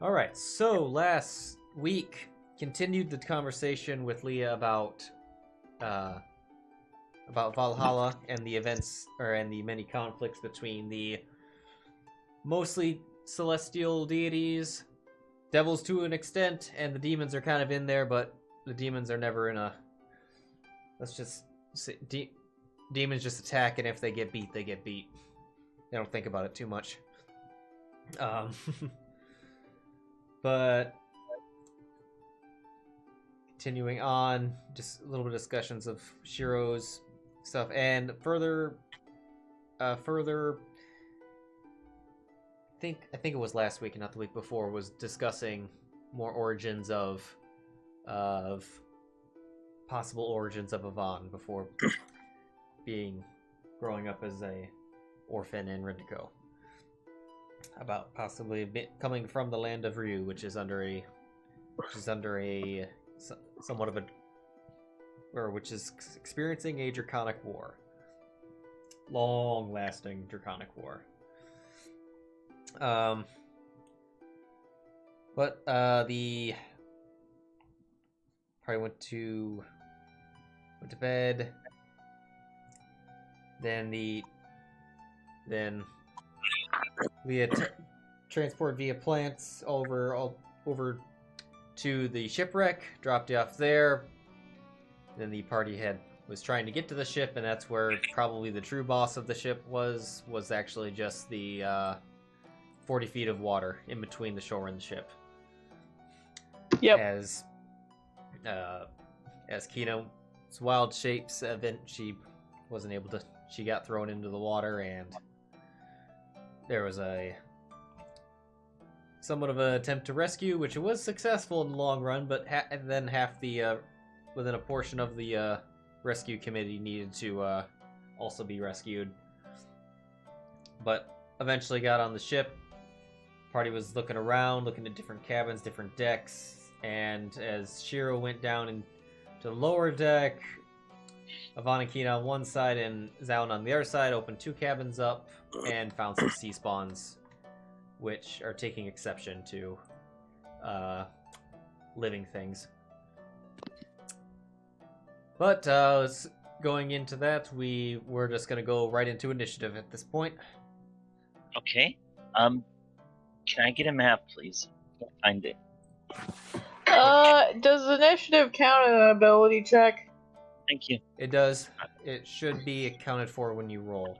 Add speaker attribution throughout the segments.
Speaker 1: All right. So last week continued the conversation with Leah uh, about Valhalla and the events, and the many conflicts between the mostly celestial deities, devils to an extent, and the demons are kind of in there, but the demons are never in a. Let's just say, demons just attack, and if they get beat, they get beat. They don't think about it too much. Um, but continuing on, just a little bit of discussions of Sheero's stuff, and further. I think it was last week and not the week before, was discussing more origins of possible origins of Yvonne before growing up as a orphan in Rindico, about possibly coming from the land of Ryu, which is under a somewhat of a, or which is experiencing a draconic war, long-lasting draconic war. But the party went to bed. Then Leah transported via plants over to the shipwreck, dropped you off there. Then the party was trying to get to the ship, and that's where probably the true boss of the ship was actually just the 40 feet of water in between the shore and the ship.
Speaker 2: Yep.
Speaker 1: As Kino's wild shapes event, she wasn't able to. She got thrown into the water, and there was somewhat of an attempt to rescue, which was successful in the long run. But then half the within a portion of the rescue committee needed to also be rescued. But eventually got on the ship. Party was looking around, looking at different cabins, different decks, and as Sheero went down into the lower deck, Yvonne and Kina on one side and Zylna on the other side opened two cabins up and found some sea spawns, which are taking exception to living things. But going into that, we're just going to go right into initiative at this point.
Speaker 3: Okay. Can I get a map, please? I can't find it.
Speaker 2: Does initiative count as an ability check?
Speaker 3: Thank you.
Speaker 1: It does. It should be accounted for when you roll.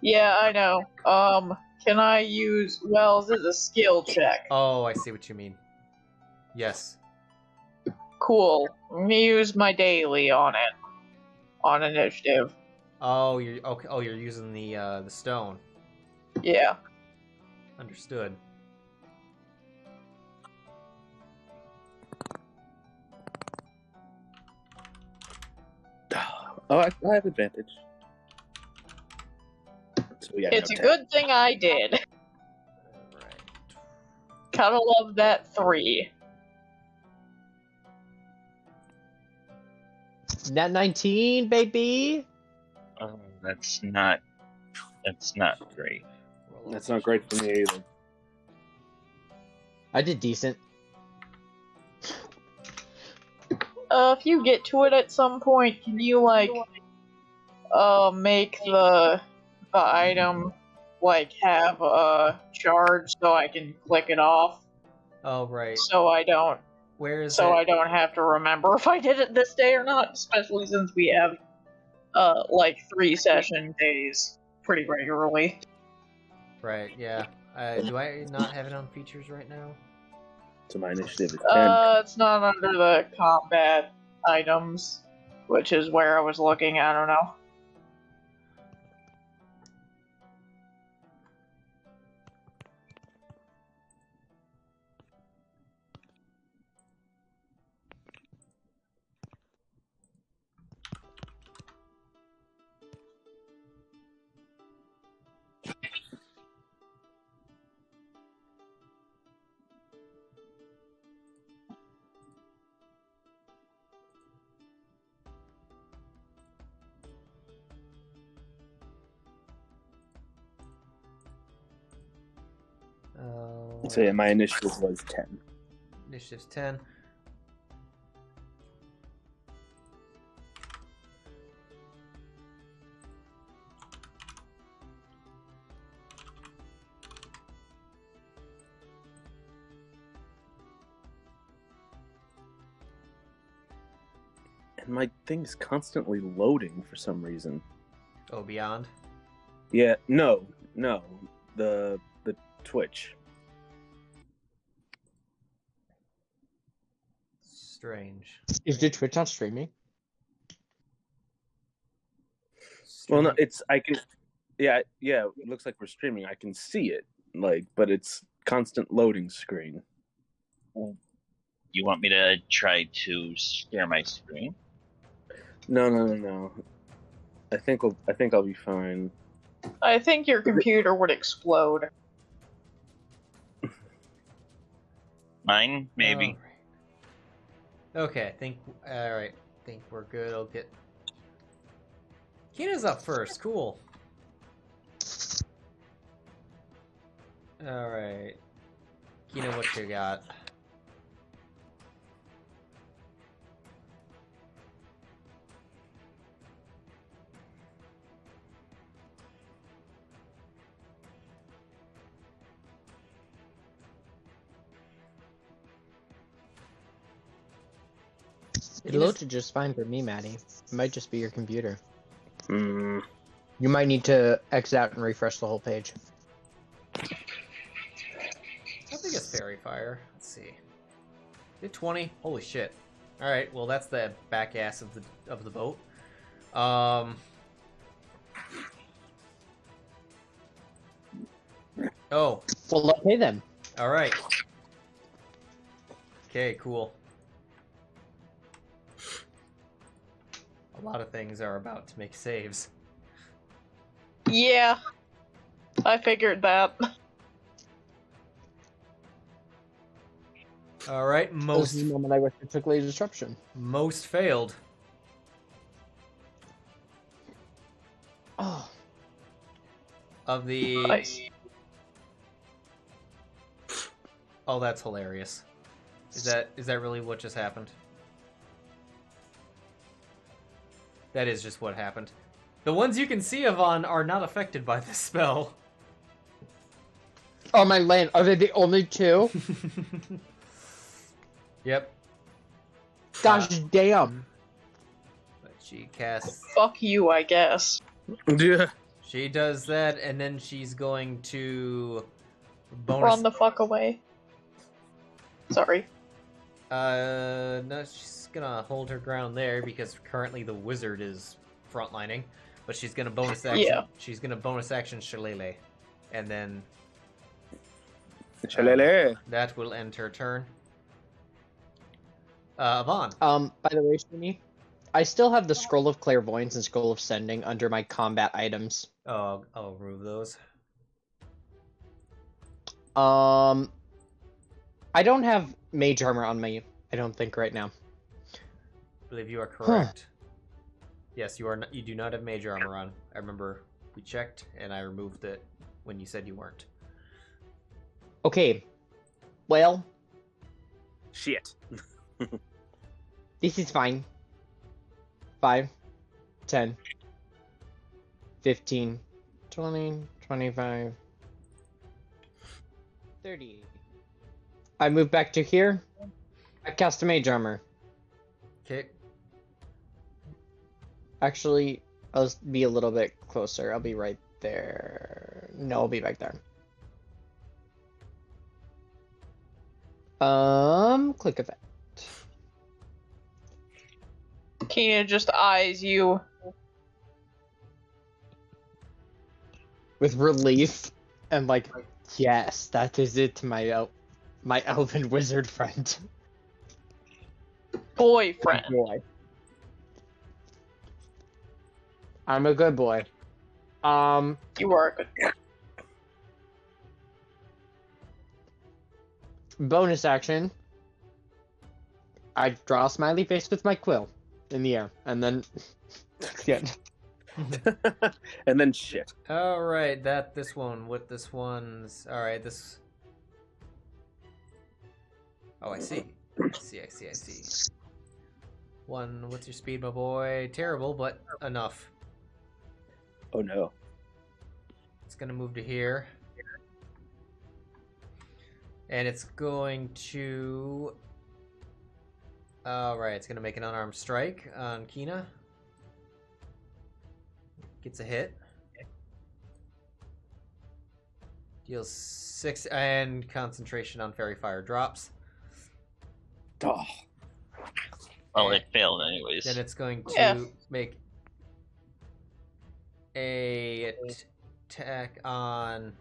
Speaker 2: Yeah, I know. Can I use... Well, this is a skill check.
Speaker 1: Oh, I see what you mean. Yes.
Speaker 2: Cool. Let me use my daily on it. On initiative.
Speaker 1: Oh, you're okay. Oh, you're using the stone.
Speaker 2: Yeah.
Speaker 1: Understood.
Speaker 4: Oh, I have advantage. So
Speaker 2: It's a good thing I did.
Speaker 1: Alright.
Speaker 2: Gotta love that 3.
Speaker 5: Nat 19, baby!
Speaker 3: Oh, that's not great.
Speaker 4: That's not great for me either.
Speaker 5: I did decent.
Speaker 2: If you get to it at some point, can you, like, make the item, like, have a charge so I can click it off?
Speaker 1: Oh, right.
Speaker 2: So I don't
Speaker 1: Where is
Speaker 2: so
Speaker 1: it?
Speaker 2: I don't have to remember if I did it this day or not, especially since we have, like 3 session days pretty regularly.
Speaker 1: Right, yeah. Do I not have it on features right now?
Speaker 4: So my initiative is 10.
Speaker 2: It's not under the combat items, which is where I was looking, I don't know.
Speaker 4: So yeah, my initiative was 10.
Speaker 1: Initiative's 10.
Speaker 4: And my thing's constantly loading for some reason.
Speaker 1: Oh, beyond.
Speaker 4: Yeah, no. The Twitch.
Speaker 1: Strange.
Speaker 5: Is the Twitch not streaming?
Speaker 4: Well, no,
Speaker 1: Stream-
Speaker 4: yeah, it looks like we're streaming. I can see it, but it's constant loading screen.
Speaker 3: You want me to try to share my screen?
Speaker 4: No. I think I'll be fine.
Speaker 2: I think your computer would explode.
Speaker 3: Mine, maybe.
Speaker 1: Okay, I think. Alright, I think we're good. I'll get. Kina's up first. Cool. Alright. Kina, what you got?
Speaker 5: It loaded just fine for me, Maddie. It might just be your computer.
Speaker 4: Mm.
Speaker 5: You might need to exit out and refresh the whole page.
Speaker 1: I think it's Fairy Fire. Let's see. Did 20? Holy shit. Alright, well that's the back ass of the boat. Oh.
Speaker 5: Well, okay then.
Speaker 1: Alright. Okay, cool. A lot of things are about to make saves.
Speaker 2: Yeah, I figured that.
Speaker 1: Alright,
Speaker 5: This
Speaker 1: most
Speaker 5: is the moment I wish it took late disruption.
Speaker 1: most failed.
Speaker 5: Oh,
Speaker 1: Of the
Speaker 2: Nice.
Speaker 1: Oh, that's hilarious. Is that really what just happened? That is just what happened. The ones you can see, Yvonne, are not affected by this spell.
Speaker 5: oh my land! Are they the only two?
Speaker 1: Yep.
Speaker 5: Gosh damn!
Speaker 1: But she casts.
Speaker 2: Fuck you, I guess.
Speaker 4: Yeah.
Speaker 1: She does that, and then she's going to bonus.
Speaker 2: Run the fuck away. Sorry.
Speaker 1: No, she's gonna hold her ground there because currently the wizard is frontlining, but she's gonna bonus action.
Speaker 2: Yeah.
Speaker 1: She's gonna bonus action Shillelagh, and then
Speaker 4: Shalele.
Speaker 1: that will end her turn. Vaughn.
Speaker 5: By the way, Shini, I still have the Scroll of Clairvoyance and Scroll of Sending under my combat items.
Speaker 1: Oh, I'll remove those.
Speaker 5: I don't have mage armor on me. I don't think right now.
Speaker 1: I believe you are correct. Yes, you are. You do not have mage armor on. I remember we checked, and I removed it when you said you weren't.
Speaker 5: Okay. Well,
Speaker 4: Shit.
Speaker 5: this is fine. 5, 10, 15, 20, 25, 30. I move back to here. I cast a mage armor.
Speaker 1: Okay.
Speaker 5: Actually, I'll be a little bit closer. I'll be right there. No, I'll be back there. Click event.
Speaker 2: Kina just eyes you.
Speaker 5: With relief and like, yes, that is it, my elven wizard friend.
Speaker 2: Boyfriend.
Speaker 5: Boy. I'm a good boy.
Speaker 2: You are a good.
Speaker 5: Bonus action. I draw a smiley face with my quill in the air, and then yeah.
Speaker 4: And then shit.
Speaker 1: All right. This one's all right. This Oh, I see. I see. One, what's your speed, my boy? Terrible, but enough.
Speaker 4: Oh no.
Speaker 1: It's gonna move to here. And it's going to... Alright, it's gonna make an unarmed strike on Kina. Gets a hit. Deals 6, and concentration on Fairy Fire drops.
Speaker 4: Oh.
Speaker 3: Well, it failed anyways.
Speaker 1: Then it's going to make a attack on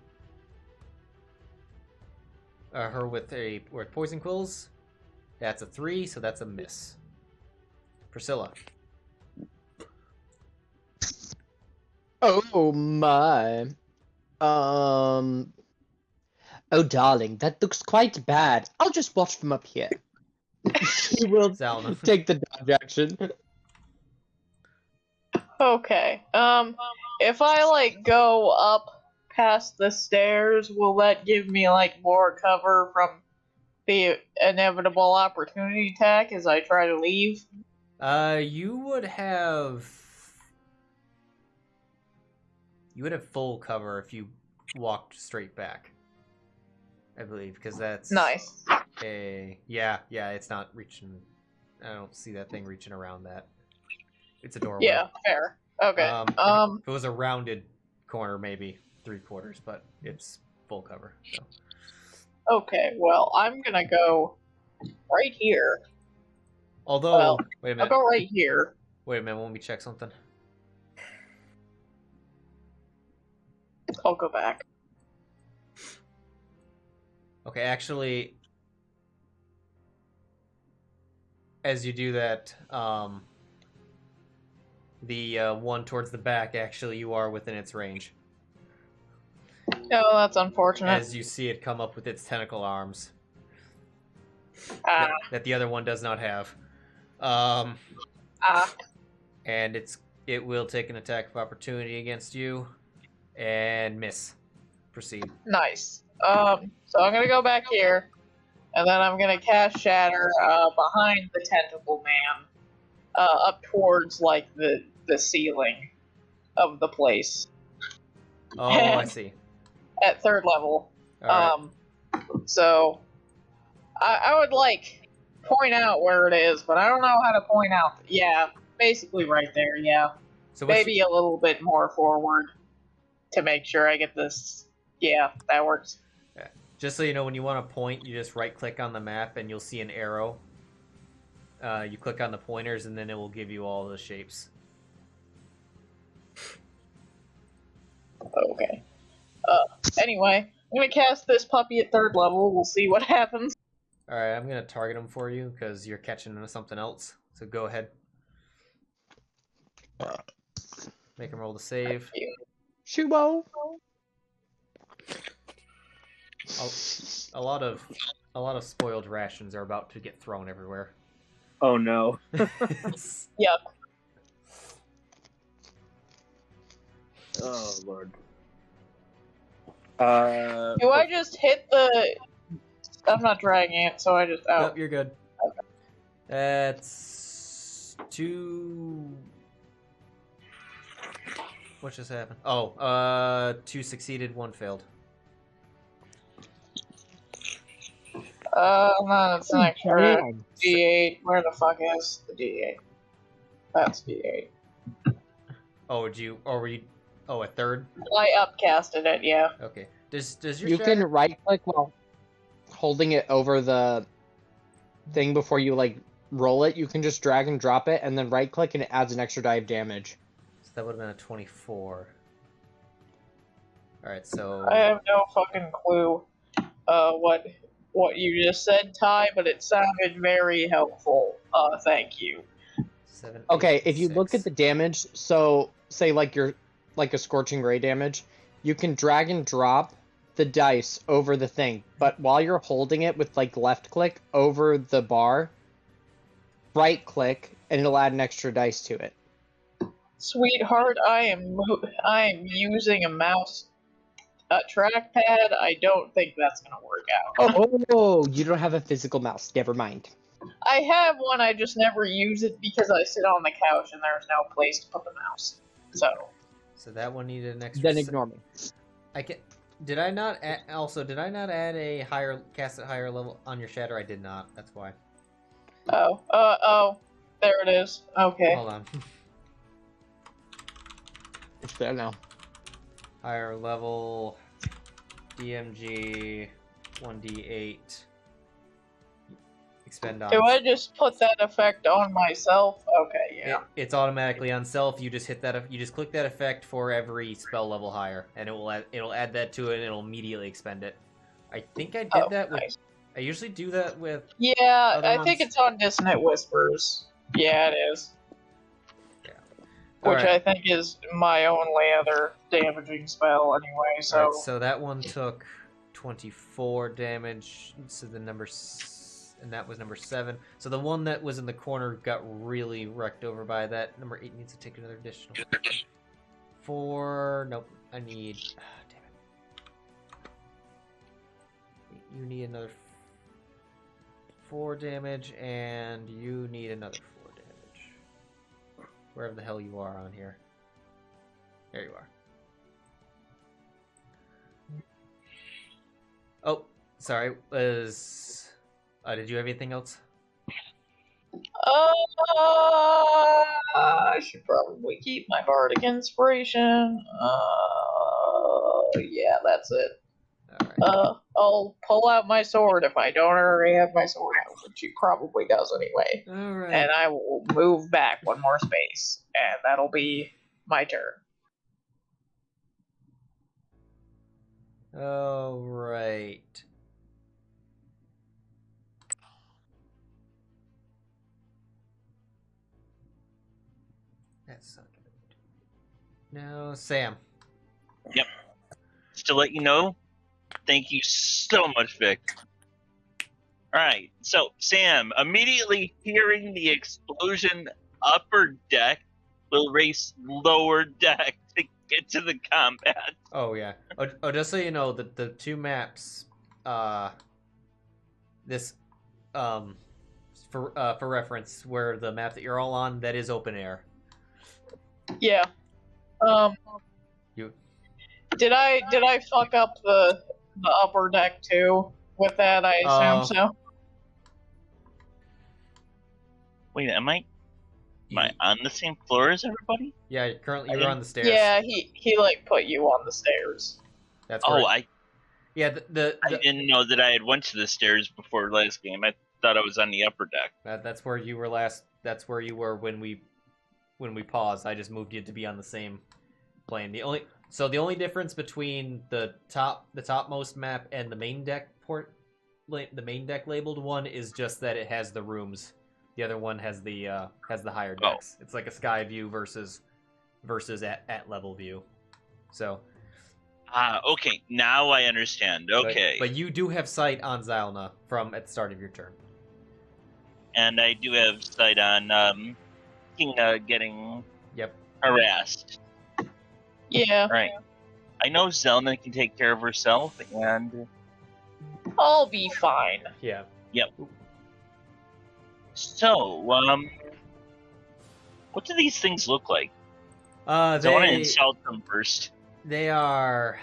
Speaker 1: her with poison quills. That's a 3, so that's a miss. Priscilla.
Speaker 5: Oh my. Oh darling, that looks quite bad. I'll just watch from up here. She will
Speaker 1: Zylna.
Speaker 5: take the dodge action.
Speaker 2: Okay. If I like go up past the stairs, will that give me like more cover from the inevitable opportunity attack as I try to leave?
Speaker 1: You would have full cover if you walked straight back. I believe, because that's
Speaker 2: Nice.
Speaker 1: Yeah, it's not reaching. I don't see that thing reaching around that. It's a doorway.
Speaker 2: Yeah, fair. Okay.
Speaker 1: If it was a rounded corner, maybe 3/4, but it's full cover. So.
Speaker 2: Okay, well, I'm gonna go right here.
Speaker 1: Although,
Speaker 2: Well,
Speaker 1: wait a
Speaker 2: I'll
Speaker 1: minute.
Speaker 2: go right here.
Speaker 1: Wait a minute. Let me check something.
Speaker 2: I'll go back.
Speaker 1: Okay, actually, as you do that, the one towards the back, actually, you are within its range.
Speaker 2: Oh, that's unfortunate.
Speaker 1: As you see it come up with its tentacle arms
Speaker 2: Ah,
Speaker 1: that the other one does not have. And it will take an attack of opportunity against you and miss. Proceed.
Speaker 2: nice. So I'm gonna go back here, and then I'm gonna cast Shatter behind the tentacle man, up towards like the ceiling of the place
Speaker 1: Oh, I see.
Speaker 2: at 3rd level.
Speaker 1: All right.
Speaker 2: So I would like point out where it is, but I don't know how to point out. Yeah, basically right there. Yeah,
Speaker 1: So what's
Speaker 2: maybe a little bit more forward to make sure I get this. Yeah, that works.
Speaker 1: Just so you know, when you want to point, you just right-click on the map, and you'll see an arrow. You click on the pointers, and then it will give you all the shapes.
Speaker 2: Okay. Anyway, I'm gonna cast this puppy at 3rd level. We'll see what happens.
Speaker 1: All right, I'm gonna target him for you because you're catching into something else. So go ahead. Make him roll the save.
Speaker 5: Shubo.
Speaker 1: A lot of spoiled rations are about to get thrown everywhere.
Speaker 4: Oh no.
Speaker 2: Yep.
Speaker 4: Oh lord.
Speaker 2: Do I just hit the... I'm not dragging it, so I just... Oh.
Speaker 1: Yep, you're good.
Speaker 2: Okay.
Speaker 1: That's 2. What just happened? Oh, 2 succeeded, 1 failed.
Speaker 2: No, it's an extra
Speaker 5: Damn.
Speaker 2: D8. Where the fuck is the D8? That's D8.
Speaker 1: Oh, were you? Oh, a 3rd.
Speaker 2: I upcasted it, yeah.
Speaker 1: Okay. Does your
Speaker 5: You can
Speaker 1: shatter-
Speaker 5: right click while holding it over the thing before you like roll it. You can just drag and drop it, and then right click, and it adds an extra die of damage.
Speaker 1: So that would have been a 24. All right, so
Speaker 2: I have no fucking clue what you just said, Ty, but it sounded very helpful. Thank you.
Speaker 1: 7.
Speaker 5: Okay,
Speaker 1: 8,
Speaker 5: if you look
Speaker 1: 6.
Speaker 5: at the damage, so say like you're like a scorching ray damage, you can drag and drop the dice over the thing, but while you're holding it with like left click over the bar, right click, and it'll add an extra dice to it.
Speaker 2: Sweetheart, I am using a mouse a trackpad, I don't think that's gonna work out.
Speaker 5: Oh, you don't have a physical mouse. Never mind.
Speaker 2: I have one, I just never use it because I sit on the couch and there's no place to put the mouse.
Speaker 1: So that one needed an extra.
Speaker 5: Then ignore me.
Speaker 1: I can. Did I not? Did I not add a cast at higher level on your shatter? I did not. That's why.
Speaker 2: Oh, there it is. Okay.
Speaker 1: Hold on.
Speaker 5: It's there now.
Speaker 1: Higher level. DMG 1d8. Expend on.
Speaker 2: Do I just put that effect on myself? Okay, yeah.
Speaker 1: It's automatically on self. You just hit that. You just click that effect for every spell level higher, and it'll add that to it, and it'll immediately expend it. I think I did that with.
Speaker 2: Nice.
Speaker 1: I usually do that with.
Speaker 2: Yeah,
Speaker 1: other
Speaker 2: I think
Speaker 1: ones.
Speaker 2: it's on Dissonant Whispers. Yeah, it is.
Speaker 1: Yeah.
Speaker 2: Which
Speaker 1: Alright.
Speaker 2: I think is my only other damaging spell anyway, so...
Speaker 1: Alright, so that one took 24 damage. So the number. And that was number 7. So the one that was in the corner got really wrecked over by that. Number 8 needs to take another additional 4. Nope. I need. Damn it. You need another 4 damage, and you need another 4 damage. Wherever the hell you are on here. There you are. Oh, sorry. Did you have anything else?
Speaker 2: I should probably keep my bardic inspiration. Yeah, that's it.
Speaker 1: Alright.
Speaker 2: I'll pull out my sword if I don't already have my sword out, which he probably does anyway.
Speaker 1: Alright.
Speaker 2: And I will move back one more space, and that'll be my turn.
Speaker 1: Alright. That's not good. No, Sam.
Speaker 3: Just to let you know, thank you so much, Vic. Alright, so Sam, immediately hearing the explosion upper deck, will race lower deck to get to the combat.
Speaker 1: Oh yeah. Oh, just so you know, the 2 maps, this, for reference, where the map that you're all on, that is open air.
Speaker 2: Yeah.
Speaker 1: You.
Speaker 2: Did I fuck up the upper deck too with that? I assume so.
Speaker 3: Wait, am I on the same floor as everybody?
Speaker 1: Yeah, currently you're on the stairs.
Speaker 2: Yeah, he like put you on the stairs.
Speaker 1: That's where,
Speaker 3: I
Speaker 1: yeah,
Speaker 3: I didn't know that I had went to the stairs before last game. I thought I was on the upper deck.
Speaker 1: that's where you were last. That's where you were when we paused. I just moved you to be on the same plane. The only difference between the topmost map and the main deck the main deck labeled one is just that it has the rooms. The other one has the higher decks. It's like a sky view versus at level view. So.
Speaker 3: Okay. Now I understand. Okay.
Speaker 1: But you do have sight on Zylna from at the start of your turn.
Speaker 3: And I do have sight on Tina getting
Speaker 1: Yep.
Speaker 3: harassed.
Speaker 2: Yeah.
Speaker 3: Right. I know Zylna can take care of herself, and
Speaker 2: I'll be fine.
Speaker 1: Yeah.
Speaker 3: so, what do these things look like? I want to
Speaker 1: They
Speaker 3: insult them first.
Speaker 1: they are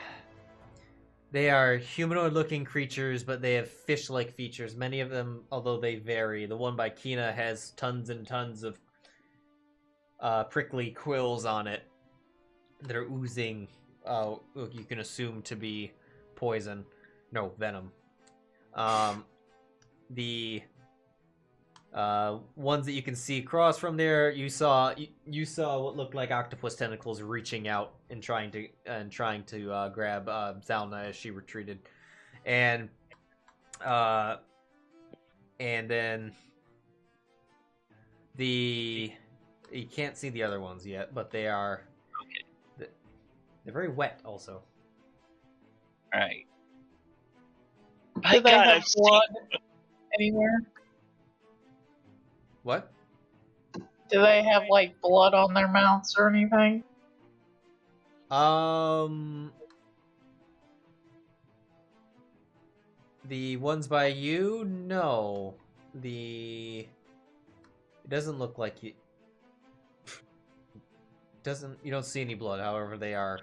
Speaker 1: humanoid-looking creatures, but they have fish-like features. Many of them, although they vary. The one by Kina has tons and tons of prickly quills on it that are oozing. You can assume to be poison, no venom. The ones that you can see across from there, you saw what looked like octopus tentacles reaching out and trying to grab Zylna as she retreated, and then you can't see the other ones yet, but they're very wet also.
Speaker 3: All right.
Speaker 2: Do they have blood anywhere?
Speaker 1: What?
Speaker 2: Do they have like blood on their mouths or anything?
Speaker 1: The ones by you, no. It doesn't look like you. You don't see any blood. However, they are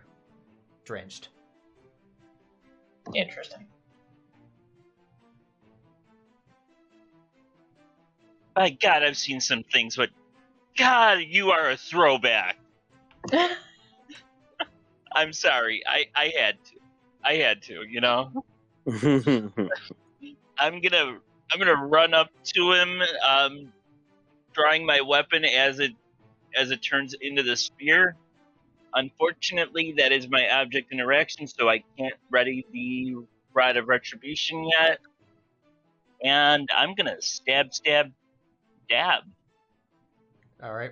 Speaker 1: drenched.
Speaker 2: Interesting.
Speaker 3: By God, I've seen some things, but God, you are a throwback. I'm sorry. I had to, you know? I'm gonna run up to him, drawing my weapon as it turns into the spear. Unfortunately, that is my object interaction, so I can't ready the Rod of Retribution yet. And I'm gonna stab.
Speaker 1: All right.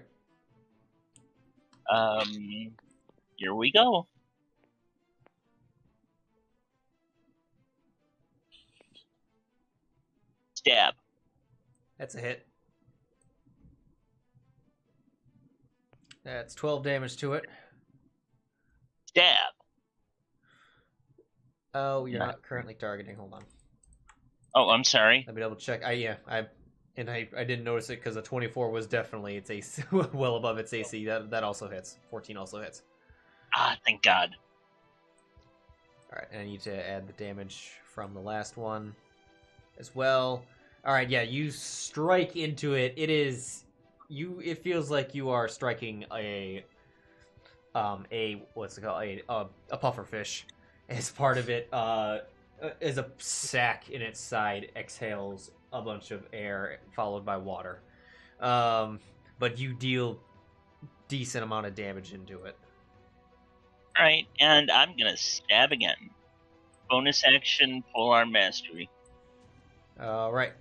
Speaker 3: Here we go. Stab.
Speaker 1: That's a hit. That's 12 damage to it.
Speaker 3: Stab.
Speaker 1: Oh, you're not currently targeting. Hold on.
Speaker 3: Oh, I'm sorry.
Speaker 1: Let me double check. I didn't notice it because a 24 was definitely its AC, well above its AC. That also hits. 14 also hits.
Speaker 3: Ah, thank God.
Speaker 1: All right, and I need to add the damage from the last one as well. All right, yeah, you strike into it. It feels like you are striking a what's it called? A pufferfish. As part of it, as a sack in its side exhales a bunch of air followed by water. But you deal decent amount of damage into it.
Speaker 3: Alright, and I'm gonna stab again. Bonus action, polearm mastery.
Speaker 1: Right.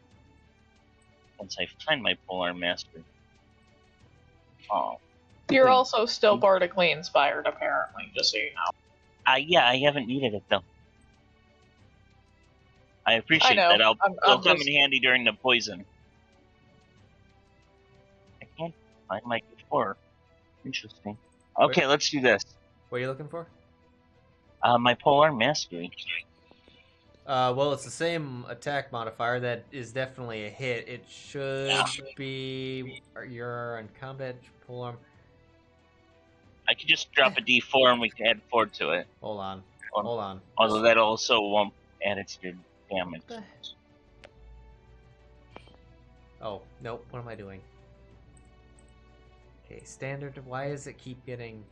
Speaker 3: Once I find my polearm mastery. Oh.
Speaker 2: You're also still bardically inspired, apparently, just so you know.
Speaker 3: Yeah, I haven't needed it, though. I appreciate that. It'll come in handy during the poison. I can't find my D4. Interesting. Okay, let's do this.
Speaker 1: What are you looking for?
Speaker 3: My polearm mastery.
Speaker 1: Well, it's the same attack modifier. That is definitely a hit. It should be... You're on combat polearm.
Speaker 3: I could just drop a D4 and we can add 4 to it.
Speaker 1: Hold on.
Speaker 3: Although that also won't add it to your damage.
Speaker 1: Oh, nope. What am I doing? Okay, standard. Why does it keep getting...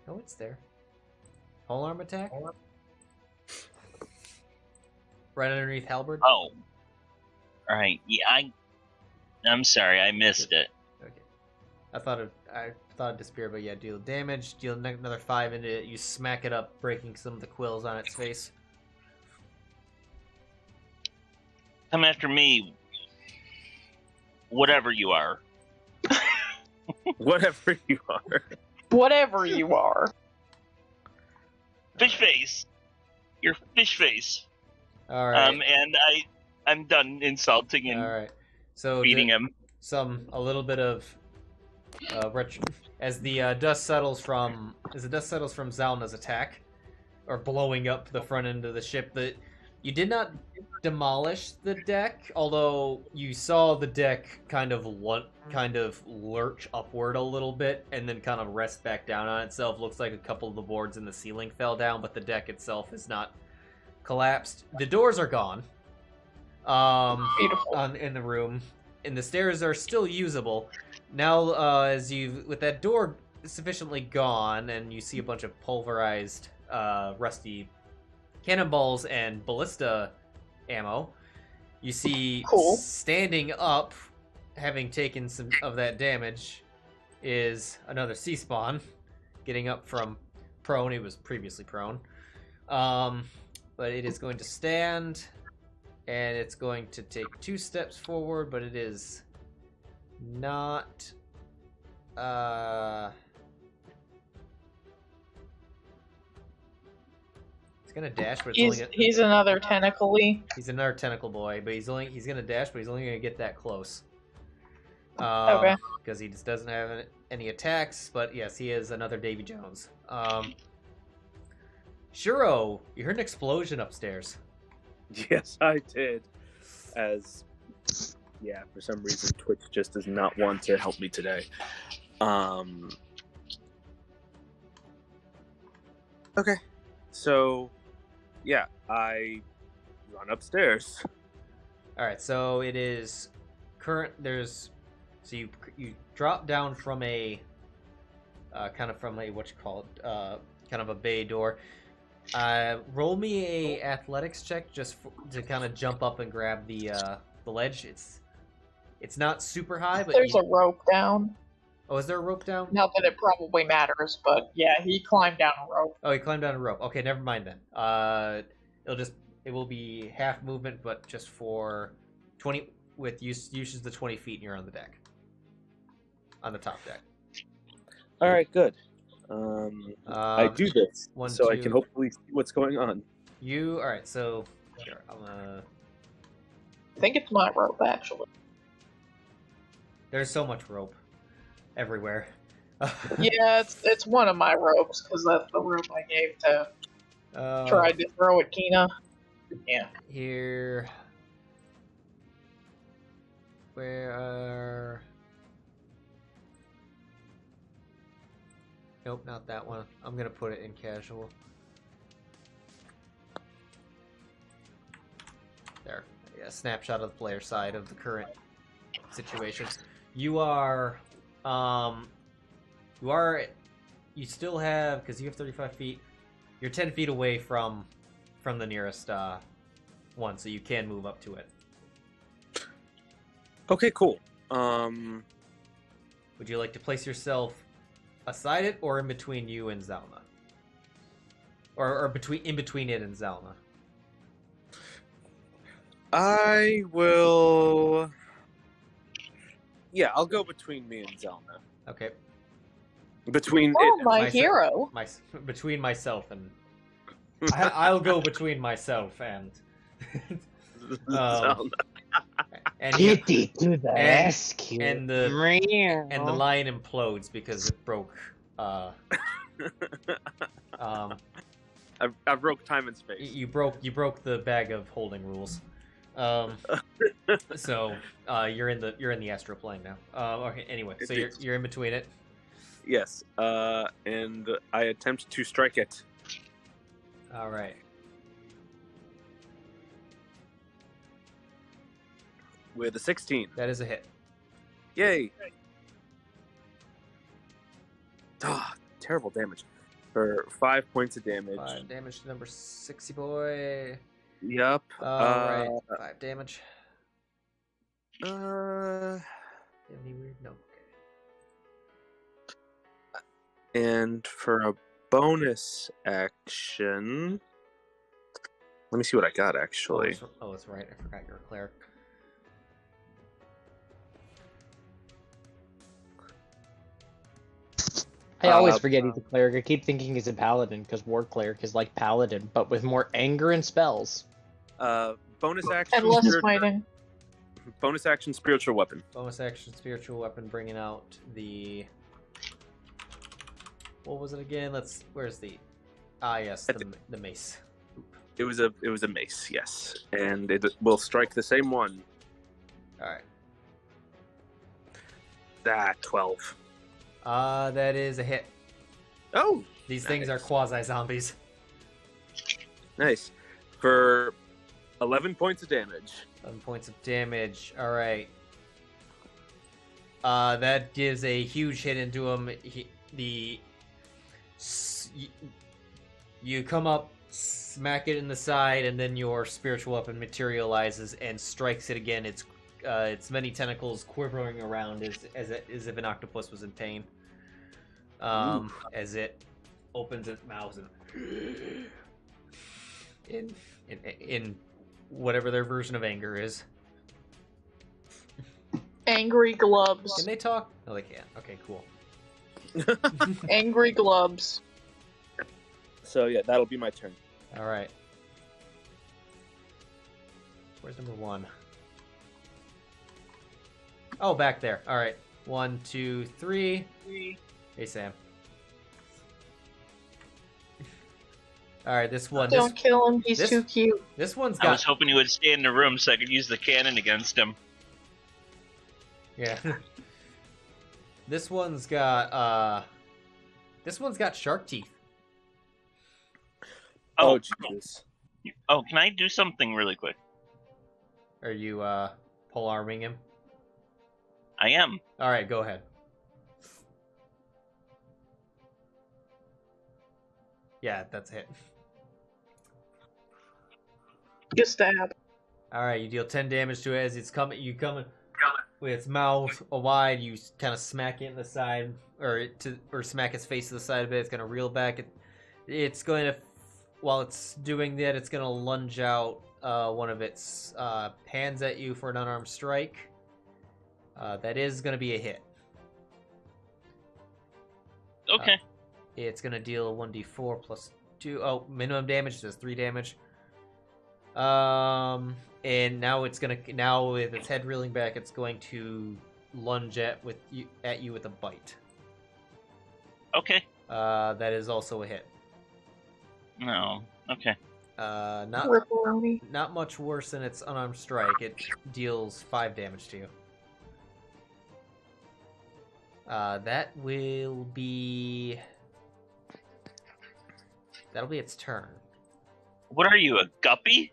Speaker 1: Oh, it's there. Polearm attack? Right underneath halberd?
Speaker 3: Oh. Alright, yeah, I'm sorry, I missed it.
Speaker 1: Okay. I thought it disappeared, but yeah, deal damage, deal another 5 into it, you smack it up, breaking some of the quills on its face.
Speaker 3: Come after me, whatever you are.
Speaker 4: Whatever you are.
Speaker 2: Whatever you are.
Speaker 3: Fish face. Your fish face.
Speaker 1: Alright.
Speaker 3: And I'm done insulting and
Speaker 1: Alright. So
Speaker 3: beating him.
Speaker 1: A little bit of as the dust settles from Zylna's attack, or blowing up the front end of the ship, that you did not demolish the deck, although you saw the deck kind of lurch upward a little bit and then kind of rest back down on itself. Looks like a couple of the boards in the ceiling fell down, but the deck itself is not collapsed. The doors are gone.
Speaker 2: Beautiful.
Speaker 1: In the room, and the stairs are still usable. Now, with that door sufficiently gone, and you see a bunch of pulverized, rusty cannonballs and ballista ammo, you see standing up, having taken some of that damage, is another sea spawn, getting up from prone. He was previously prone. But it is going to stand, and it's going to take 2 steps forward, but it is not... It's gonna dash, but
Speaker 2: he's another tentacle-y.
Speaker 1: He's another tentacle boy, but he's gonna dash, but he's only gonna get that close.
Speaker 2: Okay.
Speaker 1: Because he just doesn't have any attacks, but yes, he is another Davy Jones. Sheero, you heard an explosion upstairs.
Speaker 4: Yes, I did. As, yeah, for some reason, Twitch just does not want to help me today. Okay. So, yeah, I run upstairs.
Speaker 1: All right, so it is so you drop down from a kind of from a kind of a bay door. Roll me a athletics check just to kind of jump up and grab the ledge. It's not super high, but
Speaker 2: There's a rope down.
Speaker 1: Oh, is there a rope down?
Speaker 2: Not that it probably matters, but yeah, he climbed down a rope.
Speaker 1: Oh, he climbed down a rope. Okay, never mind then. It will be half movement, but just for 20 with uses the 20 feet, and you're on the deck, on the top deck.
Speaker 4: All right, good. I do this so I can hopefully see what's going on.
Speaker 1: All right? So here,
Speaker 2: I think it's my rope actually.
Speaker 1: There's so much rope everywhere.
Speaker 2: Yeah, it's one of my ropes because that's the rope I gave to tried to throw at Kina. Yeah.
Speaker 1: Here. Where? Nope, not that one. I'm gonna put it in casual. There. Yeah, snapshot of the player side of the current situation. You still have, because you have 35 feet, you're 10 feet away from the nearest one, so you can move up to it.
Speaker 4: Okay, cool.
Speaker 1: Would you like to place yourself aside it, or in between you and Zylna? Or in between it and Zylna?
Speaker 4: I will... Yeah, I'll go between me and Zylna.
Speaker 1: Okay.
Speaker 4: Between
Speaker 2: my hero.
Speaker 1: Between myself and... I'll go between myself and... and
Speaker 5: Get it to the rescue.
Speaker 1: And the line implodes because it broke.
Speaker 4: I broke time and space.
Speaker 1: You broke the bag of holding rules. So you're in the astral plane now. Okay. Anyway, so you're in between it.
Speaker 4: Yes. And I attempt to strike it.
Speaker 1: All right.
Speaker 4: With a 16.
Speaker 1: That is a hit.
Speaker 4: Yay! Ah, terrible damage. For 5 points of damage.
Speaker 1: 5 damage to number 60 boy.
Speaker 4: Yup.
Speaker 1: Alright, 5 damage.
Speaker 4: Any
Speaker 1: weird? No.
Speaker 4: Okay. And for a bonus action... Let me see what I got, actually.
Speaker 1: Oh, that's right. I forgot you're a cleric.
Speaker 5: I always forget he's a cleric. I keep thinking he's a paladin because war cleric is like paladin, but with more anger and spells.
Speaker 4: Bonus action.
Speaker 2: And less fighting.
Speaker 4: Bonus action, spiritual weapon.
Speaker 1: Bonus action, spiritual weapon, bringing out the... What was it again? Where's the... Ah, yes, the mace. Oop.
Speaker 4: It was a mace, yes. And it will strike the same one.
Speaker 1: Alright.
Speaker 4: 12.
Speaker 1: That is a hit.
Speaker 4: Oh!
Speaker 1: These things are quasi-zombies.
Speaker 4: Nice. For 11 points of damage.
Speaker 1: 11 points of damage. Alright. That gives a huge hit into him. You come up, smack it in the side, and then your spiritual weapon materializes and strikes it again. Its many tentacles quivering around as if an octopus was in pain. As it opens its mouth and in whatever their version of anger is.
Speaker 2: Angry glubs.
Speaker 1: Can they talk? No, they can't. Okay, cool.
Speaker 2: Angry glubs.
Speaker 4: So yeah, that'll be my turn.
Speaker 1: All right. Where's number 1? Oh, back there. All right. 1, 2, 3. Hey, Sam. All right, this one.
Speaker 2: Don't kill him. He's
Speaker 1: this-
Speaker 2: too cute.
Speaker 1: This one's
Speaker 3: I was
Speaker 1: got.
Speaker 3: hoping he would stay in the room so I could use the cannon against him.
Speaker 1: Yeah. This one's got. This one's got shark teeth.
Speaker 4: Oh, Jesus.
Speaker 3: Oh, can I do something really quick?
Speaker 1: Are you pole arming him?
Speaker 3: I am.
Speaker 1: All right, go ahead. Yeah, that's a hit.
Speaker 2: You stab.
Speaker 1: All right, you deal 10 damage to it as it's coming. You coming with its mouth wide. You kind of smack it in the side, or smack its face to the side a bit. It's gonna reel back. It's going to, while it's doing that, it's gonna lunge out one of its pans at you for an unarmed strike. That is gonna be a hit.
Speaker 3: Okay.
Speaker 1: It's gonna deal 1d4 plus 2. Oh, minimum damage does 3 damage. And now with its head reeling back, it's going to lunge at you with a bite.
Speaker 3: Okay.
Speaker 1: That is also a hit.
Speaker 3: No. Okay.
Speaker 1: Not much worse than its unarmed strike. It deals 5 damage to you. That'll be its turn.
Speaker 3: What are you, a guppy?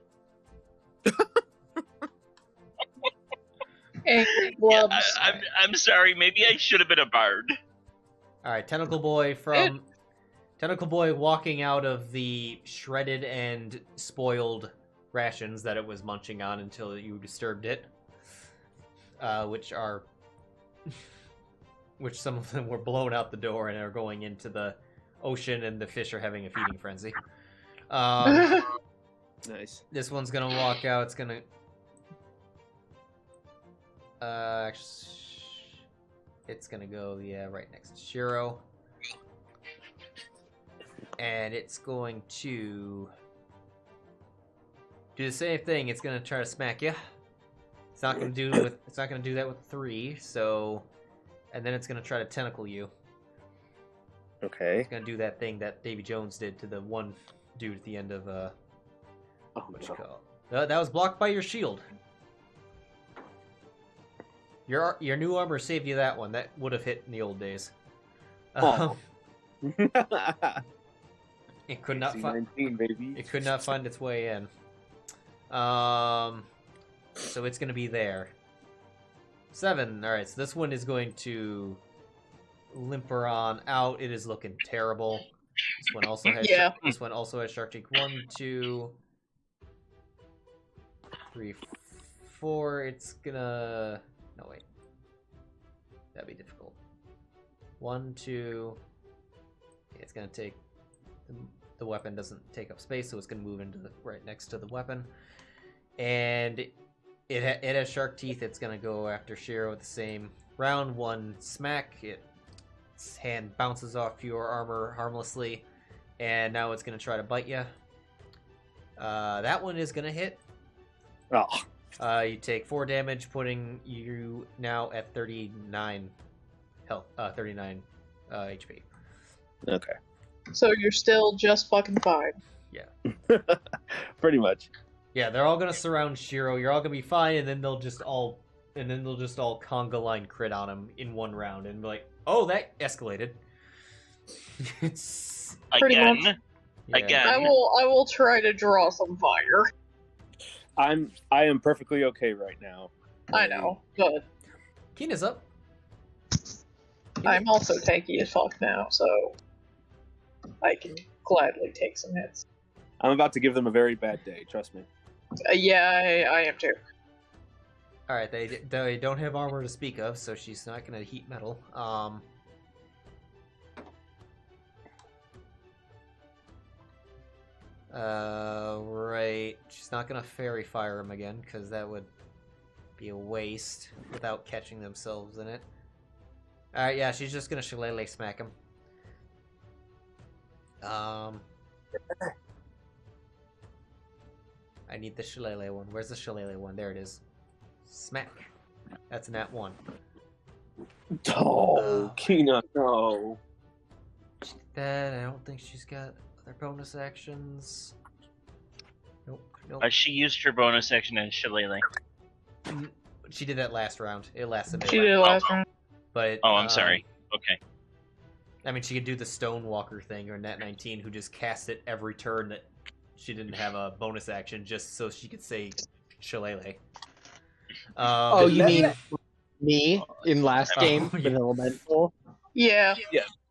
Speaker 2: Angry
Speaker 3: Yeah,
Speaker 2: blubs.
Speaker 3: I'm sorry. Maybe I should have been a bard.
Speaker 1: All right, Tentacle Boy walking out of the shredded and spoiled rations that it was munching on until you disturbed it, which some of them were blown out the door and are going into the ocean, and the fish are having a feeding frenzy.
Speaker 4: Nice.
Speaker 1: This one's gonna walk out. It's gonna. It's gonna go, right next to Sheero. And it's going to do the same thing. It's gonna try to smack you. It's not gonna do that with 3. So, and then it's gonna try to tentacle you.
Speaker 4: Okay.
Speaker 1: It's gonna do that thing that Davy Jones did to the one dude at the end of what you call it? That was blocked by your shield. Your new armor saved you that one. That would have hit in the old days.
Speaker 4: Oh.
Speaker 1: It could not find.
Speaker 4: Baby.
Speaker 1: It could not find its way in. So it's gonna be there. 7. All right. So this one is going to limper on out. It is looking terrible. This one also has.
Speaker 2: Yeah.
Speaker 1: This one also has shark teeth. 1, 2, 3, 4. It's gonna. No wait. That'd be difficult. 1, 2. It's gonna take. The weapon doesn't take up space, so it's gonna move into right next to the weapon. And it has shark teeth. It's gonna go after Sheero with the same round 1 smack. Its hand bounces off your armor harmlessly, and now it's gonna try to bite you. That one is gonna hit.
Speaker 4: Oh.
Speaker 1: You take 4 damage, putting you now at 39 health, 39 HP.
Speaker 4: Okay.
Speaker 2: So you're still just fucking fine.
Speaker 4: Pretty much.
Speaker 1: Yeah, they're all gonna surround Sheero. You're all gonna be fine, and then they'll just all conga line crit on him in one round, and be like, "Oh, that escalated." It's
Speaker 2: Pretty
Speaker 3: Again.
Speaker 2: much.
Speaker 3: Again.
Speaker 2: I will try to draw some fire.
Speaker 4: I am perfectly okay right now.
Speaker 2: I know. Good.
Speaker 1: Keena's up.
Speaker 2: I'm also tanky as fuck now, so I can gladly take some hits.
Speaker 4: I'm about to give them a very bad day. Trust me.
Speaker 2: Yeah, I am too.
Speaker 1: All right, they don't have armor to speak of, so she's not gonna heat metal. Right. She's not gonna fairy fire him again, because that would be a waste without catching themselves in it. Alright, yeah, she's just gonna shillelagh smack him. I need the shillelagh one. Where's the shillelagh one? There it is. Smack. That's a nat 1.
Speaker 4: Oh, Keena, no.
Speaker 1: That I don't think she's got Other bonus actions. Nope.
Speaker 3: She used her bonus action as Shillelagh.
Speaker 1: She did that last round. It lasted.
Speaker 2: She did it last round.
Speaker 1: But
Speaker 3: Oh, I'm sorry. Okay.
Speaker 1: I mean, she could do the Stonewalker thing or Nat 19, who just cast it every turn that she didn't have a bonus action, just so she could say Shillelagh.
Speaker 5: Oh, you mean me in last game
Speaker 1: yeah.
Speaker 5: with Elemental?
Speaker 2: Yeah.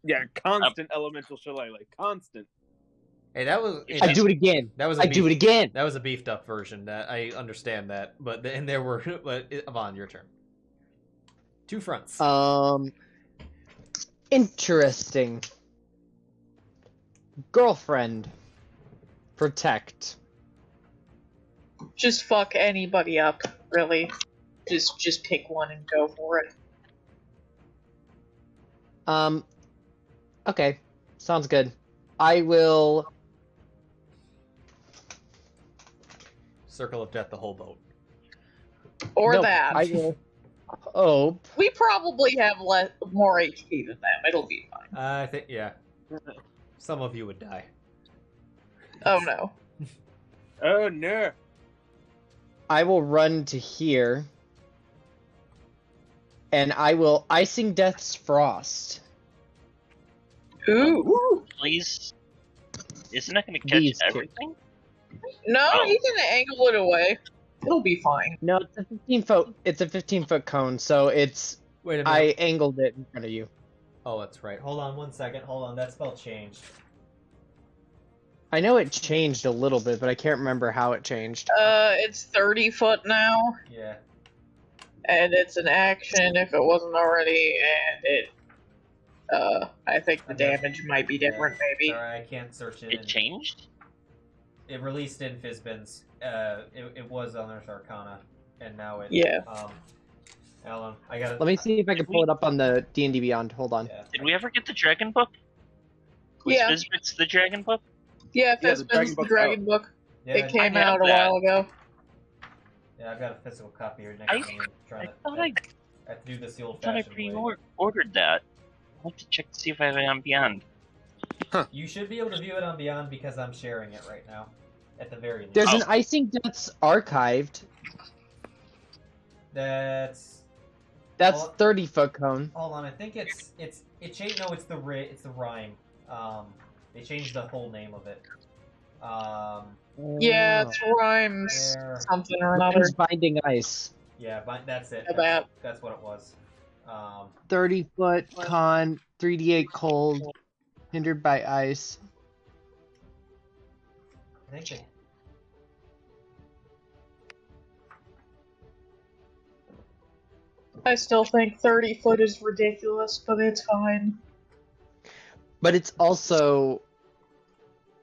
Speaker 4: Yeah, constant elemental shillelagh. Constant.
Speaker 1: Hey, that was.
Speaker 5: I do it again.
Speaker 1: That was.
Speaker 5: do it again.
Speaker 1: That was a beefed up version. That I understand that, but and there were. But Yvonne, your turn. Two fronts.
Speaker 5: Interesting. Girlfriend. Protect.
Speaker 2: Just fuck anybody up, really. Just pick one and go for it.
Speaker 5: Okay. Sounds good. I will...
Speaker 1: Circle of Death the whole boat.
Speaker 2: Or
Speaker 5: Nope,
Speaker 2: that.
Speaker 5: I will hope.
Speaker 2: We probably have more HP than them. It'll be fine.
Speaker 1: I think, yeah. Some of you would die.
Speaker 2: Oh no.
Speaker 4: Oh no.
Speaker 5: I will run to here. And I will Icing Death's Frost.
Speaker 2: Ooh.
Speaker 3: Please. Isn't that going to catch
Speaker 5: These two.
Speaker 3: everything?
Speaker 2: No,
Speaker 3: Oh.
Speaker 2: you can angle it away. It'll be fine.
Speaker 5: No, it's a 15-foot. It's a 15-foot cone, so it's.
Speaker 1: Wait a minute.
Speaker 5: I angled it in front of you.
Speaker 1: Oh, that's right. Hold on 1 second. Hold on. That spell changed.
Speaker 5: I know it changed a little bit, but I can't remember how it changed.
Speaker 2: It's 30 foot now,
Speaker 1: Yeah.
Speaker 2: and it's an action if it wasn't already, and it. I think the damage might be different, maybe.
Speaker 1: Sorry, I can't search it.
Speaker 3: It changed?
Speaker 1: It released in Fizbin's. It was on Earth Arcana, and now it.
Speaker 2: Yeah.
Speaker 1: Alan, I got it.
Speaker 5: Let me see if I can pull it up on the D&D Beyond. Hold on.
Speaker 1: Yeah.
Speaker 3: Did we ever get the Dragon Book? Was
Speaker 2: Yeah.
Speaker 3: Fizbit's the Dragon Book?
Speaker 2: Yeah,
Speaker 4: Yeah, the
Speaker 2: Fizbin's the
Speaker 4: Dragon
Speaker 2: Dragon Book.
Speaker 1: Yeah,
Speaker 2: It came
Speaker 3: I have
Speaker 2: out a
Speaker 3: that.
Speaker 2: while ago.
Speaker 1: Yeah, I've got a physical copy here next
Speaker 3: I-
Speaker 1: to me.
Speaker 3: I thought I
Speaker 1: have to do this the
Speaker 3: thought I
Speaker 1: old-fashioned way.
Speaker 3: pre-ordered that. I'll have to check to see if I have it on Beyond.
Speaker 1: You should be able to view it on Beyond because I'm sharing it right now. At the very least.
Speaker 5: There's an Icing Death's archived.
Speaker 1: That's
Speaker 5: 30-foot cone.
Speaker 1: hold on. I think it changed. No, it's the rhyme. They changed the whole name of it.
Speaker 2: Yeah, it's rhymes
Speaker 1: Where-
Speaker 2: something or another.
Speaker 5: Rhymes Binding Ice.
Speaker 1: Yeah, but that's it.
Speaker 2: About-
Speaker 1: That's what it was.
Speaker 5: 30-foot con, 3d8 cold, hindered by ice.
Speaker 1: I think they,
Speaker 2: I still think 30 foot is ridiculous, but it's fine.
Speaker 5: But it's also...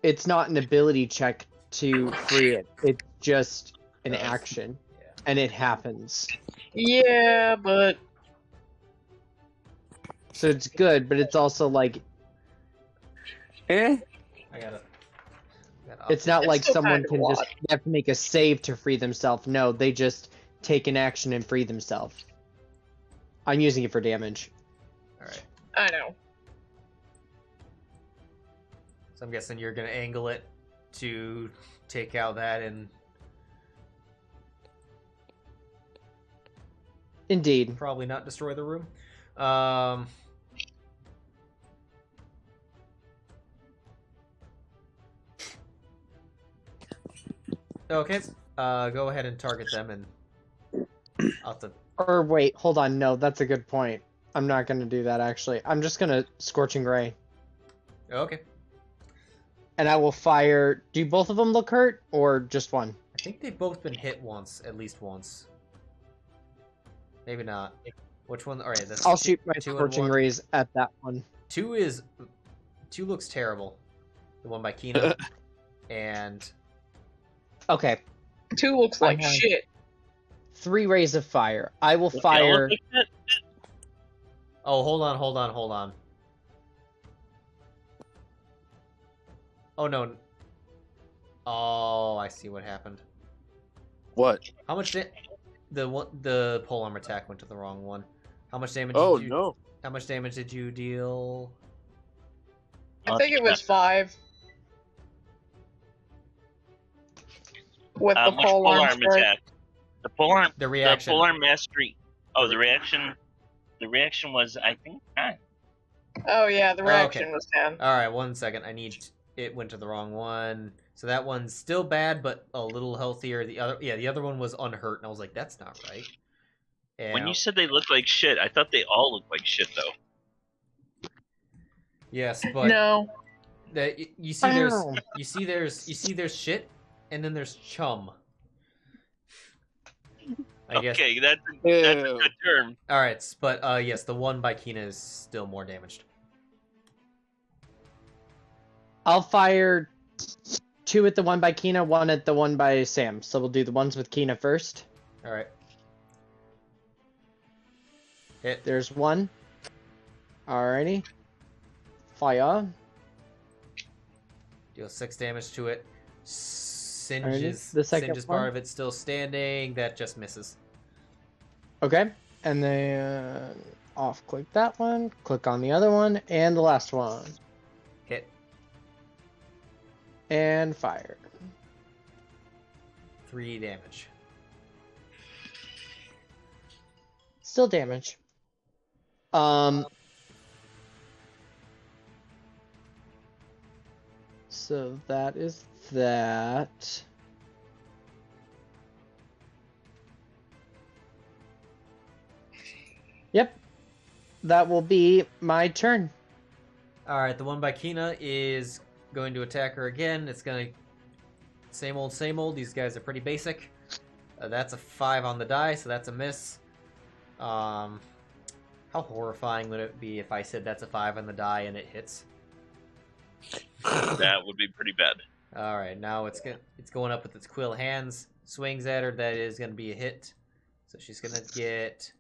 Speaker 5: It's not an ability check to free it. It's just an action.
Speaker 1: Yeah.
Speaker 5: And it happens.
Speaker 2: Yeah, but
Speaker 5: So it's good, but it's also like...
Speaker 4: Eh?
Speaker 1: I gotta.
Speaker 5: It's not
Speaker 2: It's
Speaker 5: like
Speaker 2: still
Speaker 5: someone
Speaker 2: kinda
Speaker 5: can
Speaker 2: a
Speaker 5: just
Speaker 2: lot.
Speaker 5: they have to make a save to free themselves. No, they just take an action and free themselves. I'm using it for damage.
Speaker 1: All right.
Speaker 2: I know.
Speaker 1: So I'm guessing you're gonna angle it to take out that and
Speaker 5: Indeed.
Speaker 1: probably not destroy the room. Okay. Go ahead and target them, and I'll have to.
Speaker 5: Or wait, hold on. No, that's a good point. I'm not going to do that, actually. I'm just going to Scorching Ray.
Speaker 1: Okay.
Speaker 5: And I will fire... Do both of them look hurt, or just one?
Speaker 1: I think they've both been hit once, at least once. Maybe not. Which one? All right. That's
Speaker 5: I'll shoot my
Speaker 1: two and
Speaker 5: Scorching
Speaker 1: one.
Speaker 5: Rays at that one.
Speaker 1: Two looks terrible. The one by Kino. And
Speaker 5: Okay.
Speaker 2: 2 looks like
Speaker 5: have-
Speaker 2: shit.
Speaker 5: 3 rays of fire. I will
Speaker 3: They all
Speaker 5: fire...
Speaker 3: look like that?
Speaker 1: oh, hold on. Oh no. Oh, I see what happened.
Speaker 4: What?
Speaker 1: How much the polearm attack went to the wrong one. How much damage?
Speaker 4: Oh,
Speaker 1: did you,
Speaker 4: no.
Speaker 1: How much damage did you deal?
Speaker 2: I think it was 5. With the
Speaker 3: Which
Speaker 2: polearm
Speaker 3: polearm
Speaker 2: strike.
Speaker 3: attack? The polearm.
Speaker 1: The reaction.
Speaker 3: The polearm mastery. Oh, the reaction. The reaction was, I think, 9.
Speaker 2: Oh yeah, the reaction was 10.
Speaker 1: All right, 1 second. It went to the wrong one. So that one's still bad, but a little healthier. The other one was unhurt, and I was like, that's not right. And
Speaker 3: When you said they looked like shit, I thought they all looked like shit, though.
Speaker 1: yes, but
Speaker 2: No.
Speaker 1: you see there's shit, and then there's chum. I guess.
Speaker 3: Okay, that's a good term.
Speaker 1: All right, but yes, the one by Kina is still more damaged.
Speaker 5: I'll fire 2 at the one by Kina, 1 at the one by Sam. So we'll do the ones with Kina first.
Speaker 1: All right. Hit.
Speaker 5: There's 1. Alrighty. Fire.
Speaker 1: Deal 6 damage to it. Singes.
Speaker 5: The second
Speaker 1: Singes
Speaker 5: one.
Speaker 1: part of it's still standing. That just misses.
Speaker 5: Okay. And then off-click that one. Click on the other one. And the last one.
Speaker 1: Hit.
Speaker 5: And fire.
Speaker 1: 3 damage.
Speaker 5: Still damage. So that is that. Yep. That will be my turn.
Speaker 1: All right, the one by Kina is going to attack her again. It's going to same old, same old. These guys are pretty basic. That's a 5 on the die, so that's a miss. How horrifying would it be if I said that's a 5 on the die and it hits?
Speaker 3: That would be pretty bad.
Speaker 1: All right, now it's going up with its quill hands. Swings at her. That is going to be a hit. So she's going to get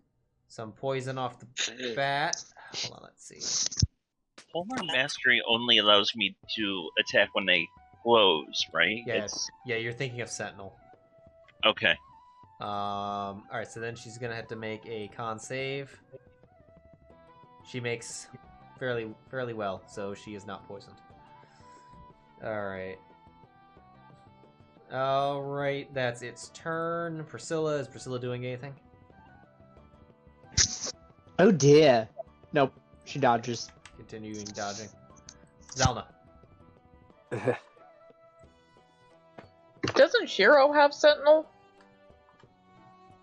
Speaker 1: some poison off the bat. Hold on, let's see.
Speaker 3: Polearm mastery only allows me to attack when they close, right?
Speaker 1: Yeah, yeah, you're thinking of Sentinel.
Speaker 3: Okay.
Speaker 1: All right, so then she's gonna have to make a con save. She makes fairly well, so she is not poisoned. All right, that's its turn. Priscilla, is Priscilla doing anything?
Speaker 5: Oh dear. Nope. She dodges.
Speaker 1: Continuing dodging. Zylna.
Speaker 2: Doesn't Sheero have Sentinel?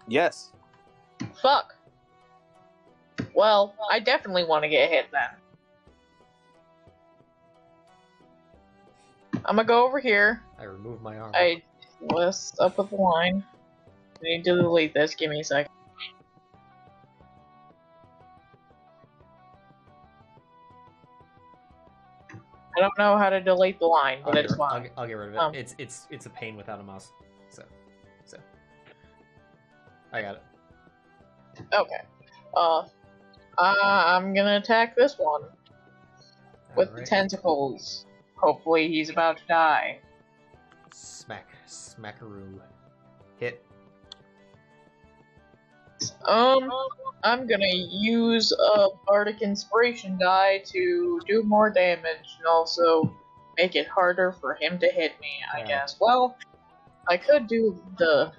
Speaker 4: Yes.
Speaker 2: Fuck. Well, I definitely want to get hit then. I'm gonna go over here.
Speaker 1: I remove my armor.
Speaker 2: I list up with the line. I need to delete this. Give me a second. I don't know how to delete the line, but it's fine.
Speaker 1: I'll get rid of it. It's a pain without a mouse. So I got it.
Speaker 2: Okay. I'm gonna attack this one with the
Speaker 1: Alright.
Speaker 2: tentacles. Hopefully he's about to die.
Speaker 1: Smackaroo. Hit.
Speaker 2: I'm gonna use a Bardic Inspiration die to do more damage and also make it harder for him to hit me, I
Speaker 1: Yeah.
Speaker 2: guess. Well, I could do the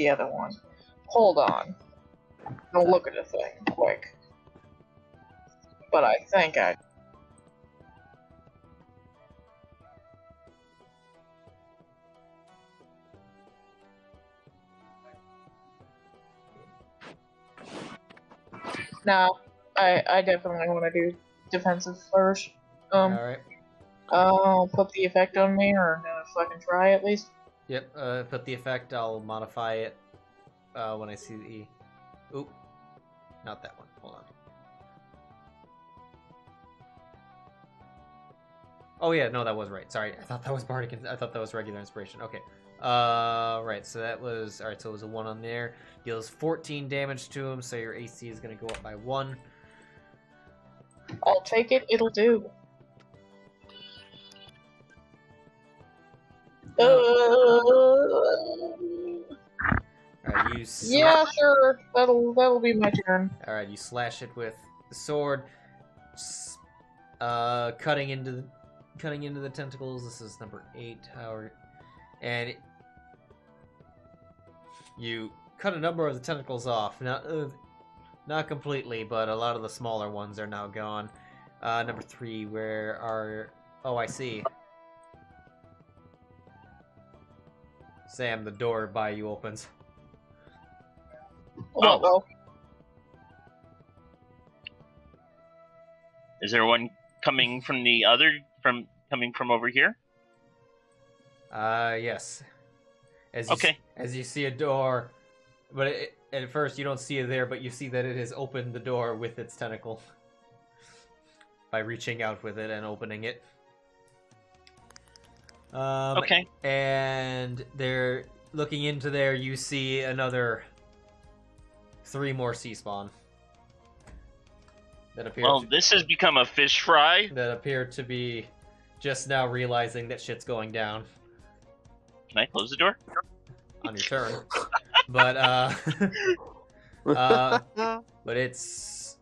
Speaker 2: other one. Hold on. I'll look at the thing quick. But I think I... No, I definitely want to do defensive first.
Speaker 1: Alright.
Speaker 2: I'll put the effect on me, or I'm gonna fucking try at least.
Speaker 1: Yep, put the effect, I'll modify it when I see the... Oop. Not that one. Hold on. Oh yeah, no, that was right. Sorry, I thought that was Bardic. I thought that was regular inspiration. Okay. Right, so that was... Alright, so it was a 1 on there. Deals 14 damage to him, so your AC is going to go up by 1.
Speaker 2: I'll take it, it'll do.
Speaker 1: Alright, you...
Speaker 2: Yeah, sure. That'll be my turn.
Speaker 1: Alright, you slash it with the sword. Cutting into the tentacles. This is number 8, Howard. And You cut a number of the tentacles off. Not completely, but a lot of the smaller ones are now gone. Number 3, where are... Oh, I see. Sam, the door by you opens.
Speaker 2: Oh, well.
Speaker 3: Is there one coming from coming from over here?
Speaker 1: Yes. As you see a door, but at first you don't see it there, but you see that it has opened the door with its tentacle by reaching out with it and opening it.
Speaker 3: Okay.
Speaker 1: And they're looking into there. You see another 3 more sea spawn that appear.
Speaker 3: Well, this has become a fish fry.
Speaker 1: That appear to be just now realizing that shit's going down.
Speaker 3: Can I close the door?
Speaker 1: On your turn. But but it's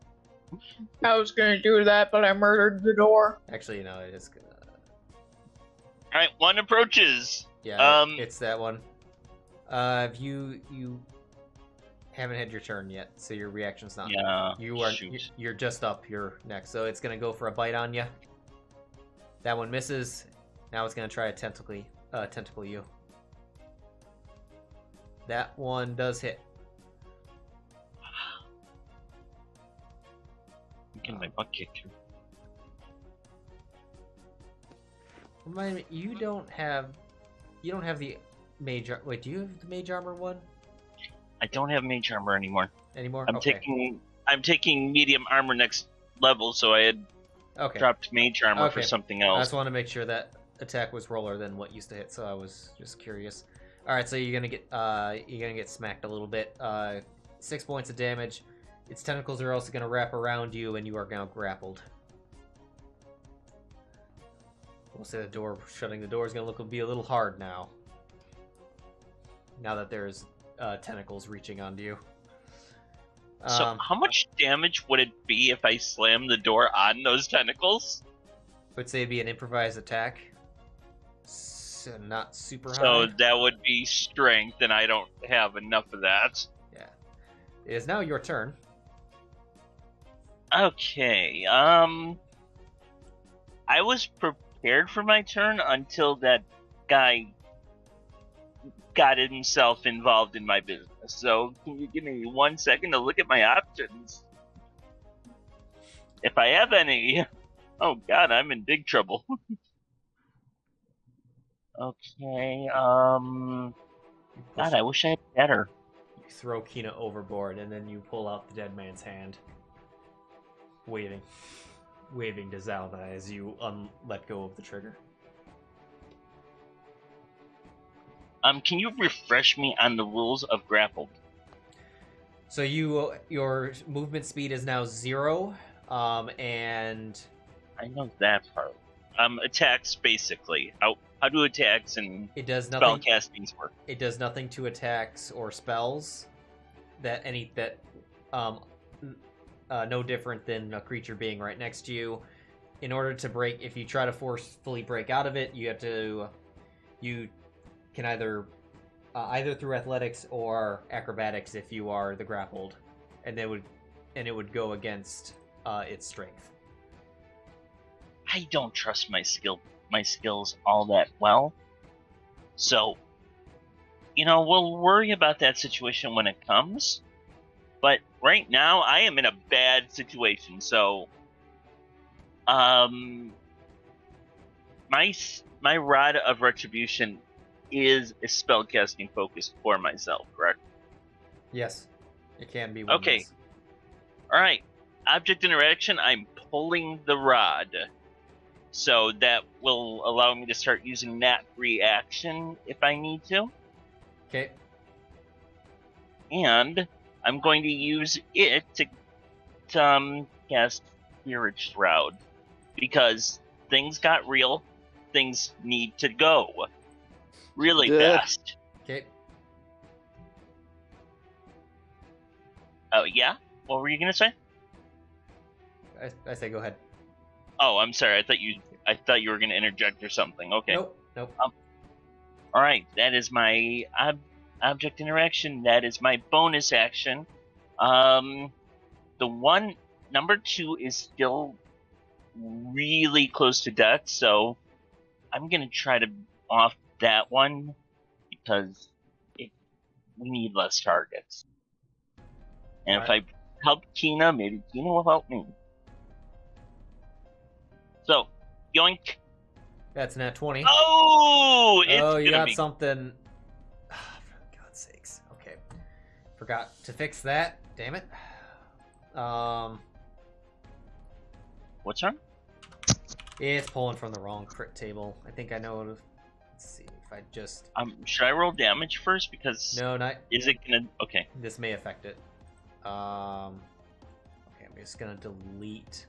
Speaker 2: I was gonna do that, but I murdered the door.
Speaker 1: actually, you know, it is gonna...
Speaker 3: All right, one approaches.
Speaker 1: Yeah, it's that one. You haven't had your turn yet, so your reaction's not.
Speaker 3: Yeah.
Speaker 1: You're just up. You're next, so it's gonna go for a bite on you. That one misses. Now it's gonna try a tentacle you. That one does hit.
Speaker 3: I'm getting my butt kicked here.
Speaker 1: Remind me, you don't have the mage. Wait, do you have the mage armor one
Speaker 3: I don't have mage armor anymore.
Speaker 1: anymore?
Speaker 3: I'm taking medium armor next level, so I had dropped mage armor for something
Speaker 1: I
Speaker 3: else.
Speaker 1: just want to make sure that attack was roller than what used to hit, so I was just curious. All right, so you're gonna get smacked a little bit. 6 points of damage. Its tentacles are also gonna wrap around you, and you are now grappled. We'll say shutting the door is gonna be a little hard now. Now that there's tentacles reaching onto you.
Speaker 3: So how much damage would it be if I slammed the door on those tentacles?
Speaker 1: I would say it'd be an improvised attack. So not super high.
Speaker 3: So that would be strength, and I don't have enough of that.
Speaker 1: Yeah. It is now your turn.
Speaker 3: Okay, I was prepared for my turn until that guy got himself involved in my business. So can you give me 1 second to look at my options? If I have any. Oh god, I'm in big trouble. Okay, God, I wish I had better.
Speaker 1: You throw Kina overboard, and then you pull out the dead man's hand. Waving to Zylna as you let go of the trigger.
Speaker 3: Can you refresh me on the rules of grappled?
Speaker 1: So your movement speed is now 0, and
Speaker 3: I know that part. Attacks basically. How do attacks and
Speaker 1: it does
Speaker 3: spell
Speaker 1: nothing.
Speaker 3: castings work?
Speaker 1: It does nothing to attacks or spells. No different than a creature being right next to you. In order to break, if you try to forcefully break out of it, you can either through athletics or acrobatics if you are the grappled, and it would go against its strength.
Speaker 3: I don't trust my skills all that well. So, we'll worry about that situation when it comes. But right now, I am in a bad situation. So, my Rod of Retribution is a spellcasting focus for myself, correct?
Speaker 1: Yes, it can be.
Speaker 3: Okay. All right. Object interaction. I'm pulling the rod. So that will allow me to start using that reaction if I need to.
Speaker 1: Okay.
Speaker 3: And I'm going to use it to cast Spirit Shroud. Because things got real. Things need to go. Really fast.
Speaker 1: Okay.
Speaker 3: Oh, yeah? What were you going to say?
Speaker 1: I say go ahead.
Speaker 3: Oh, I'm sorry. I thought you were going to interject or something. Okay.
Speaker 1: Nope.
Speaker 3: All right. That is my object interaction. That is my bonus action. The one number 2 is still really close to death, so I'm gonna try to off that one because we need less targets. And if I help Kina, maybe Kina will help me. So, yoink.
Speaker 1: That's nat 20.
Speaker 3: Oh, it's
Speaker 1: oh, you
Speaker 3: gonna
Speaker 1: got
Speaker 3: be
Speaker 1: something. For God's sakes. Okay. Forgot to fix that. Damn it.
Speaker 3: What's wrong?
Speaker 1: It's pulling from the wrong crit table. I think I know. Let's see if I just.
Speaker 3: Should I roll damage first? Because
Speaker 1: No, not.
Speaker 3: is it gonna? Okay.
Speaker 1: This may affect it. Okay, I'm just gonna delete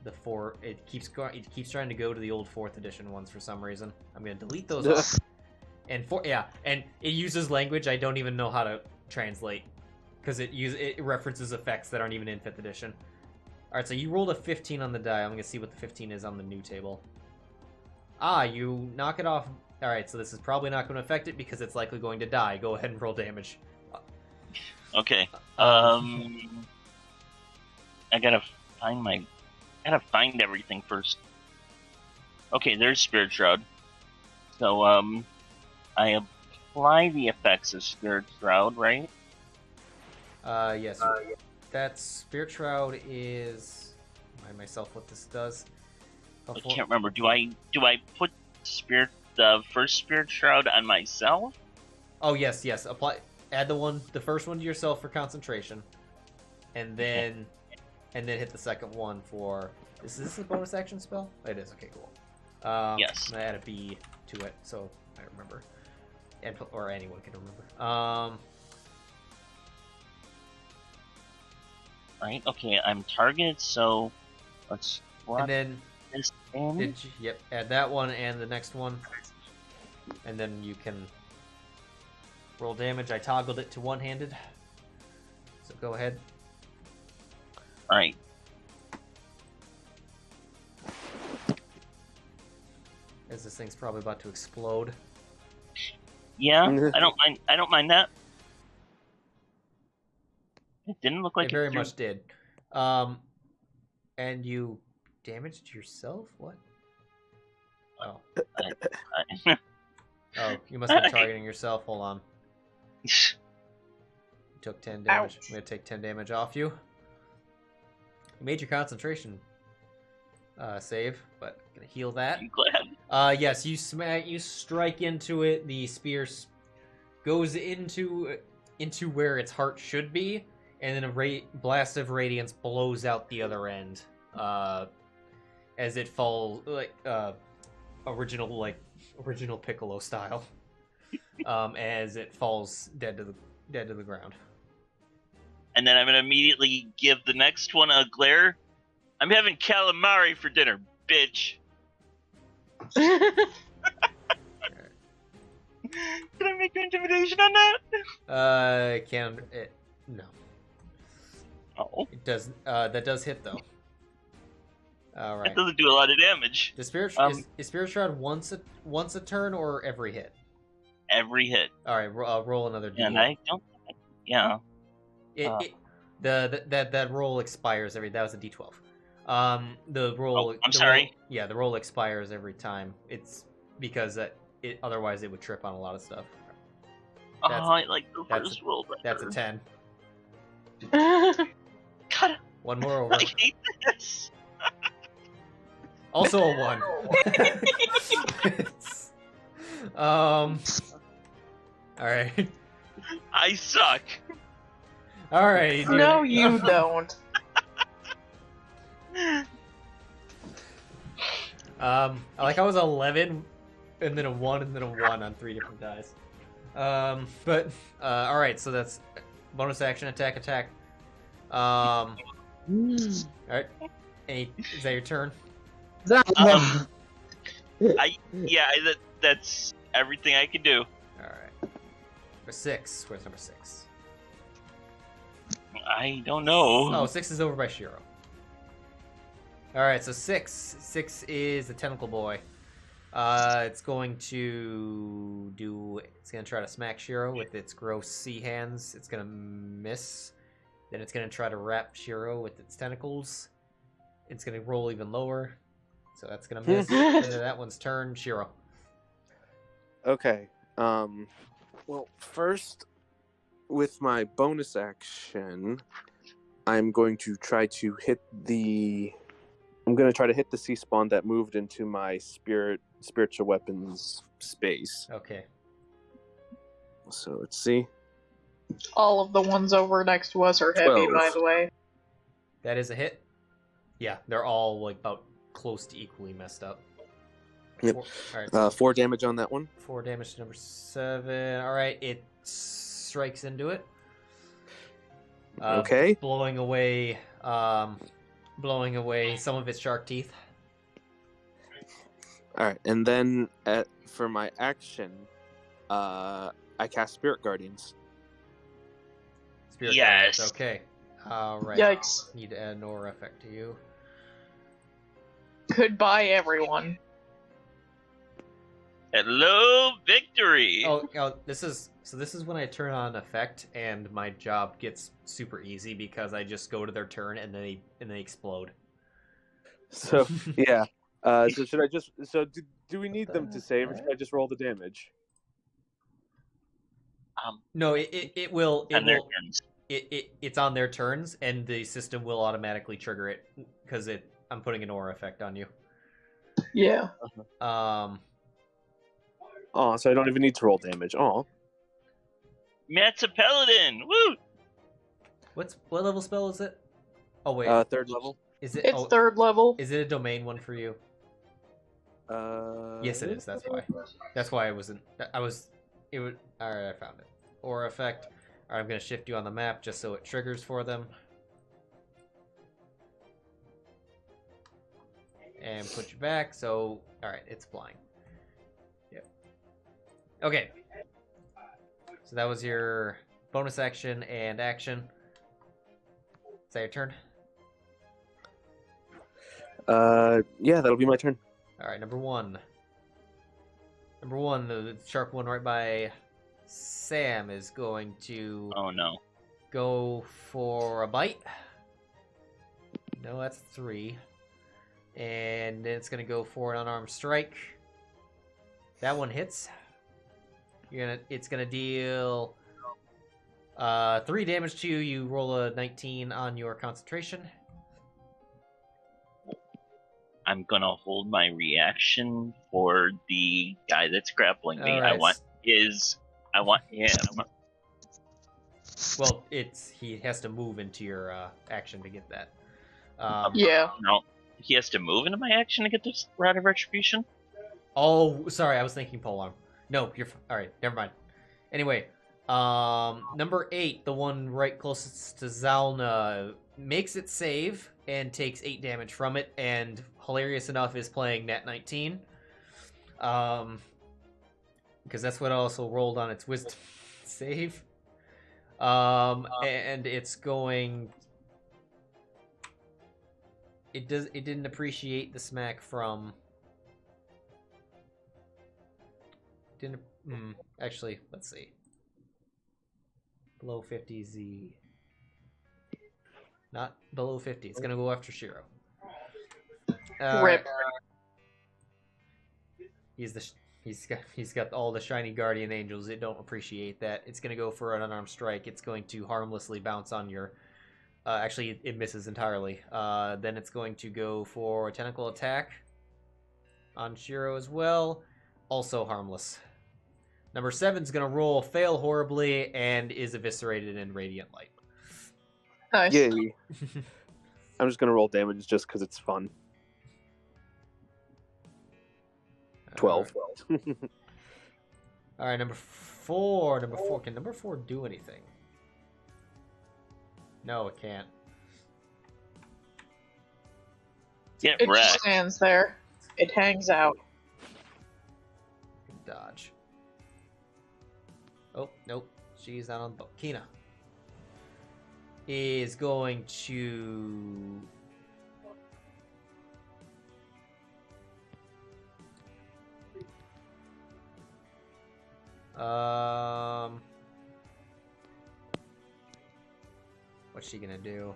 Speaker 1: the 4. It keeps going. It keeps trying to go to the old 4th edition ones for some reason. I'm gonna delete those. Off. And and it uses language I don't even know how to translate because it references effects that aren't even in 5th edition. All right, so you rolled a 15 on the die. I'm gonna see what the 15 is on the new table. You knock it off. All right, so this is probably not going to affect it because it's likely going to die. Go ahead and roll damage.
Speaker 3: Okay. I gotta find everything first. Okay, there's Spirit Shroud. So I apply the effects of Spirit Shroud, right?
Speaker 1: Yes. That Spirit Shroud is. Remind myself what this does.
Speaker 3: I can't remember. Do I put the first Spirit Shroud on myself?
Speaker 1: Oh yes. Add the first one to yourself for concentration, and then hit the second one for. Is this a bonus action spell? It is. Okay, cool.
Speaker 3: Yes.
Speaker 1: I add a B to it, so I remember, or anyone can remember.
Speaker 3: Right. Okay, I'm targeted, so let's.
Speaker 1: And then
Speaker 3: this in.
Speaker 1: Add that one and the next one, and then you can roll damage. I toggled it to one-handed, so go ahead.
Speaker 3: All right.
Speaker 1: As this thing's probably about to explode.
Speaker 3: Yeah, I don't mind that. It didn't look like
Speaker 1: it very much did. And you damaged yourself? What? Oh. Oh, you must be targeting yourself. Hold on. You took 10 damage.
Speaker 2: Ouch.
Speaker 1: I'm gonna take 10 damage off you. You made your concentration save, but gonna heal that.
Speaker 3: I'm glad.
Speaker 1: Yes, you strike into it. The spear goes into where its heart should be, and then a blast of radiance blows out the other end, as it falls like original Piccolo style, as it falls dead to the ground.
Speaker 3: And then I'm gonna immediately give the next one a glare. I'm having calamari for dinner, bitch. Can I make an intimidation on that?
Speaker 1: No.
Speaker 3: Oh.
Speaker 1: It does. That does hit though. All right.
Speaker 3: That doesn't do a lot of damage.
Speaker 1: The spirit is Spirit Shroud once a turn or every hit?
Speaker 3: Every hit.
Speaker 1: All right. Roll another D8.
Speaker 3: And I don't. Yeah.
Speaker 1: That roll expires every. That was a D12. The roll.
Speaker 3: I'm sorry.
Speaker 1: The roll expires every time. It's because otherwise it would trip on a lot of stuff.
Speaker 3: I like the first roll better.
Speaker 1: That's a 10.
Speaker 3: God,
Speaker 1: One more over.
Speaker 3: I hate this.
Speaker 1: Also a 1. All right.
Speaker 3: I suck.
Speaker 1: All right.
Speaker 2: No, you don't.
Speaker 1: Like I was 11, and then a 1, and then a 1 on 3 different dice. But all right. So that's bonus action, attack. All right. Is that your turn?
Speaker 3: That's everything I can do.
Speaker 1: All right. Number 6. Where's number 6?
Speaker 3: I don't know.
Speaker 1: Oh, 6 is over by Sheero. All right, so 6 is the tentacle boy. It's going to do. It's going to try to smack Sheero with its gross sea hands. It's going to miss. Then it's going to try to wrap Sheero with its tentacles. It's going to roll even lower. So that's going to miss. And then that one's turn. Sheero.
Speaker 4: Okay. Well, first, with my bonus action, I'm going to try to hit the. I'm going to try to hit the sea spawn that moved into my spiritual weapons space.
Speaker 1: Okay.
Speaker 4: So let's see.
Speaker 2: All of the ones over next to us are heavy,
Speaker 4: 12.
Speaker 2: by the way.
Speaker 1: That is a hit. Yeah, they're all like about close to equally messed up.
Speaker 4: Yep.
Speaker 1: All right. So
Speaker 4: 4 damage on that one.
Speaker 1: 4 damage to number 7. All right, it strikes into it.
Speaker 4: Okay.
Speaker 1: Blowing away some of its shark teeth.
Speaker 4: All right, and then for my action, I cast Spirit Guardians.
Speaker 1: Spirit
Speaker 3: Yes.
Speaker 1: Guardians, okay. All right.
Speaker 2: Yikes.
Speaker 1: Need to add an aura effect to you.
Speaker 2: Goodbye, everyone.
Speaker 3: Hello, victory.
Speaker 1: Oh, this is when I turn on effect and my job gets super easy because I just go to their turn and they explode.
Speaker 4: So yeah. So should I just? So do we need them to save, or should I just roll the damage?
Speaker 1: No, it will.
Speaker 3: And their turns.
Speaker 1: It's on their turns, and the system will automatically trigger it because I'm putting an aura effect on you.
Speaker 2: Yeah.
Speaker 4: Oh, so I don't even need to roll damage. Oh.
Speaker 3: Matt's a paladin. Woo!
Speaker 1: What level spell is it? Oh wait,
Speaker 4: 3rd level.
Speaker 1: is it?
Speaker 2: It's 3rd level.
Speaker 1: Is it a domain one for you? Yes, it is. That's why. That's why I wasn't. It would. All right, I found it. Aura effect. All right, I'm gonna shift you on the map just so it triggers for them. And put you back. So, all right, it's flying. Yep. Okay. So that was your bonus action and action. Is that your turn?
Speaker 4: Yeah, that'll be my turn.
Speaker 1: All right, number one. The sharp one right by Sam is going to
Speaker 3: Oh no.
Speaker 1: go for a bite. No, that's 3. And then it's going to go for an unarmed strike. That one hits. It's going to deal 3 damage to you. You roll a 19 on your concentration.
Speaker 3: I'm gonna hold my reaction for the guy that's grappling me.
Speaker 1: All right.
Speaker 3: I want him.
Speaker 1: Well, he has to move into your action to get that.
Speaker 2: Yeah.
Speaker 3: No, he has to move into my action to get this Rod of Retribution.
Speaker 1: Oh, sorry, I was thinking polearm. No, all right. Never mind. Anyway, number 8, the one right closest to Zylna, makes it save and takes 8 damage from it, and hilarious enough is playing Nat 19. Because that's what also rolled on its wisdom save. And it's going. It didn't appreciate the smack from. Actually, let's see. Below 50 Z. Not below 50. It's gonna go after Sheero.
Speaker 2: Rip.
Speaker 1: He's got all the shiny guardian angels. It don't appreciate that. It's gonna go for an unarmed strike. It's going to harmlessly bounce on your. Actually, it misses entirely. Then it's going to go for a tentacle attack on Sheero as well. Also harmless. Number 7's gonna roll, fail horribly, and is eviscerated in radiant light.
Speaker 2: Nice.
Speaker 4: Yay. I'm just gonna roll damage just because it's fun. 12.
Speaker 1: All right, number 4. Can number 4 do anything? No, it can't.
Speaker 3: Get
Speaker 2: It just
Speaker 3: wrecked.
Speaker 2: stands there. It hangs out.
Speaker 1: Dodge. Oh, nope. She's not on. Kina is going to. What's she gonna do?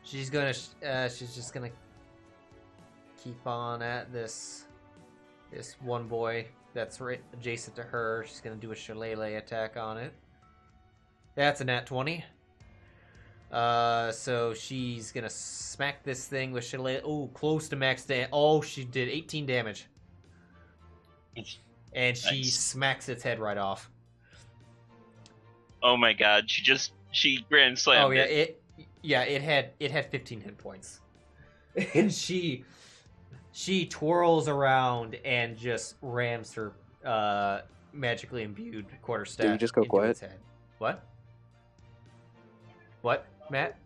Speaker 1: She's gonna. She's just gonna keep on at this one boy that's right adjacent to her. She's gonna do a shillelagh attack on it. That's a nat 20. So she's gonna smack this thing with shillelagh. Oh, close to max damage. Oh, she did 18 damage. And she smacks its head right off.
Speaker 3: Oh my god, she grand slammed
Speaker 1: Oh yeah, it had 15 hit points. And she twirls around and just rams her magically imbued quarterstaff.
Speaker 4: Did we just go
Speaker 1: into
Speaker 4: quiet?
Speaker 1: its head. What? What, Matt?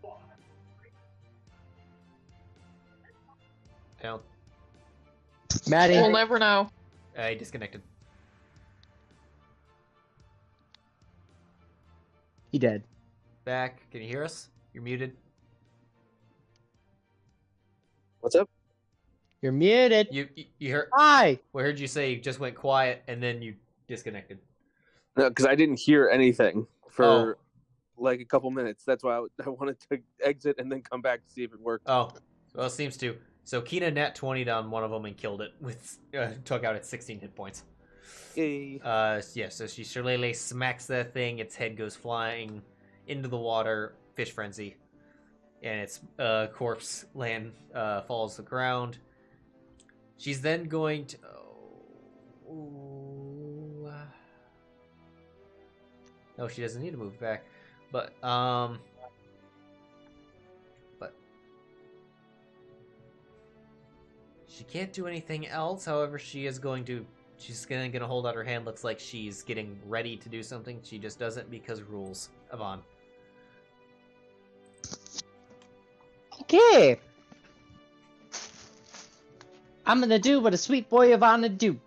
Speaker 1: I don't.
Speaker 5: Maddie.
Speaker 2: We'll never know.
Speaker 1: He disconnected.
Speaker 5: He dead.
Speaker 1: Back. Can you hear us? You're muted.
Speaker 4: What's up?
Speaker 5: You're muted.
Speaker 1: You heard?
Speaker 5: Hi.
Speaker 1: We heard you say you just went quiet and then you disconnected.
Speaker 4: No, because I didn't hear anything for like a couple minutes. That's why I wanted to exit and then come back to see if it worked.
Speaker 1: Oh, well, it seems to. So Kina nat 20'd on one of them and killed it with took out its 16 hit points.
Speaker 4: Yay.
Speaker 1: Yeah. So she shillelagh smacks that thing. Its head goes flying into the water. Fish frenzy, and its corpse falls to the ground. She's then going to. No, she doesn't need to move back, but she can't do anything else. However, she's gonna hold out her hand. Looks like she's getting ready to do something. She just doesn't because rules. Avon.
Speaker 5: Okay. I'm gonna do what a sweet boy Ivana do.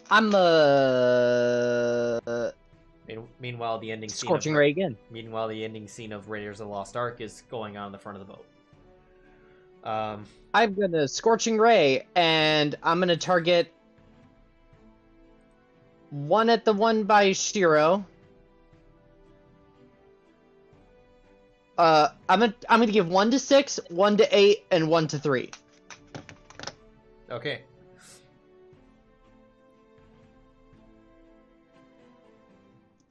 Speaker 5: I'm
Speaker 1: Meanwhile, the ending scene
Speaker 5: Scorching Ray again.
Speaker 1: Meanwhile, the ending scene of Raiders of the Lost Ark is going on in the front of the boat.
Speaker 5: I'm gonna Scorching Ray, and I'm gonna target one at the one by Sheero. I'm gonna give 1 to 6, 1 to 8, and 1 to 3.
Speaker 1: Okay.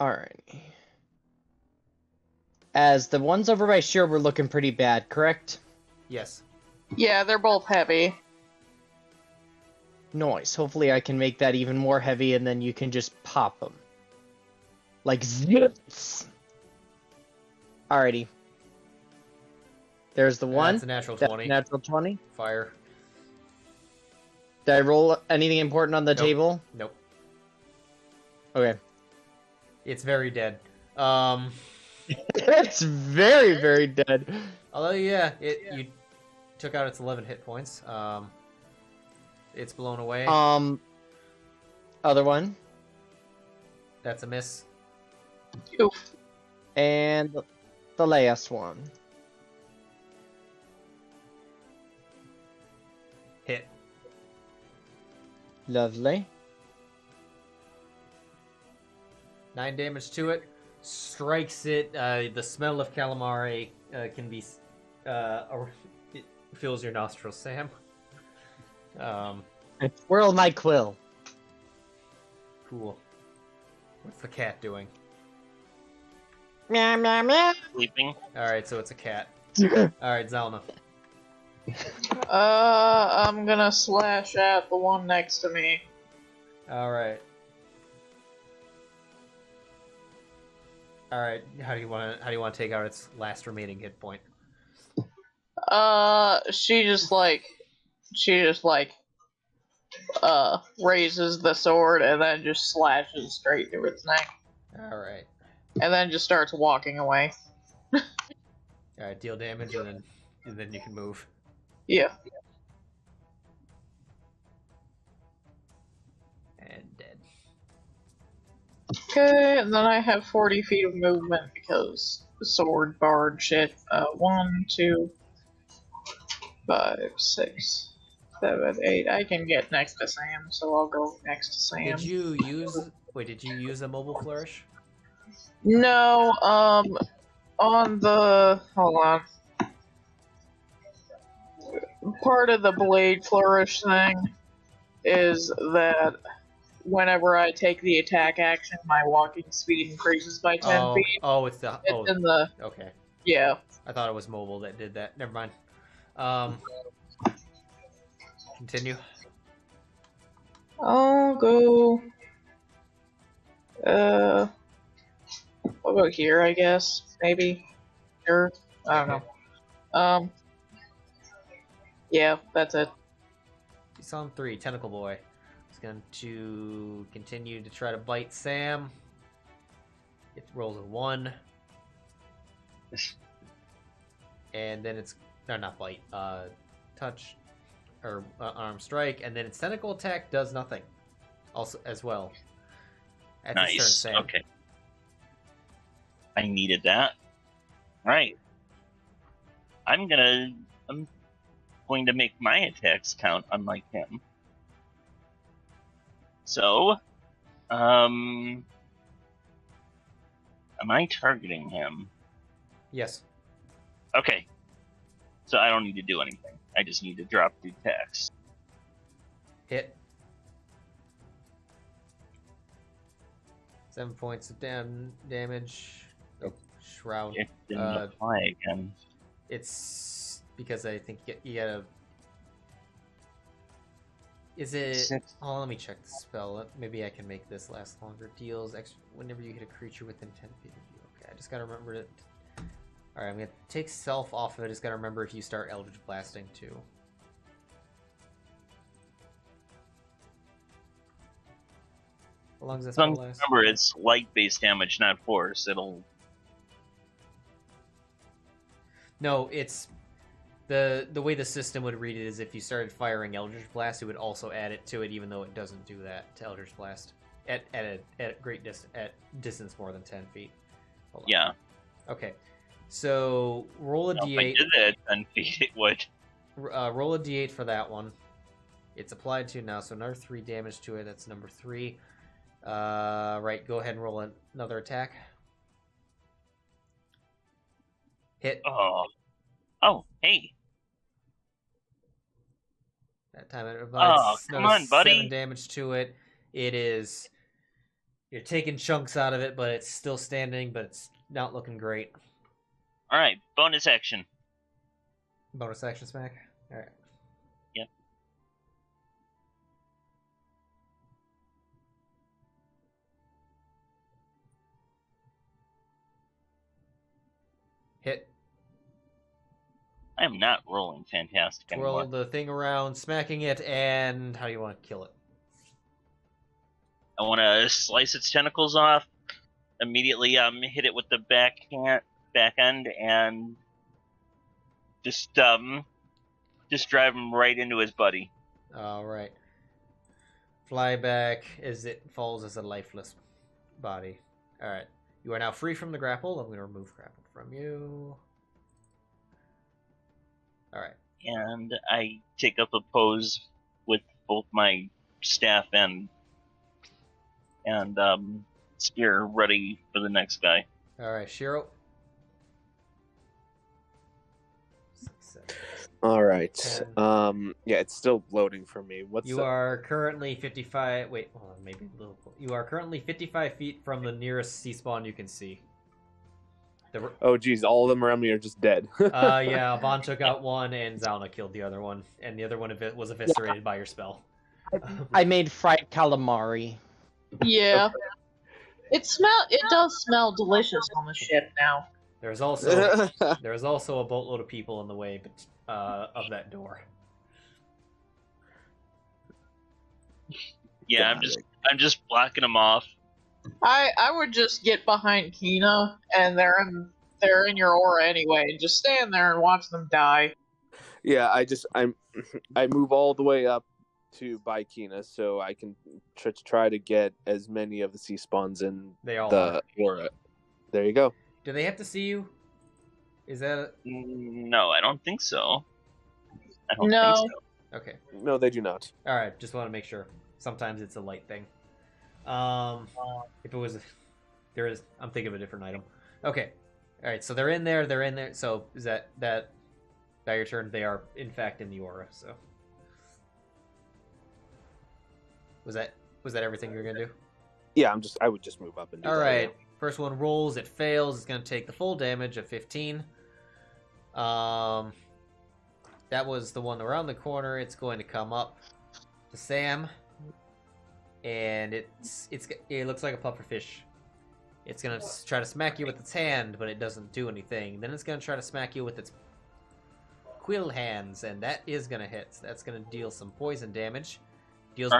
Speaker 5: Alright. As the ones over by Sheero were looking pretty bad, correct?
Speaker 1: Yes.
Speaker 2: Yeah, they're both heavy.
Speaker 5: Nice. Hopefully I can make that even more heavy and then you can just pop them. Like zips! Alrighty. There's the one.
Speaker 1: That's a natural
Speaker 5: That's
Speaker 1: 20.
Speaker 5: Natural 20.
Speaker 1: Fire.
Speaker 5: Did I roll anything important on the
Speaker 1: Nope.
Speaker 5: table?
Speaker 1: Nope.
Speaker 5: Okay.
Speaker 1: It's very dead.
Speaker 5: It's very, very dead.
Speaker 1: Although, yeah, you took out its 11 hit points. It's blown away.
Speaker 5: Other one.
Speaker 1: That's a miss.
Speaker 2: Oof.
Speaker 5: And the last one.
Speaker 1: Hit.
Speaker 5: Lovely.
Speaker 1: 9 damage to it. Strikes it. The smell of calamari can be... it fills your nostrils, Sam.
Speaker 5: I twirl my quill.
Speaker 1: Cool. What's the cat doing?
Speaker 5: Meow, meow, meow.
Speaker 3: Sleeping.
Speaker 1: Alright, so it's a cat. Alright, Zylna.
Speaker 2: I'm gonna slash at the one next to me.
Speaker 1: Alright. Alright, how do you want to take out its last remaining hit point?
Speaker 2: She just raises the sword and then just slashes straight through its neck.
Speaker 1: Alright.
Speaker 2: And then just starts walking away.
Speaker 1: Alright, deal damage and then you can move.
Speaker 2: Yeah.
Speaker 1: And dead.
Speaker 2: Okay, and then I have 40 feet of movement because the sword bard shit. 1, 2, 5, 6, 7, 8. I can get next to Sam, so I'll go next to Sam.
Speaker 1: Did you use a mobile flourish?
Speaker 2: No, on the... Hold on. Part of the blade flourish thing is that whenever I take the attack action, my walking speed increases by 10 feet.
Speaker 1: Oh, it's
Speaker 2: In the...
Speaker 1: Okay.
Speaker 2: Yeah.
Speaker 1: I thought it was mobile that did that. Never mind. Continue.
Speaker 2: I'll go... I'll go here, I guess. Maybe. Sure. I don't know. Yeah, that's it.
Speaker 1: He's on 3, Tentacle Boy. He's going to continue to try to bite Sam. It rolls a 1. And then it's... No, not bite. Touch. Or arm strike. And then its tentacle attack does nothing. Also, as well. That's
Speaker 3: Nice.
Speaker 1: its turn, Sam.
Speaker 3: Okay. I needed that. Alright. I'm going to make my attacks count, unlike him. So, am I targeting him?
Speaker 1: Yes.
Speaker 3: Okay. So I don't need to do anything. I just need to drop the attacks.
Speaker 1: Hit. 7 points of damage. Oh, shroud.
Speaker 3: It didn't apply again.
Speaker 1: It's because I think you gotta. Is it?
Speaker 3: 6.
Speaker 1: Oh, let me check the spell. Maybe I can make this last longer. Deals extra whenever you hit a creature within 10 feet of you. Okay, I just gotta remember it. Alright, I'm gonna take self off of it. I just gotta remember if you start Eldritch Blasting too. How long does that spell last?
Speaker 3: Remember, it's light-based damage, not force. It'll...
Speaker 1: No, it's... The way the system would read it is if you started firing Eldritch Blast, it would also add it to it, even though it doesn't do that to Eldritch Blast. At great distance more than 10 feet. Hold on.
Speaker 3: Yeah.
Speaker 1: Okay. So, roll a
Speaker 3: No,
Speaker 1: d8.
Speaker 3: if I did that at 10 feet, it would.
Speaker 1: Roll a d8 for that one. It's applied to now, so another 3 damage to it. That's number 3. Right, go ahead and roll another attack. Hit.
Speaker 3: Oh, hey.
Speaker 1: That time it applies
Speaker 3: come on, buddy.
Speaker 1: 7 damage to it. It is... You're taking chunks out of it, but it's still standing, but it's not looking great.
Speaker 3: Alright, bonus action.
Speaker 1: Bonus action smack? Alright.
Speaker 3: Yep.
Speaker 1: Hit.
Speaker 3: I am not rolling fantastic anymore.
Speaker 1: Twirl the thing around, smacking it, and how do you want to kill it?
Speaker 3: I want to slice its tentacles off, immediately hit it with the back end, and just drive him right into his buddy.
Speaker 1: Alright. Fly back as it falls as a lifeless body. Alright. You are now free from the grapple. I'm going to remove grapple from you. Alright.
Speaker 3: And I take up a pose with both my staff and spear ready for the next guy.
Speaker 1: Alright, Sheero.
Speaker 4: All right.
Speaker 1: 10.
Speaker 4: Yeah, it's still loading for me.
Speaker 1: You are currently 55... Wait, hold on, maybe a little... You are currently 55 feet from the nearest sea spawn you can see.
Speaker 4: Oh, geez, all of them around me are just dead.
Speaker 1: Yeah, Vaughn took out one, and Zylna killed the other one. And the other one was eviscerated by your spell.
Speaker 5: I made fried calamari.
Speaker 2: Yeah. It does smell delicious on the ship now.
Speaker 1: There's also a boatload of people in the way of that door.
Speaker 3: Yeah, I'm just blocking them off.
Speaker 2: I would just get behind Kina, and they're in your aura anyway, and just stand there and watch them die.
Speaker 4: Yeah, I move all the way up to Kina so I can try to get as many of the sea spawns in
Speaker 1: They all
Speaker 4: the
Speaker 1: are.
Speaker 4: aura. There you go.
Speaker 1: Do they have to see you? Is that...
Speaker 3: No, I don't think so. I don't
Speaker 2: No.
Speaker 3: think so.
Speaker 1: Okay.
Speaker 4: No, they do not.
Speaker 1: All right. Just want to make sure. Sometimes it's a light thing. If it was, there is. I'm thinking of a different item. Okay. All right. So they're in there. They're in there. So is that your turn? They are in fact in the aura. So was that everything you were gonna do?
Speaker 4: Yeah, I would just move up and do
Speaker 1: All
Speaker 4: that.
Speaker 1: right. First one rolls. It fails. It's gonna take the full damage of 15. That was the one around the corner. It's going to come up to Sam, and it looks like a pufferfish. It's gonna try to smack you with its hand, but it doesn't do anything. Then it's gonna try to smack you with its quill hands, and that is gonna hit. So that's gonna deal some poison damage. Deals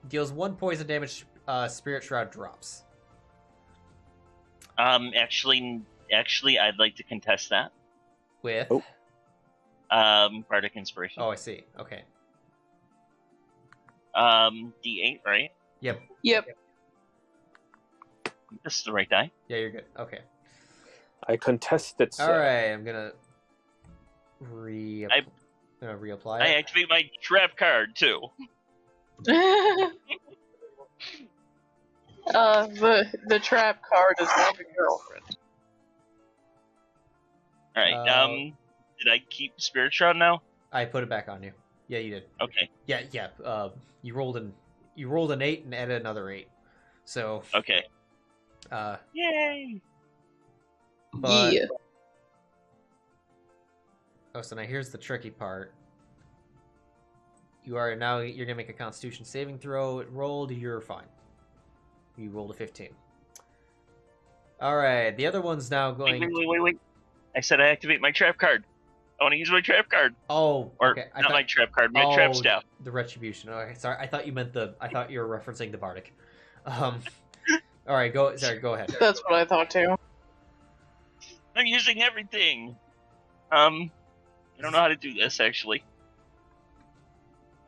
Speaker 1: deals 1 poison damage. Spirit Shroud drops.
Speaker 3: Actually, I'd like to contest that.
Speaker 1: With
Speaker 3: Bardic Inspiration.
Speaker 1: Oh, I see. Okay.
Speaker 3: D8, right?
Speaker 1: Yep.
Speaker 3: This is the right die.
Speaker 1: Yeah, you're good. Okay.
Speaker 4: I contest it.
Speaker 1: All right, I'm gonna reapply.
Speaker 3: I activate my trap card too.
Speaker 2: The trap card is like a girlfriend.
Speaker 3: All right. Did I keep Spirit Shroud now?
Speaker 1: I put it back on you. Yeah, you did.
Speaker 3: Okay.
Speaker 1: Yeah. You rolled an 8 and added another 8. So.
Speaker 3: Okay.
Speaker 1: Yay!
Speaker 2: But... Yeah.
Speaker 1: Oh, so now here's the tricky part. You're gonna make a Constitution saving throw. It rolled. You're fine. You rolled a 15. All right. The other one's now going.
Speaker 3: Wait. I said I activate my trap card. I want to use my trap card.
Speaker 1: Oh, okay.
Speaker 3: My trap card. My trap staff.
Speaker 1: The retribution. Okay, sorry. I thought you meant I thought you were referencing the bardic. All right. Go ahead.
Speaker 2: That's what I thought too.
Speaker 3: I'm using everything. I don't know how to do this actually,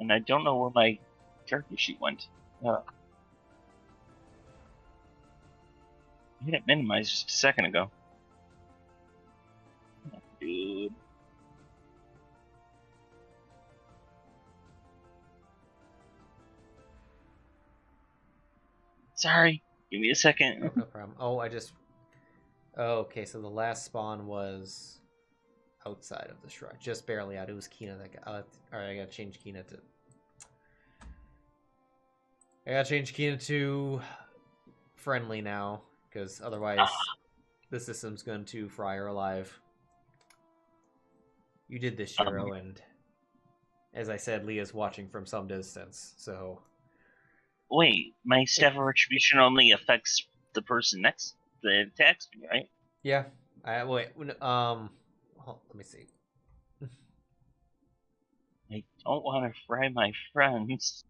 Speaker 3: and I don't know where my character sheet went. I hit it minimized just a second ago. Dude. Sorry, give me a second.
Speaker 1: No problem. Okay, so the last spawn was outside of the shrine, just barely out. It was Kina that got. All right, I gotta change Kina to friendly now, because otherwise the system's going to fry her alive. You did this, Sheero, and as I said, Leah's watching from some distance, so...
Speaker 3: Wait, my Staff of Retribution only affects the person next that attacks me, right?
Speaker 1: Yeah. Wait, let me see.
Speaker 3: I don't want to fry my friends.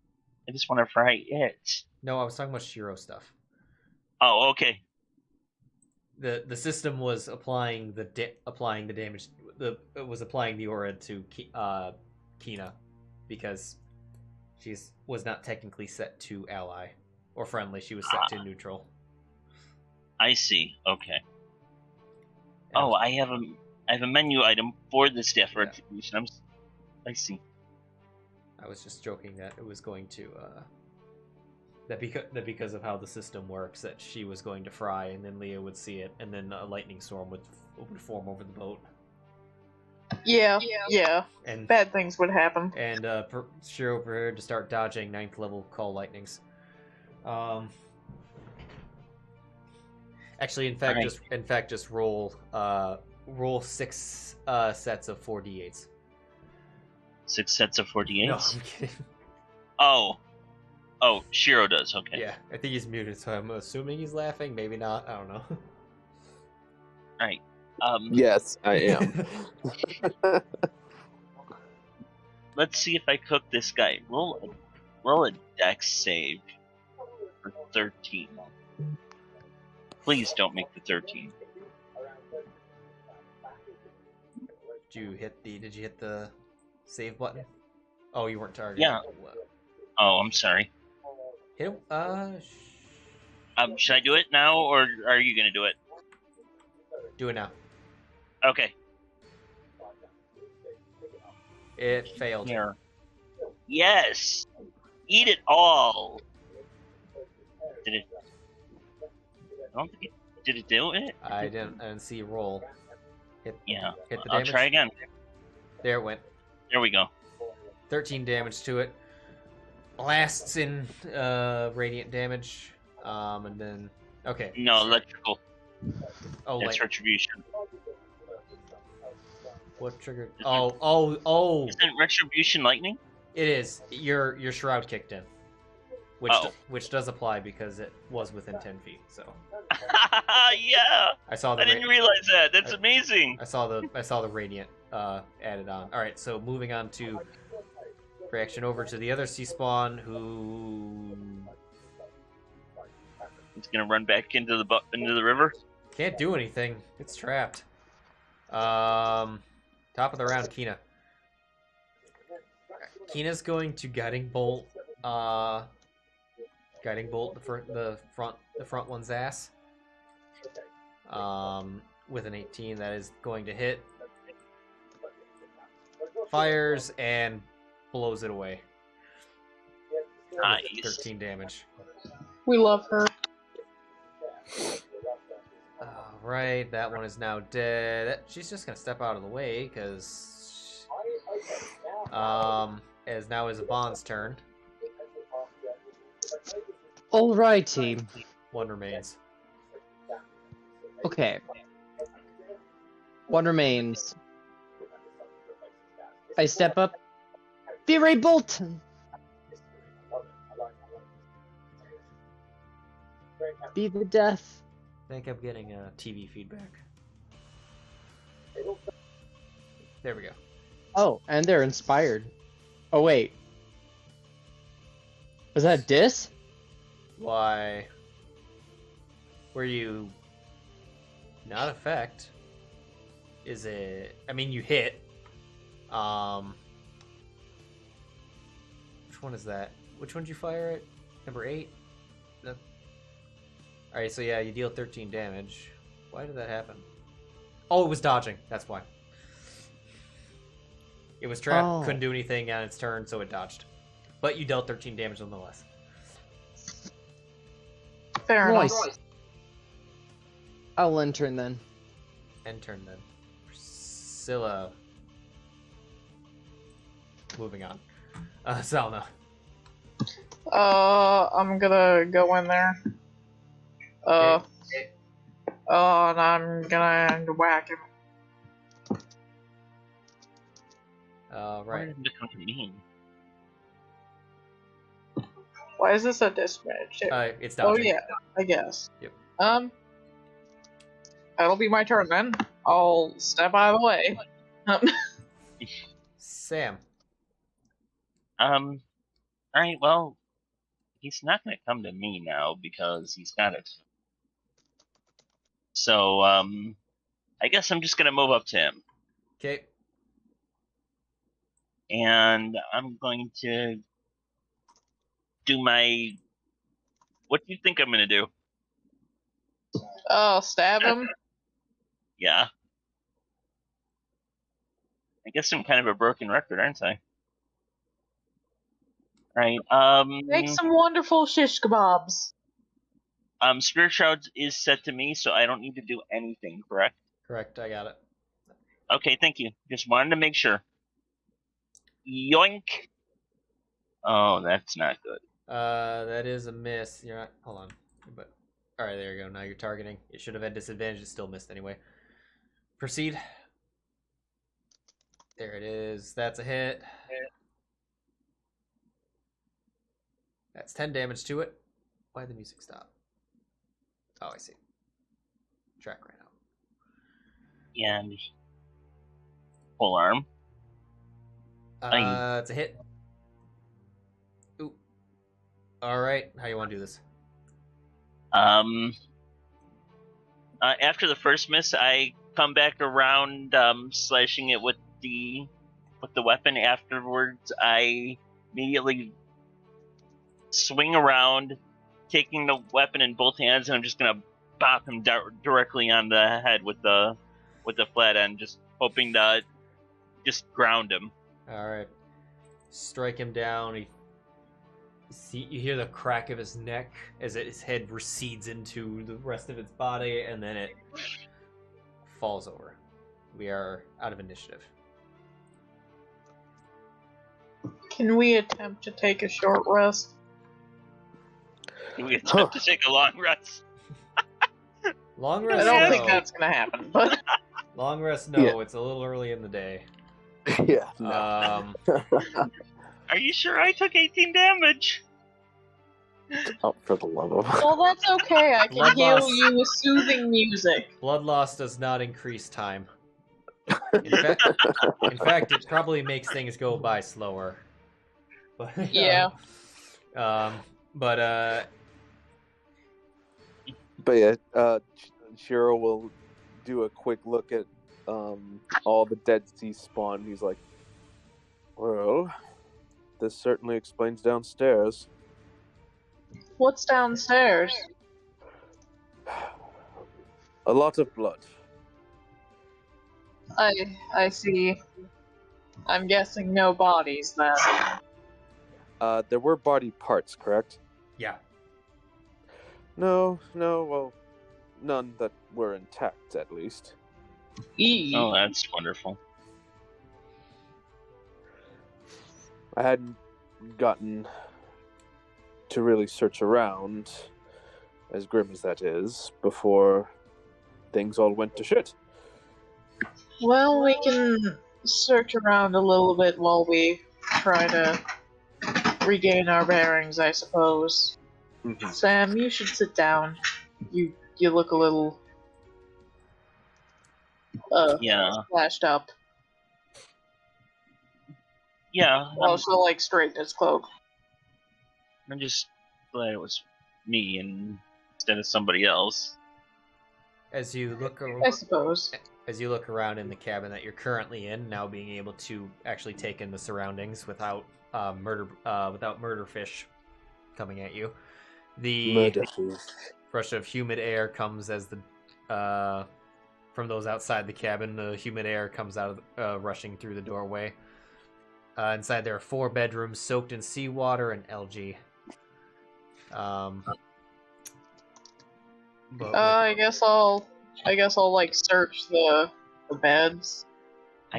Speaker 3: I just want to fry it.
Speaker 1: No, I was talking about Sheero stuff.
Speaker 3: Oh, okay.
Speaker 1: The system was applying the damage. It was applying the aura to Kina because she was not technically set to ally or friendly. She was set to neutral.
Speaker 3: I see. Okay. Oh, I have a menu item for the Staff Retribution. I see.
Speaker 1: I was just joking that it was going to that because of how the system works, that she was going to fry, and then Leah would see it, and then a lightning storm would form over the boat.
Speaker 2: Yeah.
Speaker 1: And
Speaker 2: bad things would happen.
Speaker 1: And Sheero prepared to start dodging 9th level call lightnings. Actually, in fact, just roll 6 sets of 4d8s.
Speaker 3: 6 sets of 4d8s?
Speaker 1: No, I'm kidding.
Speaker 3: Oh, Sheero does, okay.
Speaker 1: Yeah, I think he's muted, so I'm assuming he's laughing. Maybe not. I don't know.
Speaker 3: Alright.
Speaker 4: Yes, I am.
Speaker 3: Let's see if I cook this guy. Roll a dex save for 13. Please don't make the 13.
Speaker 1: Did you hit the save button? Oh, you weren't targeted.
Speaker 3: Yeah. Oh, I'm sorry.
Speaker 1: Hit him.
Speaker 3: Should I do it now, or are you gonna do it?
Speaker 1: Do it now.
Speaker 3: Okay.
Speaker 1: It failed.
Speaker 3: Here. Yes. Eat it all. Did it? I don't think it. Did it do it?
Speaker 1: I didn't see a roll.
Speaker 3: Yeah.
Speaker 1: Hit the
Speaker 3: I'll
Speaker 1: damage.
Speaker 3: try again.
Speaker 1: There it went.
Speaker 3: There we go.
Speaker 1: 13 damage to it. Blasts in radiant damage. And then okay.
Speaker 3: No, electrical.
Speaker 1: Oh,
Speaker 3: That's
Speaker 1: like
Speaker 3: retribution.
Speaker 1: what triggered? Oh!
Speaker 3: Isn't retribution lightning?
Speaker 1: It is. Your shroud kicked in, which
Speaker 3: Oh.
Speaker 1: which does apply because it was within 10 feet. So
Speaker 3: Yeah.
Speaker 1: I saw the
Speaker 3: I didn't realize that. That's
Speaker 1: I-
Speaker 3: amazing.
Speaker 1: I saw the radiant added on. All right, so moving on to reaction over to the other sea spawn who
Speaker 3: It's gonna run back into the river.
Speaker 1: can't do anything. It's trapped. Top of the round, Kina. Kina's going to guiding bolt. Guiding bolt the front one's ass. With an 18, that is going to hit. Fires and blows it away.
Speaker 3: Nice.
Speaker 1: 13 damage.
Speaker 2: We love her.
Speaker 1: Alright, that one is now dead. She's just gonna step out of the way, because... as now is Bond's turn.
Speaker 5: Alrighty.
Speaker 1: One remains.
Speaker 5: Okay. One remains. I step up. Fury Bolt! Be the death.
Speaker 1: I think I'm getting TV feedback. There we go.
Speaker 5: Oh, and they're inspired. Oh, wait. Was that Dis?
Speaker 1: Why? Were you not affect? Is it? I mean, you hit. Which one is that? Which one did you fire at? Number 8? No. Alright, so yeah, you deal 13 damage. Why did that happen? Oh, it was dodging. That's why. It was trapped,
Speaker 5: Oh.
Speaker 1: couldn't do anything on its turn, so it dodged. But you dealt 13 damage nonetheless.
Speaker 2: Fair
Speaker 5: Nice.
Speaker 2: enough.
Speaker 5: I'll enter then.
Speaker 1: End turn then. Priscilla. Moving on. Zylna.
Speaker 2: I'm gonna go in there. And I'm gonna whack him.
Speaker 3: Why
Speaker 1: Right.
Speaker 3: did it come to me?
Speaker 2: Why is this a disadvantage?
Speaker 1: It's
Speaker 2: Oh
Speaker 1: dodging.
Speaker 2: yeah, I guess.
Speaker 1: Yep.
Speaker 2: That'll be my turn then. I'll step out of the way.
Speaker 1: Sam.
Speaker 3: Alright, well, he's not gonna come to me now because he's got it. So, I guess I'm just gonna move up to him.
Speaker 1: Okay.
Speaker 3: And I'm going to do my... What do you think I'm gonna do?
Speaker 2: Stab him.
Speaker 3: Yeah. I guess I'm kind of a broken record, aren't I? Right,
Speaker 2: Make some wonderful shish kebabs.
Speaker 3: Spirit Shroud is set to me, so I don't need to do anything, correct?
Speaker 1: Correct, I got it.
Speaker 3: Okay, thank you. Just wanted to make sure. Yoink! Oh, that's not good.
Speaker 1: That is a miss. You're not. Hold on. But all right, there you go. Now you're targeting. It should have had disadvantage. It still missed anyway. Proceed. There it is. That's a hit. That's 10 damage to it. Why'd the music stop? Oh, I see. Track ran out.
Speaker 3: And full arm.
Speaker 1: It's a hit. Ooh. All right. How you want to do this?
Speaker 3: After the first miss, I come back around, slashing it with the weapon. Afterwards, I immediately swing around, taking the weapon in both hands, and I'm just gonna bop him directly on the head with the flat end, just hoping to just ground him.
Speaker 1: All right. strike him down. You hear the crack of his neck as his head recedes into the rest of its body, and then it falls over. We are out of initiative.
Speaker 2: Can we attempt to take a short rest?
Speaker 3: Can we attempt to take a long rest?
Speaker 1: Long rest,
Speaker 2: I don't
Speaker 1: no.
Speaker 2: think that's gonna happen, but
Speaker 1: Long rest, no.
Speaker 4: Yeah.
Speaker 1: It's a little early in the day.
Speaker 4: Yeah. No.
Speaker 3: Are you sure I took 18 damage?
Speaker 4: Oh, for the love of.
Speaker 2: well, that's okay. I can
Speaker 1: Blood
Speaker 2: heal
Speaker 1: loss.
Speaker 2: you with soothing music.
Speaker 1: Blood loss does not increase time. In fact, it probably makes things go by slower. But,
Speaker 2: Yeah.
Speaker 1: But
Speaker 4: But yeah, Sheero will do a quick look at all the Dead Sea spawn. He's like, well, this certainly explains downstairs.
Speaker 2: What's downstairs?
Speaker 4: A lot of blood.
Speaker 2: I see. I'm guessing no bodies then.
Speaker 4: There were body parts, correct?
Speaker 1: yeah.
Speaker 4: No, well, none that were intact, at least.
Speaker 3: Oh, that's wonderful.
Speaker 4: I hadn't gotten to really search around, as grim as that is, before things all went to shit.
Speaker 2: Well, we can search around a little bit while we try to regain our bearings, I suppose.
Speaker 4: Mm-hmm.
Speaker 2: Sam, you should sit down. You look a little
Speaker 3: Yeah.
Speaker 2: splashed up.
Speaker 3: Yeah.
Speaker 2: Also, like, straighten his cloak.
Speaker 3: I'm just glad it was me instead of somebody else.
Speaker 1: As you look
Speaker 2: I suppose.
Speaker 1: as you look around in the cabin that you're currently in, now being able to actually take in the surroundings without murder fish coming at you, the
Speaker 4: Murder.
Speaker 1: rush of humid air comes as from those outside the cabin. The humid air comes out of rushing through the doorway. Inside there are 4 bedrooms soaked in seawater and algae.
Speaker 2: I guess I'll like search the beds.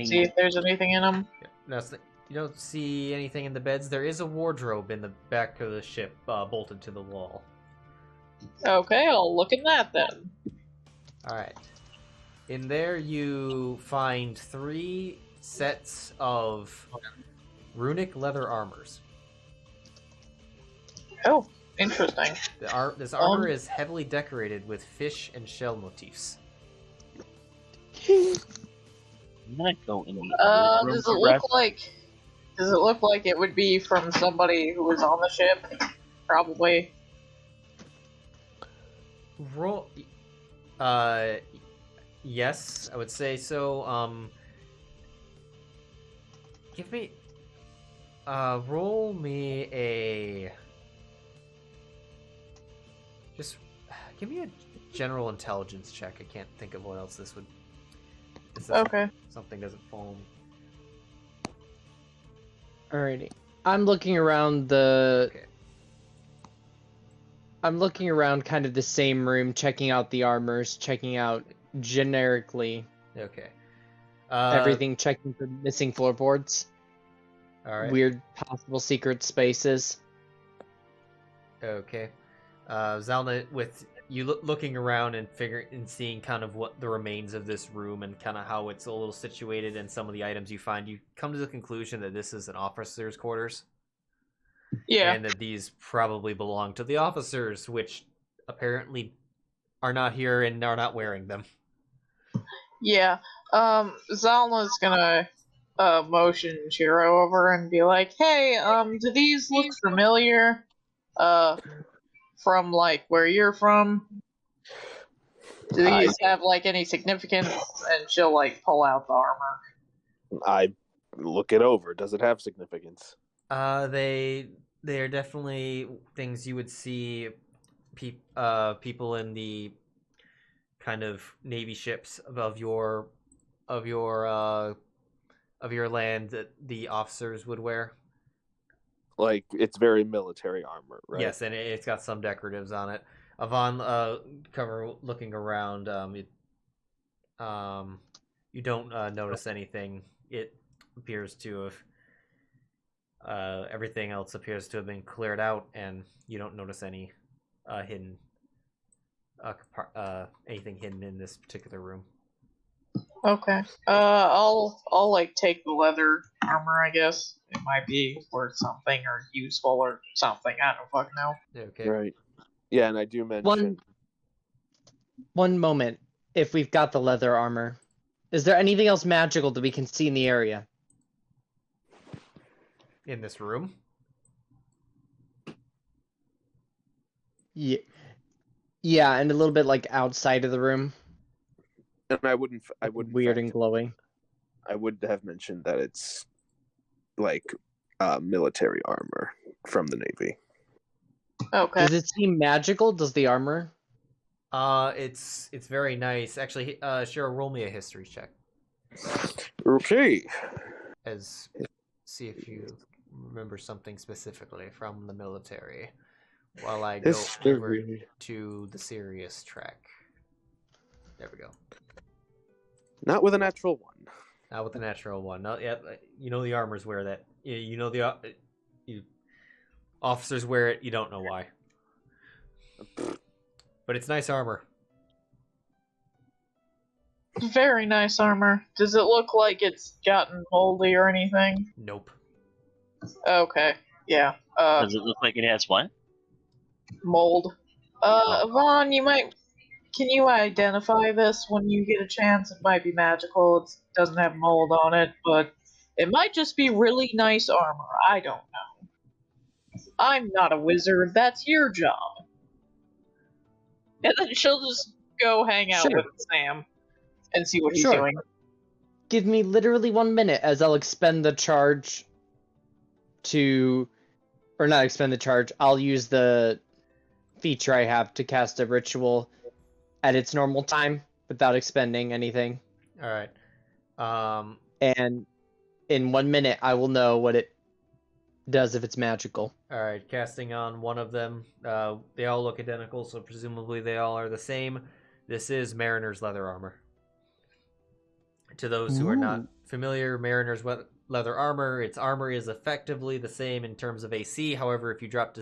Speaker 2: See if there's anything in them.
Speaker 1: No, you don't see anything in the beds. There is a wardrobe in the back of the ship, bolted to the wall.
Speaker 2: Okay, I'll look in that then.
Speaker 1: Alright. In there you find 3 sets of runic leather armors.
Speaker 2: Oh, interesting.
Speaker 1: This armor is heavily decorated with fish and shell motifs.
Speaker 3: I'm gonna go in the other room
Speaker 2: Does it
Speaker 3: for
Speaker 2: look
Speaker 3: rest.
Speaker 2: like? Does it look like it would be from somebody who was on the ship? Probably.
Speaker 1: Roll. Yes, I would say so. Give me. Roll me a. Just give me a general intelligence check. I can't think of what else this would.
Speaker 2: Okay.
Speaker 1: Something doesn't fall.
Speaker 5: Alrighty. I'm looking around the...
Speaker 1: Okay.
Speaker 5: I'm looking around kind of the same room, checking out the armors, checking out generically
Speaker 1: Okay.
Speaker 5: everything, checking for missing floorboards,
Speaker 1: All right.
Speaker 5: weird possible secret spaces.
Speaker 1: Okay. Zylna, with you looking around and seeing kind of what the remains of this room and kind of how it's a little situated and some of the items you find, you come to the conclusion that this is an officer's quarters.
Speaker 2: Yeah.
Speaker 1: And that these probably belong to the officers, which apparently are not here and are not wearing them.
Speaker 2: Yeah. Zalna's gonna motion Sheero over and be like, "Hey, do these look familiar? From like where you're from? Do these have like any significance?" And she'll like pull out the armor.
Speaker 4: I look it over. Does it have significance?
Speaker 1: They are definitely things you would see people in the kind of navy ships of your land that the officers would wear.
Speaker 4: Like, it's very military armor, right?
Speaker 1: Yes, and it's got some decoratives on it. Upon looking around, you don't notice anything. It appears to have everything else appears to have been cleared out, and you don't notice any hidden anything hidden in this particular room.
Speaker 2: Okay. I'll like take the leather armor, I guess. It might be worth something or useful or something. I don't fucking know.
Speaker 1: Okay.
Speaker 4: Right. Yeah, and I do mention...
Speaker 5: One moment. If we've got the leather armor, is there anything else magical that we can see in the area?
Speaker 1: In this room?
Speaker 5: Yeah, and a little bit like outside of the room.
Speaker 4: And I wouldn't
Speaker 5: Weird and glowing.
Speaker 4: I would have mentioned that it's like military armor from the Navy.
Speaker 2: Okay.
Speaker 5: Does it seem magical? Does the armor?
Speaker 1: It's very nice. Actually, Sheero, roll me a history check.
Speaker 4: Okay.
Speaker 1: See if you remember something specifically from the military. While I go over to the serious track. There we go.
Speaker 4: Not with a natural one.
Speaker 1: Not with a natural one. Not yet. You know the armors wear that. You know the officers wear it. You don't know why. But it's nice armor.
Speaker 2: Very nice armor. Does it look like it's gotten moldy or anything?
Speaker 1: Nope.
Speaker 2: Okay. Yeah.
Speaker 3: Does it look like it has what?
Speaker 2: Mold. Vaughn, can you identify this when you get a chance? It might be magical. It doesn't have mold on it, but it might just be really nice armor. I don't know. I'm not a wizard. That's your job. And then she'll just go hang out with Sam and see what he's doing.
Speaker 5: Give me literally 1 minute as I'll expend the charge to... Or not expend the charge. I'll use the feature I have to cast a ritual at its normal time without expending anything.
Speaker 1: Alright.
Speaker 5: And in 1 minute, I will know what it does if it's magical.
Speaker 1: Alright, casting on one of them. They all look identical, so presumably they all are the same. This is Mariner's leather armor. To those who are not familiar, Mariner's leather armor, its armor is effectively the same in terms of AC. However, if you drop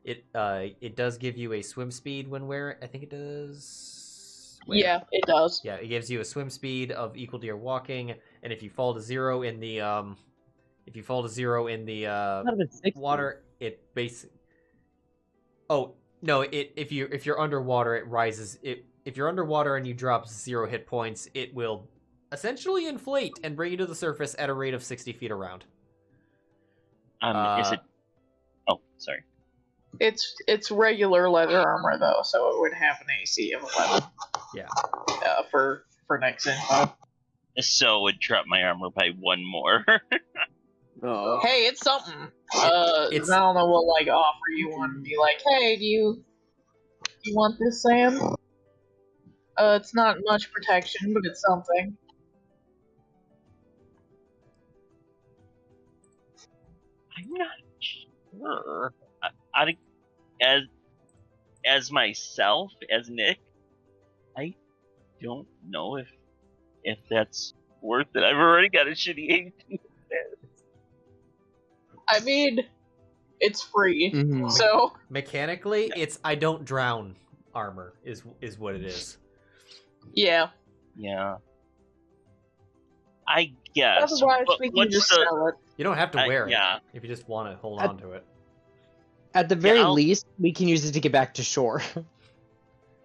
Speaker 1: it does give you a swim speed when wearing. I think it does. Wait.
Speaker 2: Yeah, it does.
Speaker 1: Yeah, it gives you a swim speed of equal to your walking, and if you fall to zero in the water, it basically. Oh no! If you're underwater, it rises. If you're underwater and you drop 0 hit points, it will essentially inflate and bring you to the surface at a rate of 60 feet around.
Speaker 3: Is it? Oh, sorry.
Speaker 2: It's regular leather armor though, so it would have an AC of 11.
Speaker 1: Yeah.
Speaker 2: For next info.
Speaker 3: So it would drop my armor by 1 more.
Speaker 4: Oh.
Speaker 2: Hey, it's something. Zylna will like offer you one and be like, "Hey, do you want this, Sam? It's not much protection, but it's something."
Speaker 3: I'm not sure. As myself, as Nick, I don't know if that's worth it. I've already got a shitty 18.
Speaker 2: I mean, it's free,
Speaker 5: Mm-hmm.
Speaker 2: so
Speaker 1: Mechanically, it's I don't drown armor is what it is.
Speaker 2: yeah.
Speaker 3: Yeah. I guess.
Speaker 2: Otherwise, we can just sell it.
Speaker 1: You don't have to wear it
Speaker 3: yeah.
Speaker 1: if you just want to hold on to it.
Speaker 5: At the very least, we can use it to get back to shore.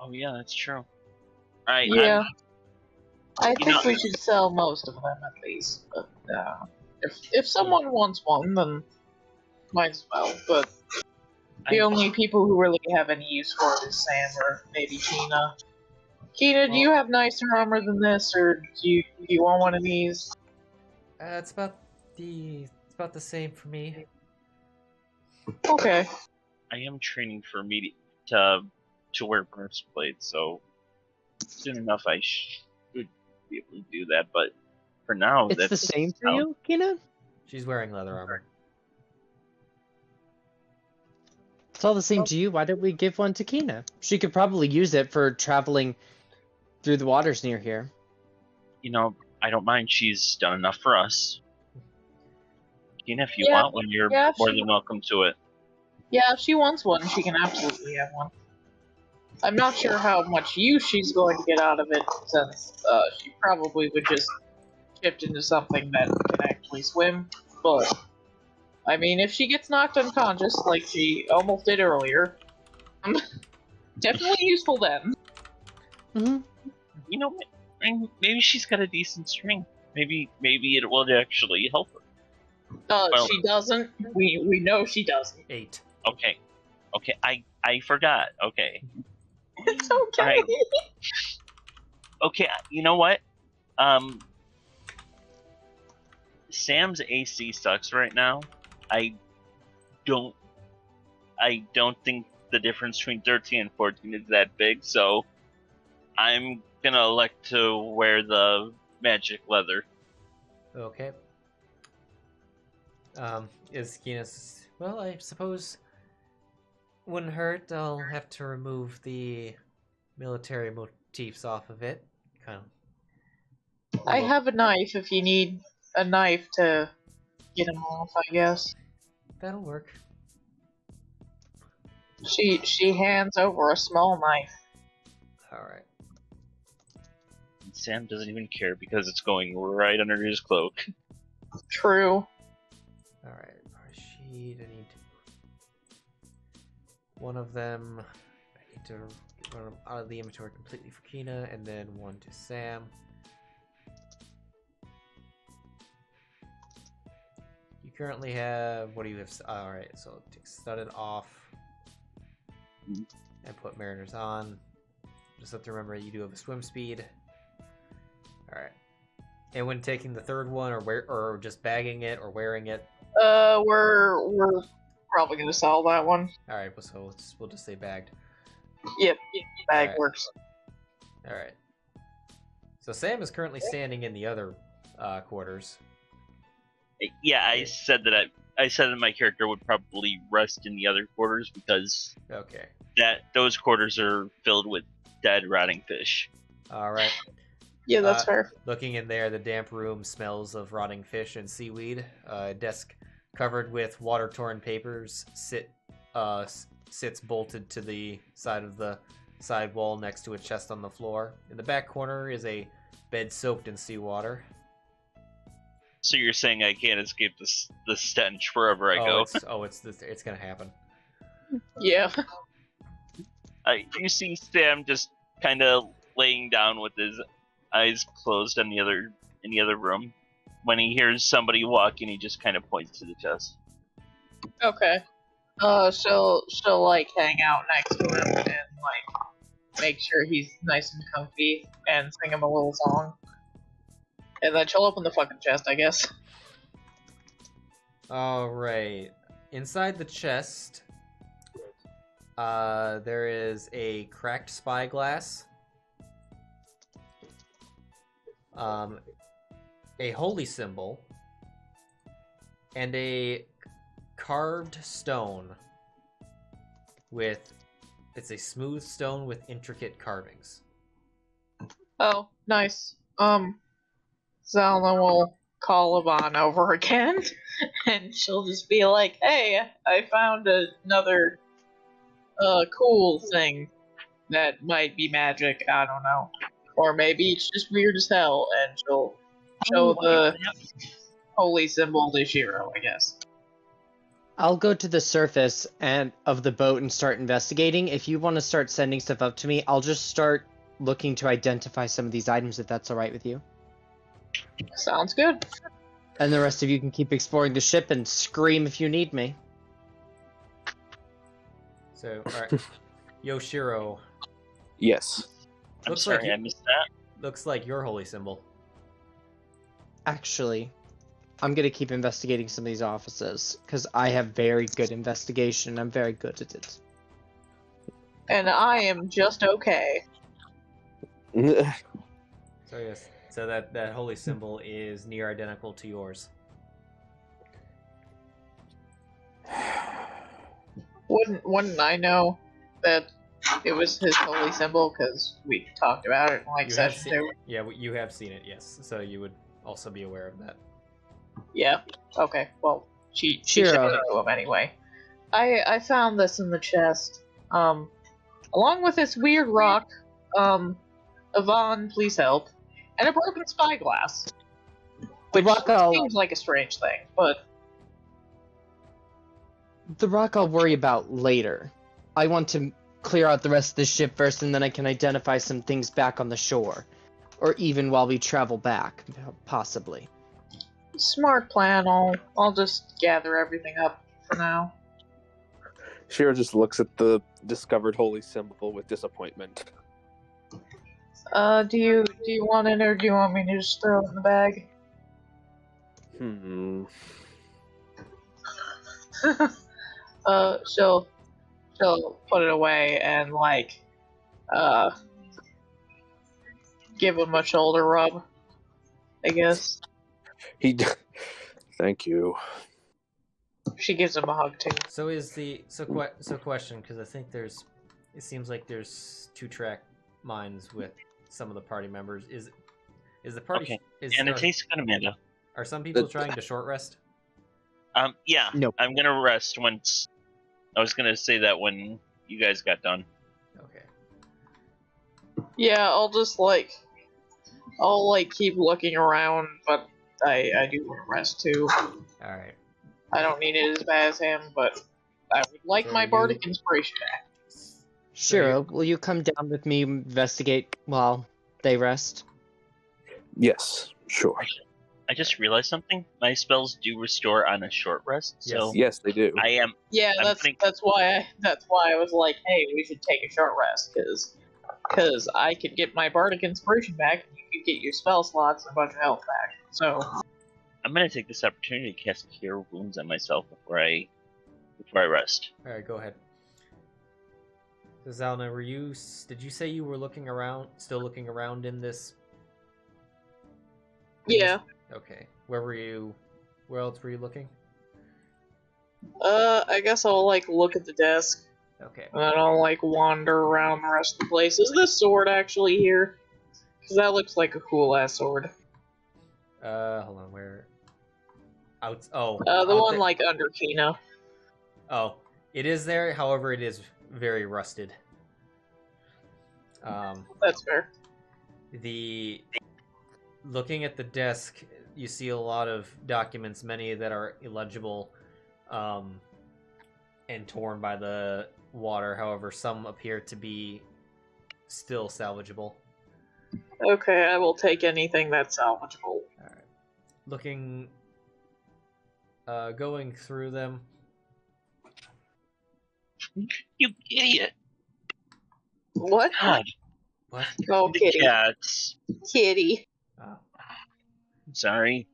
Speaker 3: Oh yeah, that's true. Alright.
Speaker 2: Yeah. I think we should sell most of them at least. But if someone wants one, then might as well. But the only people who really have any use for it is Sam or maybe Kina. Kina, do you have nicer armor than this, or do you want one of these?
Speaker 1: It's about the same for me.
Speaker 2: Okay.
Speaker 3: I am training for to wear breastplate, so soon enough I should be able to do that. But for now,
Speaker 5: It's the same for you, Kina?
Speaker 1: She's wearing leather armor.
Speaker 5: It's all the same to you. Why don't we give one to Kina? She could probably use it for traveling through the waters near here.
Speaker 3: You know, I don't mind. She's done enough for us. Kina, if you
Speaker 2: Yeah,
Speaker 3: want one, you're
Speaker 2: yeah,
Speaker 3: more
Speaker 2: she-
Speaker 3: than welcome to it.
Speaker 2: Yeah, if she wants one, she can absolutely have one. I'm not sure how much use she's going to get out of it, since she probably would just shift into something that can actually swim. But, I mean, if she gets knocked unconscious, like she almost did earlier, definitely useful then.
Speaker 5: Mm-hmm.
Speaker 3: You know, maybe she's got a decent strength. Maybe it will actually help her. Well-
Speaker 2: She doesn't. We know she doesn't.
Speaker 1: 8.
Speaker 3: Okay, I forgot. Okay,
Speaker 2: It's okay.
Speaker 3: Alright. okay. You know what? Sam's AC sucks right now. I don't think the difference between 13 and 14 is that big, so I'm gonna elect to wear the magic leather.
Speaker 1: Okay. Is Guinness... Well, I suppose... Wouldn't hurt. I'll have to remove the military motifs off of it. Kind of...
Speaker 2: I have a knife if you need a knife to get him off, I guess.
Speaker 1: That'll work.
Speaker 2: She hands over a small knife.
Speaker 1: Alright.
Speaker 3: Sam doesn't even care because it's going right under his cloak.
Speaker 2: True.
Speaker 1: Alright. Rashid, I need... One of them... I need to run them out of the inventory completely for Kina, and then one to Sam. You currently have... What do you have? Alright, so take studded off. And put mariners on. Just have to remember you do have a swim speed. Alright. And when taking the third one, or just bagging it, or wearing it?
Speaker 2: We're probably gonna sell that one.
Speaker 1: Alright, so we'll just say bagged.
Speaker 2: Yep, bag
Speaker 1: Alright.
Speaker 2: works.
Speaker 1: Alright. So Sam is currently standing in the other quarters.
Speaker 3: Yeah, I said that my character would probably rest in the other quarters because
Speaker 1: Okay.
Speaker 3: those quarters are filled with dead rotting fish.
Speaker 1: Alright.
Speaker 2: Yeah, that's fair.
Speaker 1: Looking in there, the damp room smells of rotting fish and seaweed. A desk covered with water-torn papers sits bolted to the side of the side wall next to a chest on the floor. In the back corner is a bed soaked in seawater.
Speaker 3: So you're saying I can't escape the stench wherever I go?
Speaker 1: It's gonna happen.
Speaker 2: Yeah.
Speaker 3: You see Sam just kind of laying down with his eyes closed in the other room. When he hears somebody walking, he just kind of points to the chest.
Speaker 2: Okay. She'll like hang out next to him and like make sure he's nice and comfy and sing him a little song. And then she'll open the fucking chest, I guess.
Speaker 1: Alright. Inside the chest, there is a cracked spyglass, a holy symbol, and a carved stone it's a smooth stone with intricate carvings.
Speaker 2: Oh, nice. Zylna will call Yvonne over again, and she'll just be like, "Hey, I found another cool thing that might be magic. I don't know, or maybe it's just weird as hell." And she'll show the holy symbol to Sheero, I guess.
Speaker 5: I'll go to the surface of the boat and start investigating. If you want to start sending stuff up to me, I'll just start looking to identify some of these items, if that's all right with you.
Speaker 2: Sounds good.
Speaker 5: And the rest of you can keep exploring the ship and scream if you need me.
Speaker 1: So, alright. Yoshiro,
Speaker 4: Yes.
Speaker 3: I'm
Speaker 1: Looks
Speaker 3: sorry,
Speaker 1: like you-
Speaker 3: I missed that.
Speaker 1: looks like your holy symbol.
Speaker 5: Actually, I'm going to keep investigating some of these offices, because I have very good investigation. I'm very good at it.
Speaker 2: And I am just okay.
Speaker 1: So yes, so that holy symbol is near identical to yours.
Speaker 2: Wouldn't I know that it was his holy symbol because we talked about it in like
Speaker 1: You have
Speaker 2: session
Speaker 1: seen,
Speaker 2: 2?
Speaker 1: yeah, you have seen it, yes. So you would also be aware of that.
Speaker 2: Yeah. Okay. Well, she said
Speaker 5: Sheero.
Speaker 2: it to him anyway. I found this in the chest. Along with this weird rock. Yvonne, please help. And a broken spyglass.
Speaker 5: The
Speaker 2: Which
Speaker 5: rock I'll
Speaker 2: seems like a strange thing, but
Speaker 5: worry about later. I want to clear out the rest of the ship first, and then I can identify some things back on the shore. Or even while we travel back, possibly.
Speaker 2: smart plan. I'll just gather everything up for now.
Speaker 4: Sheero just looks at the discovered holy symbol with disappointment.
Speaker 2: Do you want it, or do you want me to just throw it in the bag? She'll put it away and give him a shoulder rub, I guess.
Speaker 4: Thank you.
Speaker 2: She gives him a hug too.
Speaker 1: So question, because I think it seems like there's 2-track minds with some of the party members. Is the party?
Speaker 3: Okay. And it tastes good, Amanda.
Speaker 1: Are some people trying to short rest?
Speaker 3: Yeah.
Speaker 5: Nope.
Speaker 3: I'm gonna rest once. I was gonna say that when you guys got done.
Speaker 1: Okay.
Speaker 2: Yeah, I'll keep looking around, but I do want to rest too.
Speaker 1: All right.
Speaker 2: I don't need it as bad as him, but I would like my bardic inspiration back.
Speaker 5: Sheero, will you come down with me, investigate while they rest?
Speaker 4: Yes, sure.
Speaker 3: I just realized something. My spells do restore on a short rest, so
Speaker 4: Yes, they do.
Speaker 3: I am.
Speaker 2: Yeah,
Speaker 3: I'm
Speaker 2: that's why I was like, hey, we should take a short rest, because I could get my bardic inspiration back, and you could get your spell slots and a bunch of health back. So
Speaker 3: I'm gonna take this opportunity to cast Cure Wounds on myself before I rest.
Speaker 1: All right, go ahead. So Zylna, did you say you were still looking around in this?
Speaker 2: yeah.
Speaker 1: Okay. Where else were you looking?
Speaker 2: I guess I'll look at the desk,
Speaker 1: Okay.
Speaker 2: and then I'll wander around the rest of the place. Is this sword actually here? Because that looks like a cool ass sword.
Speaker 1: Hold on, where? The
Speaker 2: one under Kina.
Speaker 1: Oh, it is there. However, it is very rusted.
Speaker 2: That's fair.
Speaker 1: Looking at the desk, you see a lot of documents, many that are illegible, and torn by the water. However, some appear to be still salvageable.
Speaker 2: Okay, I will take anything that's salvageable.
Speaker 1: Alright. Going through them.
Speaker 3: You idiot!
Speaker 2: What?
Speaker 3: God,
Speaker 1: What?
Speaker 2: Oh,
Speaker 3: the
Speaker 2: kitty.
Speaker 3: cats.
Speaker 2: Kitty.
Speaker 1: Oh.
Speaker 3: Sorry.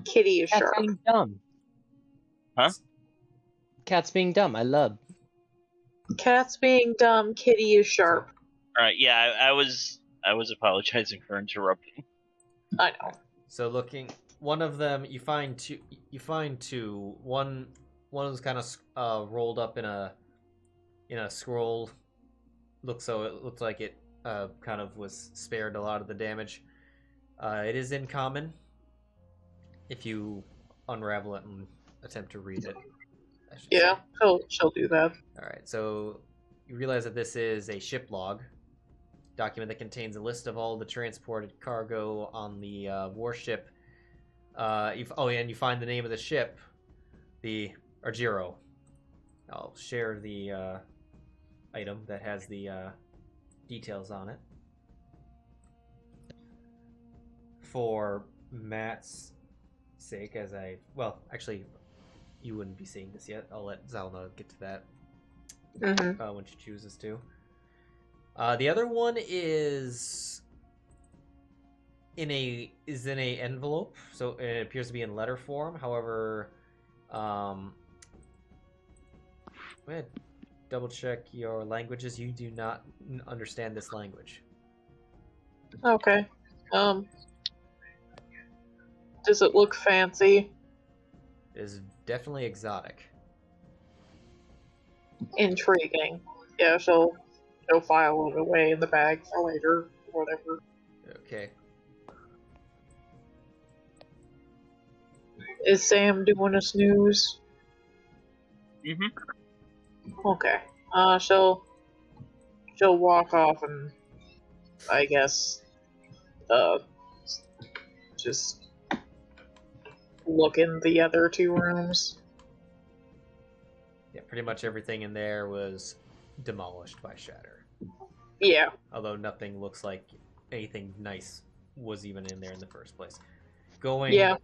Speaker 2: Kitty is
Speaker 5: Cat's
Speaker 2: sharp.
Speaker 5: being dumb.
Speaker 3: Huh?
Speaker 5: Cat's being dumb. I love.
Speaker 2: Cat's being dumb, kitty is sharp.
Speaker 3: All right. Yeah, I was apologizing for interrupting.
Speaker 2: I know.
Speaker 1: So one of them, you find two. One is kind of rolled up in a scroll. It looks like it kind of was spared a lot of the damage. It is in common. If you unravel it and attempt to read it.
Speaker 2: Yeah, she'll do that.
Speaker 1: Alright, so you realize that this is a ship log document that contains a list of all the transported cargo on the warship. And you find the name of the ship, the Argiro. I'll share the item that has the details on it. For Matt's sake, actually, you wouldn't be seeing this yet. I'll let Zylna get to that when she chooses to. The other one is in a envelope, so it appears to be in letter form. However, I'm gonna double check your languages. You do not understand this language.
Speaker 2: Okay. Does it look fancy?
Speaker 1: It is definitely exotic.
Speaker 2: Intriguing. Yeah, she'll file it away in the bag for later, whatever.
Speaker 1: Okay.
Speaker 2: Is Sam doing a snooze?
Speaker 3: Mm-hmm.
Speaker 2: Okay. She'll walk off and, I guess, just look in the other two rooms.
Speaker 1: Yeah, pretty much everything in there was demolished by Shatter.
Speaker 2: Yeah.
Speaker 1: Although nothing looks like anything nice was even in there in the first place. Going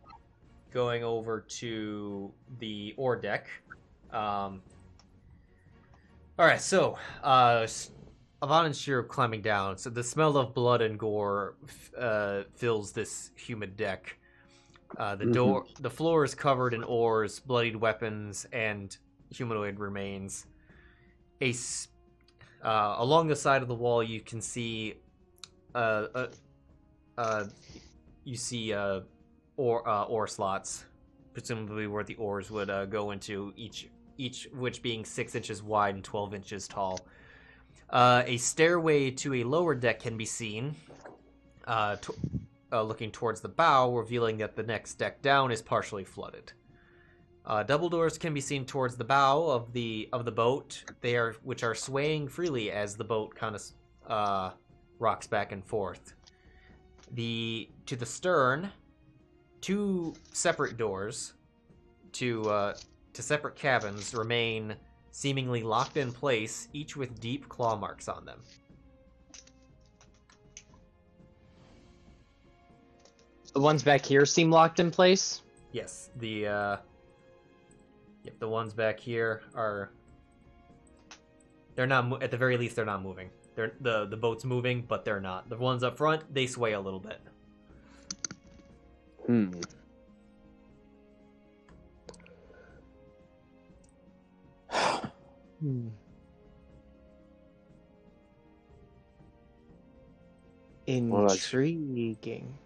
Speaker 1: over to the ore deck. Alright, so Avon and Sheero climbing down. So the smell of blood and gore fills this humid deck. The floor is covered in ores, bloodied weapons, and humanoid remains. Along the side of the wall, you can see ore slots, presumably where the ores would go into, each which being 6 inches wide and 12 inches tall. A stairway to a lower deck can be seen, looking towards the bow, revealing that the next deck down is partially flooded. Double doors can be seen towards the bow of the boat, which are swaying freely as the boat kind of rocks back and forth. To the stern, 2 separate doors to separate cabins remain seemingly locked in place, each with deep claw marks on them.
Speaker 5: The ones back here seem locked in place?
Speaker 1: Yes, the ones back here are... They're not, at the very least, they're not moving. The boat's moving, but they're not. The ones up front, they sway a little bit.
Speaker 5: Intriguing.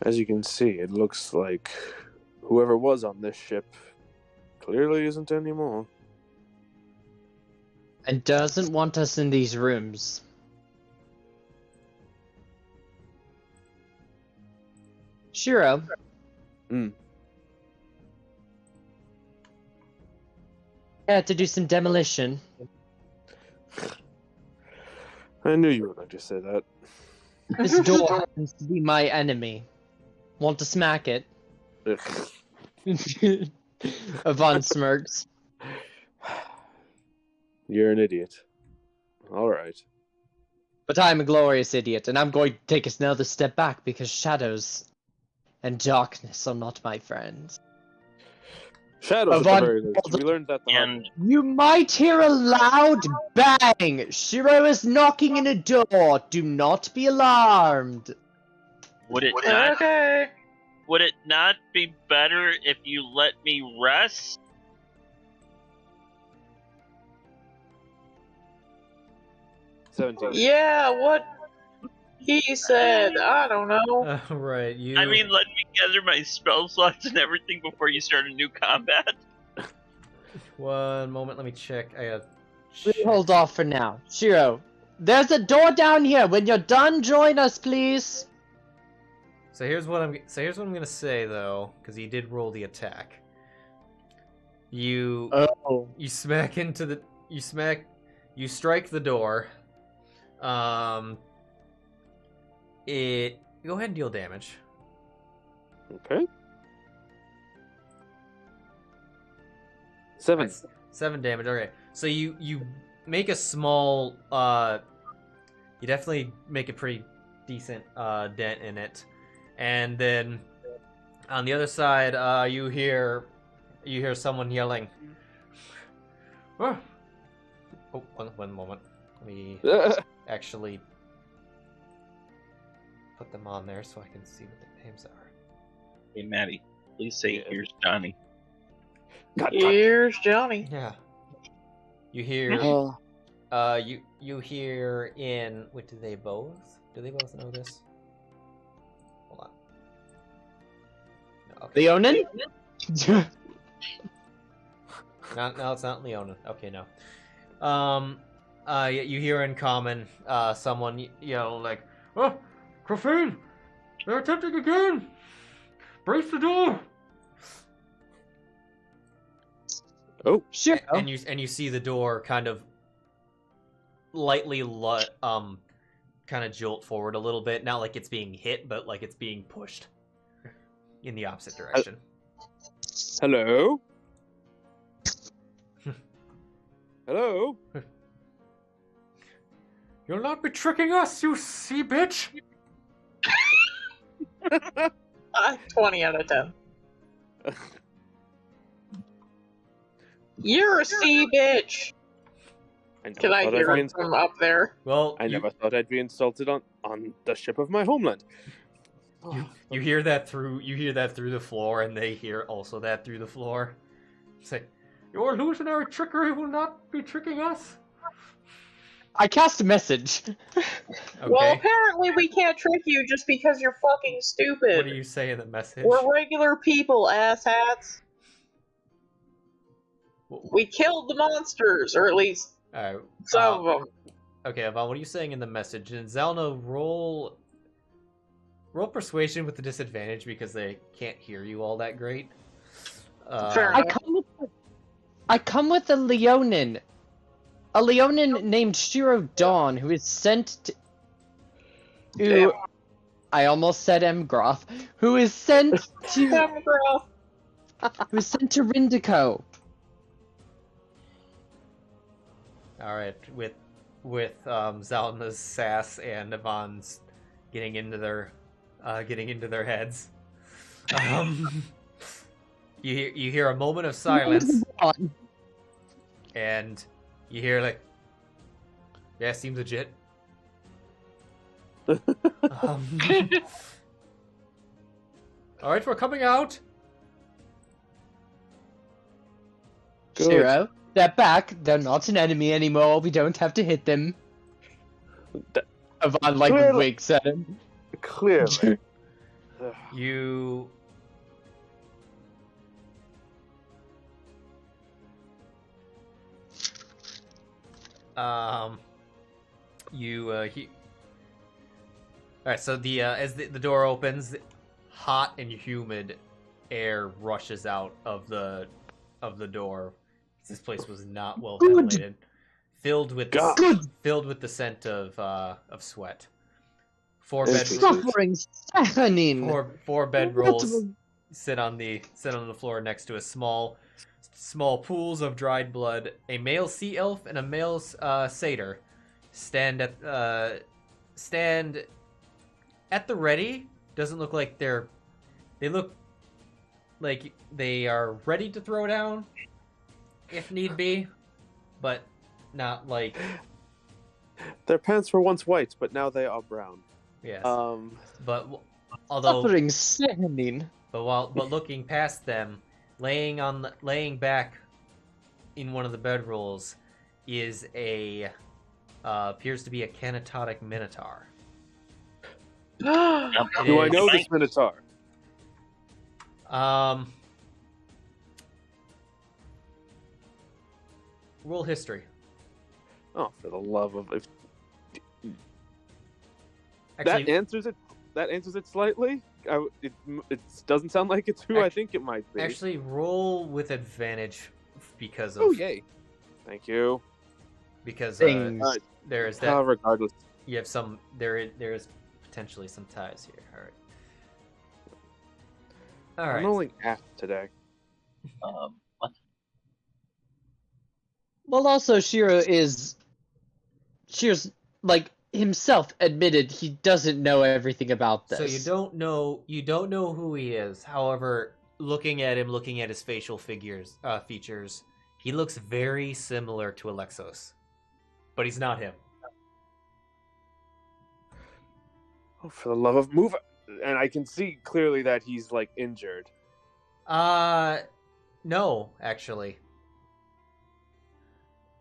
Speaker 4: As you can see, it looks like whoever was on this ship clearly isn't anymore.
Speaker 5: And doesn't want us in these rooms. Sheero. Had to do some demolition.
Speaker 4: I knew you were going to say that.
Speaker 5: This door happens to be my enemy. Want to smack it? Avon smirks.
Speaker 4: You're an idiot. Alright.
Speaker 5: But I'm a glorious idiot, and I'm going to take another step back because shadows and darkness are not my friends.
Speaker 4: Shadows at the very least. We learned that the hard way.
Speaker 5: You might hear a loud bang! Sheero is knocking in a door. Do not be alarmed.
Speaker 3: Would it not be better if you let me rest?
Speaker 2: Yeah, what he said. I don't know.
Speaker 1: Right, you...
Speaker 3: I mean, let me gather my spell slots and everything before you start a new combat.
Speaker 1: One moment, let me check. I gotta
Speaker 5: We'll hold off for now. Sheero, there's a door down here. When you're done, join us, please.
Speaker 1: So here's what I'm gonna say though, because he did roll the attack. You strike the door. Go ahead and deal damage.
Speaker 4: Okay. 7.
Speaker 1: 7 damage. Okay, so you make a small. You definitely make a pretty decent dent in it, and then on the other side, you hear someone yelling. Oh, one moment. Let me actually put them on there so I can see what their names are.
Speaker 3: Hey, Maddie, please say, "Here's Johnny."
Speaker 2: Here's Johnny.
Speaker 1: Yeah. You hear. You hear in. Wait, do they both know this? Hold on. No, okay.
Speaker 5: Leonin?
Speaker 1: No, it's not Leonin. Okay, no. You hear in common, someone yell like, "Oh, Crofane! They're attempting again! Brace the door!"
Speaker 4: Oh,
Speaker 5: Sure.
Speaker 1: And you see the door kind of lightly kind of jolt forward a little bit, not like it's being hit, but like it's being pushed in the opposite direction.
Speaker 4: hello? Hello?
Speaker 1: You'll not be tricking us, you sea bitch!
Speaker 2: 20 out of 10. You're a sea bitch! Can I hear it from up there?
Speaker 1: Well,
Speaker 4: I never thought I'd be insulted on the ship of my homeland.
Speaker 1: You hear that through the floor, and they hear also that through the floor. It's like, your illusionary trickery will not be tricking us.
Speaker 5: I cast a message.
Speaker 1: Okay.
Speaker 2: Well, apparently we can't trick you just because you're fucking stupid.
Speaker 1: What do you say in the message?
Speaker 2: We're regular people, asshats. We killed the monsters, or at least some of them.
Speaker 1: Okay, Yvonne, what are you saying in the message? And Zylna, roll persuasion with the disadvantage because they can't hear you all that great.
Speaker 2: Fair enough.
Speaker 5: I come with a Leonin named Sheero Dawn, who is sent to... I almost said Emgroth. Who is sent to...
Speaker 2: Emgroth.
Speaker 5: Who is sent to Rindico.
Speaker 1: Alright, with Zylna's sass and Yvonne's getting into their heads. You hear a moment of silence, and you hear like, yeah, seems legit. Alright, we're coming out.
Speaker 4: Good.
Speaker 5: Sheero, step back. They're not an enemy anymore. We don't have to hit them. Yvonne winks at him.
Speaker 4: Clearly.
Speaker 1: You Alright, so as the door opens, hot and humid air rushes out of the door. This place was not well ventilated, filled with the scent of sweat. Four
Speaker 5: Suffering,
Speaker 1: bedrolls sit on the floor next to a small pools of dried blood. A male sea elf and a male satyr stand at the ready. Doesn't look like they look like they are ready to throw down if need be, but not like
Speaker 4: their pants were once white, but now they are brown.
Speaker 1: Yes.
Speaker 5: But
Speaker 1: looking past them, laying back in one of the bedrolls is appears to be a canatotic minotaur.
Speaker 4: Do I know this minotaur?
Speaker 1: Roll history.
Speaker 4: Oh, for the love of...
Speaker 1: Actually,
Speaker 4: that answers it slightly. It doesn't sound like it's who I think it might be.
Speaker 1: Actually, roll with advantage because of...
Speaker 4: Oh, yay. Thank you.
Speaker 1: Because there is that...
Speaker 4: regardless.
Speaker 1: You have some... There is potentially some ties here. All right.
Speaker 4: I'm rolling half today.
Speaker 3: What?
Speaker 5: Well, also, Sheero's himself admitted he doesn't know everything about this.
Speaker 1: So you don't know who he is. However, looking at his facial features, he looks very similar to Alexos, but he's not him.
Speaker 4: Oh, for the love of move! And I can see clearly that he's injured.
Speaker 1: No, actually.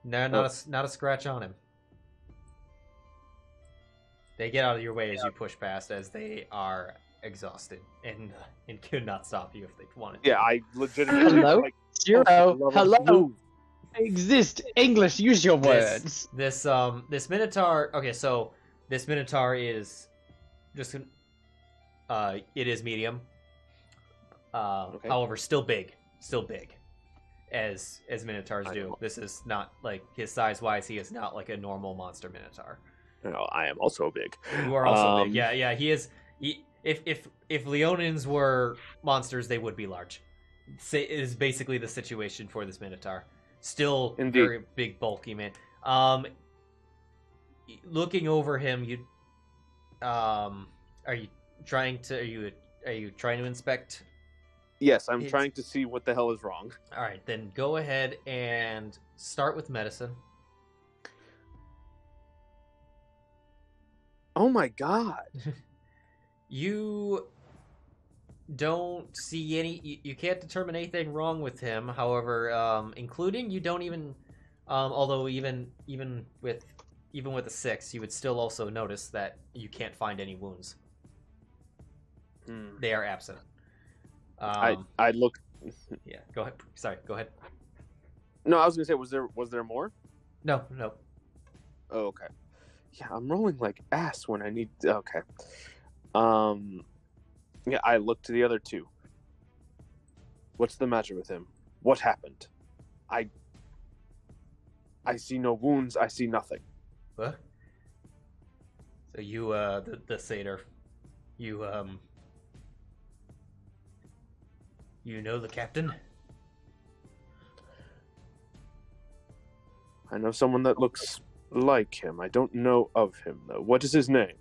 Speaker 1: No, not a scratch on him. They get out of your way as you push past, as they are exhausted and could not stop you if they wanted.
Speaker 4: Yeah, I legitimately
Speaker 5: Hello?
Speaker 4: like,
Speaker 5: Shiro,
Speaker 4: oh, for the love of
Speaker 5: hello.
Speaker 4: blue.
Speaker 5: Exist English. Use your words.
Speaker 1: This Minotaur. Okay, so this Minotaur is just it is medium.
Speaker 4: Okay.
Speaker 1: However, still big, as Minotaurs
Speaker 4: I
Speaker 1: do.
Speaker 4: know.
Speaker 1: This is not like his size wise. He is not like a normal monster Minotaur.
Speaker 4: No, I am also big.
Speaker 1: You are also big.
Speaker 4: Um,
Speaker 1: Yeah. He is. If Leonins were monsters, they would be large. Is basically the situation for this Minotaur. Still
Speaker 4: Indeed.
Speaker 1: very big, bulky man. Looking over him, are you trying to inspect?
Speaker 4: Yes, I'm
Speaker 1: It's-
Speaker 4: trying to see what the hell is wrong.
Speaker 1: All right, then go ahead and start with medicine.
Speaker 4: Oh my god.
Speaker 1: You don't see any. You can't determine anything wrong with him. However, including you don't even. Although even with a 6, you would still also notice that you can't find any wounds. They are absent.
Speaker 4: I look.
Speaker 1: Yeah. Go ahead. Sorry. Go ahead.
Speaker 4: No, I was gonna say, was there more?
Speaker 1: No.
Speaker 4: Oh, okay. Yeah, I'm rolling like ass when I need. Okay. Yeah, I look to the other two. What's the matter with him? What happened? I see no wounds. I see nothing.
Speaker 1: What? So you, the satyr, you know the captain?
Speaker 4: I know someone that looks like him. I don't know of him though. What is his name?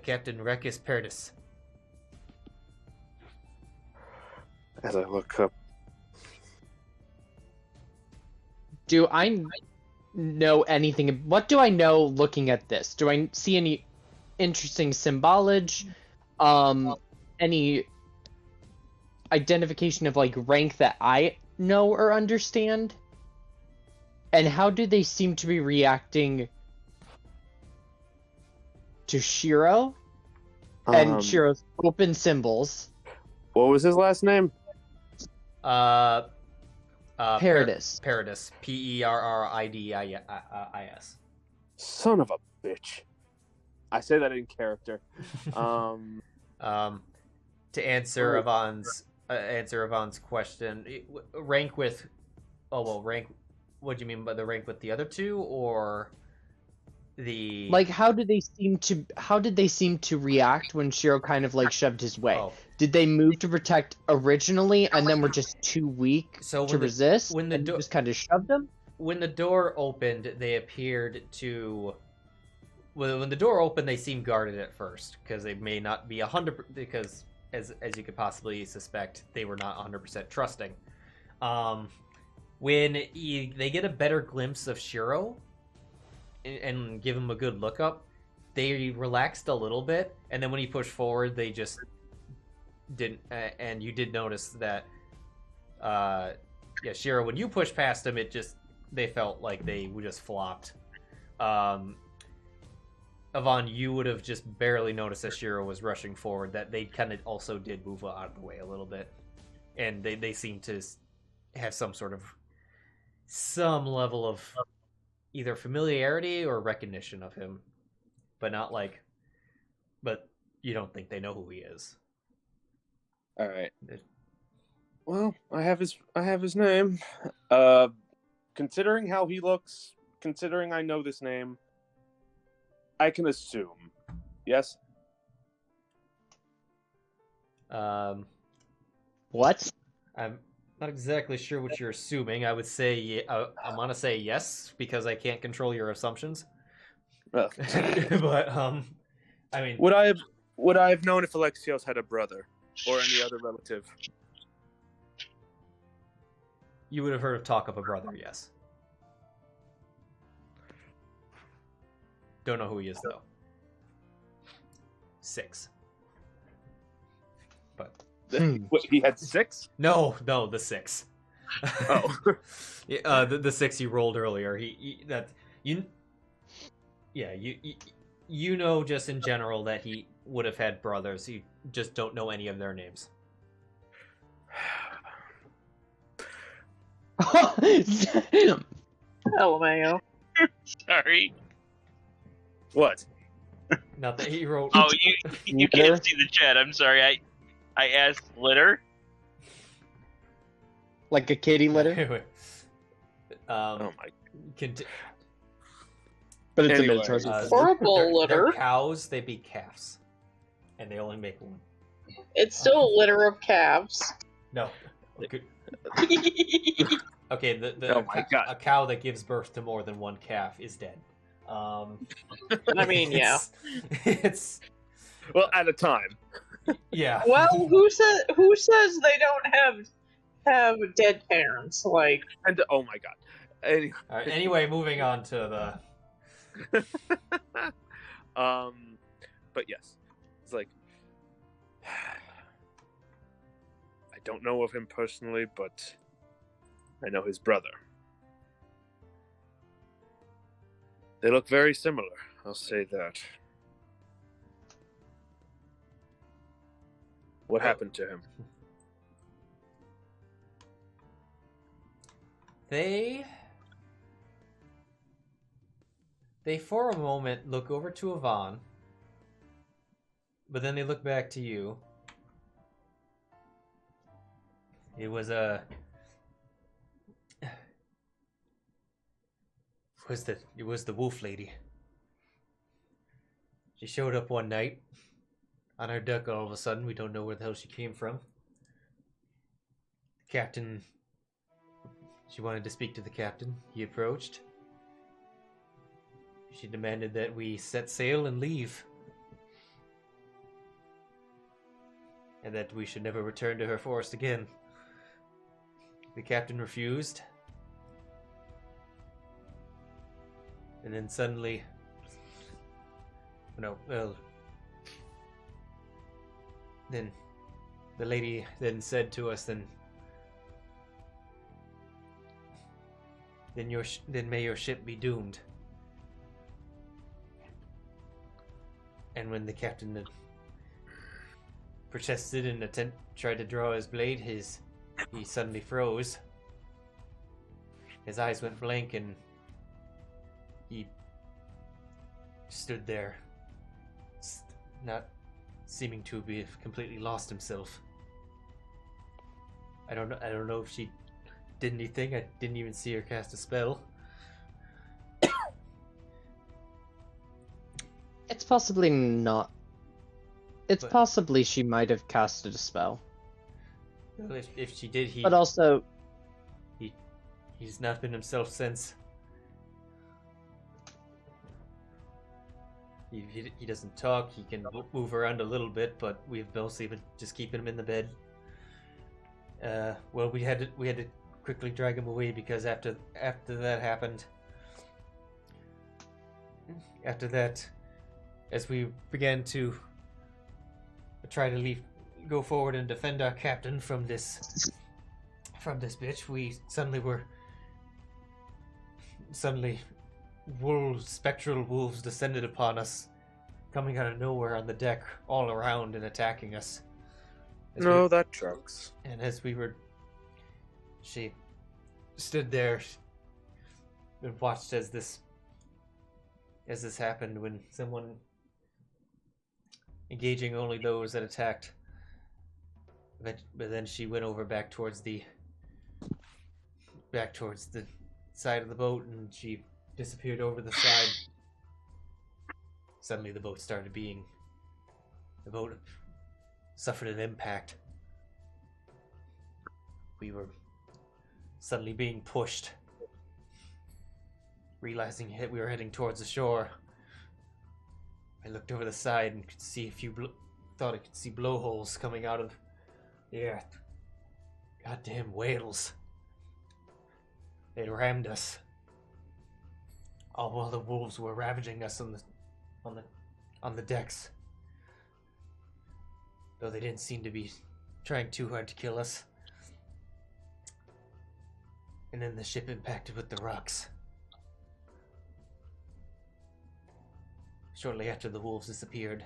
Speaker 1: Captain Rekis Perdis.
Speaker 4: As I look up,
Speaker 5: Do I know anything? What do I know looking at this? Do I see any interesting symbology? Any identification of like rank that I know or understand? And how do they seem to be reacting to Sheero and Sheero's open symbols?
Speaker 4: what was his last name?
Speaker 5: Paradis.
Speaker 1: Paradis. Perridis.
Speaker 4: Son of a bitch. I say that in character.
Speaker 1: To answer Yvonne's question, rank with. Oh well, rank. What do you mean by the rank with the other two, or the
Speaker 5: Like, how did they seem to react when Sheero kind of like shoved his way?
Speaker 1: Oh.
Speaker 5: Did they move to protect originally, and then were just too weak
Speaker 1: So
Speaker 5: to resist?
Speaker 1: when the
Speaker 5: and
Speaker 1: do-
Speaker 5: just kind of shoved them?
Speaker 1: When the door opened, they appeared to. When the door opened, they seemed guarded at first because they may not be 100%. Because as you could possibly suspect, they were not 100% trusting. When they get a better glimpse of Sheero and give him a good look up, they relaxed a little bit, and then when he pushed forward, they just didn't. And you did notice that, Sheero, when you pushed past him, they felt like they just flopped. Yvonne, you would have just barely noticed that Sheero was rushing forward, that they kind of also did move out of the way a little bit. And they seem to have some level of either familiarity or recognition of him. But you don't think they know who he is.
Speaker 4: All right. Well, I have his name. Considering how he looks, considering I know this name, I can assume. Yes?
Speaker 5: What?
Speaker 1: I'm not exactly sure what you're assuming. I would say I'm gonna say yes because I can't control your assumptions.
Speaker 4: Well,
Speaker 1: But I mean,
Speaker 4: would I have known if Alexios had a brother or any other relative?
Speaker 1: you would have heard of talk of a brother, yes. Don't know who he is though. 6. But
Speaker 4: What, he had 6?
Speaker 1: no, the 6.
Speaker 4: Oh.
Speaker 1: The 6 you rolled earlier. You know just in general that would have had brothers. You just don't know any of their names.
Speaker 2: LMAO.
Speaker 3: Sorry.
Speaker 4: What?
Speaker 1: Not that he wrote.
Speaker 3: Oh, you
Speaker 5: Litter?
Speaker 3: can't see the chat. I'm sorry. I asked litter.
Speaker 5: Like a kitty litter,
Speaker 4: Oh my.
Speaker 5: but it's
Speaker 4: Anyway,
Speaker 5: a mid-choice.
Speaker 2: Horrible
Speaker 1: they're
Speaker 2: litter.
Speaker 1: cows. They be calves, and they only make one.
Speaker 2: It's still a litter of calves.
Speaker 1: No. Okay. Okay.
Speaker 4: Oh my God.
Speaker 1: A cow that gives birth to more than one calf is dead.
Speaker 2: I mean, yeah.
Speaker 1: It's
Speaker 4: Well, at a time.
Speaker 1: yeah.
Speaker 2: Well, who says they don't have dead parents? Like,
Speaker 4: And oh my God. Anyway,
Speaker 1: All right, anyway, moving on to the.
Speaker 4: but yes, it's like I don't know of him personally, but I know his brother. They look very similar. I'll say that. What happened to him?
Speaker 1: They for a moment look over to Yvonne, but then they look back to you. It was the wolf lady. She showed up one night on our deck all of a sudden. We don't know where the hell she came from. The captain, she wanted to speak to the captain. He approached. She demanded that we set sail and leave. And that we should never return to her forest again. The captain refused. And then suddenly... No, well... Then the lady then said to us, then may your ship be doomed. And when the captain had protested and tried to draw his blade, he suddenly froze. His eyes went blank and he stood there, not seeming to be completely lost himself. I don't know if she did anything. I didn't even see her cast a spell.
Speaker 5: It's possibly not. It's
Speaker 1: But-
Speaker 5: possibly she might have casted a spell.
Speaker 1: Well, if she did,
Speaker 5: But also,
Speaker 1: he's not been himself since. He doesn't talk. He can move around a little bit, but we've mostly been just keeping him in the bed. Well, we had to quickly drag him away because after that happened. After that, as we began to try to go forward and defend our captain from this bitch, we suddenly spectral wolves descended upon us, coming out of nowhere on the deck, all around and attacking us.
Speaker 4: That tracks.
Speaker 1: And as she stood there and watched as this happened, when someone engaging only those that attacked. But then she went over back towards the side of the boat, and she disappeared over the side. Suddenly the boat suffered an impact. We were suddenly being pushed. Realizing we were heading towards the shore, I looked over the side and could see thought I could see blowholes coming out of the earth. Goddamn whales. They rammed us. All while the wolves were ravaging us on the decks. Though they didn't seem to be trying too hard to kill us. And then the ship impacted with the rocks. Shortly after the wolves disappeared,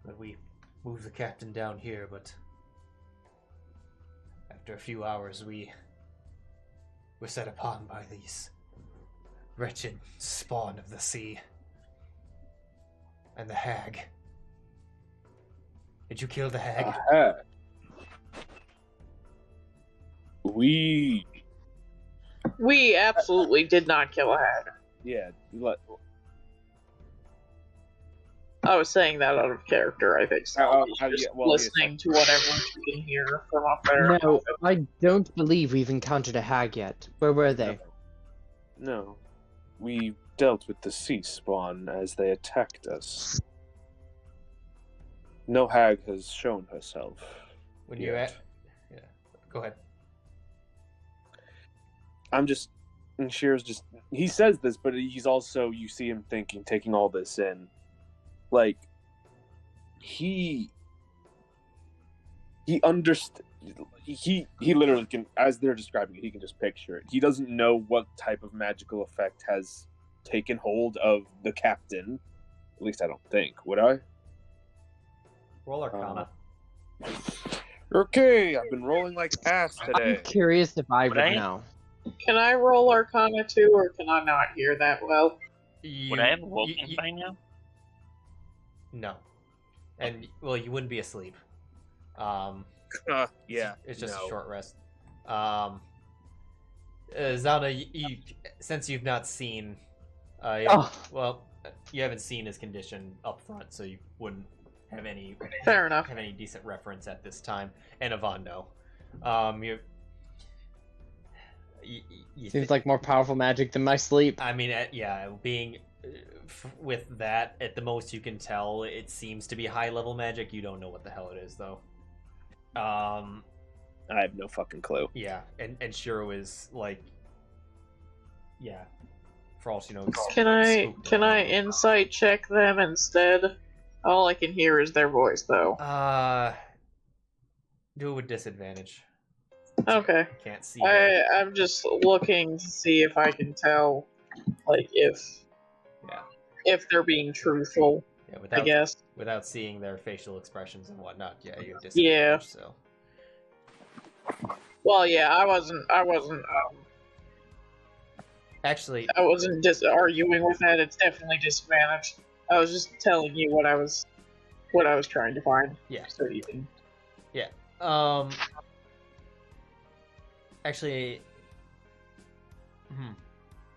Speaker 1: But we moved the captain down here, but after a few hours we were set upon by these wretched spawn of the sea. And the hag. Did you kill the hag?
Speaker 4: We
Speaker 2: absolutely did not kill a hag.
Speaker 4: yeah.
Speaker 2: I was saying that out of character, I think. So just listening to whatever you can hear from up there.
Speaker 5: No, I don't believe we've encountered a hag yet. Where were they?
Speaker 4: No, we dealt with the sea spawn as they attacked us. No hag has shown herself.
Speaker 1: When you
Speaker 4: yet.
Speaker 1: Yeah. Go ahead.
Speaker 4: And Sheero's just, he says this, but he's also, you see him thinking, taking all this in. Like, he understands, he literally can, as they're describing it, he can just picture it. He doesn't know what type of magical effect has taken hold of the captain. At least I don't think. Would I?
Speaker 1: Roll Arcana.
Speaker 4: Okay, I've been rolling like ass today.
Speaker 5: I'm curious if I would
Speaker 3: Right?
Speaker 5: know.
Speaker 2: Can I roll Arcana too, or can I not hear that well?
Speaker 3: Would I have woken by now?
Speaker 1: No. And, well, you wouldn't be asleep.
Speaker 4: Yeah.
Speaker 1: It's just a short rest. Zylna, you, since you've not seen... Well, you haven't seen his condition up front, so you wouldn't have any...
Speaker 2: Fair enough.
Speaker 1: Have any decent reference at this time. And Avando. You
Speaker 5: Seems like more powerful magic than my sleep.
Speaker 1: I mean, yeah, being... with that, at the most you can tell, it seems to be high-level magic. You don't know what the hell it is, though.
Speaker 4: I have no fucking clue.
Speaker 1: Yeah, and Sheero is like, yeah, for all she knows.
Speaker 2: Can I insight check them instead? All I can hear is their voice, though.
Speaker 1: Do it with disadvantage.
Speaker 2: Okay.
Speaker 1: Can't see.
Speaker 2: I'm just looking to see if I can tell, like, if they're being truthful.
Speaker 1: Yeah,
Speaker 2: I guess.
Speaker 1: Without seeing their facial expressions and whatnot. Yeah, you have disadvantage.
Speaker 2: Yeah.
Speaker 1: So.
Speaker 2: Well, yeah, I wasn't.
Speaker 1: Actually,
Speaker 2: I wasn't just arguing with that. It's definitely disadvantage. I was just telling you what I was trying to find.
Speaker 1: Yeah.
Speaker 2: So you can.
Speaker 1: Yeah. Actually.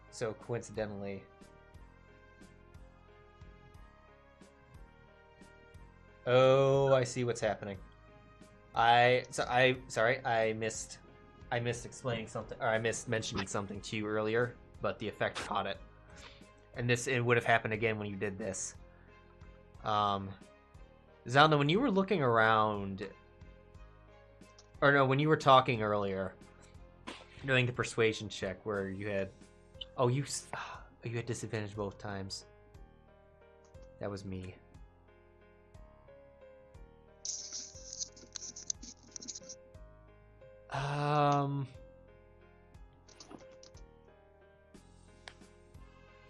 Speaker 1: So coincidentally. Oh, I see what's happening. I missed explaining something, or I missed mentioning something to you earlier, but the effect caught it. And it would have happened again when you did this. Zylna, when you were looking around, or no, when you were talking earlier, doing the persuasion check where you had, you had disadvantage both times. That was me.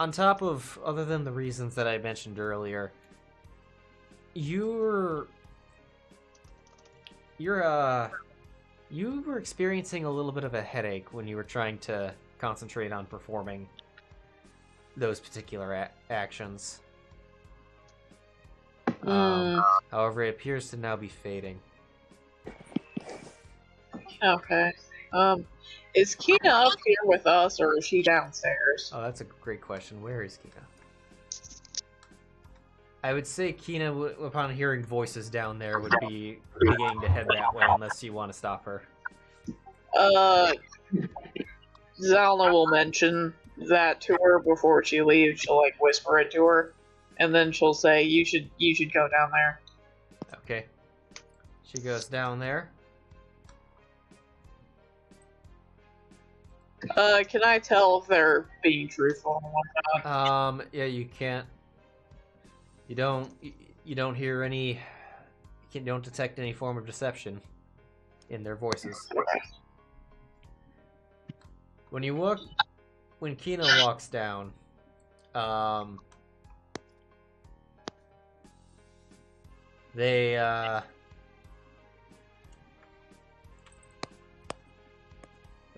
Speaker 1: On top of, other than the reasons that I mentioned earlier, you were experiencing a little bit of a headache when you were trying to concentrate on performing those particular actions. However, it appears to now be fading.
Speaker 2: Okay. Is Kina up here with us, or is she downstairs?
Speaker 1: Oh, that's a great question. Where is Kina? I would say Kina, upon hearing voices down there, would be beginning to head that way, unless you want to stop her.
Speaker 2: Zylna will mention that to her before she leaves. She'll like whisper it to her, and then she'll say, "You should go down there."
Speaker 1: Okay. She goes down there.
Speaker 2: Can I tell if they're being truthful and whatnot?
Speaker 1: Yeah, you can't. You don't hear any. You don't detect any form of deception in their voices. When Kina walks down, They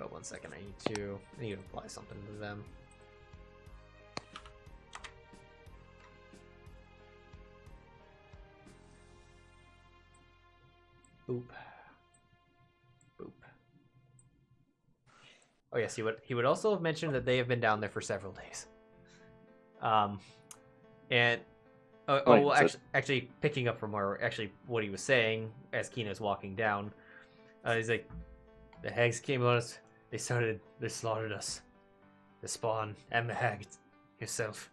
Speaker 1: Oh, 1 second. I need to apply something to them. Boop. Boop. Oh yes, he would also have mentioned that they have been down there for several days. And actually picking up from what he was saying as Kina's walking down, he's like, the hags came on us. They slaughtered us. The spawn and the hag herself.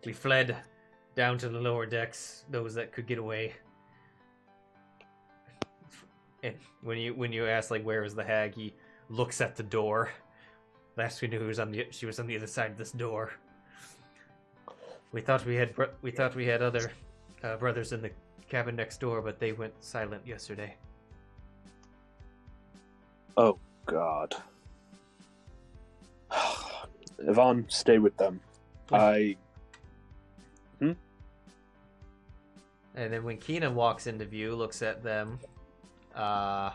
Speaker 1: We fled down to the lower decks, those that could get away. And when you ask like where is the hag, he looks at the door. Last we knew, she was on the other side of this door. We thought we had other brothers in the cabin next door, but they went silent yesterday.
Speaker 4: Oh God. Yvonne, stay with them.
Speaker 1: And then when Keenan walks into view, looks at them, no,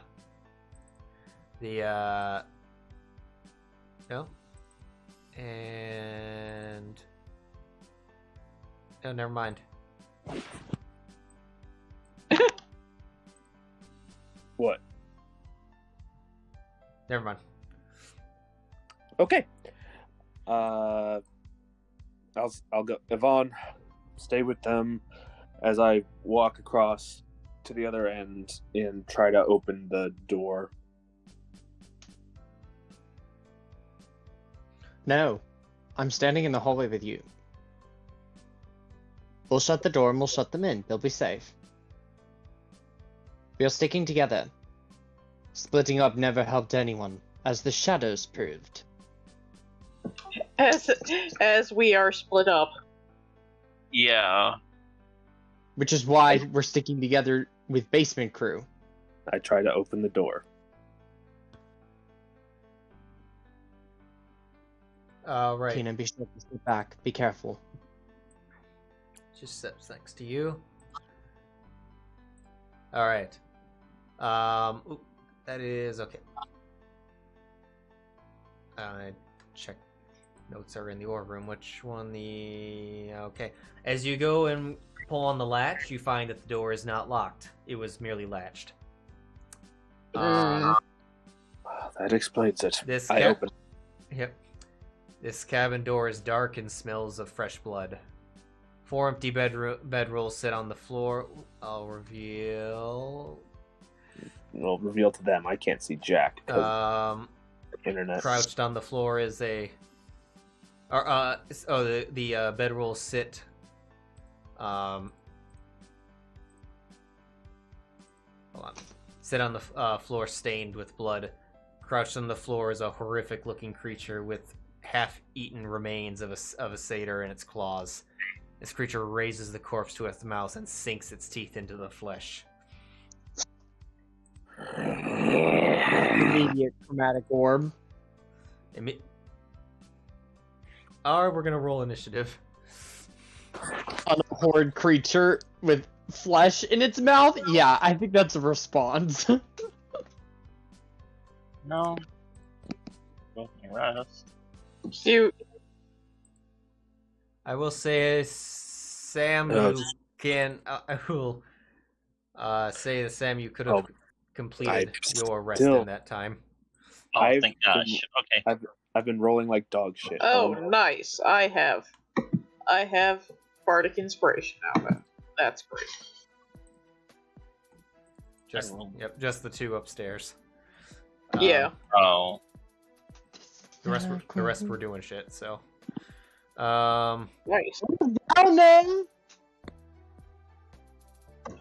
Speaker 1: and oh, never mind.
Speaker 4: What?
Speaker 1: Never mind.
Speaker 4: Okay. I'll go. Yvonne, stay with them as I walk across to the other end and try to open the door.
Speaker 5: No, I'm standing in the hallway with you. We'll shut the door and we'll shut them in. They'll be safe. We are sticking together. Splitting up never helped anyone, as the shadows proved.
Speaker 2: As we are split up.
Speaker 3: Yeah.
Speaker 5: Which is why we're sticking together with Basement Crew.
Speaker 4: I try to open the door.
Speaker 1: Right.
Speaker 5: Keenan, be sure to step back. Be careful.
Speaker 1: Just steps next to you. All right. Ooh, that is okay. I check. Notes are in the org room. Which one? Okay. As you go and pull on the latch, you find that the door is not locked. It was merely latched.
Speaker 4: That explains it. I open.
Speaker 1: Yep. This cabin door is dark and smells of fresh blood. 4 empty bedrolls sit on the floor. I'll reveal
Speaker 4: to them. I can't see Jack. Internet.
Speaker 1: Crouched on the floor is the bedrolls sit. Hold on. Sit on the floor stained with blood. Crouched on the floor is a horrific-looking creature with half-eaten remains of a satyr in its claws. This creature raises the corpse to its mouth and sinks its teeth into the flesh.
Speaker 5: Immediate chromatic orb.
Speaker 1: Alright, we're gonna roll initiative.
Speaker 5: On a horde creature with flesh in its mouth? Yeah, I think that's a response.
Speaker 3: No. Rest.
Speaker 2: Shoot.
Speaker 1: I will say, Sam, you can. I will say that Sam, you could have completed your rest in that time.
Speaker 3: Oh, thank gosh. Okay.
Speaker 4: I've been rolling like dog shit.
Speaker 2: Oh, nice. I have bardic inspiration now. That's great.
Speaker 1: Just the 2 upstairs.
Speaker 2: Yeah.
Speaker 3: Oh.
Speaker 1: The rest were doing shit. So.
Speaker 2: Nice.
Speaker 5: Oh no!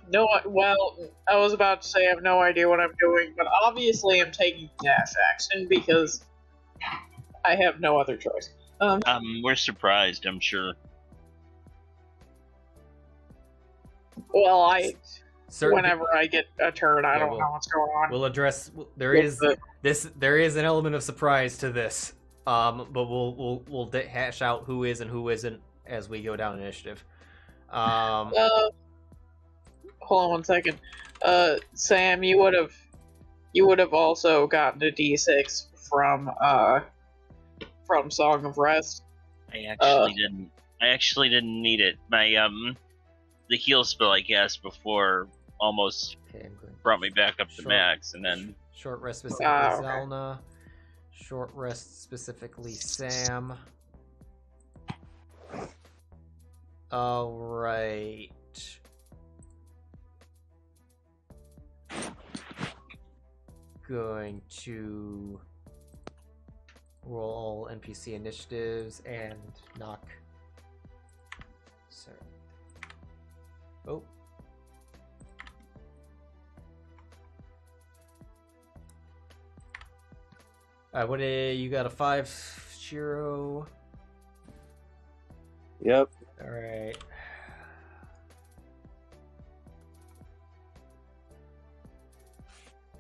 Speaker 2: No, well, I was about to say I have no idea what I'm doing, but obviously I'm taking dash action because I have no other choice.
Speaker 3: We're surprised, I'm sure.
Speaker 2: Well, whenever I get a turn, I don't know what's going on.
Speaker 1: We'll address. There is an element of surprise to this. But we'll hash out who is and who isn't as we go down initiative.
Speaker 2: hold on 1 second. Sam, you would have also gotten a D6 from Song of Rest.
Speaker 3: I actually didn't need it. My the heal spell I cast before almost
Speaker 1: Okay, I'm going.
Speaker 3: brought me back up to
Speaker 1: Sure.
Speaker 3: max, and then
Speaker 1: Short rest specifically
Speaker 2: okay.
Speaker 1: Zylna. Short rest specifically Sam. Alright. Going to roll all NPC initiatives and knock. Sorry. Oh. Alright, what you got a 5, Sheero?
Speaker 4: Yep.
Speaker 1: Alright.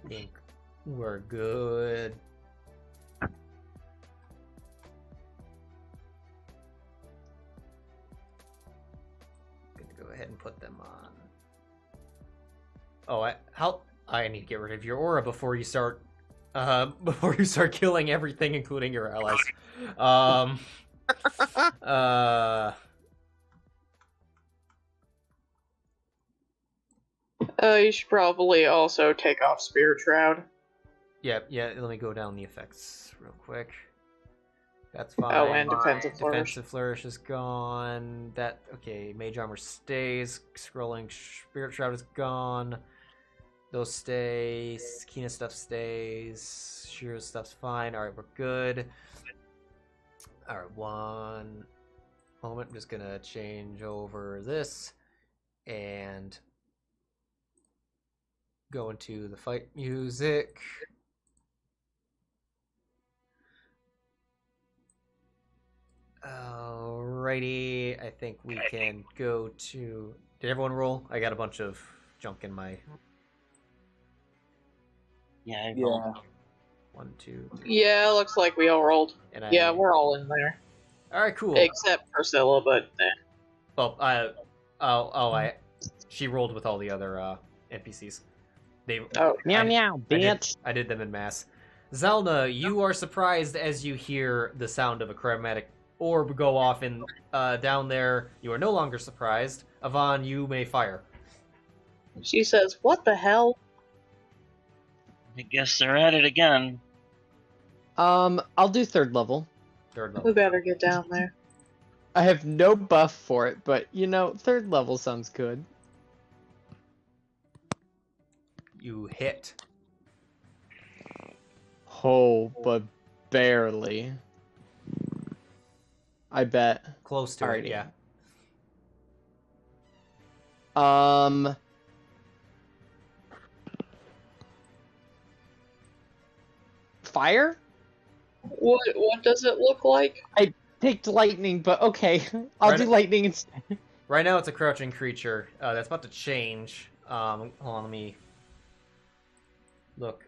Speaker 1: Think we're good. Gonna go ahead and put them on. Oh, I need to get rid of your aura before you start killing everything, including your allies.
Speaker 2: You should probably also take off Spirit Shroud.
Speaker 1: Yeah, let me go down the effects real quick. That's fine.
Speaker 2: Oh, and Defensive Flourish.
Speaker 1: Defensive Flourish is gone. Okay, Mage Armor stays. Scrolling Spirit Shroud is gone. Those stay. Kina stuff stays. Sheero stuff's fine. Alright, we're good. Alright, 1 moment. I'm just gonna change over this and go into the fight music. Alrighty, I think we can go to... Did everyone roll? I got a bunch of junk in my...
Speaker 3: yeah,
Speaker 4: Yeah.
Speaker 1: 1, 2, 3.
Speaker 2: Yeah, looks like we all rolled.
Speaker 1: And
Speaker 2: Yeah, we're all in there.
Speaker 1: Alright, cool.
Speaker 2: Except Priscilla, but
Speaker 1: Well, she rolled with all the other NPCs.
Speaker 5: Meow meow, bitch.
Speaker 1: I did them in mass. Zylna, you are surprised as you hear the sound of a chromatic orb go off in down there. You are no longer surprised. Avon, you may fire.
Speaker 2: she says, "What the hell?"
Speaker 3: I guess they're at it again.
Speaker 5: I'll do 3rd level.
Speaker 1: 3rd
Speaker 2: We
Speaker 1: level.
Speaker 2: better get down there.
Speaker 5: I have no buff for it, but 3rd level sounds good.
Speaker 1: You hit.
Speaker 5: Oh, but barely. I bet.
Speaker 1: Close to it,
Speaker 5: Alrighty.
Speaker 1: yeah.
Speaker 5: Fire?
Speaker 2: What does it look like?
Speaker 5: I picked lightning, but okay. I'll
Speaker 1: Right.
Speaker 5: do lightning instead.
Speaker 1: Right now it's a crouching creature. That's about to change. Hold on, let me look.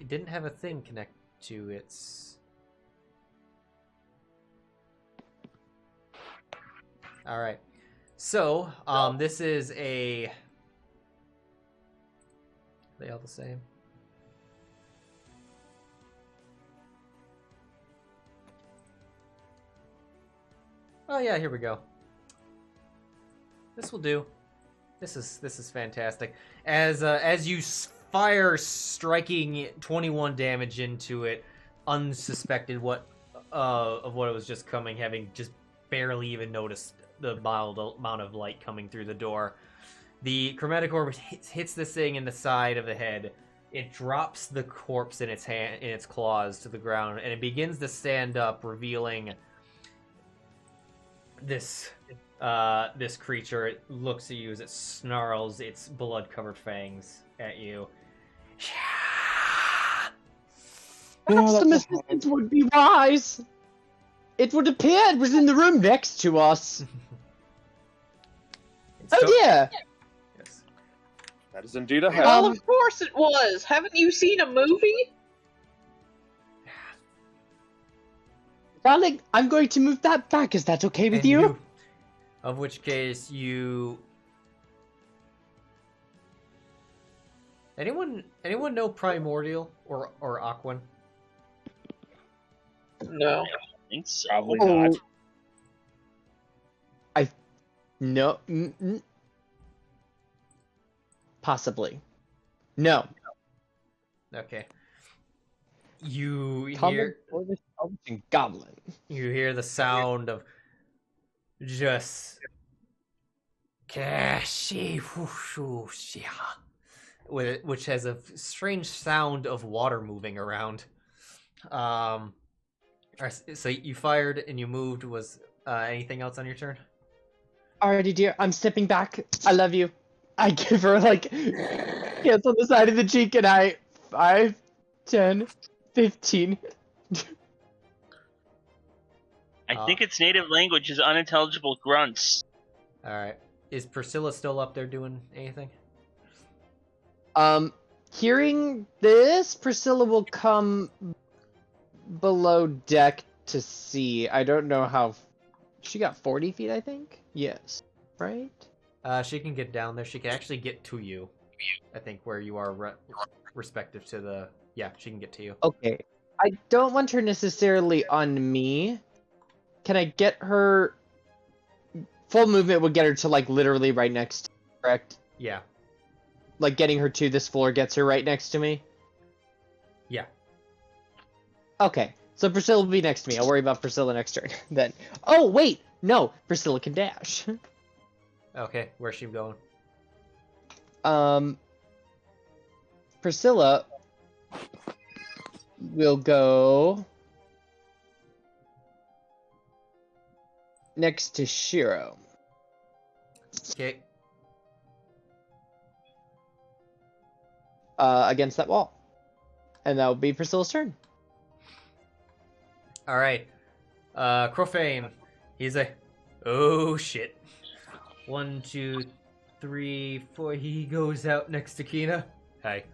Speaker 1: It didn't have a thing connect to its... Alright. So, this is a... Are they all the same? Oh yeah, here we go. This will do. This is fantastic. As you fire, striking 21 damage into it, unsuspected of what it was just coming, having just barely even noticed the mild amount of light coming through the door. The chromatic orb hits this thing in the side of the head. It drops the corpse in its claws to the ground, and it begins to stand up, revealing this creature. It looks at you as it snarls its blood-covered fangs at you.
Speaker 5: Perhaps some assistance would be wise. It would appear it was in the room next to us. Oh dear.
Speaker 1: Yes.
Speaker 4: That is indeed a help.
Speaker 2: Well, of course it was. Haven't you seen a movie?
Speaker 5: Darling, I'm going to move that back. Is that okay with
Speaker 1: And
Speaker 5: you?
Speaker 1: of which case you Anyone know Primordial or Aquan?
Speaker 2: No.
Speaker 3: I think so.
Speaker 4: Probably
Speaker 5: Oh.
Speaker 4: not.
Speaker 5: No. Possibly. No.
Speaker 1: Okay. You
Speaker 5: Common,
Speaker 1: hear
Speaker 5: Dwarvish, Elvish, and Goblin.
Speaker 1: the sound of just which has a strange sound of water moving around. So you fired and you moved. Was anything else on your turn?
Speaker 5: Alrighty, dear. I'm stepping back. I love you. I give her like kiss on the side of the cheek, and I 5, 10, 15.
Speaker 3: I think its native language is unintelligible grunts.
Speaker 1: All right. Is Priscilla still up there doing anything?
Speaker 5: Hearing this, Priscilla will come below deck to see. I don't know how. She got 40 feet, I think? Yes. Right?
Speaker 1: She can get down there. She can actually get to you. I think where you are respective to the... Yeah, she can get to you.
Speaker 5: Okay. I don't want her necessarily on me. Can I get her... Full movement would get her to, like, literally right next to me, correct?
Speaker 1: Yeah.
Speaker 5: Like, getting her to this floor gets her right next to me?
Speaker 1: Yeah.
Speaker 5: Okay. So Priscilla will be next to me. I'll worry about Priscilla next turn. Then. Oh, wait! No! Priscilla can dash.
Speaker 1: Okay, where's she going?
Speaker 5: Priscilla will go next to Sheero.
Speaker 1: Okay.
Speaker 5: Against that wall. And that will be Priscilla's turn.
Speaker 1: All right. Crofane. He's a... Oh, shit. 1, 2, 3, 4. He goes out next to Kina. Hi.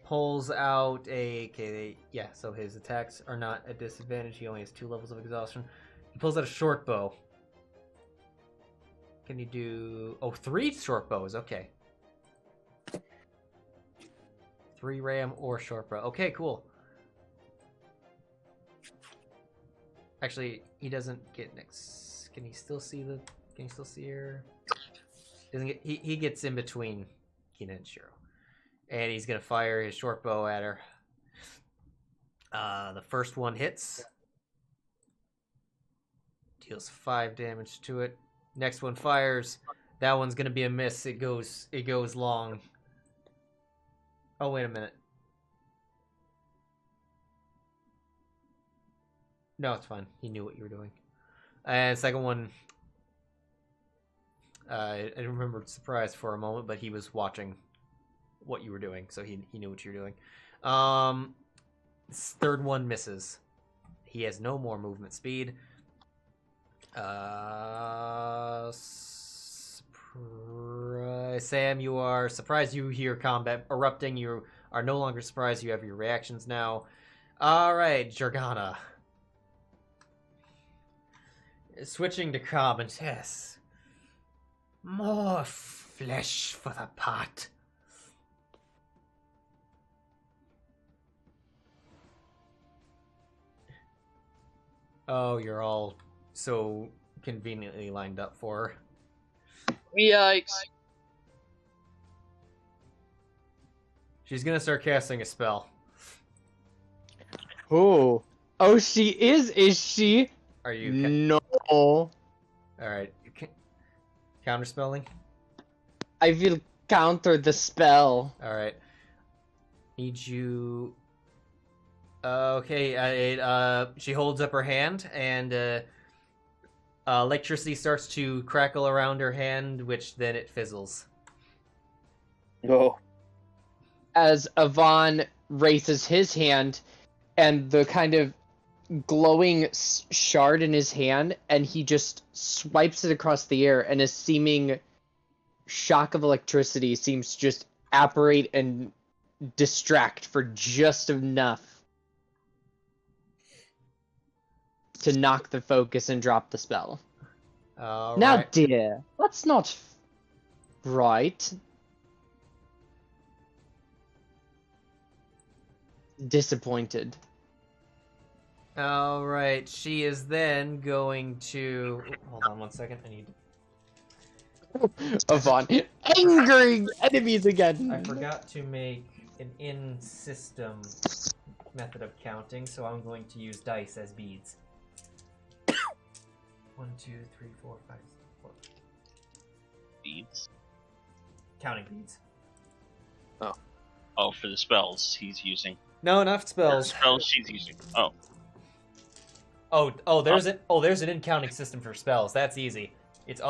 Speaker 1: Pulls out a... Okay, yeah, so his attacks are not at disadvantage. He only has 2 levels of exhaustion. He pulls out a short bow. Can you do... Oh, 3 short bows. Okay. 3 ram or short bow. Okay, cool. Actually, he doesn't get next. Can he still see the... Can you still see her? Doesn't get... He gets in between Kina and Sheero. And he's going to fire his short bow at her. The first one hits. Deals 5 damage to it. Next one fires. That one's going to be a miss. It goes long. Oh, wait a minute. No, it's fine. He knew what you were doing. And second one, I remembered surprise for a moment, but he was watching what you were doing, so he knew what you were doing. Third one misses. He has no more movement speed. Sam, you are surprised you hear combat erupting. You are no longer surprised. You have your reactions now. All right, Jorgana. Switching to comment, yes. More flesh for the pot. Oh, you're all so conveniently lined up for her.
Speaker 2: Yikes.
Speaker 1: She's gonna start casting a spell.
Speaker 5: Oh. Oh, she is she?
Speaker 1: Are you...
Speaker 5: No.
Speaker 1: Alright. Counterspelling?
Speaker 5: I will counter the spell.
Speaker 1: Alright. Need you... okay, she holds up her hand, and electricity starts to crackle around her hand, which then it fizzles.
Speaker 4: Oh.
Speaker 5: As Avon raises his hand, and the kind of glowing shard in his hand, and he just swipes it across the air, and a seeming shock of electricity seems to just apparate and distract for just enough to knock the focus and drop the spell.
Speaker 1: All
Speaker 5: Now,
Speaker 1: right.
Speaker 5: dear, let's not Right. Disappointed.
Speaker 1: All right, she is then going to. Hold on one second. I need.
Speaker 5: Avon. Angering enemies again.
Speaker 1: I forgot to make an in-system method of counting, so I'm going to use dice as beads. 1, 2, 3, 4, 5, 4.
Speaker 3: Beads.
Speaker 1: Counting beads.
Speaker 3: Oh, for the spells he's using.
Speaker 1: No, not
Speaker 3: Or
Speaker 1: spells.
Speaker 3: spells she's using. Oh.
Speaker 1: There's an in-counting system for spells. That's easy. It's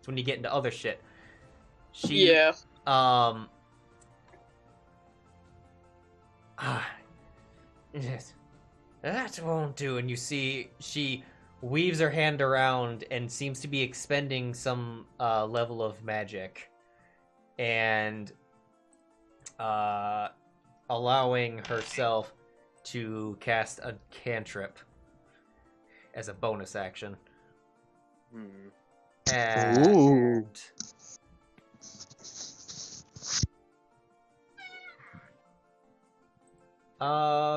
Speaker 1: when you get into other shit.
Speaker 2: Yeah.
Speaker 1: Yes. That won't do. And you see, she weaves her hand around and seems to be expending some level of magic, and allowing herself to cast a cantrip as a bonus action. And
Speaker 5: Ooh.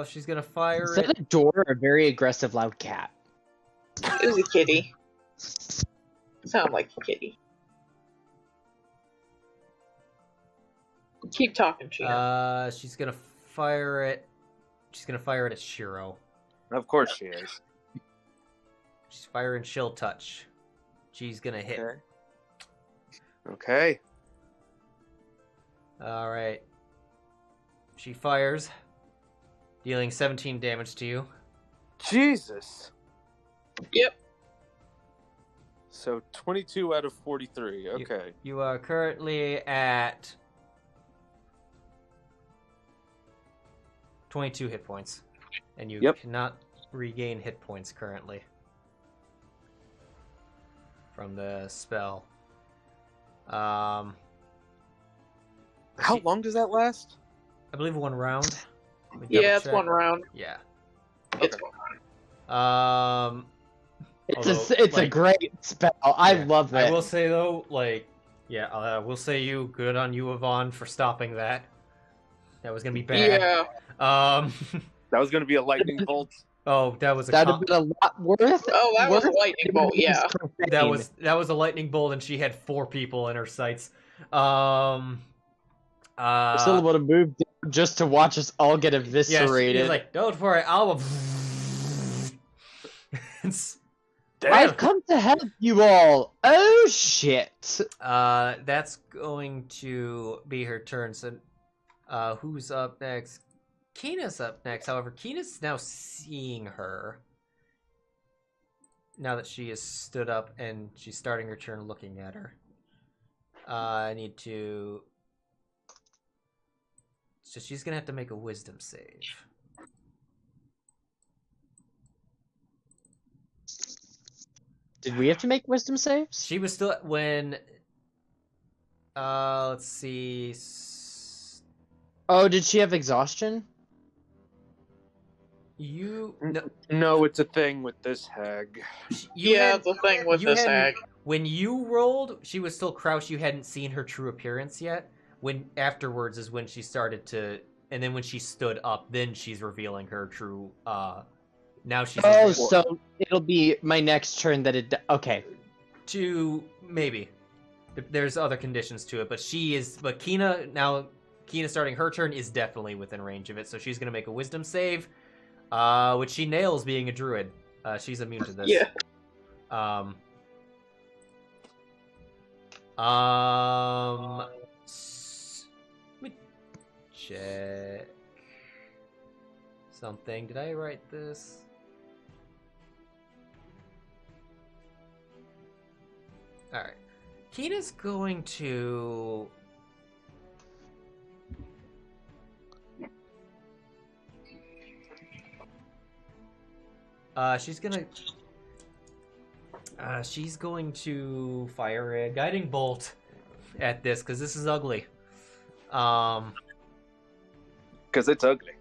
Speaker 1: she's gonna fire
Speaker 5: Is that
Speaker 1: it.
Speaker 5: a door or a very aggressive loud cat?
Speaker 2: It was a kitty. Sound like a kitty. Keep talking, Sheena.
Speaker 1: She's gonna fire it. She's gonna fire it at Sheero.
Speaker 4: Of course she is.
Speaker 1: She's firing Chill Touch. She's gonna hit.
Speaker 4: Okay.
Speaker 1: All right. She fires, dealing 17 damage to you.
Speaker 4: Jesus.
Speaker 2: Yep.
Speaker 4: So 22 out of 43. Okay.
Speaker 1: You are currently at 22 hit points, and you cannot regain hit points currently from the spell.
Speaker 4: How long does that last?
Speaker 1: I believe 1 round. Let me
Speaker 2: Yeah, it's
Speaker 1: double check.
Speaker 2: 1 round.
Speaker 1: Yeah.
Speaker 2: It's 1 round.
Speaker 5: It's a great spell. I love it.
Speaker 1: I will say though, I will say good on you, Yvonne, for stopping that. That was gonna be bad.
Speaker 2: Yeah.
Speaker 4: That was going to be a lightning bolt.
Speaker 1: Oh, that was
Speaker 5: That'd have been a lot worth.
Speaker 2: Oh, that was a lightning bolt, yeah.
Speaker 1: that was a lightning bolt, and she had 4 people in her sights.
Speaker 5: Still would have moved just to watch us all get eviscerated.
Speaker 1: Yeah, she's like, don't worry, I'll.
Speaker 5: I've come to help you all. Oh shit!
Speaker 1: That's going to be her turn. So, who's up next? Kina's up next. However, Kina's now seeing her. Now that she has stood up and she's starting her turn looking at her. I need to... So she's going to have to make a wisdom save.
Speaker 5: Did we have to make wisdom saves?
Speaker 1: She was still... When... let's see...
Speaker 5: Oh, did she have exhaustion?
Speaker 4: No, it's a thing with this hag.
Speaker 2: It's a thing with this hag.
Speaker 1: When you rolled, she was still crouched. You hadn't seen her true appearance yet. When afterwards is when she started to, and then when she stood up, then she's revealing her true. Now she's.
Speaker 5: Oh, so it'll be my next turn that it. Okay.
Speaker 1: Maybe. There's other conditions to it, but she is. But Kina starting her turn is definitely within range of it, so she's gonna make a wisdom save. Which she nails being a druid. She's immune to this.
Speaker 2: Yeah.
Speaker 1: Let me check something. Did I write this? Alright. Kina's going to... she's going to fire a guiding bolt at this because this is ugly.
Speaker 4: Because it's ugly.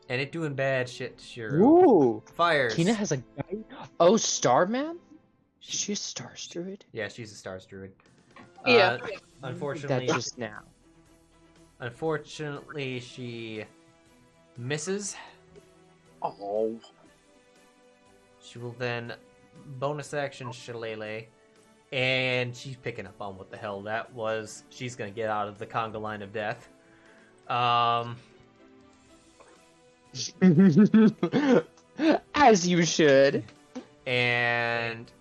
Speaker 1: And it doing bad shit. Sure.
Speaker 5: Ooh.
Speaker 1: Fires.
Speaker 5: Kina has a guy. Oh, Starman. She's a Stars Druid.
Speaker 1: Yeah, she's a Stars Druid.
Speaker 2: Yeah.
Speaker 1: Unfortunately,
Speaker 5: That just now.
Speaker 1: unfortunately, she misses.
Speaker 4: Oh.
Speaker 1: She will then bonus action Shillelagh, and she's picking up on what the hell that was. She's gonna get out of the conga line of death.
Speaker 5: As you should.
Speaker 1: And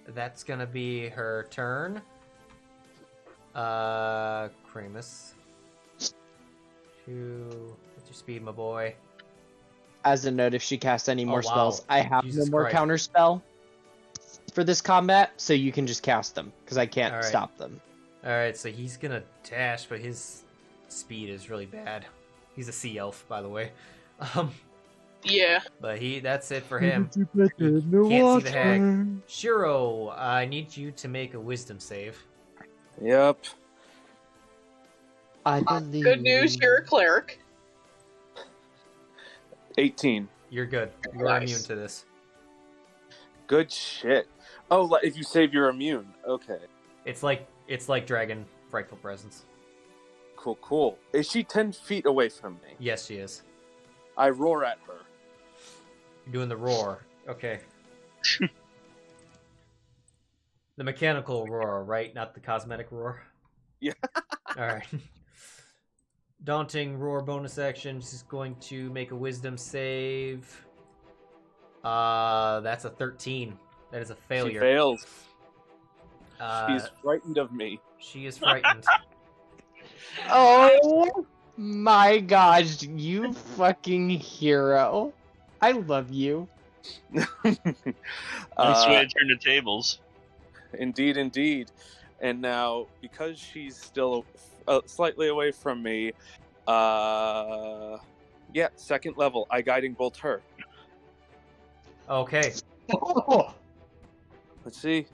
Speaker 1: that's gonna be her turn. Kramus. What's your speed, my boy?
Speaker 5: As a note, if she casts any more
Speaker 1: wow.
Speaker 5: spells, I have
Speaker 1: Jesus
Speaker 5: no more
Speaker 1: Christ.
Speaker 5: counter spell for this combat, so you can just cast them because I can't
Speaker 1: Alright.
Speaker 5: stop them.
Speaker 1: Alright, so he's gonna dash, but his speed is really bad. He's a sea elf, by the way.
Speaker 2: Yeah.
Speaker 1: But that's it for him. Can't see the hag. Sheero, I need you to make a wisdom save.
Speaker 4: Yep.
Speaker 5: I believe.
Speaker 2: Good news, you're a cleric.
Speaker 4: 18.
Speaker 1: You're good. You're
Speaker 2: Nice.
Speaker 1: immune to this.
Speaker 4: Good shit. Oh, like, if you save, you're immune. Okay.
Speaker 1: It's like Dragon Frightful Presence.
Speaker 4: Cool, cool. Is she 10 feet away from me?
Speaker 1: Yes, she is.
Speaker 4: I roar at her.
Speaker 1: You're doing the roar. Okay. The mechanical roar, right? Not the cosmetic roar?
Speaker 4: Yeah.
Speaker 1: Alright. Daunting roar bonus action. She's going to make a wisdom save. That's a 13. That is a failure.
Speaker 4: She fails.
Speaker 1: Uh,
Speaker 4: She's frightened of me.
Speaker 1: she is frightened.
Speaker 5: Oh my gosh, you fucking hero. I love you.
Speaker 3: That's the way to turn the tables.
Speaker 4: Indeed, indeed. And now, because she's still slightly away from me, yeah, second level, I guiding bolt her.
Speaker 1: Okay.
Speaker 4: Let's see.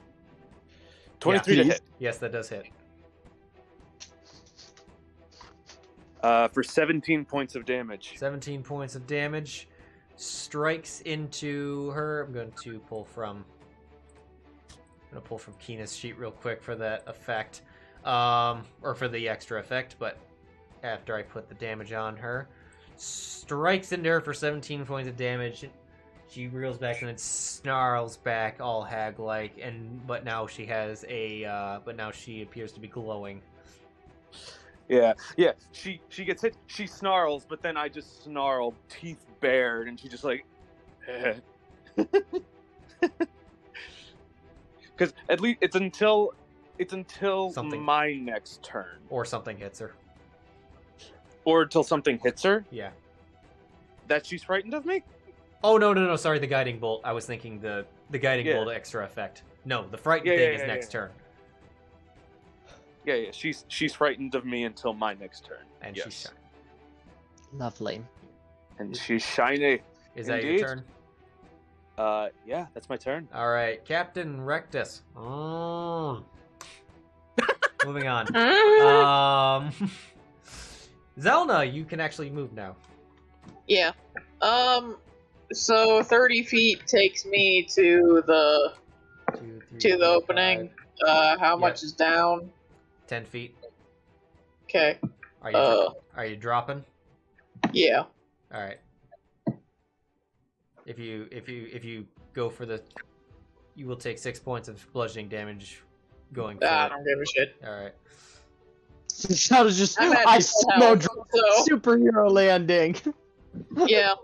Speaker 4: 23 to
Speaker 5: Please.
Speaker 4: hit.
Speaker 1: Yes, that does hit.
Speaker 4: For 17 points of damage.
Speaker 1: 17 points of damage. Strikes into her. I'm going to pull from Keena's sheet real quick for that effect. Or for the extra effect, but after I put the damage on her. Strikes into her for 17 points of damage. She reels back and then snarls back all hag-like, but now she appears to be glowing.
Speaker 4: Yeah. She gets hit, she snarls, but then I just snarl, teeth bared, and she just like... Because at least it's until
Speaker 1: Something.
Speaker 4: my next turn.
Speaker 1: Or something hits her.
Speaker 4: Or until something hits her,
Speaker 1: Yeah.
Speaker 4: that she's frightened of me?
Speaker 1: Oh, no, sorry, the guiding bolt. I was thinking the guiding
Speaker 4: Yeah.
Speaker 1: bolt extra effect. No, the frightened
Speaker 4: Yeah,
Speaker 1: thing
Speaker 4: yeah,
Speaker 1: is
Speaker 4: yeah,
Speaker 1: next
Speaker 4: yeah.
Speaker 1: turn.
Speaker 4: Yeah, she's frightened of me until my next turn.
Speaker 1: And
Speaker 4: Yes.
Speaker 1: she's shiny.
Speaker 5: Lovely.
Speaker 4: And she's shiny.
Speaker 1: Is that
Speaker 4: Indeed.
Speaker 1: your turn?
Speaker 4: Yeah, that's my turn.
Speaker 1: Alright, Captain Rectus. Moving on. Zylna, you can actually move now.
Speaker 2: Yeah. So 30 feet takes me to the
Speaker 1: 2, 3,
Speaker 2: to the
Speaker 1: 4,
Speaker 2: opening.
Speaker 1: 5,
Speaker 2: How much is down?
Speaker 1: 10 feet.
Speaker 2: Okay.
Speaker 1: Are you are you dropping?
Speaker 2: Yeah.
Speaker 1: Alright. If you go for you will take 6 points of bludgeoning damage going for
Speaker 2: I
Speaker 1: it.
Speaker 2: don't give a shit.
Speaker 1: Alright.
Speaker 5: That was just
Speaker 2: I'm at
Speaker 5: I
Speaker 2: full
Speaker 5: snow
Speaker 2: health, so
Speaker 5: superhero landing.
Speaker 2: yeah.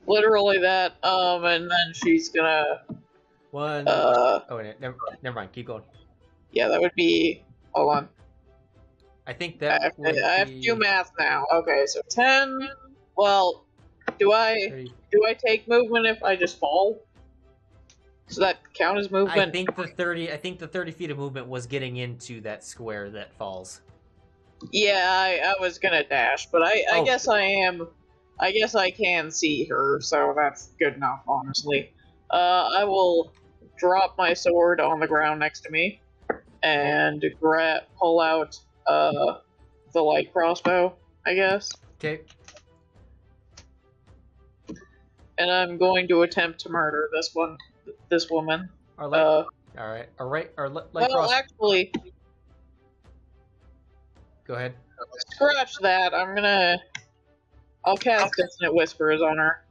Speaker 2: Literally that. And then she's gonna.
Speaker 1: One.
Speaker 2: Uh.
Speaker 1: Oh, never mind. Keep going.
Speaker 2: Yeah, that would be. Hold on.
Speaker 1: I think
Speaker 2: I
Speaker 1: that
Speaker 2: have,
Speaker 1: would
Speaker 2: to, I have to do math now. Okay, so 10. Well, do I
Speaker 1: 30.
Speaker 2: take movement if I just fall? Does that count as movement?
Speaker 1: I think the 30 feet of movement was getting into that square that falls.
Speaker 2: Yeah, I was gonna dash, but I
Speaker 1: Oh.
Speaker 2: guess I am. I guess I can see her, so that's good enough, honestly. I will drop my sword on the ground next to me and pull out the light crossbow, I guess.
Speaker 1: Okay.
Speaker 2: And I'm going to attempt to murder this one. this woman.
Speaker 1: Or light. All right. Or light
Speaker 2: Well,
Speaker 1: cross.
Speaker 2: actually,
Speaker 1: Go ahead.
Speaker 2: scratch that. I'll cast Dissonant Whispers on her,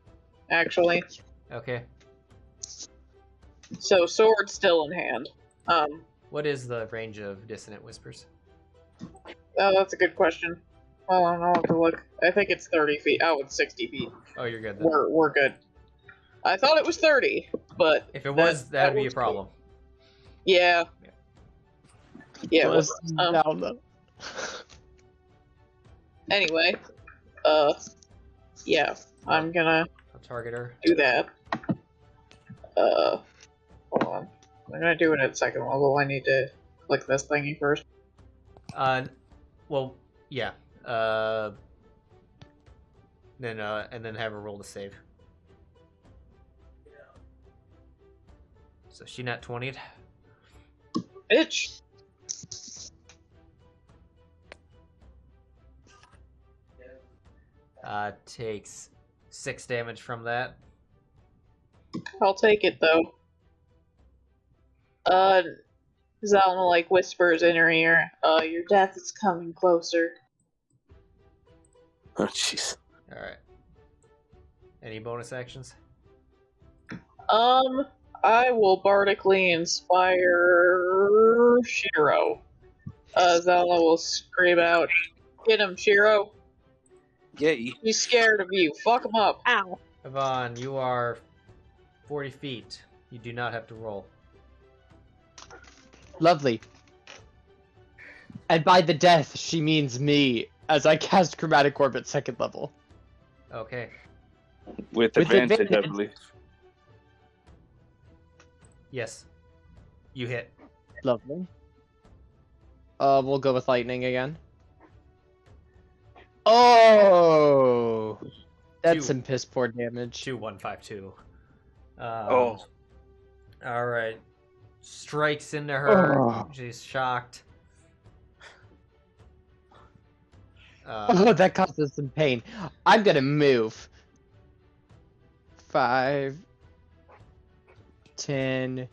Speaker 2: actually.
Speaker 1: Okay.
Speaker 2: So, sword still in hand.
Speaker 1: What is the range of Dissonant Whispers?
Speaker 2: Oh, that's a good question. Well, I don't know. I'll have to look. I think it's 30 feet. Oh, it's 60 feet.
Speaker 1: Oh, you're good then.
Speaker 2: We're good. I thought it was 30, but
Speaker 1: If it was, that'd be a problem.
Speaker 2: Yeah. Yeah. It was, anyway, yeah, I'm gonna
Speaker 1: I'll target her.
Speaker 2: do that. Hold on. I'm gonna do it at second level. I need to click this thingy first.
Speaker 1: Well, yeah. Then and then have her roll to save. So she not 20'd.
Speaker 2: Bitch.
Speaker 1: Takes 6 damage from that.
Speaker 2: I'll take it though. Zylna like whispers in her ear, your death is coming closer.
Speaker 4: Oh, jeez.
Speaker 1: Alright. Any bonus actions?
Speaker 2: I will bardically inspire Sheero. Zylna will scream out, "Get him, Sheero!
Speaker 4: Yay.
Speaker 2: He's scared of you. Fuck him up." Ow.
Speaker 1: Yvonne, you are 40 feet. You do not have to roll.
Speaker 5: Lovely. And by the death, she means me, as I cast Chromatic Orb at second level.
Speaker 1: Okay.
Speaker 4: With
Speaker 5: With
Speaker 4: advantage, I
Speaker 5: advantage.
Speaker 4: believe.
Speaker 1: Yes. You hit.
Speaker 5: Lovely. We'll go with lightning again. Oh! That's
Speaker 1: Two.
Speaker 5: some piss poor damage.
Speaker 1: 2152.
Speaker 4: Oh.
Speaker 1: Alright. Strikes into her.
Speaker 5: Oh.
Speaker 1: She's shocked.
Speaker 5: Oh, that causes some pain. I'm gonna move. 5, 10.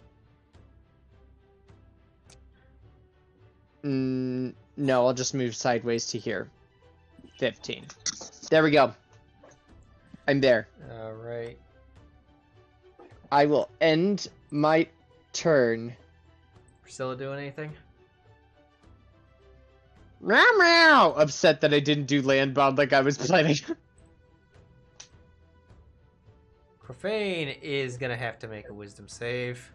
Speaker 5: No, I'll just move sideways to here. 15. There we go. I'm there.
Speaker 1: Alright.
Speaker 5: I will end my turn.
Speaker 1: Priscilla doing anything?
Speaker 5: Meow meow! Upset that I didn't do landbound like I was planning.
Speaker 1: Profane is gonna have to make a wisdom save.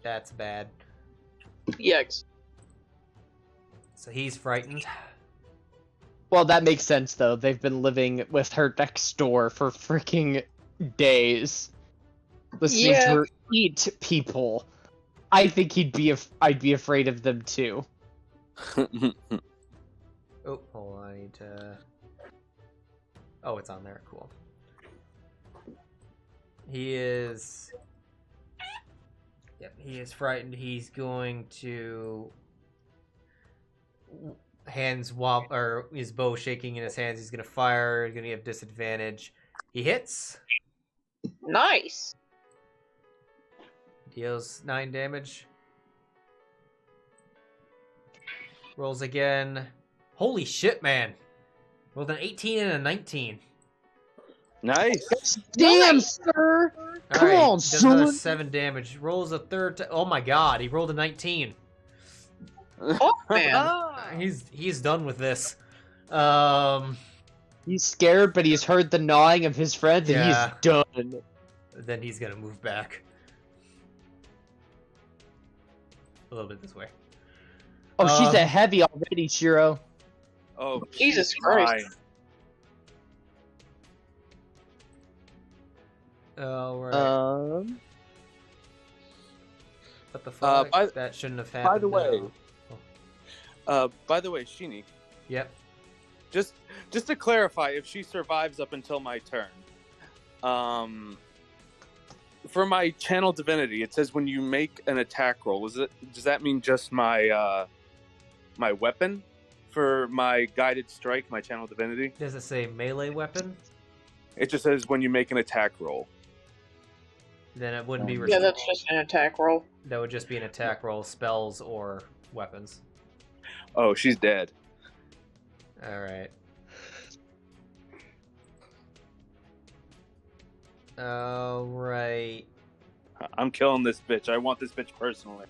Speaker 1: That's bad.
Speaker 2: Yikes.
Speaker 1: So he's frightened.
Speaker 5: Well, that makes sense though. They've been living with her next door for freaking days, listening to her eat people. I think I'd be afraid of them too.
Speaker 1: Oh, hold on. I need to. Oh, it's on there. Cool. He is. Yep, he is frightened. He's going to. Hands wobble, or his bow shaking in his hands. He's gonna fire. He's gonna have disadvantage. He hits.
Speaker 2: Nice.
Speaker 1: Deals 9 damage. Rolls again. Holy shit, man! Rolled an 18 and a 19.
Speaker 4: Nice.
Speaker 5: Damn, sir! Come
Speaker 1: Alright,
Speaker 5: on,
Speaker 1: does another
Speaker 5: son!
Speaker 1: 7 damage. Rolls a third. Oh my god! He rolled a 19.
Speaker 2: Oh man.
Speaker 1: He's done with this.
Speaker 5: He's scared, but he's heard the gnawing of his friends, and
Speaker 1: Yeah.
Speaker 5: he's done.
Speaker 1: Then he's gonna move back a little bit this way.
Speaker 5: Oh, she's a
Speaker 1: Um,
Speaker 5: heavy already, Sheero.
Speaker 4: Oh,
Speaker 2: Jesus
Speaker 4: she's
Speaker 2: Christ.
Speaker 4: fine.
Speaker 1: All right. What the fuck? That shouldn't have happened.
Speaker 4: by the way-
Speaker 1: no.
Speaker 4: By the way, Shini,
Speaker 1: Yep.
Speaker 4: just to clarify, if she survives up until my turn, for my channel divinity, it says when you make an attack roll, does that mean just my my weapon For my guided strike, my channel divinity,
Speaker 1: Does it say melee weapon?
Speaker 4: it just says when you make an attack roll.
Speaker 1: Then it wouldn't be
Speaker 2: Yeah,
Speaker 1: restricted.
Speaker 2: that's just an attack roll.
Speaker 1: That would just be an attack roll, spells or weapons.
Speaker 4: Oh, she's dead.
Speaker 1: All right. All right.
Speaker 4: I'm killing this bitch. I want this bitch personally.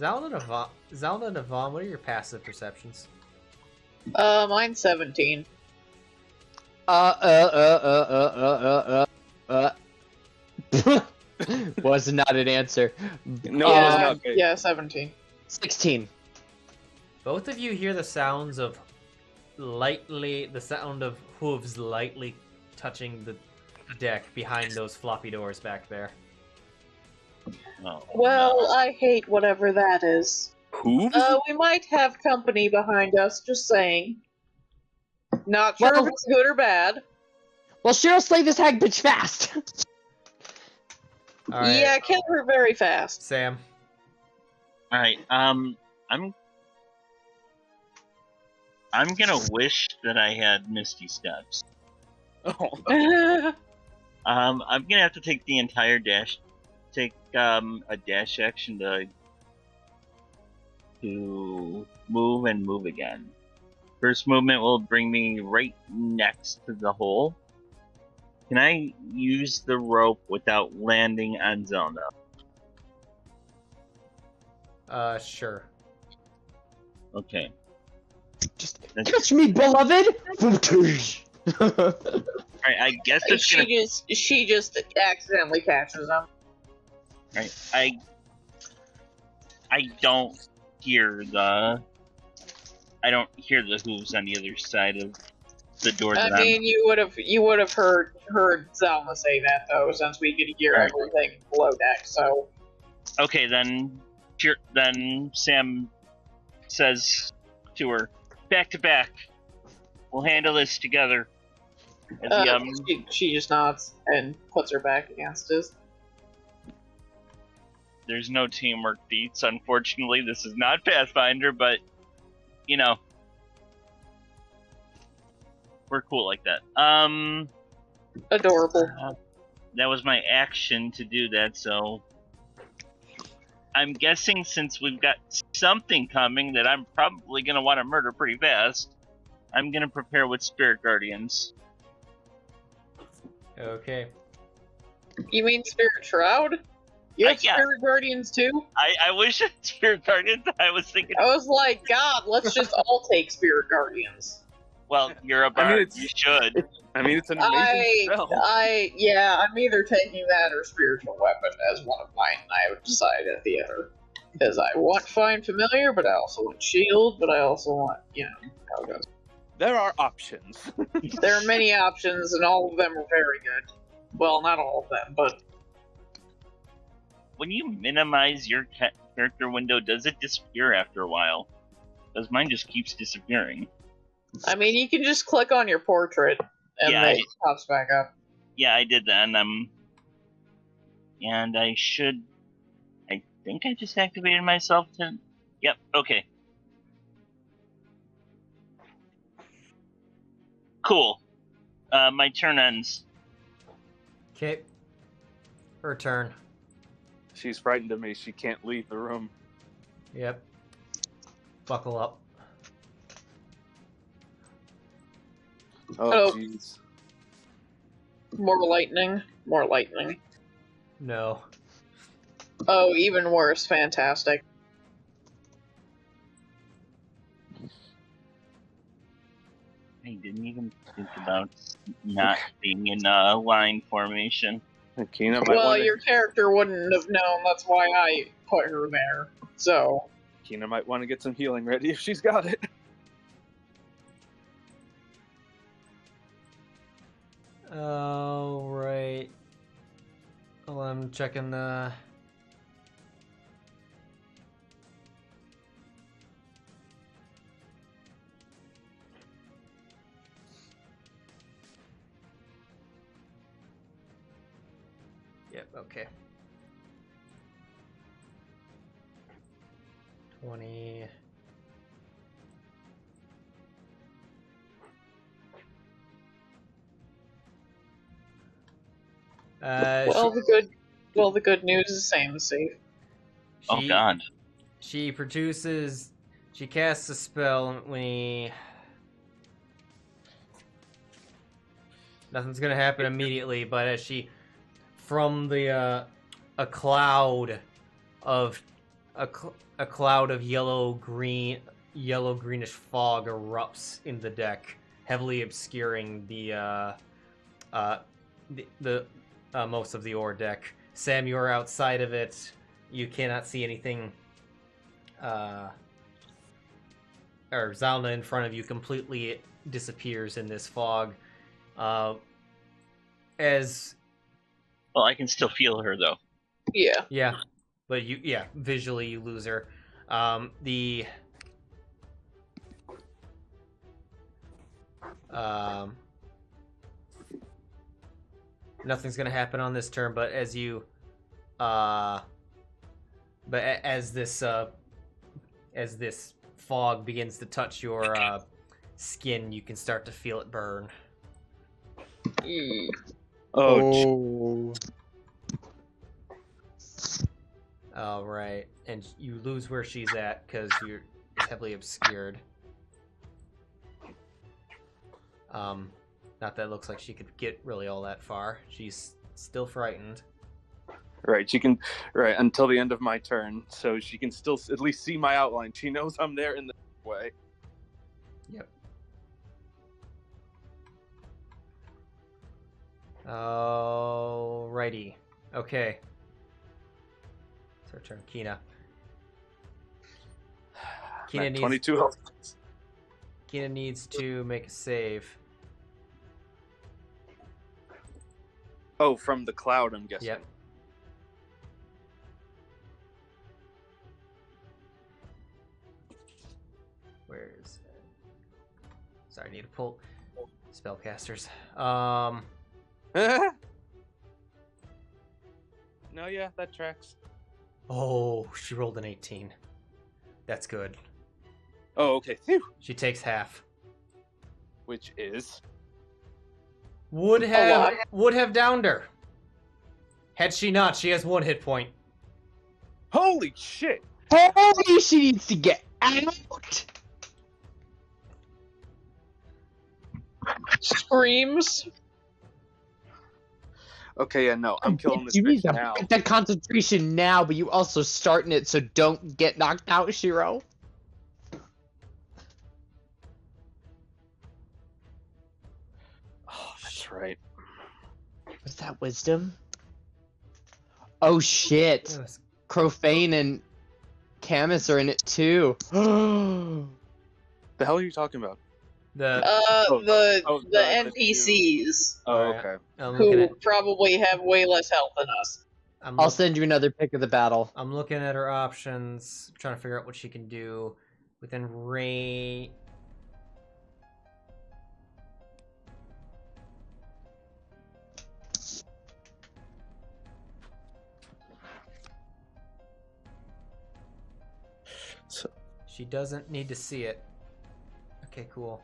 Speaker 1: Zylna Devon, what are your passive perceptions?
Speaker 2: Mine's 17.
Speaker 5: Was not an answer.
Speaker 4: No, it was
Speaker 2: Yeah,
Speaker 4: not big.
Speaker 2: yeah, 17.
Speaker 5: 16.
Speaker 1: Both of you hear the sounds of the sound of hooves lightly touching the deck behind those floppy doors back there.
Speaker 3: Oh,
Speaker 2: Well,
Speaker 3: no.
Speaker 2: I hate whatever that is.
Speaker 4: Hooves?
Speaker 2: We might have company behind us, just saying. Not sure
Speaker 5: Well-
Speaker 2: if it's good or bad.
Speaker 5: Well, Sheero, slay this hag bitch fast.
Speaker 1: All right.
Speaker 2: Yeah, kill her very fast.
Speaker 1: Sam.
Speaker 3: All right. I'm gonna wish that I had Misty Steps.
Speaker 4: Oh.
Speaker 3: I'm gonna have to take the entire dash. Take a dash action to move and move again. First movement will bring me right next to the hole. Can I use the rope without landing on Zylna?
Speaker 1: Sure.
Speaker 3: Okay.
Speaker 5: Just catch me, beloved.
Speaker 3: Alright, I guess it's
Speaker 2: she
Speaker 3: gonna.
Speaker 2: just accidentally catches him.
Speaker 3: Right, I don't hear the. I don't hear the hooves on the other side of the door that
Speaker 2: I mean, you would have heard Zylna say that though, since we could hear
Speaker 3: Right.
Speaker 2: everything below deck. So
Speaker 3: Okay, then Sam says to her, "Back to back. We'll handle this together." As
Speaker 2: she just nods and puts her back against us.
Speaker 3: there's no teamwork beats. Unfortunately, this is not Pathfinder, but you know, we're cool like that.
Speaker 2: Adorable.
Speaker 3: That was my action to do that, so I'm guessing since we've got something coming that I'm probably gonna want to murder pretty fast, I'm gonna prepare with Spirit Guardians.
Speaker 1: Okay.
Speaker 2: You mean Spirit Shroud? You have
Speaker 3: Yeah.
Speaker 2: Spirit Guardians too?
Speaker 3: I wish it was Spirit Guardians. I was thinking,
Speaker 2: I was like, God, let's just all take Spirit Guardians.
Speaker 3: well, you're a bard,
Speaker 4: it's-
Speaker 3: you should.
Speaker 4: I mean, it's an amazing spell.
Speaker 2: I'm either taking that or Spiritual Weapon as one of mine, and I would decide at the other. Because I want Find Familiar, but I also want Shield, but I also want, how it goes.
Speaker 4: There are options.
Speaker 2: There are many options, and all of them are very good. Well, not all of them, but
Speaker 3: When you minimize your character window, does it disappear after a while? Because mine just keeps disappearing.
Speaker 2: I mean, you can just click on your portrait, and
Speaker 3: Yeah,
Speaker 2: it pops back up.
Speaker 3: Yeah, I did that, and I think I just activated myself to. Yep. Okay. Cool. My turn ends.
Speaker 1: Okay. Her turn.
Speaker 4: She's frightened of me. She can't leave the room.
Speaker 1: Yep. Buckle up.
Speaker 4: Oh,
Speaker 2: Oh.
Speaker 4: jeez.
Speaker 2: More lightning. More lightning.
Speaker 1: No.
Speaker 2: Oh, even worse. Fantastic.
Speaker 3: I didn't even think about not being in a line formation.
Speaker 4: Kina might
Speaker 2: Well,
Speaker 4: want
Speaker 2: your character wouldn't have known. That's why I put her there. So,
Speaker 4: to get some healing ready if she's got it.
Speaker 1: All right. Well, I'm checking the. Yep. Okay. 20.
Speaker 2: Well, the good news is Sam's safe.
Speaker 3: Oh God.
Speaker 1: She casts a spell nothing's gonna happen immediately, but as from a cloud of yellow greenish fog erupts in the deck, heavily obscuring the most of the ore deck. Sam, you are outside of it. You cannot see anything. Or Zylna in front of you completely disappears in this fog.
Speaker 3: Well, I can still feel her though.
Speaker 2: Yeah.
Speaker 1: But visually you lose her. Nothing's gonna happen on this turn, but as this fog begins to touch your skin, you can start to feel it burn.
Speaker 4: Oh.
Speaker 1: All right, and you lose where she's at because you're heavily obscured. Not that it looks like she could get really all that far. She's still frightened.
Speaker 4: Right, she can. Right, until the end of my turn, so she can still at least see my outline. She knows I'm there in the way.
Speaker 1: Yep. Alrighty. Okay. It's her turn. Kina.
Speaker 4: At 22 health.
Speaker 1: Kina needs to make a save.
Speaker 4: Oh, from the cloud, I'm guessing.
Speaker 1: Yep. Where is it? Sorry, I need to pull spellcasters.
Speaker 4: No, yeah, that tracks.
Speaker 1: Oh, she rolled an 18. That's good.
Speaker 4: Oh, okay. Phew.
Speaker 1: She takes half.
Speaker 4: Which is?
Speaker 1: Would have downed her. Had she not, she has 1 hit point.
Speaker 4: Holy shit!
Speaker 5: Holy, she needs to get out!
Speaker 2: Screams.
Speaker 4: Okay, yeah, no, I'm killing this
Speaker 5: You need
Speaker 4: bitch
Speaker 5: to
Speaker 4: now.
Speaker 5: break that concentration now, but you also starting it, so don't get knocked out, Sheero.
Speaker 4: Oh, that's right.
Speaker 5: Was that wisdom? Oh shit.
Speaker 1: It was-
Speaker 5: Crofane and Camus are in it too.
Speaker 4: The hell are you talking about?
Speaker 1: The
Speaker 2: The NPCs
Speaker 4: Oh,
Speaker 1: Alright.
Speaker 4: okay.
Speaker 1: I'm looking
Speaker 2: who
Speaker 1: at
Speaker 2: probably have way less health than us.
Speaker 5: I'll send you another pick of the battle.
Speaker 1: I'm looking at her options, trying to figure out what she can do within range.
Speaker 4: So,
Speaker 1: She doesn't need to see it. Okay, cool.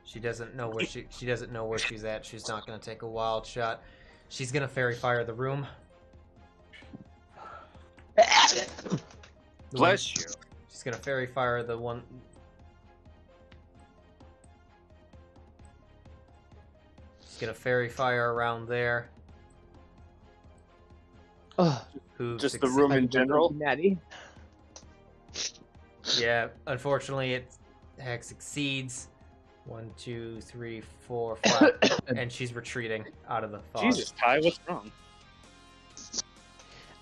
Speaker 1: She doesn't know where she doesn't know where she's at. She's not gonna take a wild shot. She's gonna fairy fire the room.
Speaker 4: bless you.
Speaker 1: She's gonna fairy fire the one. She's gonna fairy fire around there.
Speaker 5: Ugh.
Speaker 1: Who
Speaker 4: Just the room in general?
Speaker 5: Natty.
Speaker 1: Yeah, unfortunately, it succeeds. 1, 2, 3, 4, 5, and she's retreating out of the fog.
Speaker 4: Jesus, Ty, what's wrong?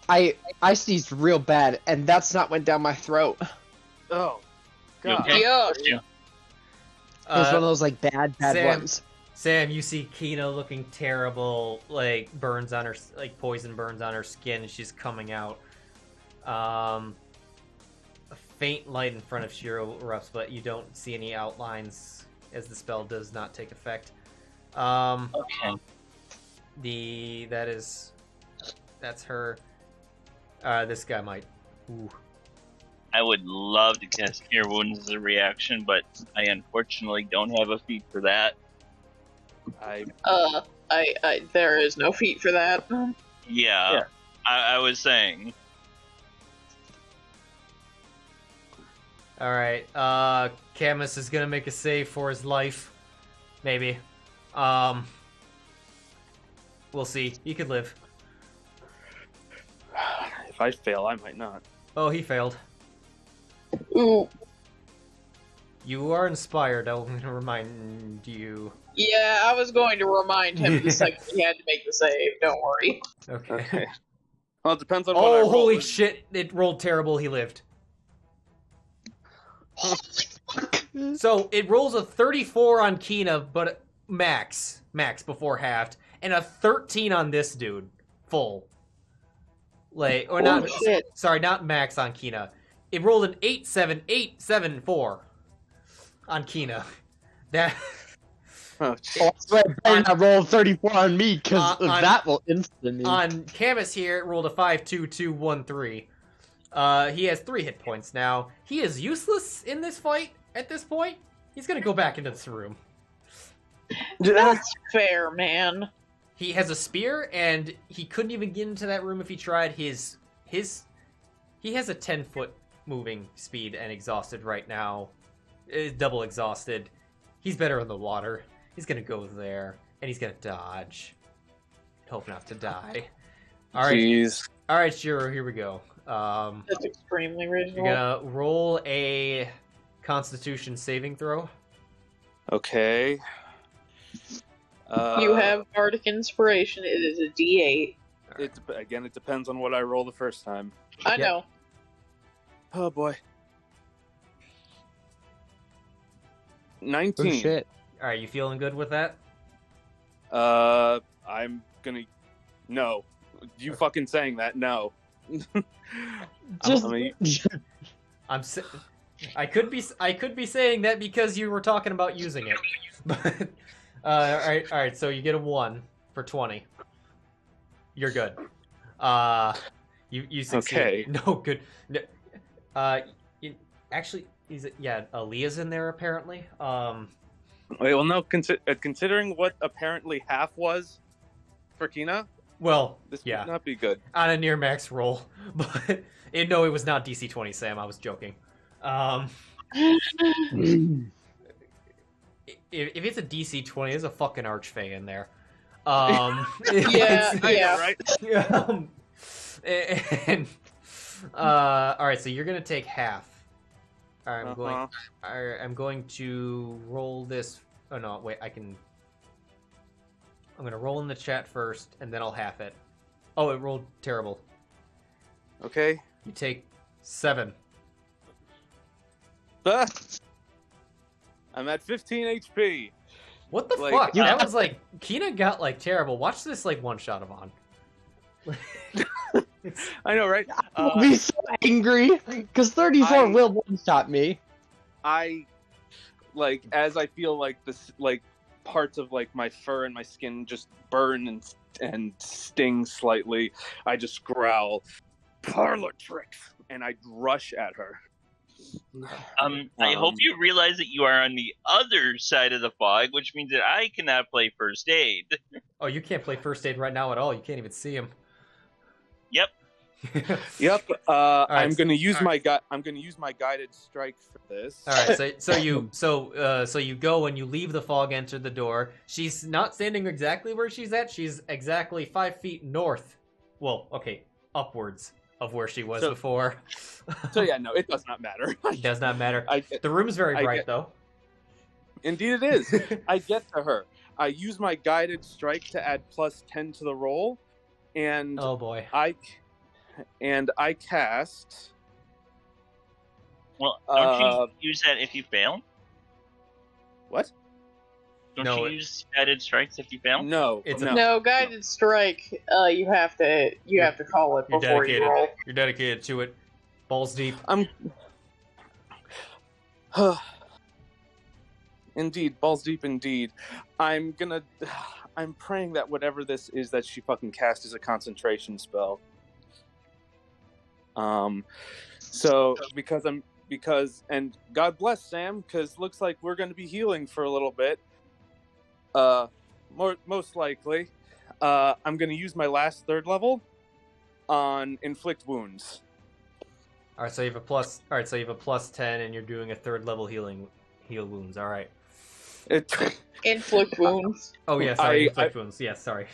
Speaker 5: I sneezed real bad, and that snot went down my throat. It
Speaker 4: Oh,
Speaker 3: You
Speaker 4: God.
Speaker 3: okay?
Speaker 2: Yeah.
Speaker 3: Yeah.
Speaker 5: was one of those like bad
Speaker 1: Sam.
Speaker 5: ones.
Speaker 1: Sam, you see Kina looking terrible, like burns on her, like poison burns on her skin. She's coming out. A faint light in front of Sheero erupts, but you don't see any outlines as the spell does not take effect.
Speaker 3: Okay.
Speaker 1: That's her. This guy might. Ooh.
Speaker 3: I would love to cast Cure Wounds as a reaction, but I unfortunately don't have a feat for that.
Speaker 2: There is no feat for that.
Speaker 3: Yeah. I was saying.
Speaker 1: Alright, Camus is gonna make a save for his life. Maybe. We'll see. He could live.
Speaker 4: If I fail, I might not.
Speaker 1: Oh, he failed.
Speaker 2: Ooh.
Speaker 1: You are inspired, I'm gonna remind you.
Speaker 2: Yeah, I was going to remind him the second he had to make the save. Don't worry.
Speaker 1: Okay.
Speaker 4: Well, it depends on what I
Speaker 1: Oh,
Speaker 4: roll.
Speaker 1: holy shit! It rolled terrible. He lived. So it rolls a 34 on Kina, but max before halved, and a 13 on this dude, full. Like, or not?
Speaker 2: Shit.
Speaker 1: Sorry, not max on Kina. It rolled an 8-7-8-7-4 on Kina. That.
Speaker 4: Oh,
Speaker 5: Oh, I rolled 34 on me, because
Speaker 1: on-
Speaker 5: that will instantly.
Speaker 1: On Camus here, it rolled a 5-2-2-1-3. He has 3 hit points now. He is useless in this fight at this point. He's gonna go back into this room.
Speaker 2: That's fair, man.
Speaker 1: He has a spear, and he couldn't even get into that room if he tried. He has a 10-foot moving speed and exhausted right now. Double exhausted. He's better in the water. He's gonna go there, and he's gonna dodge. Hope not to die. Alright,
Speaker 4: Jeez.
Speaker 1: alright, Sheero, here we go.
Speaker 2: That's extremely reasonable.
Speaker 1: You're gonna roll a Constitution saving throw.
Speaker 4: Okay.
Speaker 2: You have Bardic Inspiration. It is a D8.
Speaker 4: It depends on what I roll the first time.
Speaker 2: I
Speaker 1: Yep.
Speaker 2: know.
Speaker 4: Oh boy.
Speaker 5: Oh,
Speaker 4: 19.
Speaker 5: shit.
Speaker 1: Alright, you feeling good with that?
Speaker 4: I'm gonna. No. You fucking saying that? No.
Speaker 5: Just,
Speaker 1: I could be saying that because you were talking about using it. But all right. So you get a 1 for 20. You're good. You succeed.
Speaker 4: Okay.
Speaker 1: No good. No, actually, Leah's in there apparently.
Speaker 4: Wait, well, no. Considering what apparently half was for Kina,
Speaker 1: Well,
Speaker 4: this
Speaker 1: yeah,
Speaker 4: would not be good.
Speaker 1: on a near max roll, but no, it was not DC 20. Sam, I was joking. If it's a DC 20, there's a fucking archfey in there.
Speaker 2: Yeah, yeah.
Speaker 4: Right?
Speaker 1: And all right, so you're gonna take half. All right, I'm going to roll this. Oh no, wait, I'm gonna roll in the chat first, and then I'll half it. Oh, it rolled terrible.
Speaker 4: Okay.
Speaker 1: You take 7.
Speaker 4: Ah! I'm at 15 HP.
Speaker 1: What the
Speaker 4: Like,
Speaker 1: fuck? That was like Kina got like terrible. Watch this like one shot of on.
Speaker 4: I know, right?
Speaker 5: I'll be so angry, because 34 will one-shot me.
Speaker 4: I like as I feel like this, like parts of like my fur and my skin just burn and sting slightly. I just growl, "Parlor tricks," and I rush at her.
Speaker 3: I hope you realize that you are on the other side of the fog, which means that I cannot play first aid.
Speaker 1: Oh, you can't play first aid right now at all. You can't even see him.
Speaker 3: Yep.
Speaker 4: Yep.
Speaker 1: right,
Speaker 4: I'm gonna use my guided strike for this.
Speaker 1: All right, so you go and you leave the fog, enter the door. She's not standing exactly where she's at. She's exactly 5 feet north. Well, okay, upwards of where she was before.
Speaker 4: So yeah, no, it does not matter.
Speaker 1: It does not matter.
Speaker 4: I-
Speaker 1: The room's very bright, though.
Speaker 4: Indeed, it is. I get to her. I use my guided strike to add +10 to the roll, and
Speaker 1: Oh boy.
Speaker 4: I cast.
Speaker 3: Well, don't you use that if you fail?
Speaker 4: What?
Speaker 3: Don't
Speaker 1: No,
Speaker 3: you use guided strikes if you fail?
Speaker 4: No,
Speaker 1: It's a-
Speaker 4: no.
Speaker 2: No, guided strike. You have to call it
Speaker 1: You're
Speaker 2: before you
Speaker 1: dedicated.
Speaker 2: roll.
Speaker 1: You're dedicated to it. Balls deep.
Speaker 4: Indeed, balls deep. Indeed, I'm praying that whatever this is that she fucking cast is a concentration spell. So and God bless Sam, because looks like we're going to be healing for a little bit. Most likely, I'm going to use my last 3rd level on inflict wounds.
Speaker 1: All right, so you have a plus. All right, so you have a +10, and you're doing a 3rd level heal wounds. All right.
Speaker 2: Inflict wounds.
Speaker 1: Oh yeah, sorry. Inflict wounds. Yeah, sorry.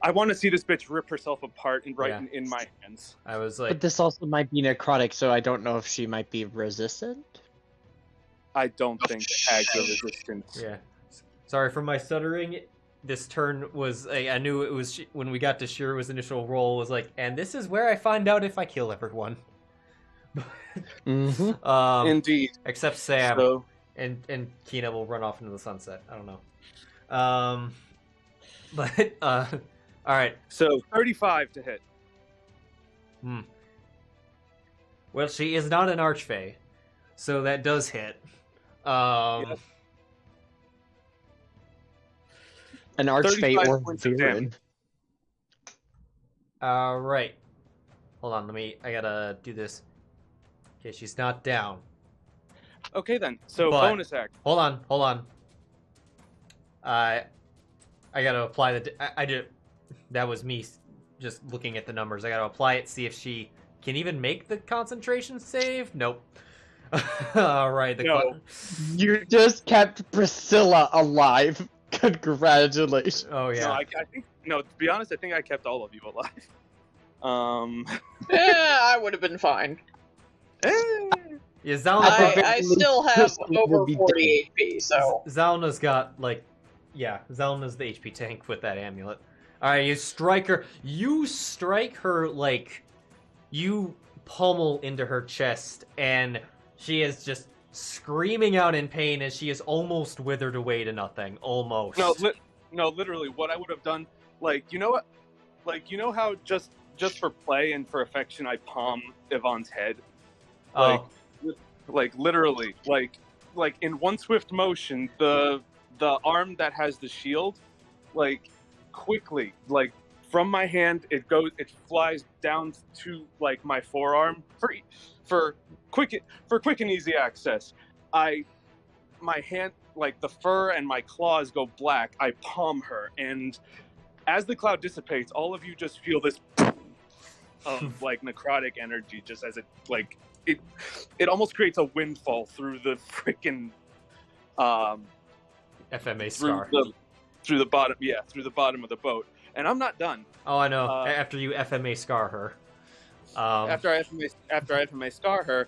Speaker 4: I want to see this bitch rip herself apart and in my hands.
Speaker 1: I was like,
Speaker 5: But this also might be necrotic, so I don't know if she might be resistant.
Speaker 4: I don't think the hags are resistant.
Speaker 1: yeah. Sorry for my stuttering. This turn was I knew it was when we got to Sheero's initial roll was like, and this is where I find out if I kill everyone.
Speaker 4: Indeed.
Speaker 1: Except Sam.
Speaker 4: So,
Speaker 1: and Kina will run off into the sunset. I don't know. But all right.
Speaker 4: So 35 to hit.
Speaker 1: Well, she is not an archfey, so that does hit.
Speaker 4: Yes.
Speaker 5: An archfey or Viren.
Speaker 1: All right. Hold on. I gotta do this. Okay, she's not down.
Speaker 4: Okay then. So
Speaker 1: But-
Speaker 4: bonus act.
Speaker 1: Hold on. I gotta apply I did. That was me just looking at the numbers. I gotta apply it, see if she can even make the concentration save. Nope. All right.
Speaker 4: No.
Speaker 5: You just kept Priscilla alive. Congratulations.
Speaker 1: Oh yeah.
Speaker 4: No, I think to be honest, I think I kept all of you alive.
Speaker 2: Yeah, I would have been fine.
Speaker 1: Yeah, Zylna,
Speaker 2: I still have
Speaker 5: Kristen
Speaker 2: over
Speaker 5: will be
Speaker 2: 40 HP, so.
Speaker 1: Zylna's got Zylna's the HP tank with that amulet. All right, you strike her. You strike her like you pummel into her chest, and she is just screaming out in pain as she is almost withered away to nothing. Almost.
Speaker 4: No, literally, what I would have done, you know how just for play and for affection, I palm Yvonne's head.
Speaker 1: Oh.
Speaker 4: Literally, in one swift motion, the arm that has the shield, quickly, from my hand, it flies down to my forearm for quick and easy access. My hand, the fur and my claws go black. I palm her, and as the cloud dissipates, all of you just feel this of necrotic energy, just as it almost creates a windfall through the freaking
Speaker 1: FMA scar.
Speaker 4: through the bottom of the boat. And I'm not done.
Speaker 1: Oh, I know. After you FMA scar her.
Speaker 4: After I FMA scar her,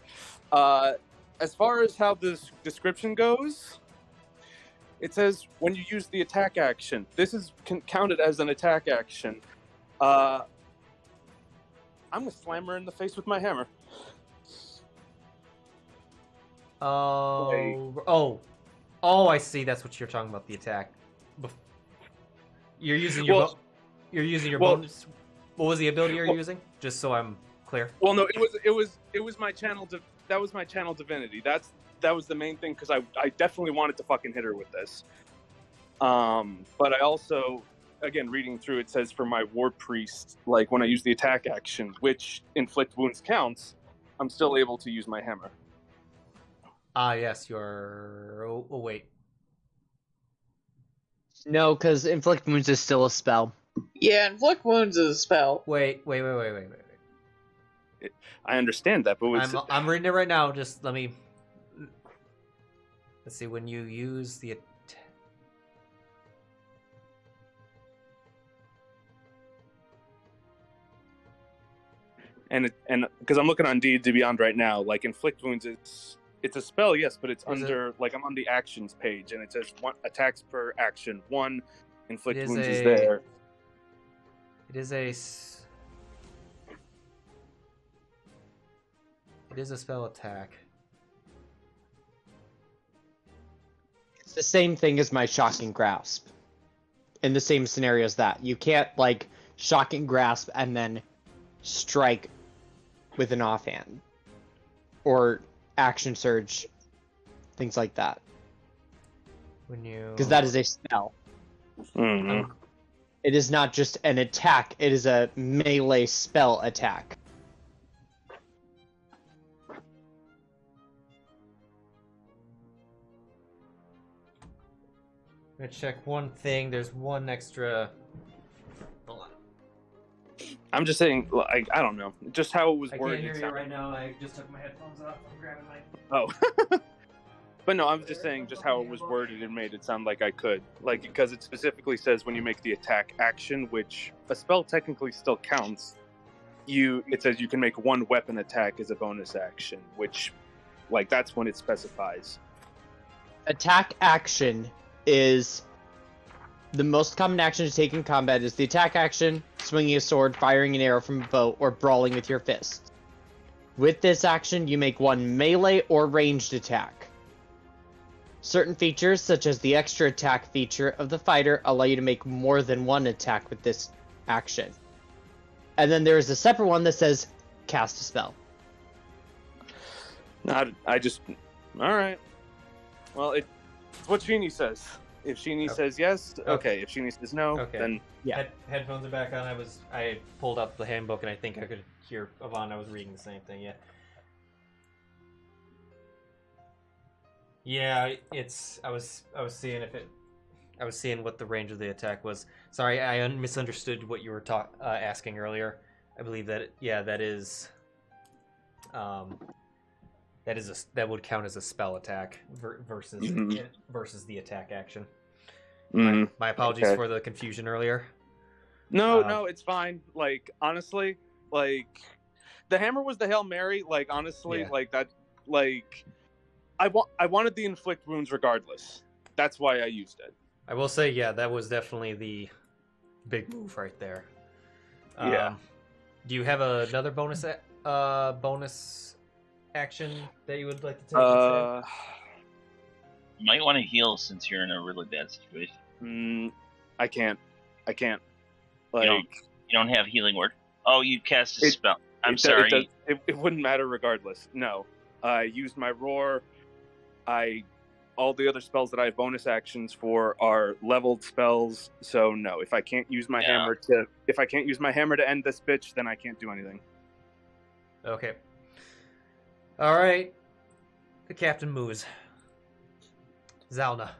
Speaker 4: as far as how this description goes, it says when you use the attack action. This is counted as an attack action. I'm gonna slam her in the face with my hammer.
Speaker 1: Oh, I see. That's what you're talking about. The attack. You're using your bonus. What was the ability you're using? Just so I'm clear.
Speaker 4: Well, no, it was my channel. That was my channel divinity. That was the main thing, because I definitely wanted to fucking hit her with this. But I also, again, reading through, it says for my war priest, when I use the attack action, which inflict wounds counts, I'm still able to use my hammer.
Speaker 1: Yes, you're. Oh, wait.
Speaker 5: No, because inflict wounds is still a spell.
Speaker 2: Yeah, inflict wounds is a spell.
Speaker 1: Wait.
Speaker 4: I understand that, but
Speaker 1: I'm reading it right now. Just let's see. When you use the
Speaker 4: and because I'm looking on Deed to Beyond right now, inflict wounds, it's a spell, yes, but it's under I'm on the actions page, and it says 1 attacks per action. 1 inflict wounds is there.
Speaker 1: It is a spell attack.
Speaker 5: It's the same thing as my shocking grasp. In the same scenario as that. You can't shocking grasp and then strike with an offhand. Or action surge. Things like that. Because that is a spell.
Speaker 4: Mm-hmm.
Speaker 5: It is not just an attack, it is a melee spell attack.
Speaker 1: gonna check one thing. There's one extra. Hold on.
Speaker 4: I'm just saying, like, I don't know, just how it was
Speaker 1: I
Speaker 4: worded.
Speaker 1: can't hear you
Speaker 4: sounded-
Speaker 1: right now. I just took my headphones off. I'm grabbing my.
Speaker 4: Oh. But no, I'm just saying just how it was worded and made it sound like I could. Like, because it specifically says when you make the attack action, which a spell technically still counts, it says you can make one weapon attack as a bonus action, which, like, that's when it specifies.
Speaker 5: Attack action is the most common action to take in combat is the attack action, swinging a sword, firing an arrow from a bow, or brawling with your fists. With this action, you make one melee or ranged attack. Certain features, such as the extra attack feature of the fighter, allow you to make more than one attack with this action. And then there is a separate one that says, cast a spell.
Speaker 4: All right. Well, it's what Shini says. If Shini says yes, okay. If Shini says no, then
Speaker 5: yeah.
Speaker 1: Headphones are back on. I pulled up the handbook and I think I could hear Yvonne. I was reading the same thing. Yeah. Yeah, I was seeing I was seeing what the range of the attack was. Sorry, I misunderstood what you were asking earlier. I believe that that would count as a spell attack versus the attack action. My apologies for the confusion earlier.
Speaker 4: No, it's fine. Like, honestly, like, the hammer was the Hail Mary. Like, honestly, like that, like. I wanted the inflict wounds regardless. That's why I used it.
Speaker 1: I will say, yeah, that was definitely the big move right there.
Speaker 4: Yeah.
Speaker 1: Do you have another bonus action that you would like to take instead?
Speaker 3: You might want to heal since you're in a really bad situation.
Speaker 4: I can't. Like,
Speaker 3: you don't have healing word. Oh, you cast a spell. I'm sorry.
Speaker 4: It wouldn't matter regardless. No. I used my roar. All the other spells that I have bonus actions for are leveled spells, so no. If I can't use my hammer to end this bitch, then I can't do anything.
Speaker 1: Okay. All right. The captain moves. Zylna.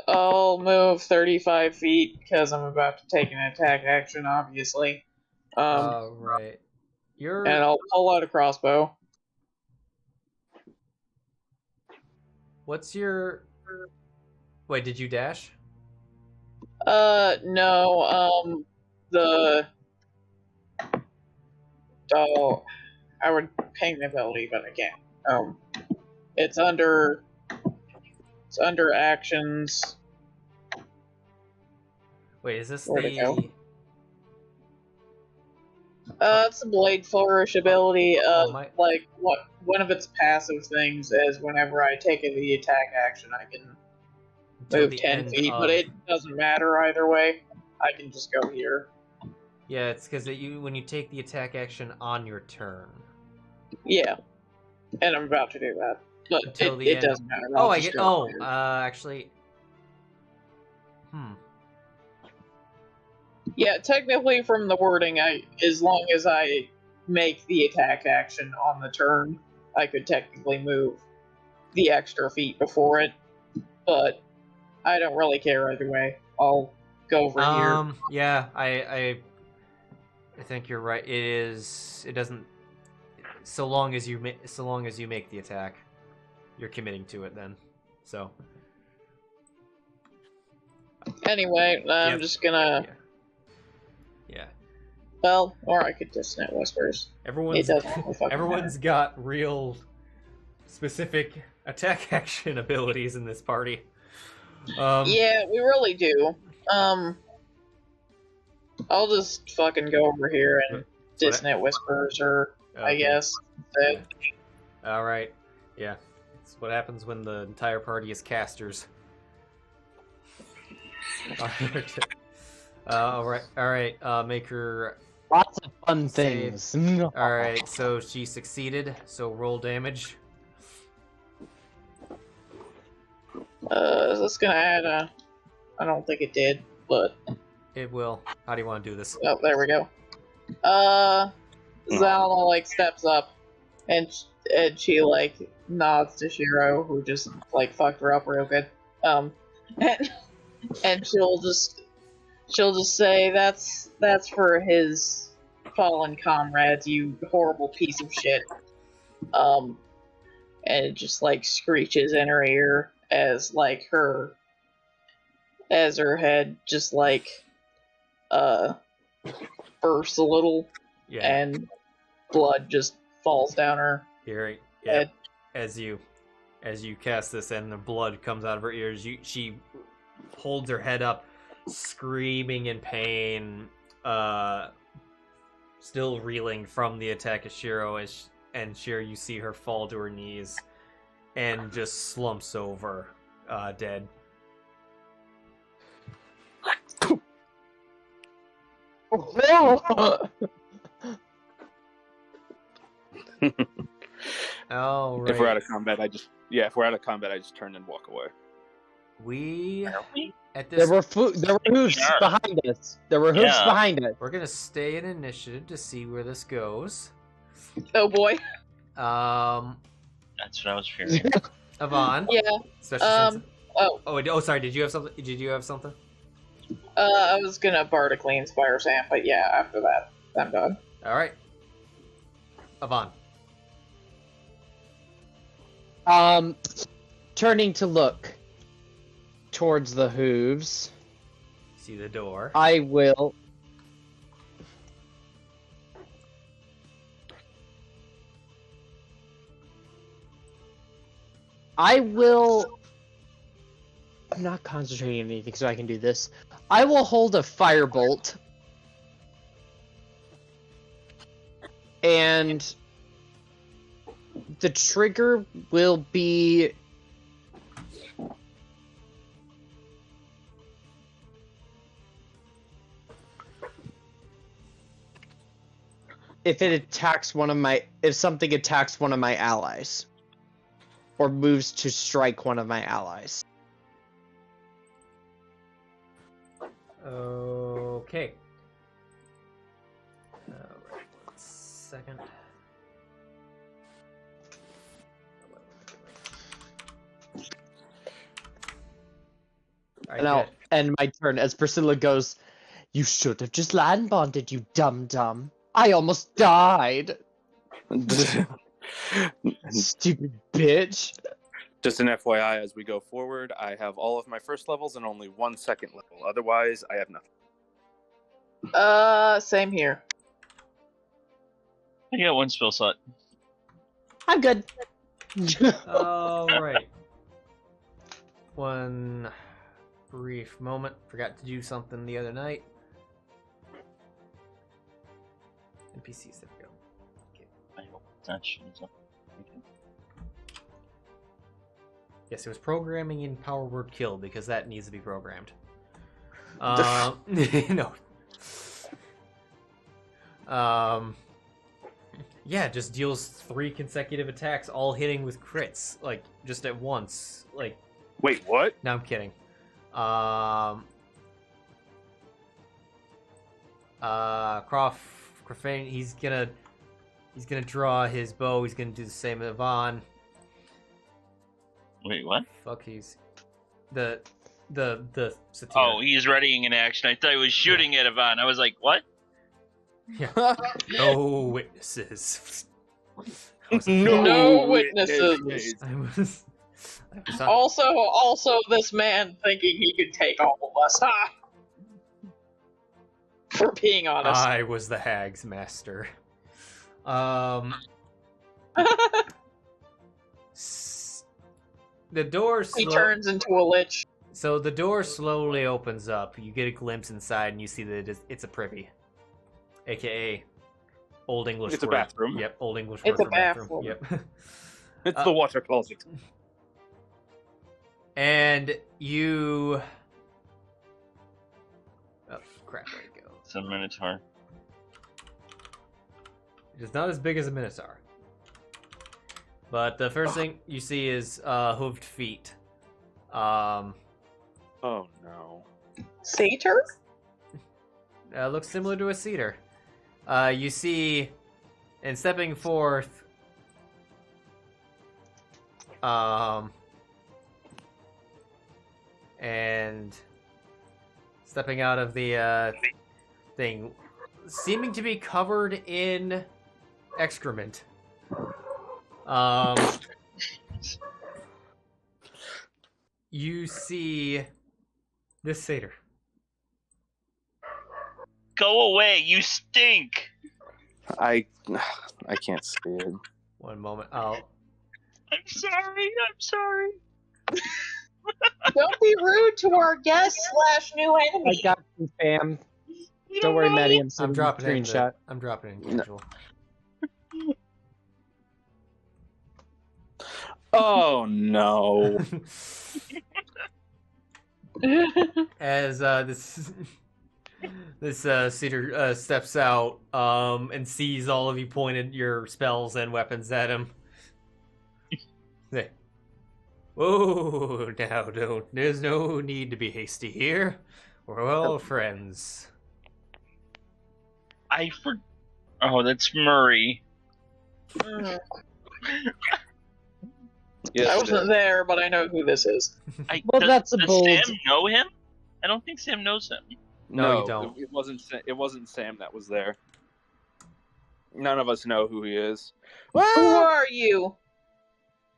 Speaker 2: I'll move 35 feet because I'm about to take an attack action, obviously.
Speaker 1: Right.
Speaker 2: And I'll pull out a crossbow.
Speaker 1: What's your... Wait, did you dash?
Speaker 2: No, I would ping the ability, but I can't. It's under actions.
Speaker 1: Wait, is this
Speaker 2: Where'd it go?
Speaker 1: the...
Speaker 2: It's a Blade Flourish ability.
Speaker 1: My...
Speaker 2: One of its passive things is whenever I take the attack action, I can move 10 feet, but it doesn't matter either way. I can just go here.
Speaker 1: Yeah, it's because when you take the attack action on your turn.
Speaker 2: Yeah, and I'm about to do that, but it doesn't matter.
Speaker 1: Oh, I get. Oh, actually.
Speaker 2: Yeah, technically, from the wording, as long as I make the attack action on the turn, I could technically move the extra feet before it, but I don't really care either way. I'll go over here.
Speaker 1: Yeah, I think you're right. It doesn't. So long as you make the attack, you're committing to it. Then, so.
Speaker 2: Anyway, I'm just gonna.
Speaker 1: Yeah.
Speaker 2: Well, or I could dissonant whispers.
Speaker 1: Everyone's got real specific attack action abilities in this party.
Speaker 2: Yeah, we really do. I'll just fucking go over here and dissonant whispers, or I guess.
Speaker 1: All right. Yeah, it's what happens when the entire party is casters. All right. Make her.
Speaker 5: Lots of fun things.
Speaker 1: All right, so she succeeded. So roll damage.
Speaker 2: Is this gonna add I don't think it did, but
Speaker 1: it will. How do you want to do this?
Speaker 2: Oh, there we go. Zylna steps up, and and she like nods to Sheero, who just like fucked her up real good. And she'll just say that's for his fallen comrades, you horrible piece of shit. And it just like screeches in her ear as her head just like bursts a little, and blood just falls down her
Speaker 1: Hearing,
Speaker 2: head.
Speaker 1: as you cast this and the blood comes out of her ears, she holds her head up, screaming in pain, still reeling from the attack of Sheero. And Sheero, you see her fall to her knees and just slumps over, dead. All right.
Speaker 4: If we're out of combat, I just turn and walk away.
Speaker 1: We at this
Speaker 5: There were hooves behind us. There were hooves behind us.
Speaker 1: we're gonna stay in initiative to see where this goes.
Speaker 2: Oh boy.
Speaker 3: That's what I was fearing.
Speaker 1: Avon.
Speaker 2: Yeah.
Speaker 1: Especially since...
Speaker 2: Oh.
Speaker 1: Oh, sorry. Did you have something?
Speaker 2: I was gonna bardically inspire Sam, but yeah, after that, I'm done.
Speaker 1: All right. Avon.
Speaker 5: Turning to look towards the hooves,
Speaker 1: See the door.
Speaker 5: I will. I'm not concentrating on anything, so I can do this. I will hold a firebolt, and the trigger will be if something attacks one of my allies or moves to strike one of my allies.
Speaker 1: Okay. Alright, 1 second. Alright,
Speaker 5: And I'll
Speaker 1: good.
Speaker 5: end my turn as Priscilla goes, "You should have just land bonded, you dum-dum. I almost died. Stupid bitch."
Speaker 4: Just an FYI, as we go forward, I have all of my first levels and only 1 second level. Otherwise, I have nothing.
Speaker 2: Same here.
Speaker 3: I got 1 spell slot.
Speaker 5: I'm good.
Speaker 1: Alright. One brief moment. Forgot to do something the other night. NPCs, there we go.
Speaker 3: I hope that shows up. Okay.
Speaker 1: Yes, it was programming in Power Word Kill because that needs to be programmed. No. Yeah, just deals 3 consecutive attacks, all hitting with crits, like just at once. Like,
Speaker 4: Wait, what?
Speaker 1: no, I'm kidding. Crofane, he's gonna draw his bow. He's gonna do the same with Avon.
Speaker 3: Wait, what?
Speaker 1: Fuck, he's the satyr.
Speaker 3: Oh, he's readying an action. I thought he was shooting at Yvonne. I was like, what?
Speaker 1: Yeah. No witnesses.
Speaker 2: No witnesses.
Speaker 1: I was on-
Speaker 2: Also, this man thinking he could take all of us. Ha! For being honest.
Speaker 1: I was the hag's master. The door
Speaker 2: He turns into a lich.
Speaker 1: So the door slowly opens up. You get a glimpse inside, and you see that it's a privy, aka Old English.
Speaker 4: It's a
Speaker 1: word.
Speaker 4: bathroom.
Speaker 1: Yep, Old English
Speaker 2: It's
Speaker 1: word
Speaker 2: a
Speaker 1: for bathroom.
Speaker 2: bathroom.
Speaker 1: Yep.
Speaker 4: It's the water closet.
Speaker 1: And you. Oh crap! There you go.
Speaker 3: It's a Minotaur.
Speaker 1: It is not as big as a minotaur. But the first thing you see is hooved feet.
Speaker 4: Oh no.
Speaker 2: Satyr?
Speaker 1: Looks similar to a cedar. You see, and stepping forth, And stepping out of the thing, seeming to be covered in excrement. You see this satyr.
Speaker 3: Go away, you stink!
Speaker 4: I can't see it.
Speaker 1: One moment. Oh,
Speaker 3: I'm sorry.
Speaker 2: Don't be rude to our guest / new
Speaker 5: I
Speaker 2: enemy.
Speaker 5: got you, fam.
Speaker 3: You
Speaker 5: Don't worry,
Speaker 3: know
Speaker 5: Maddie.
Speaker 3: me.
Speaker 1: I'm dropping in.
Speaker 5: screenshot.
Speaker 1: I'm dropping in casual.
Speaker 4: Oh no.
Speaker 1: As this cedar steps out and sees all of you pointed your spells and weapons at him. Say, whoa, now don't. There's no need to be hasty here. We're all friends.
Speaker 3: Oh, that's Murray.
Speaker 2: Mm.
Speaker 4: Yes,
Speaker 2: I
Speaker 4: it
Speaker 2: wasn't
Speaker 4: is.
Speaker 2: there, but I know who this is.
Speaker 5: Well, that's a
Speaker 3: does
Speaker 5: bold-
Speaker 3: Sam know him? I don't think Sam knows him.
Speaker 1: No, you don't.
Speaker 4: It wasn't Sam that was there. None of us know who he is.
Speaker 2: Who are you?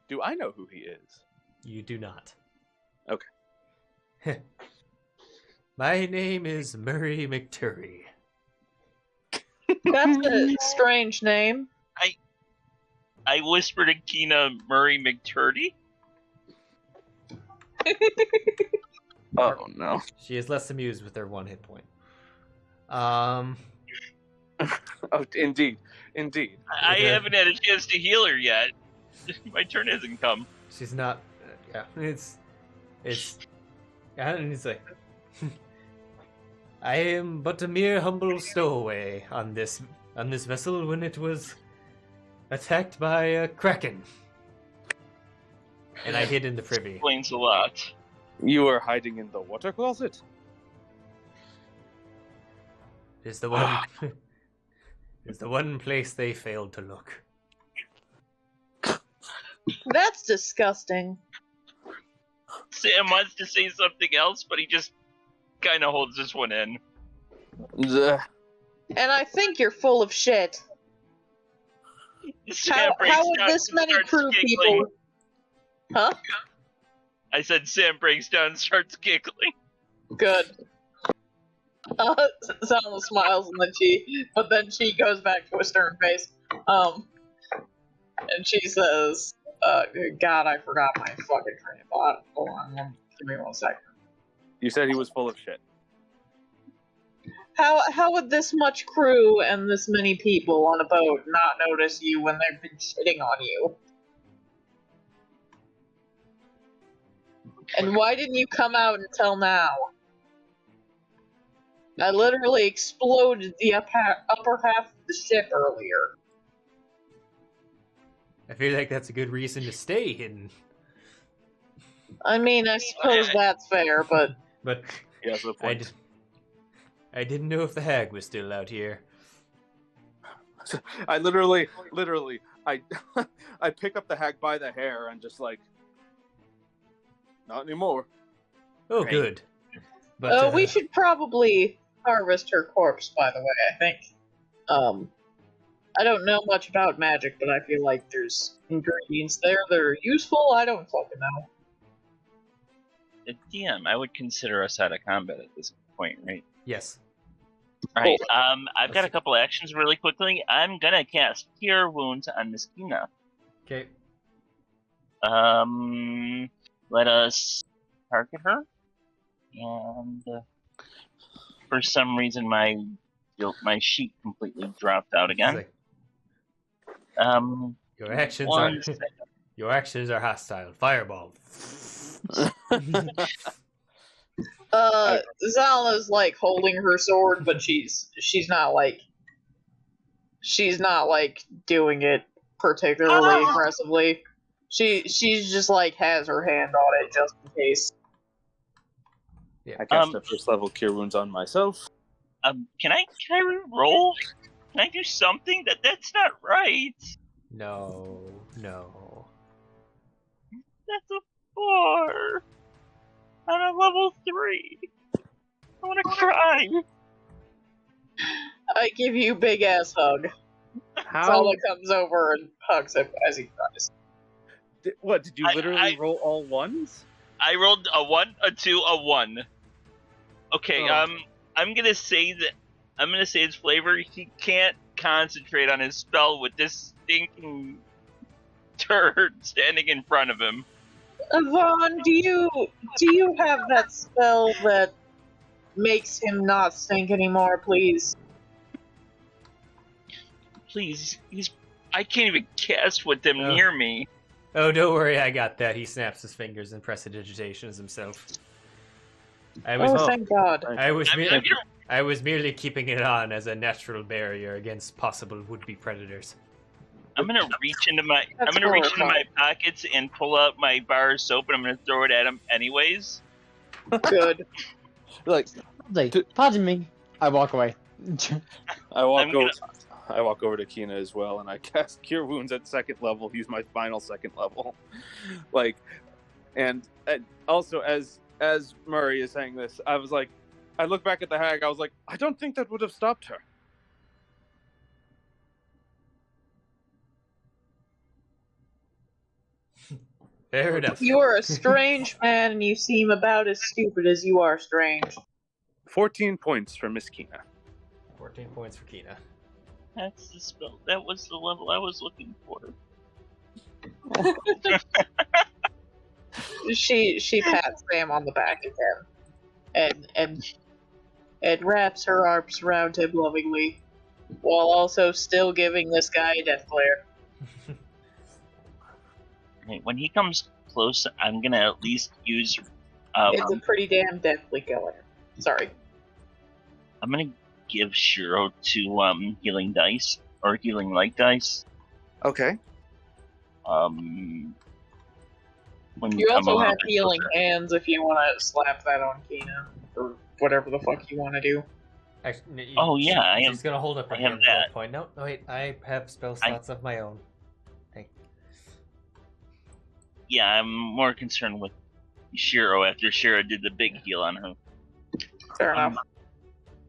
Speaker 4: Do I know who he is?
Speaker 1: You do not.
Speaker 4: Okay.
Speaker 1: My name is Murray McTurry.
Speaker 2: That's a strange name.
Speaker 3: I whispered to Kina Murray McTurdy.
Speaker 4: Oh no.
Speaker 1: She is less amused with her 1 hit point.
Speaker 4: Oh, indeed.
Speaker 3: I
Speaker 1: Okay.
Speaker 3: haven't had a chance to heal her yet. My turn hasn't come.
Speaker 1: She's not. Yeah, it's. And he's like, I am but a mere humble stowaway on this vessel when it was attacked by a kraken, and I hid in the privy.
Speaker 3: Explains a lot.
Speaker 4: You were hiding in the water closet?
Speaker 1: Is the one. Is the one place they failed to look.
Speaker 2: That's disgusting.
Speaker 3: Sam wants to say something else, but he just kind of holds this one in.
Speaker 4: Ugh.
Speaker 2: And I think you're full of shit.
Speaker 3: Sam
Speaker 2: How
Speaker 3: breaks
Speaker 2: would
Speaker 3: down
Speaker 2: this
Speaker 3: and
Speaker 2: many
Speaker 3: starts
Speaker 2: crew
Speaker 3: giggling.
Speaker 2: people... Huh?
Speaker 3: I said Sam breaks down and starts giggling.
Speaker 2: Good. Zylna smiles but then she goes back to a stern face. And she says, God, I forgot my fucking train of thought. Hold on, give me 1 second.
Speaker 4: You said he was full of shit.
Speaker 2: How would this much crew and this many people on a boat not notice you when they've been shitting on you? And why didn't you come out until now? I literally exploded the upper half of the ship earlier.
Speaker 1: I feel like that's a good reason to stay hidden.
Speaker 2: I mean, I suppose that's fair, but
Speaker 1: But
Speaker 4: He has a point.
Speaker 1: I didn't know if the hag was still out here.
Speaker 4: I literally, I pick up the hag by the hair and just like, not anymore.
Speaker 1: Oh,
Speaker 3: Right.
Speaker 1: good. But
Speaker 2: we should probably harvest her corpse, by the way, I think. I don't know much about magic, but I feel like there's ingredients there that are useful. I don't fucking know.
Speaker 3: DM, I would consider us out of combat at this point, right?
Speaker 1: yes.
Speaker 3: Alright, I've got a couple actions really quickly. I'm gonna cast Cure Wounds on Miss Kina.
Speaker 1: Okay.
Speaker 3: Let us target her. And for some reason my sheet completely dropped out
Speaker 1: It's
Speaker 3: again.
Speaker 1: like,
Speaker 3: Um,
Speaker 1: your actions
Speaker 3: one
Speaker 1: are
Speaker 3: second.
Speaker 1: your actions are hostile. Fireball.
Speaker 2: Zala's like holding her sword, but she's not like doing it particularly aggressively. She's just like has her hand on it just in case.
Speaker 4: I cast a first level cure wounds on myself.
Speaker 3: Can I re-roll? Can I do something? That's not right.
Speaker 1: No.
Speaker 3: That's a 4. I'm at level 3. I want to cry.
Speaker 2: I give you big ass hug.
Speaker 4: How?
Speaker 2: Zylna comes over and hugs him as he cries.
Speaker 4: What, did you literally roll all ones?
Speaker 3: I rolled a 1, a 2, a 1. Okay,
Speaker 4: Oh.
Speaker 3: I'm gonna say it's flavor. He can't concentrate on his spell with this stinking turd standing in front of him.
Speaker 2: Vaughn, do you have that spell that makes him not stink anymore, please?
Speaker 3: Please, I can't even cast with them
Speaker 1: Oh.
Speaker 3: near me.
Speaker 1: Oh, don't worry, I got that. He snaps his fingers and prestidigitations himself.
Speaker 2: Thank God.
Speaker 1: I was
Speaker 3: I'm
Speaker 1: merely,
Speaker 3: gonna-
Speaker 1: I was merely keeping it on as a natural barrier against possible would-be predators.
Speaker 3: I'm gonna reach into my
Speaker 2: That's
Speaker 3: my
Speaker 2: horrifying.
Speaker 3: pockets and pull out my bar of soap, and I'm gonna throw it at him anyways.
Speaker 2: Good.
Speaker 4: Like,
Speaker 5: Pardon me. I walk away.
Speaker 4: I walk
Speaker 3: I'm gonna-
Speaker 4: over to Kina as well, and I cast Cure Wounds at 2nd level. Use my final 2nd level. Like, and also as Murray is saying this, I was like, I look back at the hag. I was like, I don't think that would have stopped her.
Speaker 1: Fair enough.
Speaker 2: You are a strange man, and you seem about as stupid as you are strange.
Speaker 4: 14 points for Miss Kina.
Speaker 1: 14 points for Kina.
Speaker 3: That's the spell. That was the level I was looking for.
Speaker 2: She pats Sam on the back again, and wraps her arms around him lovingly, while also still giving this guy a death glare.
Speaker 3: When he comes close, I'm gonna at least use.
Speaker 2: It's a pretty damn deathly glare. Sorry.
Speaker 3: I'm gonna give Sheero 2 healing dice or healing light dice.
Speaker 4: Okay.
Speaker 3: When
Speaker 2: You
Speaker 3: come
Speaker 2: also
Speaker 3: a little
Speaker 2: have
Speaker 3: bit
Speaker 2: healing
Speaker 3: closer.
Speaker 2: hands if you want to slap that on Kina, or whatever the fuck you want to do.
Speaker 1: Actually,
Speaker 3: Oh, yeah, I am-
Speaker 1: She's gonna hold up her
Speaker 3: I have
Speaker 1: hand at that
Speaker 3: that.
Speaker 1: point. No, wait, I have spell slots of my own.
Speaker 3: Yeah, I'm more concerned with Sheero after Sheero did the big heal on her.
Speaker 2: Fair enough.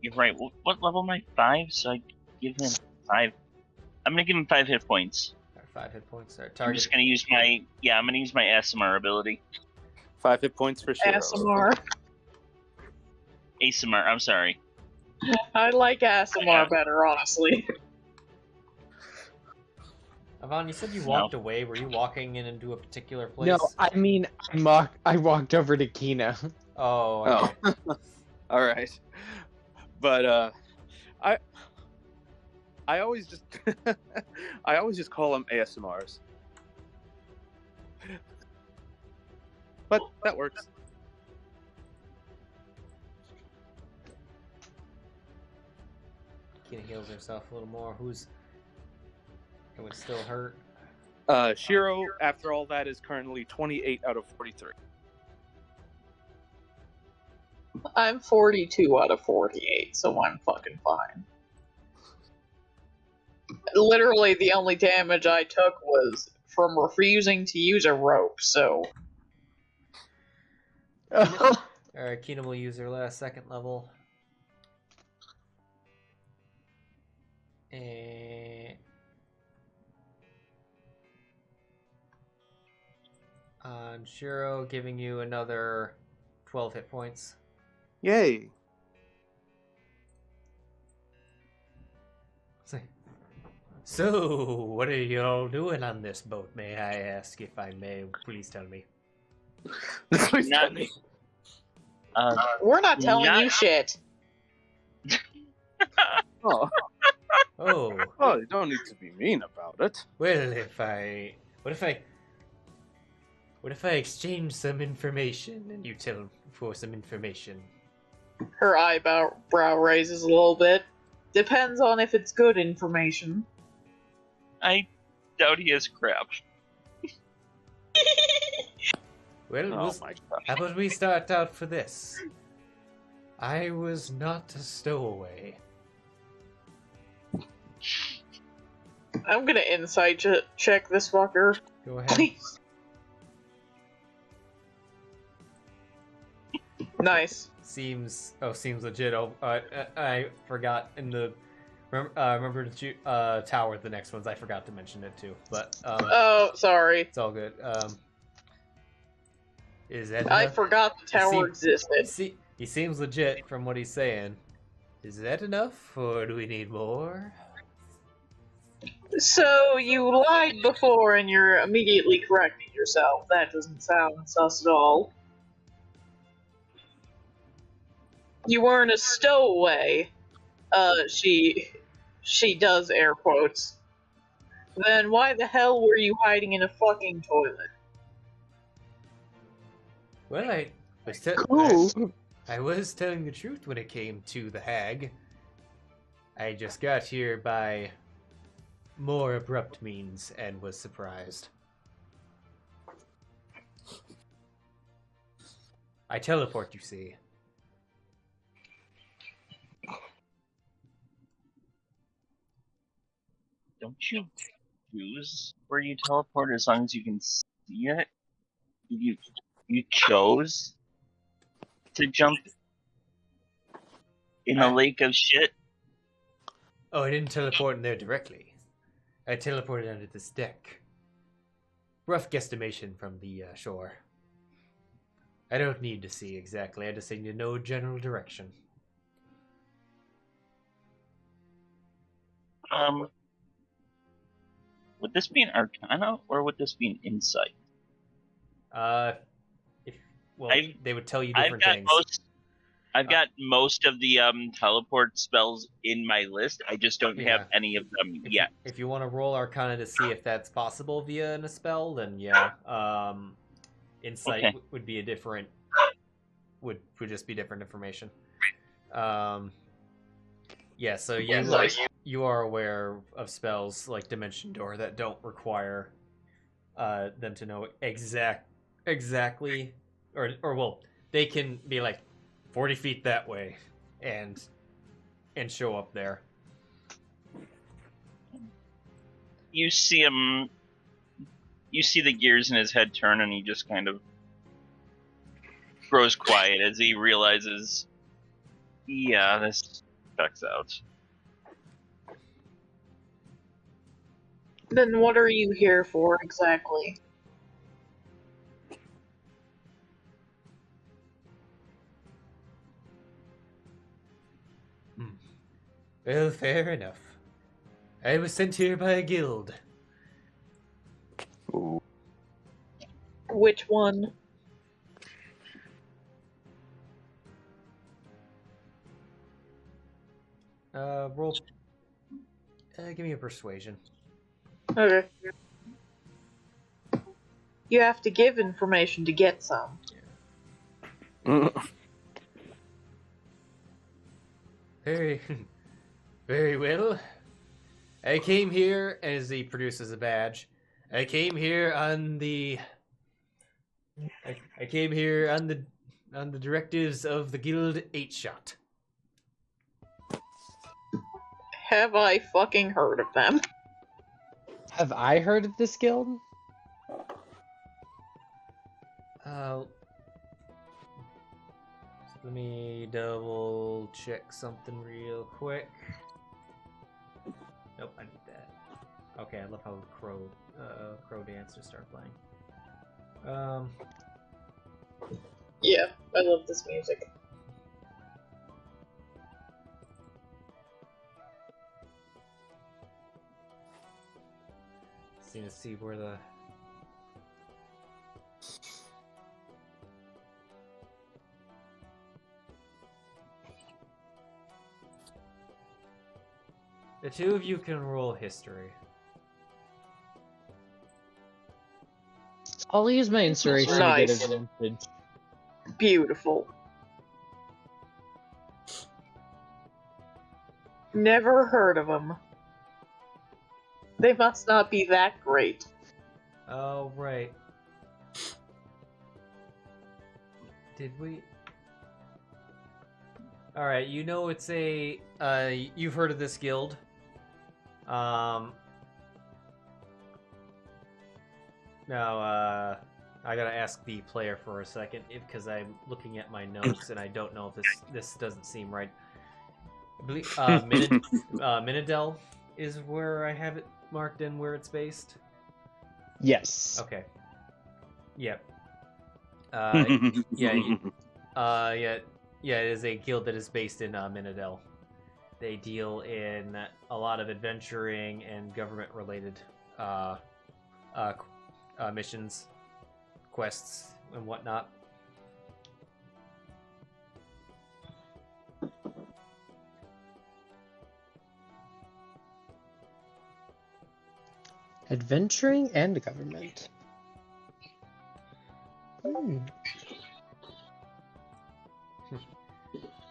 Speaker 3: You're right. What level am I? 5? So I give him 5. I'm gonna give him 5 hit points.
Speaker 1: 5 hit points. Our
Speaker 3: I'm
Speaker 1: target.
Speaker 3: just gonna use my Aasimar ability.
Speaker 4: 5 hit points for Sheero.
Speaker 2: Aasimar.
Speaker 3: Aasimar, I'm sorry.
Speaker 2: I like Aasimar better, honestly.
Speaker 1: Avon, you said you walked away. Were you walking in into a particular place?
Speaker 5: No, I mean, I walked over to Kina.
Speaker 1: Oh,
Speaker 4: Oh.
Speaker 1: okay.
Speaker 4: All right. But I always just I always just call them ASMRs. But that works.
Speaker 1: Kina heals herself a little more. It would still hurt.
Speaker 4: Sheero, after all that, is currently 28 out of 43.
Speaker 2: I'm 42 out of 48, so I'm fucking fine. Literally, the only damage I took was from refusing to use a rope, so...
Speaker 1: Alright, Kina will use her last 2nd level. And... on Sheero, giving you another 12 hit points.
Speaker 4: Yay.
Speaker 1: So, what are you all doing on this boat, may I ask? If I may, please tell me.
Speaker 3: Not me.
Speaker 2: We're not telling
Speaker 3: Not-
Speaker 2: you shit.
Speaker 4: Oh,
Speaker 1: Oh,
Speaker 4: well, you don't need to be mean about it.
Speaker 1: well, what if I exchange some information and you tell for some information?
Speaker 2: Her eyebrow raises a little bit. Depends on if it's good information.
Speaker 3: I doubt he has crap.
Speaker 1: Well,
Speaker 4: Oh my god.
Speaker 1: how about we start out for this? I was not a stowaway.
Speaker 2: I'm gonna insight check this fucker.
Speaker 1: Go ahead.
Speaker 2: Please. Nice.
Speaker 1: Seems legit. Oh, I forgot in the remember the tower. The next ones I forgot to mention it too, but
Speaker 2: Oh, sorry.
Speaker 1: it's all good. Is that
Speaker 2: I
Speaker 1: enough?
Speaker 2: forgot the tower existed.
Speaker 1: He seems legit from what he's saying. Is that enough, or do we need more?
Speaker 2: So, you lied before and you're immediately correcting yourself. That doesn't sound sus at all. You weren't a stowaway. She does air quotes. Then why the hell were you hiding in a fucking toilet?
Speaker 1: Well,
Speaker 5: Ooh.
Speaker 1: I was telling the truth when it came to the hag. I just got here by more abrupt means and was surprised. I teleport, you see.
Speaker 3: Don't you choose where you teleport as long as you can see it? You chose to jump in a lake of shit?
Speaker 1: Oh, I didn't teleport in there directly. I teleported under this deck. Rough guesstimation from the shore. I don't need to see exactly, I just need to know general direction.
Speaker 3: Would this be an Arcana or would this be an Insight?
Speaker 1: They would tell you different things.
Speaker 3: I've got most of the teleport spells in my list. I just don't have any of them yet.
Speaker 1: If you want to roll Arcana to see if that's possible via a spell, then yeah. Insight would be a different. Would just be different information. Yeah. So you are aware of spells like Dimension Door that don't require them to know exactly, or well, they can be like 40 feet that way, and show up there.
Speaker 3: You see him. You see the gears in his head turn, and he just kind of grows quiet as he realizes, yeah, this checks out.
Speaker 2: Then what are you here for exactly?
Speaker 1: Well, fair enough. I was sent here by a guild.
Speaker 4: Ooh.
Speaker 2: Which one?
Speaker 1: Roll. Give me a persuasion.
Speaker 2: Okay. You have to give information to get some.
Speaker 1: Very, very well. I came here, as he produces a badge. I came here on the directives of the Guild 8-Shot.
Speaker 2: Have I fucking heard of them?
Speaker 5: Have I heard of this guild?
Speaker 1: Let me double check something real quick. Nope, I need that. Okay, I love how Crow dancers start playing.
Speaker 2: Yeah, I love this music.
Speaker 1: Need to see where the two of you can roll history.
Speaker 5: I'll use my inspiration to
Speaker 2: Nice.
Speaker 5: get advantage.
Speaker 2: Beautiful. Never heard of them. They must not be that great.
Speaker 1: Oh, right. Did we? Alright, you know it's a... you've heard of this guild. Now, I gotta ask the player for a second because I'm looking at my notes and I don't know if this doesn't seem right. I believe Minidel is where I have it marked in where it's based.
Speaker 5: Yes.
Speaker 1: Okay. Yep. Yeah. It is a guild that is based in Minidel. They deal in a lot of adventuring and government-related missions, quests, and whatnot.
Speaker 5: Adventuring and government.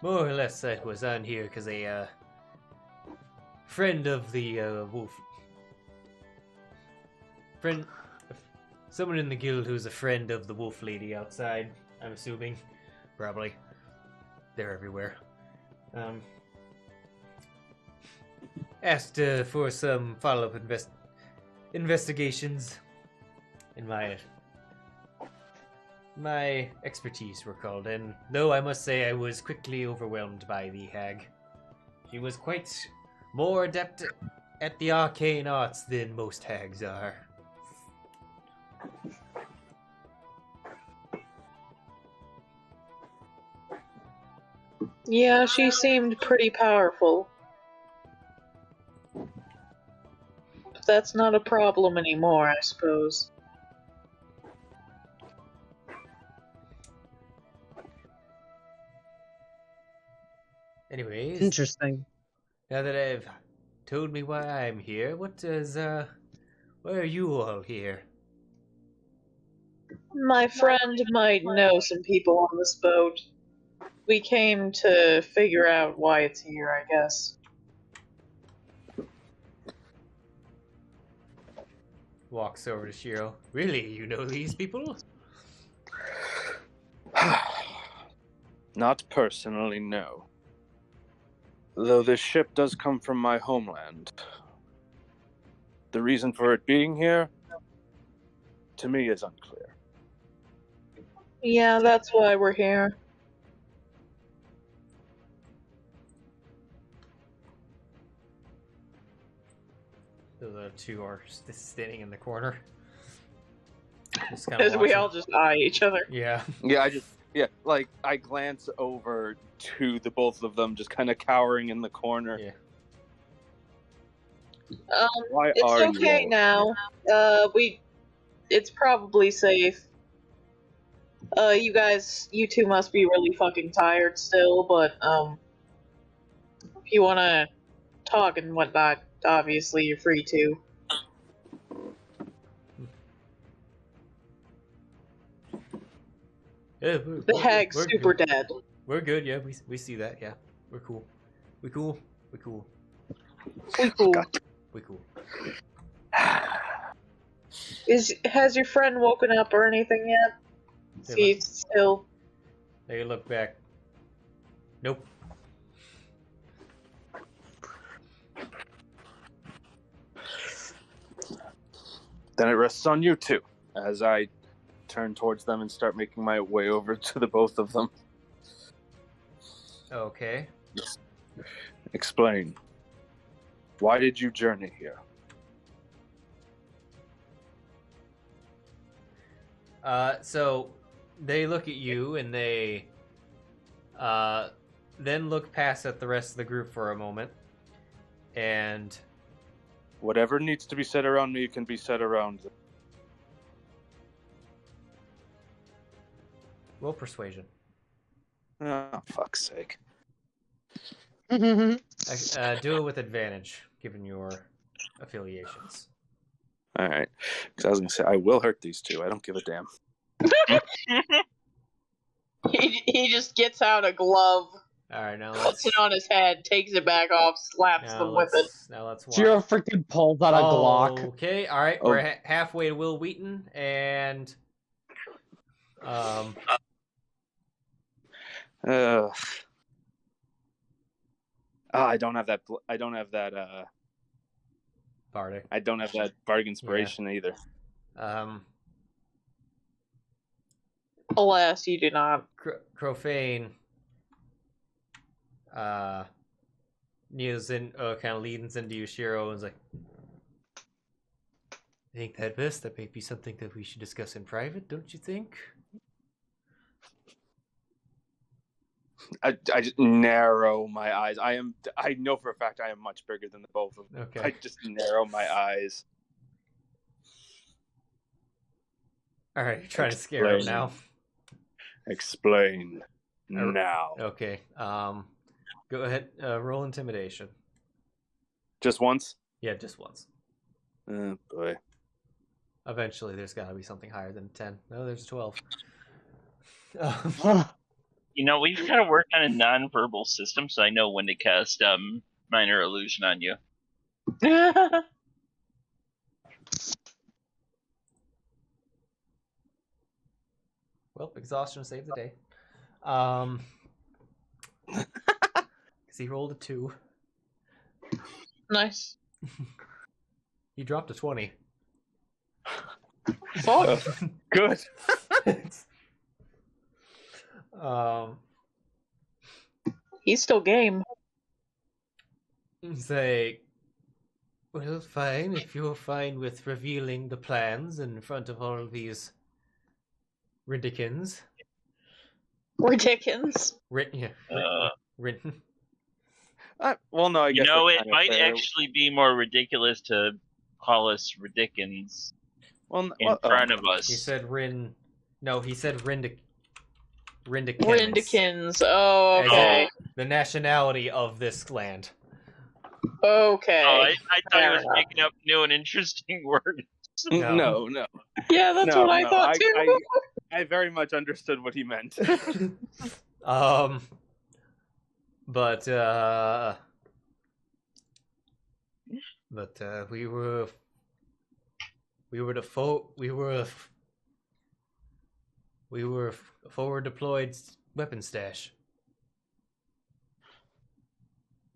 Speaker 1: More or less, I was on here because a friend of the wolf. Someone in the guild who's a friend of the wolf lady outside, I'm assuming. Probably. They're everywhere. Asked for some follow-up investigations. And my expertise were called in, though I must say I was quickly overwhelmed by the hag. She was quite more adept at the arcane arts than most hags are.
Speaker 2: Yeah, she seemed pretty powerful. But that's not a problem anymore, I suppose.
Speaker 1: Anyways,
Speaker 5: Interesting.
Speaker 1: now that I've told me why I'm here, why are you all here?
Speaker 2: My friend might know some people on this boat. We came to figure out why it's here, I guess.
Speaker 1: Walks over to Sheero. Really, you know these people?
Speaker 4: Not personally, no. Though this ship does come from my homeland. The reason for it being here, to me, is unclear.
Speaker 2: Yeah, that's why we're here.
Speaker 1: The two are standing in the corner. Just kind
Speaker 2: As
Speaker 1: of
Speaker 2: we all just eye each other.
Speaker 1: Yeah.
Speaker 4: I glance over to the both of them, just kind of cowering in the corner.
Speaker 1: Yeah.
Speaker 4: Why
Speaker 2: It's
Speaker 4: are
Speaker 2: okay
Speaker 4: you
Speaker 2: now. It's probably safe. You two must be really fucking tired still, but, if you wanna talk and whatnot, obviously you're free to.
Speaker 1: Yeah,
Speaker 2: The hag's super
Speaker 1: good.
Speaker 2: dead.
Speaker 1: We're good, yeah, we see that, yeah. We're cool. We cool.
Speaker 2: We cool.
Speaker 1: We cool.
Speaker 2: Has your friend woken up or anything yet? Is he still...
Speaker 1: They look back. Nope.
Speaker 4: Then it rests on you two, as I turn towards them and start making my way over to the both of them.
Speaker 1: Okay.
Speaker 4: Explain. Why did you journey here?
Speaker 1: So they look at you and they then look past at the rest of the group for a moment. And
Speaker 4: Whatever needs to be said around me can be said around them.
Speaker 1: roll persuasion.
Speaker 4: Oh, fuck's sake.
Speaker 1: Do it with advantage, given your affiliations.
Speaker 4: Alright. Because I was going to say, I will hurt these two. I don't give a damn.
Speaker 2: He just gets out a glove,
Speaker 1: All right, now
Speaker 2: puts it on his head, takes it back off, slaps them with it.
Speaker 1: Now let's watch.
Speaker 5: Sheero freaking pulls out a Glock.
Speaker 1: Okay, all right,
Speaker 4: Oh.
Speaker 1: we're halfway to Will Wheaton, and
Speaker 4: I don't have that.
Speaker 1: Bardic.
Speaker 4: I don't have that bardic inspiration either.
Speaker 2: Alas, you do not.
Speaker 1: Crofane kneels in, kind of leans into you, Sheero, and is like, I think that may be something that we should discuss in private, don't you think?
Speaker 6: I just narrow my eyes. I know for a fact I am much bigger than the both of them.
Speaker 1: Okay.
Speaker 6: I just narrow my eyes.
Speaker 1: All right, you're trying to scare him
Speaker 6: Explain.
Speaker 1: now.
Speaker 6: Explain now.
Speaker 1: Okay. Go ahead. Roll intimidation.
Speaker 6: Just once?
Speaker 1: Yeah, just once.
Speaker 6: Oh boy.
Speaker 1: Eventually, there's got to be something higher than 10. No, there's 12.
Speaker 3: You know, we've got to work on a non-verbal system, so I know when to cast minor illusion on you.
Speaker 1: Well, exhaustion saved the day. Because he rolled a 2.
Speaker 2: Nice.
Speaker 1: He dropped a 20.
Speaker 2: Fuck.
Speaker 6: Good.
Speaker 2: He's still game.
Speaker 1: He's like, well, fine, if you're fine with revealing the plans in front of all of these Ridikins.
Speaker 2: Ridiculous.
Speaker 1: Written.
Speaker 6: Well, no, I guess
Speaker 3: You know,
Speaker 6: that's
Speaker 3: it
Speaker 6: kind of
Speaker 3: might
Speaker 6: fair.
Speaker 3: actually be more ridiculous to call us Ridikins
Speaker 6: Well,
Speaker 3: in front of
Speaker 1: He
Speaker 3: us.
Speaker 1: said Rin. No, he said Rindikins.
Speaker 2: Rindikins. Oh,
Speaker 1: As
Speaker 2: okay.
Speaker 1: in the nationality of this land.
Speaker 2: Okay.
Speaker 3: Oh, I thought he
Speaker 2: Fair
Speaker 3: was
Speaker 2: enough.
Speaker 3: making up new and interesting words.
Speaker 6: No.
Speaker 2: Yeah, that's
Speaker 6: No,
Speaker 2: what I
Speaker 6: no,
Speaker 2: thought too.
Speaker 6: I very much understood what he meant.
Speaker 1: But we were a forward deployed weapon stash.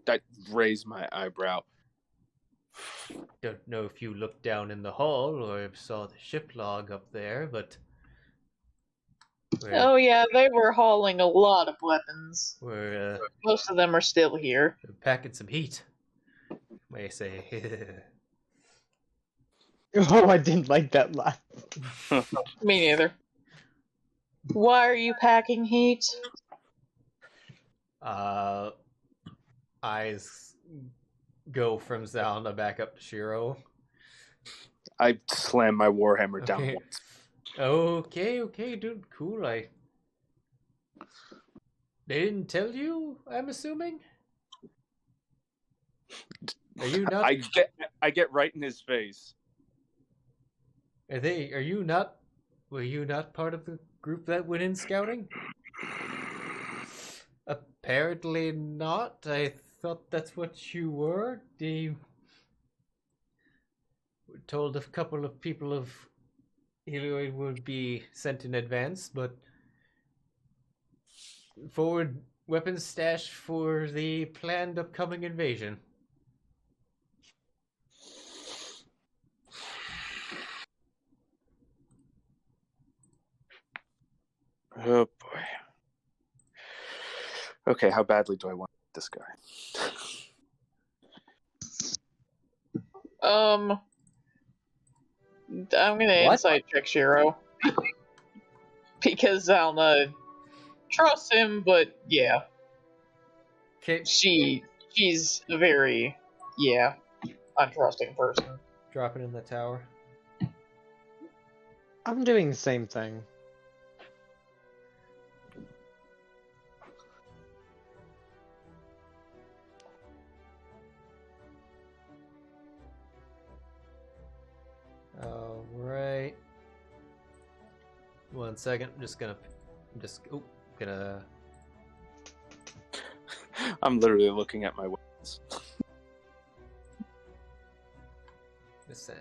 Speaker 6: I raised my eyebrow.
Speaker 1: Don't know if you looked down in the hall or saw the ship log up there, but
Speaker 2: Oh yeah, they were hauling a lot of weapons.
Speaker 1: we're
Speaker 2: Most of them are still here.
Speaker 1: packing some heat, may I say.
Speaker 5: Oh, I didn't like that laugh.
Speaker 2: Me neither. Why are you packing heat?
Speaker 1: Eyes go from Zylna back up to Sheero.
Speaker 6: I slammed my warhammer down
Speaker 1: Okay.
Speaker 6: once.
Speaker 1: Okay, dude, cool. They didn't tell you, I'm assuming? Are you not
Speaker 6: I get right in his face.
Speaker 1: were you not part of the group that went in scouting? Apparently not. I thought that's what you were. They were told a couple of people of Helioid would be sent in advance, but forward weapons stash for the planned upcoming invasion.
Speaker 6: Oh boy. Okay, how badly do I want this guy?
Speaker 2: I'm gonna
Speaker 5: What?
Speaker 2: insight check Sheero. Because Zylna trusts him, but yeah.
Speaker 1: Okay,
Speaker 2: She's a very, untrusting person.
Speaker 1: drop it in the tower.
Speaker 5: I'm doing the same thing.
Speaker 1: All right. 1 second. Gonna.
Speaker 6: I'm literally looking at my weapons.
Speaker 1: Listen.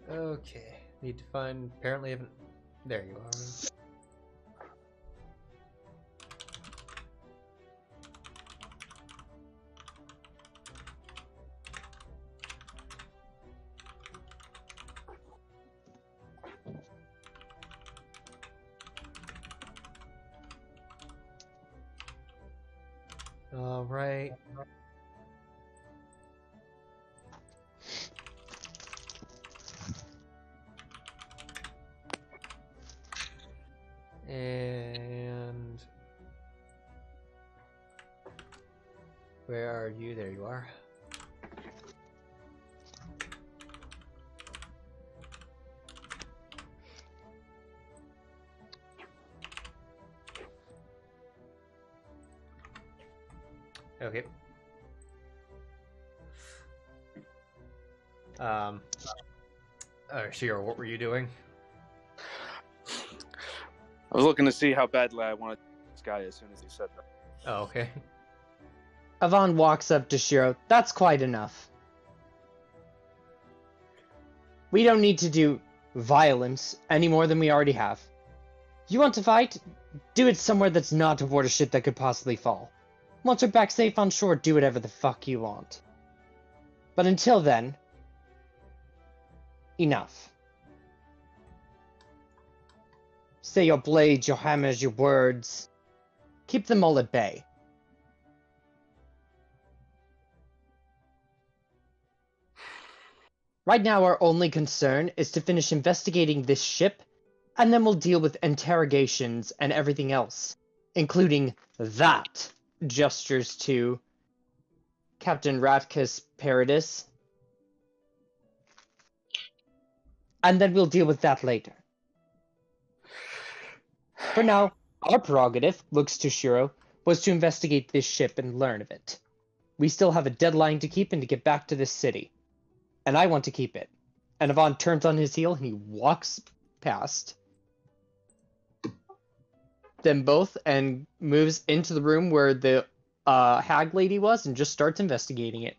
Speaker 1: Okay. Need to find. Apparently, haven't. There you are. All right. And where are you? There you are. Okay. Sheero, what were you doing?
Speaker 6: I was looking to see how badly I wanted this guy as soon as he said that.
Speaker 1: Oh, okay.
Speaker 5: Avon walks up to Sheero. That's quite enough. We don't need to do violence any more than we already have. You want to fight? Do it somewhere that's not aboard a ship that could possibly fall. Once we're back safe on shore, do whatever the fuck you want. But until then, enough. Say your blades, your hammers, your words. Keep them all at bay. Right now, our only concern is to finish investigating this ship, and then we'll deal with interrogations and everything else, including that. Gestures to Captain Ratkus Paradis. And then we'll deal with that later. For now, our prerogative, looks to Sheero, was to investigate this ship and learn of it. We still have a deadline to keep and to get back to this city. And I want to keep it. And Avon turns on his heel and he walks past them both and moves into the room where the hag lady was and just starts investigating it.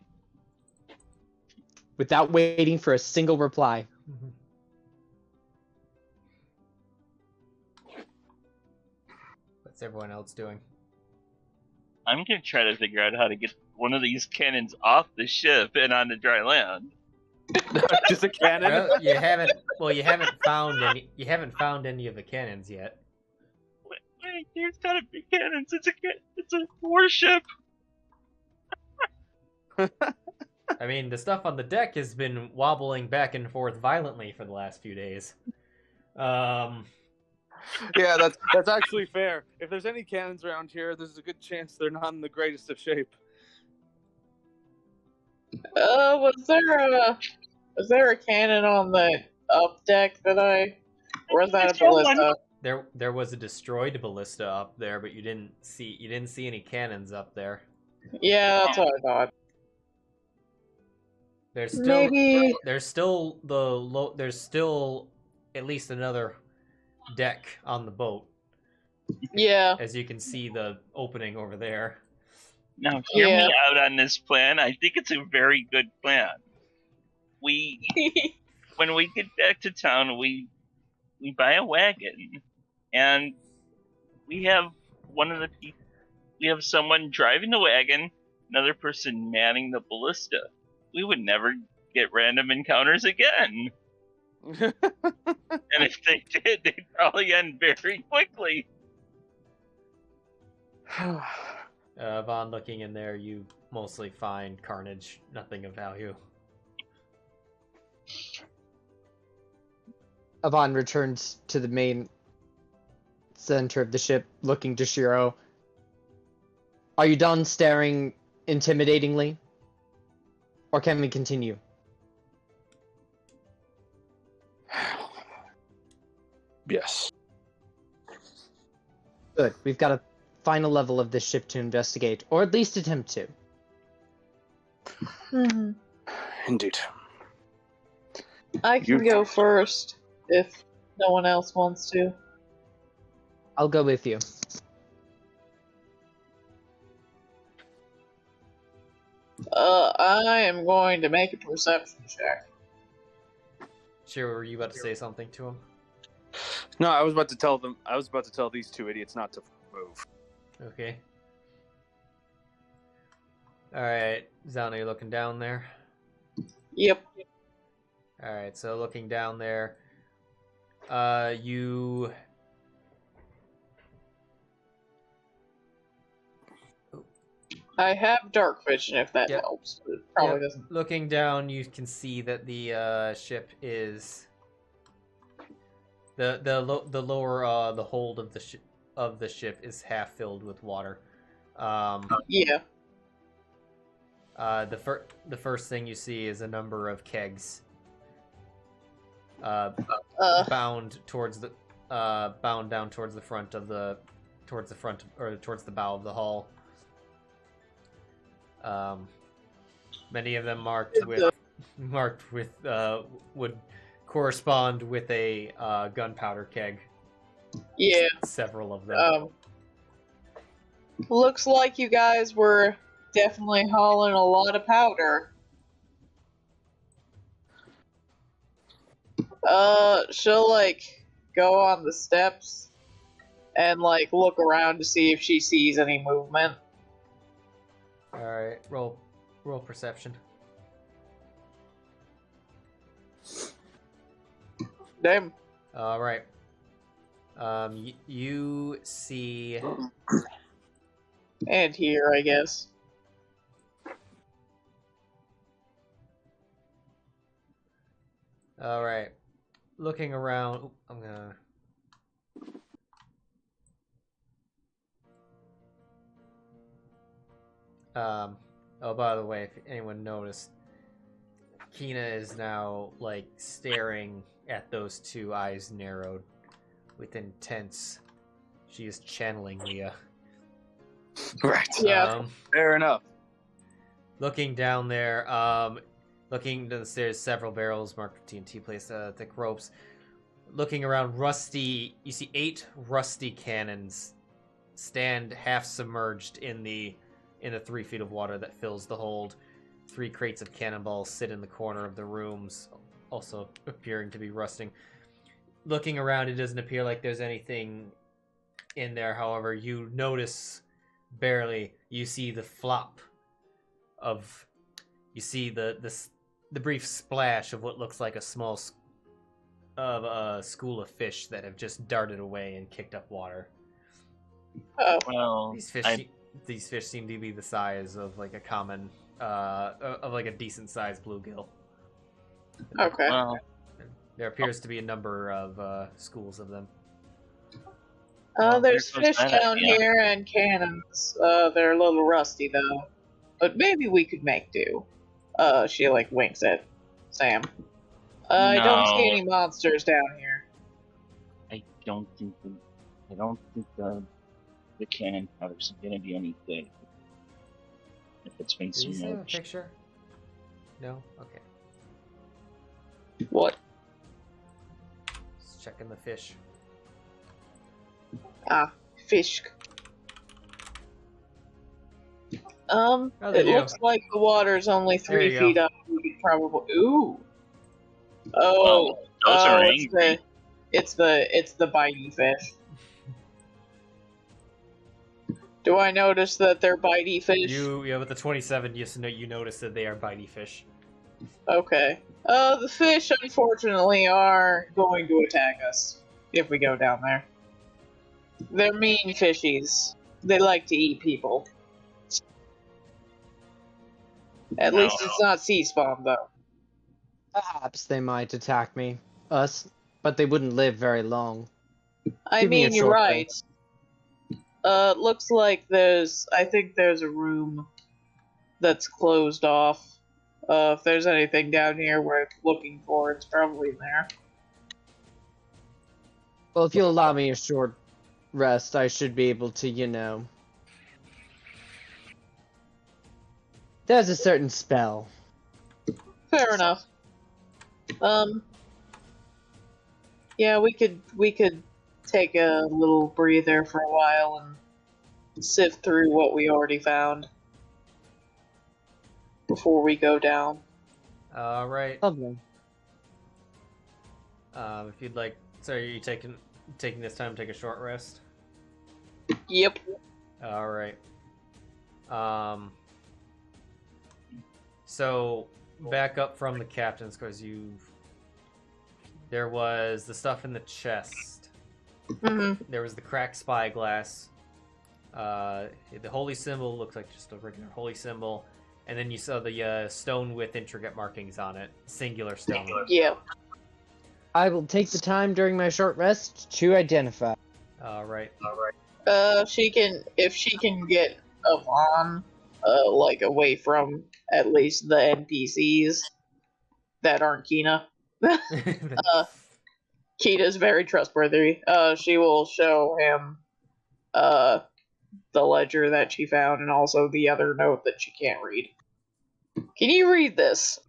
Speaker 5: Without waiting for a single reply.
Speaker 1: Mm-hmm. What's everyone else doing?
Speaker 3: I'm gonna try to figure out how to get one of these cannons off the ship and onto dry land.
Speaker 6: Just a cannon?
Speaker 1: Well, you haven't found any. You haven't found any of the cannons yet.
Speaker 3: Wait, there's gotta be cannons. It's a warship.
Speaker 1: I mean, the stuff on the deck has been wobbling back and forth violently for the last few days.
Speaker 6: Yeah, that's actually fair. If there's any cannons around here, there's a good chance they're not in the greatest of shape.
Speaker 2: Was there a cannon on the up deck or was that a ballista?
Speaker 1: There was a destroyed ballista up there, but you didn't see any cannons up there.
Speaker 2: Yeah, that's what I thought.
Speaker 1: There's still
Speaker 2: Maybe
Speaker 1: there's still at least another deck on the boat.
Speaker 2: Yeah.
Speaker 1: As you can see the opening over there.
Speaker 3: Now, hear me out on this plan. I think it's a very good plan. When we get back to town, we buy a wagon, and we have someone driving the wagon, another person manning the ballista. We would never get random encounters again. And if they did, they'd probably end very quickly.
Speaker 1: Vaughn, looking in there, you mostly find carnage, nothing of value.
Speaker 5: Avon returns to the main center of the ship, looking to Sheero. Are you done staring intimidatingly? Or can we continue?
Speaker 6: Yes.
Speaker 5: Good. We've got a final level of this ship to investigate, or at least attempt to.
Speaker 6: Indeed.
Speaker 2: I can go first if no one else wants to.
Speaker 5: I'll go with you.
Speaker 2: I am going to make a perception check.
Speaker 1: Sheero, were you about to say something to him?
Speaker 6: No, I was about to tell these two idiots not to move.
Speaker 1: Okay. Alright, Zylna, you're looking down there?
Speaker 2: Yep.
Speaker 1: Alright, so looking down there, you...
Speaker 2: I have dark vision if that
Speaker 1: Yep.
Speaker 2: helps. But it probably
Speaker 1: Yep.
Speaker 2: doesn't.
Speaker 1: Looking down, you can see that the ship is the lower the hold of the ship is half filled with water.
Speaker 2: Yeah.
Speaker 1: The first thing you see is a number of kegs bound down towards the front of the towards the bow of the hull. Many of them marked with would correspond with a gunpowder keg.
Speaker 2: Yeah.
Speaker 1: Several of them.
Speaker 2: Looks like you guys were definitely hauling a lot of powder. She'll like go on the steps and like look around to see if she sees any movement.
Speaker 1: All right, roll perception.
Speaker 2: Damn.
Speaker 1: All right. You see.
Speaker 2: And here, I guess.
Speaker 1: All right. Looking around, I'm gonna. Oh, by the way, if anyone noticed, Kina is now like staring at those two, eyes narrowed, with intense. She is channeling Leah.
Speaker 6: Right.
Speaker 2: Yeah.
Speaker 6: Fair enough.
Speaker 1: Looking down there, looking to the stairs, several barrels marked with TNT placed, thick ropes. Looking around, you see 8 rusty cannons stand half submerged in the 3 feet of water that fills the hold. 3 crates of cannonballs sit in the corner of the rooms, also appearing to be rusting. Looking around, it doesn't appear like there's anything in there. However, you notice barely. You see the flop of. You see the brief splash of what looks like a small school of fish that have just darted away and kicked up water.
Speaker 2: Oh.
Speaker 3: Well,
Speaker 1: These fish seem to be the size of like a common, of like a decent sized bluegill.
Speaker 2: Okay.
Speaker 3: well,
Speaker 1: There appears to be a number of schools of them.
Speaker 2: There's
Speaker 3: there goes
Speaker 2: fish
Speaker 3: that
Speaker 2: down
Speaker 3: idea.
Speaker 2: here and cannons. They're a little rusty though. But maybe we could make do. She like winks at Sam. I don't see
Speaker 3: No.
Speaker 2: any monsters down here.
Speaker 3: I don't think the cannon powder's gonna be any good if it's been
Speaker 1: Did you see a
Speaker 3: submerged.
Speaker 1: picture? No? Okay.
Speaker 2: What?
Speaker 1: Just checking the fish.
Speaker 2: Ah, fish.
Speaker 1: Oh, they
Speaker 2: It
Speaker 1: do.
Speaker 2: looks like the water's only
Speaker 1: There
Speaker 2: 3
Speaker 1: you
Speaker 2: feet
Speaker 1: go.
Speaker 2: up. We could probably. Ooh. Oh.
Speaker 3: Those are
Speaker 2: it's
Speaker 3: angry.
Speaker 2: it's the bitey fish. Do I notice that they're bitey fish?
Speaker 1: With the 27, you notice that they are bitey fish.
Speaker 2: Okay. The fish, unfortunately, are going to attack us if we go down there. They're mean fishies. They like to eat people. At least it's not sea spawn, though.
Speaker 5: Perhaps they might attack us, but they wouldn't live very long.
Speaker 2: I
Speaker 5: Give me a
Speaker 2: mean, you're
Speaker 5: short
Speaker 2: right. Looks like I think there's a room that's closed off. If there's anything down here worth looking for, it's probably in there.
Speaker 5: Well, if you'll allow me a short rest, I should be able to, There's a certain spell.
Speaker 2: Fair enough. Yeah, we could take a little breather for a while and sift through what we already found before we go down.
Speaker 1: All right.
Speaker 5: Lovely.
Speaker 1: If you'd like, so are you taking this time to take a short rest?
Speaker 2: Yep.
Speaker 1: All right. So back up from the captain's, because there was the stuff in the chest.
Speaker 2: Mm-hmm.
Speaker 1: There was the cracked spyglass. The holy symbol looks like just a regular holy symbol, and then you saw the stone with intricate markings on it, singular stone.
Speaker 2: Yeah.
Speaker 5: I will take the time during my short rest to identify.
Speaker 1: All right.
Speaker 2: If she can get Avon, like away from at least the NPCs that aren't Kina. Kina's very trustworthy. She will show him, the ledger that she found and also the other note that she can't read. Can you read this?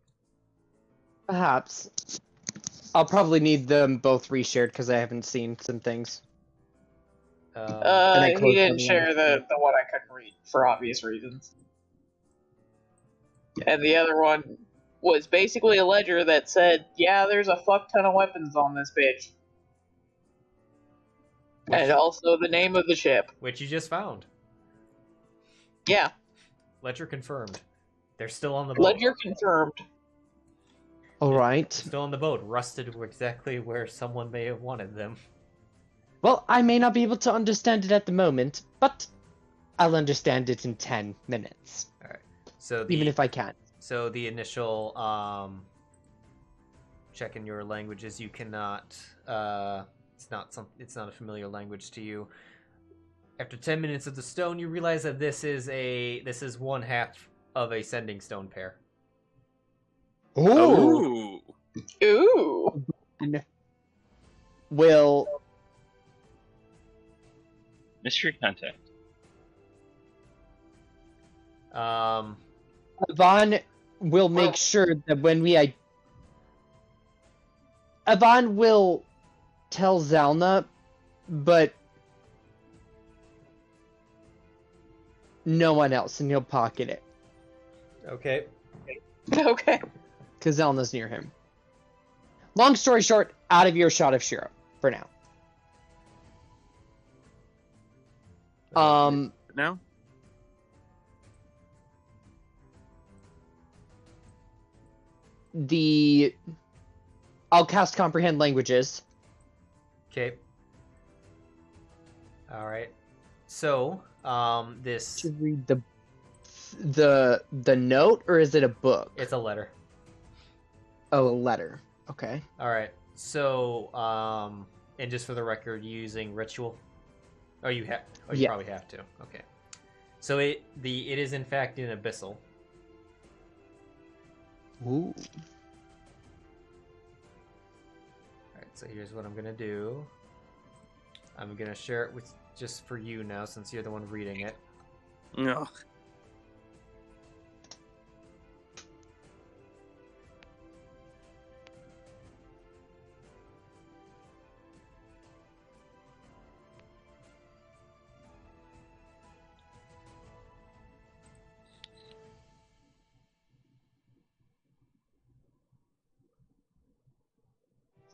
Speaker 5: Perhaps. I'll probably need them both reshared because I haven't seen some things. I
Speaker 2: He
Speaker 5: closed
Speaker 2: didn't
Speaker 5: them
Speaker 2: share
Speaker 5: on
Speaker 2: the one I couldn't read for obvious reasons. And the other one was basically a ledger that said, yeah, there's a fuck ton of weapons on this bitch. And also the name of the ship.
Speaker 1: Which you just found.
Speaker 2: Yeah.
Speaker 1: Ledger confirmed. They're still on the boat.
Speaker 2: Ledger confirmed.
Speaker 5: Alright.
Speaker 1: Still on the boat, rusted exactly where someone may have wanted them.
Speaker 5: Well, I may not be able to understand it at the moment, but I'll understand it in 10 minutes.
Speaker 1: Alright. So
Speaker 5: Even if I can't.
Speaker 1: So the initial check in your languages, you cannot it's not a familiar language to you. After 10 minutes of the stone, you realize that this is one half of a sending stone pair.
Speaker 5: Ooh.
Speaker 2: Ooh.
Speaker 5: Will
Speaker 3: Mystery contact.
Speaker 5: Yvonne will make sure that when we Yvonne will tell Zylna, but no one else, and he'll pocket it.
Speaker 1: Okay.
Speaker 2: Okay.
Speaker 5: Because Zylna's near him. Long story short, out of earshot of Sheero, for now.
Speaker 6: Now?
Speaker 5: I'll cast Comprehend Languages.
Speaker 1: Okay. All right. So, this
Speaker 5: To read the note, or is it a book?
Speaker 1: it's a letter.
Speaker 5: Oh, a letter. Okay.
Speaker 1: All right. So, and just for the record, using ritual. Oh, you have. Oh, you
Speaker 5: Yeah.
Speaker 1: probably have to. Okay. So it is in fact in abyssal.
Speaker 5: Ooh.
Speaker 1: Alright, so here's what I'm gonna do. I'm gonna share it with just for you now, since you're the one reading it.
Speaker 6: No.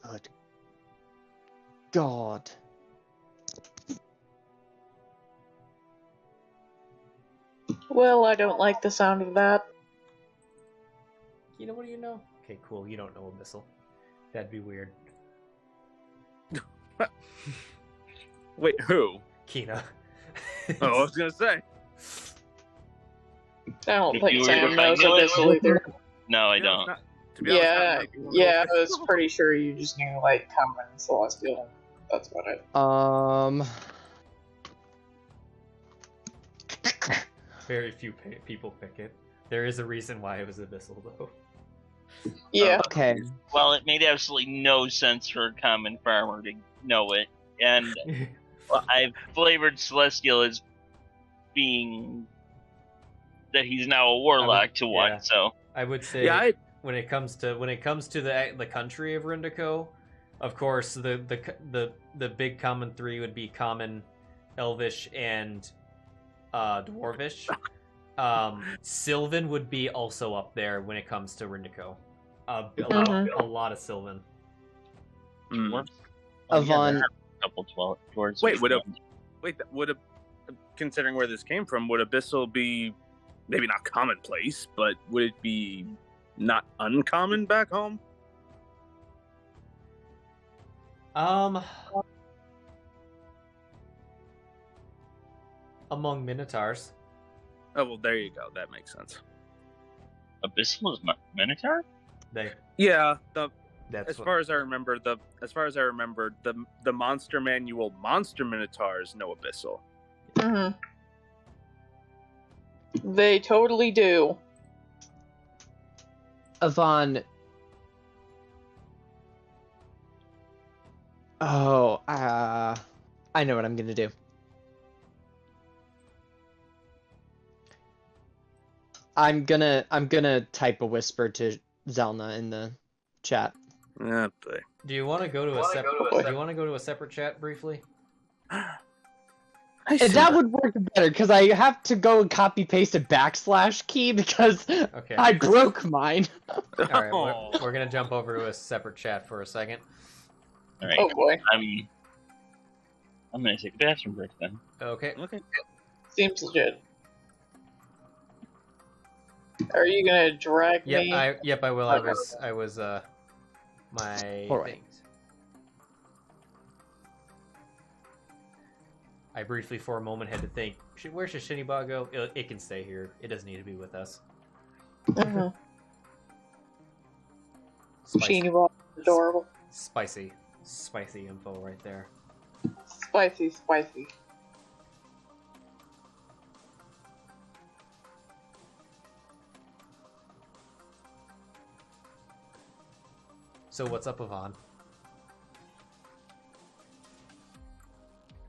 Speaker 5: Good God.
Speaker 2: Well, I don't like the sound of that.
Speaker 1: You know, what do you know? Okay, cool. You don't know abyssal. That'd be weird.
Speaker 6: Wait, who?
Speaker 1: Kina.
Speaker 6: Oh, I was gonna say.
Speaker 2: I don't
Speaker 3: If
Speaker 2: think
Speaker 3: you were
Speaker 2: Sam
Speaker 3: to
Speaker 2: knows
Speaker 3: find out-
Speaker 2: abyssal either.
Speaker 3: No, I don't.
Speaker 6: To be honest,
Speaker 2: Yeah,
Speaker 6: I'm not-
Speaker 2: yeah, I was pretty sure you just knew, like, common and celestial. That's about it.
Speaker 1: Very few people pick it. There is a reason why it was abyssal, though.
Speaker 2: Yeah.
Speaker 5: Okay.
Speaker 3: Well, it made absolutely no sense for a common farmer to know it, and I've flavored Celestial as being that he's now a warlock to one.
Speaker 1: yeah.
Speaker 3: So
Speaker 1: I would say
Speaker 6: Yeah,
Speaker 1: when it comes to the country of Rindico, of course the big common three would be common, elvish, and dwarvish. Sylvan would be also up there when it comes to Rindico. A lot of Sylvan.
Speaker 6: Mm.
Speaker 5: Yvonne.
Speaker 3: a couple dwarves.
Speaker 6: Wait, would considering where this came from, would abyssal be maybe not commonplace, but would it be not uncommon back home?
Speaker 1: among minotaurs.
Speaker 6: Oh well, there you go. That makes sense.
Speaker 3: Abyssal is Minotaur?
Speaker 6: Yeah,
Speaker 1: That's
Speaker 6: as
Speaker 1: what-
Speaker 6: far as I remember, the monster manual monster minotaurs know Abyssal.
Speaker 2: Mm-hmm. They totally do.
Speaker 5: Yvonne. Oh, I know what I'm gonna do. I'm gonna type a whisper to Zylna in the chat.
Speaker 6: Yeah, boy.
Speaker 1: Do you want to go to a separate? Do you want to go to a separate chat briefly?
Speaker 5: And that would work better because I have to go and copy paste a / key because
Speaker 1: Okay.
Speaker 5: I broke mine.
Speaker 1: All right, we're gonna jump over to a separate chat for a second.
Speaker 3: All right.
Speaker 2: Oh boy.
Speaker 3: I'm gonna take a bathroom break then.
Speaker 1: Okay.
Speaker 6: Okay.
Speaker 2: Seems legit. Are you gonna drag me?
Speaker 1: Yep, I will. I was my
Speaker 5: All right.
Speaker 1: things. I briefly for a moment had to think, where should Shinibot go? It can stay here. It doesn't need to be with us.
Speaker 2: Mhm.
Speaker 1: Spicy,
Speaker 2: Sheeny Ball is adorable.
Speaker 1: spicy info right there.
Speaker 2: Spicy, spicy.
Speaker 1: So what's up, Yvonne?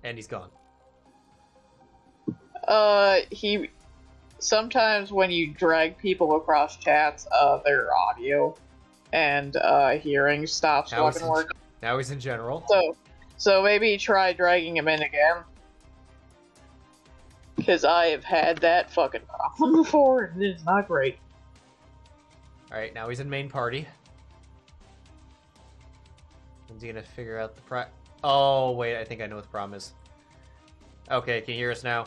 Speaker 1: And he's gone.
Speaker 2: He sometimes when you drag people across chats, their audio and hearing stops
Speaker 1: Now
Speaker 2: fucking working.
Speaker 1: Now he's in general.
Speaker 2: So maybe try dragging him in again. Because I have had that fucking problem before, and it's not great.
Speaker 1: Alright, now he's in main party. When's he gonna figure out the Oh, wait, I think I know what the problem is. Okay, can you hear us now?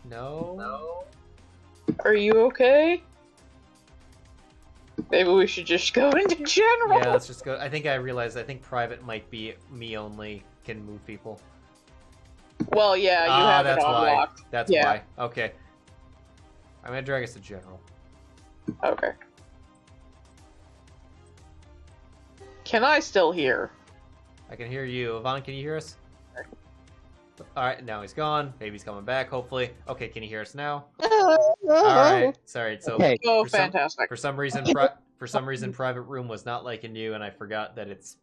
Speaker 1: No?
Speaker 2: Are you okay? Maybe we should just go into general.
Speaker 1: Yeah, let's just go. I think private might be me only can move people.
Speaker 2: Well, yeah, you have it
Speaker 1: that's why.
Speaker 2: unlocked.
Speaker 1: That's
Speaker 2: Yeah.
Speaker 1: why. Okay. I'm gonna drag us to general.
Speaker 2: Okay. Can I still hear?
Speaker 1: I can hear you. Yvonne, can you hear us? Alright, now he's gone. Baby's coming back, hopefully. Okay, can you hear us now? Alright, sorry. So
Speaker 5: Okay.
Speaker 2: Oh,
Speaker 1: for some-
Speaker 2: fantastic.
Speaker 1: for some reason, private room was not liking you, and I forgot that it's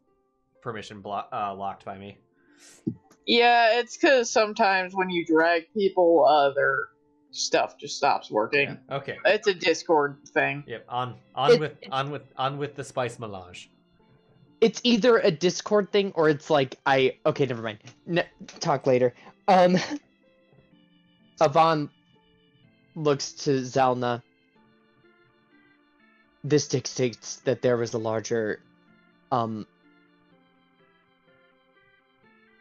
Speaker 1: permission locked by me.
Speaker 2: Yeah, it's because sometimes when you drag people, their stuff just stops working.
Speaker 1: Yeah. Okay.
Speaker 2: It's a Discord thing.
Speaker 1: Yep. On with the spice melange.
Speaker 5: It's either a Discord thing or it's like okay, never mind. Talk later. Yvonne looks to Zylna. This dictates that there was a larger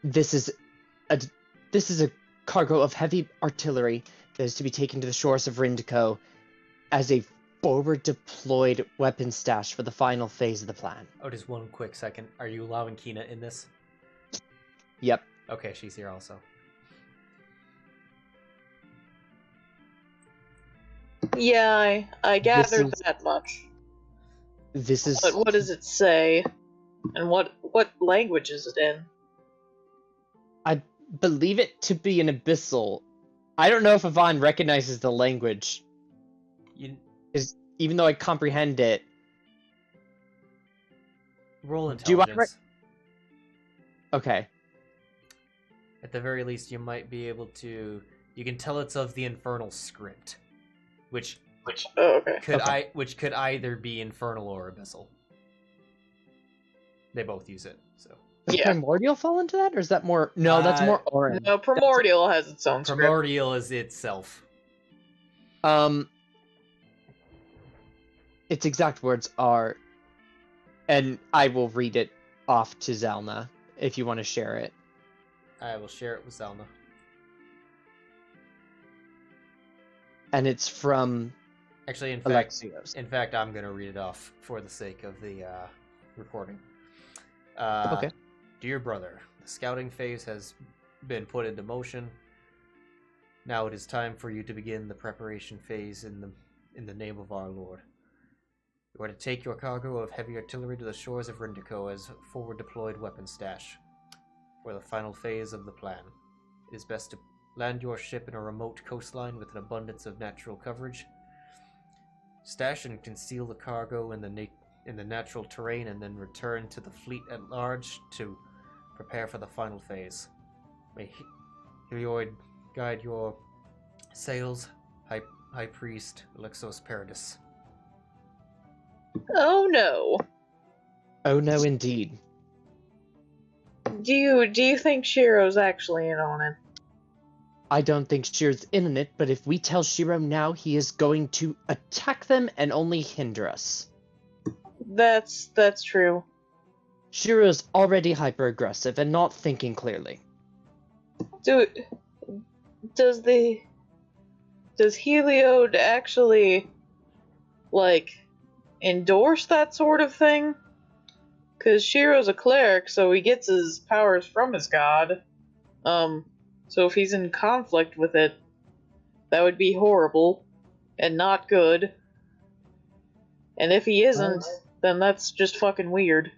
Speaker 5: This is a cargo of heavy artillery that is to be taken to the shores of Rindico as a forward deployed weapon stash for the final phase of the plan.
Speaker 1: Oh, just one quick second. Are you allowing Kina in this?
Speaker 5: Yep.
Speaker 1: Okay, she's here also.
Speaker 2: Yeah, I gathered
Speaker 5: is-
Speaker 2: that much.
Speaker 5: This is
Speaker 2: But what does it say? And what language is it in?
Speaker 5: I believe it to be an abyssal. I don't know if Yvonne recognizes the language, even though I comprehend it.
Speaker 1: Roll
Speaker 5: Do I
Speaker 1: intelligence.
Speaker 5: Okay.
Speaker 1: At the very least, you might be able to. You can tell it's of the infernal script, which
Speaker 2: Oh, okay.
Speaker 1: could either be infernal or abyssal. They both use it, so.
Speaker 5: Does
Speaker 2: Yeah.
Speaker 5: primordial fall into that, or is that more? No, that's more orange.
Speaker 2: No, Primordial has its own script.
Speaker 1: Primordial is itself.
Speaker 5: Its exact words are, and I will read it off to Zylna if you want to share it.
Speaker 1: I will share it with Zylna.
Speaker 5: And it's from
Speaker 1: Actually, in fact,
Speaker 5: Alexios.
Speaker 1: I'm going to read it off for the sake of the recording.
Speaker 5: Okay.
Speaker 1: Dear brother, the scouting phase has been put into motion. Now it is time for you to begin the preparation phase in the name of our Lord. You are to take your cargo of heavy artillery to the shores of Rindico as forward deployed weapon stash for the final phase of the plan. It is best to land your ship in a remote coastline with an abundance of natural coverage. Stash and conceal the cargo in the natural terrain, and then return to the fleet at large to prepare for the final phase. May Helioid guide your sails, High Priest Alexos Paradis.
Speaker 2: Oh no.
Speaker 5: Oh no, indeed.
Speaker 2: Do you think Sheero's actually in on it?
Speaker 5: I don't think Sheero's in on it, but if we tell Sheero now, he is going to attack them and only hinder us.
Speaker 2: That's true.
Speaker 5: Sheero's already hyper-aggressive and not thinking clearly.
Speaker 2: Does Heliod actually, like, endorse that sort of thing? Because Sheero's a cleric, so he gets his powers from his god. So if he's in conflict with it, that would be horrible and not good. And if he isn't, then that's just fucking weird.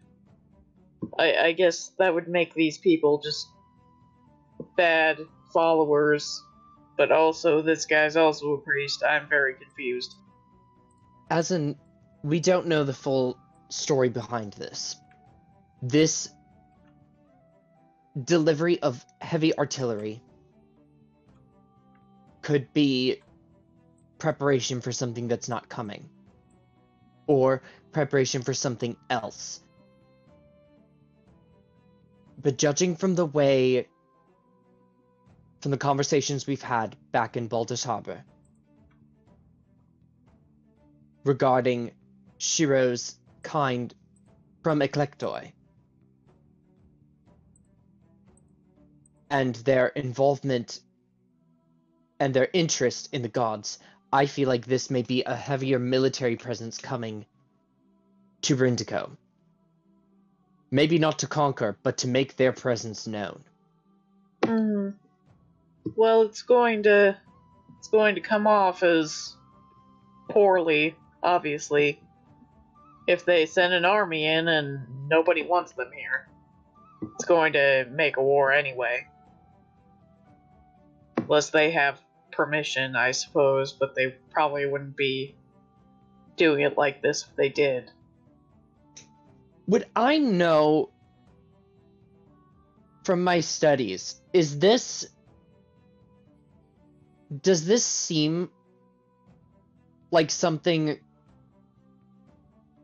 Speaker 2: I guess that would make these people just bad followers, but also this guy's also a priest. I'm very confused.
Speaker 5: As in, we don't know the full story behind this. This delivery of heavy artillery could be preparation for something that's not coming, or preparation for something else. But judging from the conversations we've had back in Baldur's Harbor regarding Sheero's kind from Eclectoi and their involvement and their interest in the gods, I feel like this may be a heavier military presence coming to Rindico. Maybe not to conquer, but to make their presence known.
Speaker 2: Well, it's going to come off as poorly, obviously, if they send an army in and nobody wants them here. It's going to make a war anyway. Unless they have permission, I suppose, but they probably wouldn't be doing it like this if they did.
Speaker 5: Would I know from my studies, does this seem like something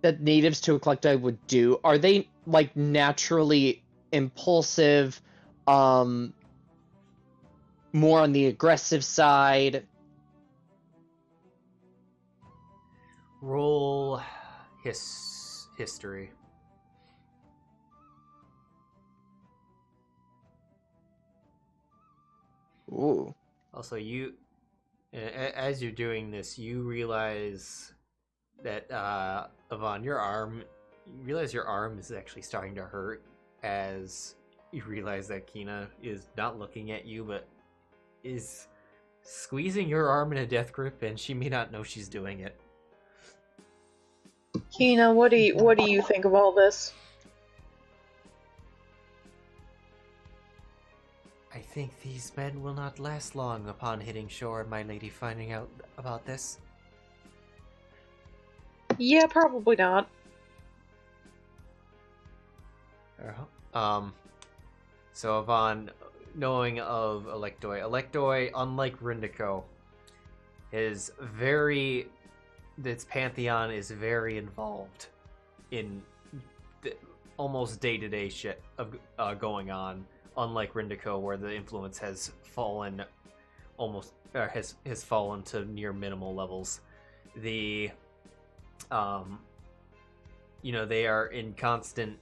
Speaker 5: that natives to Eclecti would do? Are they, like, naturally impulsive, more on the aggressive side?
Speaker 1: Roll history.
Speaker 5: Ooh.
Speaker 1: Also, as you're doing this, you realize that Yvonne, your arm is actually starting to hurt as you realize that Kina is not looking at you, but is squeezing your arm in a death grip, and she may not know she's doing it.
Speaker 2: Kina, what do you think of all this?
Speaker 1: I think these men will not last long upon hitting shore, my lady finding out about this.
Speaker 2: Yeah, probably not.
Speaker 1: So Yvonne, knowing of Electoi, unlike Rindico, its pantheon is very involved in almost day-to-day shit of going on. Unlike Rindico, where the influence has fallen has fallen to near minimal levels. They are in constant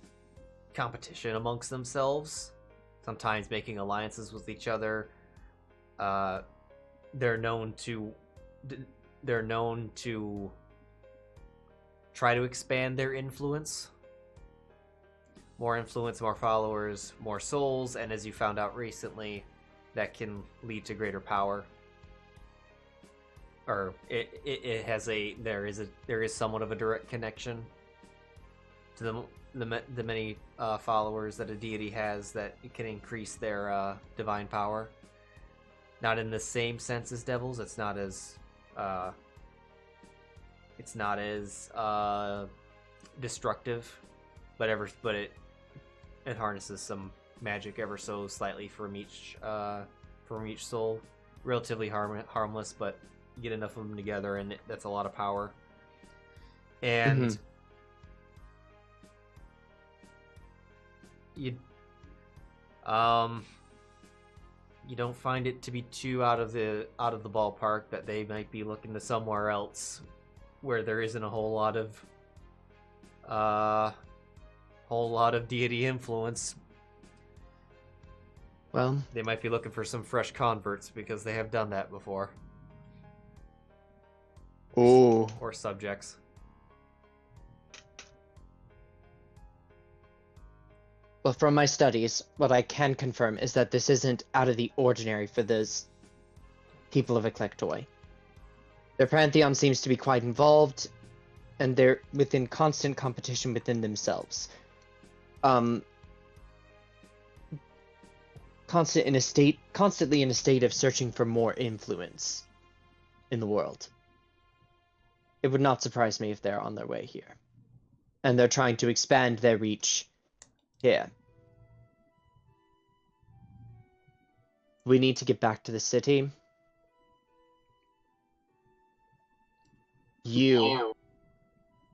Speaker 1: competition amongst themselves, sometimes making alliances with each other. They're known to try to expand their influence. more influence, more followers, more souls, and as you found out recently, that can lead to greater power. Or it has there is somewhat of a direct connection to the many followers that a deity has, that it can increase their divine power. Not in the same sense as devils. It's not as destructive, but it harnesses some magic ever so slightly from each soul. Relatively harmless, but you get enough of them together, and that's a lot of power. And you don't find it to be too out of the ballpark that they might be looking to somewhere else where there isn't a whole lot of deity influence.
Speaker 5: Well,
Speaker 1: they might be looking for some fresh converts because they have done that before.
Speaker 5: Ooh.
Speaker 1: Or subjects.
Speaker 5: Well, from my studies, what I can confirm is that this isn't out of the ordinary for those people of Eclectoi. Their pantheon seems to be quite involved, and they're within constant competition within themselves. Constantly in a state of searching for more influence in the world. It would not surprise me if they're on their way here. And they're trying to expand their reach here. We need to get back to the city.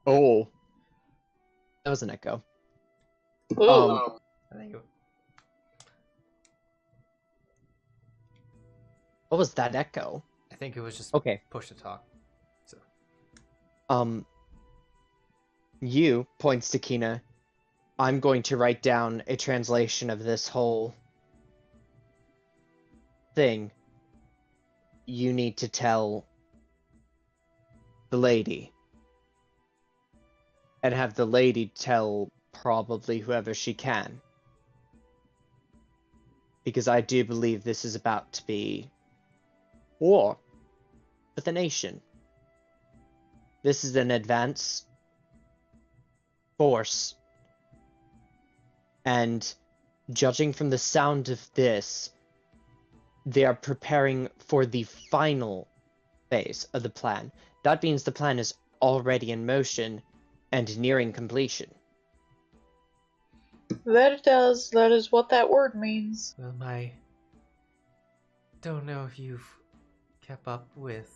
Speaker 5: Oh. That was an echo.
Speaker 1: I think
Speaker 5: what was that echo?
Speaker 1: I think it was just
Speaker 5: okay.
Speaker 1: Push to talk. So.
Speaker 5: You, points to Kina, I'm going to write down a translation of this whole thing. You need to tell the lady. And have the lady tell probably whoever she can. Because I do believe this is about to be war with the nation. This is an advance force. And judging from the sound of this, they are preparing for the final phase of the plan. That means the plan is already in motion and nearing completion.
Speaker 2: That it does. That is what that word means.
Speaker 1: Well, don't know if you've kept up with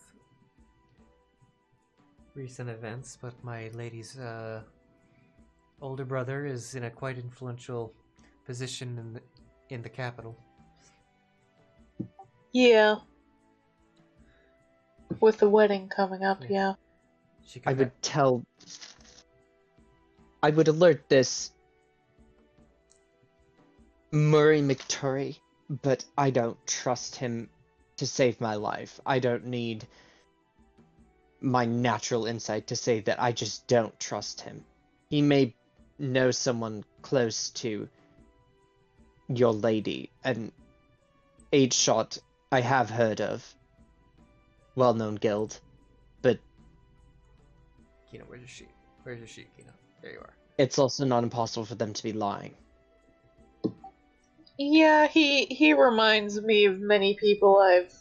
Speaker 1: recent events, but my lady's older brother is in a quite influential position in the capital.
Speaker 2: Yeah. With the wedding coming up, yeah.
Speaker 5: I would alert this Murray McTurry, but I don't trust him to save my life. I don't need my natural insight to say that I just don't trust him. He may know someone close to your lady, an 8-shot I have heard of. Well-known guild, but...
Speaker 1: Kina, where's your sheet? Where's your sheet, Kina? There you are.
Speaker 5: It's also not impossible for them to be lying.
Speaker 2: Yeah, he reminds me of many people I've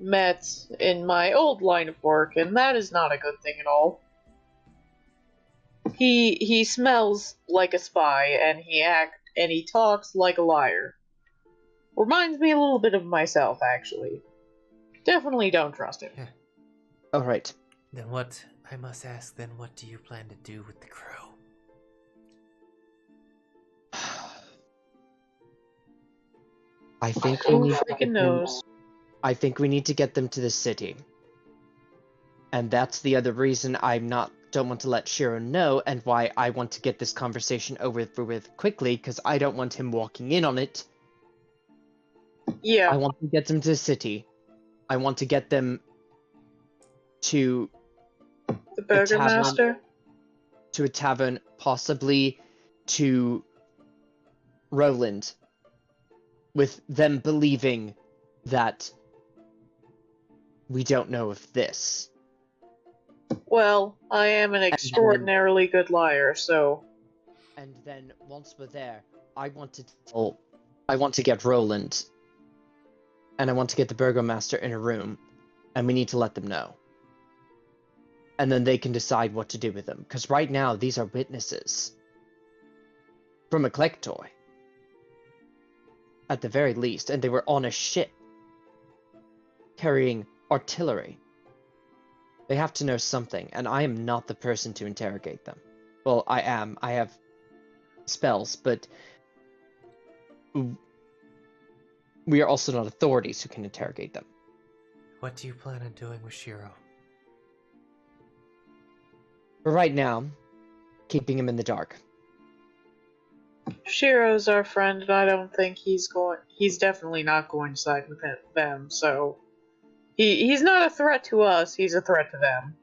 Speaker 2: met in my old line of work, and that is not a good thing at all. He smells like a spy, and he talks like a liar. Reminds me a little bit of myself, actually. Definitely don't trust him.
Speaker 1: Yeah.
Speaker 5: Alright.
Speaker 1: Then what do you plan to do with the crew?
Speaker 5: I think
Speaker 2: Who freaking knows?
Speaker 5: I think we need to get them to the city. And that's the other reason don't want to let Sheero know, and why I want to get this conversation over with quickly, because I don't want him walking in on it.
Speaker 2: Yeah.
Speaker 5: I want to get them to the city. I want to get them to
Speaker 2: the burgomaster?
Speaker 5: To a tavern, possibly to Roland with them believing that we don't know of this.
Speaker 2: Well, I am an extraordinarily good liar, so...
Speaker 5: And then, once we're there, I want to get Roland, and I want to get the Burgomaster in a room, and we need to let them know. And then they can decide what to do with them, because right now, these are witnesses. From a Collector. At the very least, and they were on a ship. Carrying artillery. They have to know something, and I am not the person to interrogate them. Well, I am. I have spells, but we are also not authorities who can interrogate them.
Speaker 1: What do you plan on doing with Sheero?
Speaker 5: For right now, keeping him in the dark.
Speaker 2: Sheero's our friend, and I don't think he's definitely not going to side with them, so... He's not a threat to us, he's a threat to them.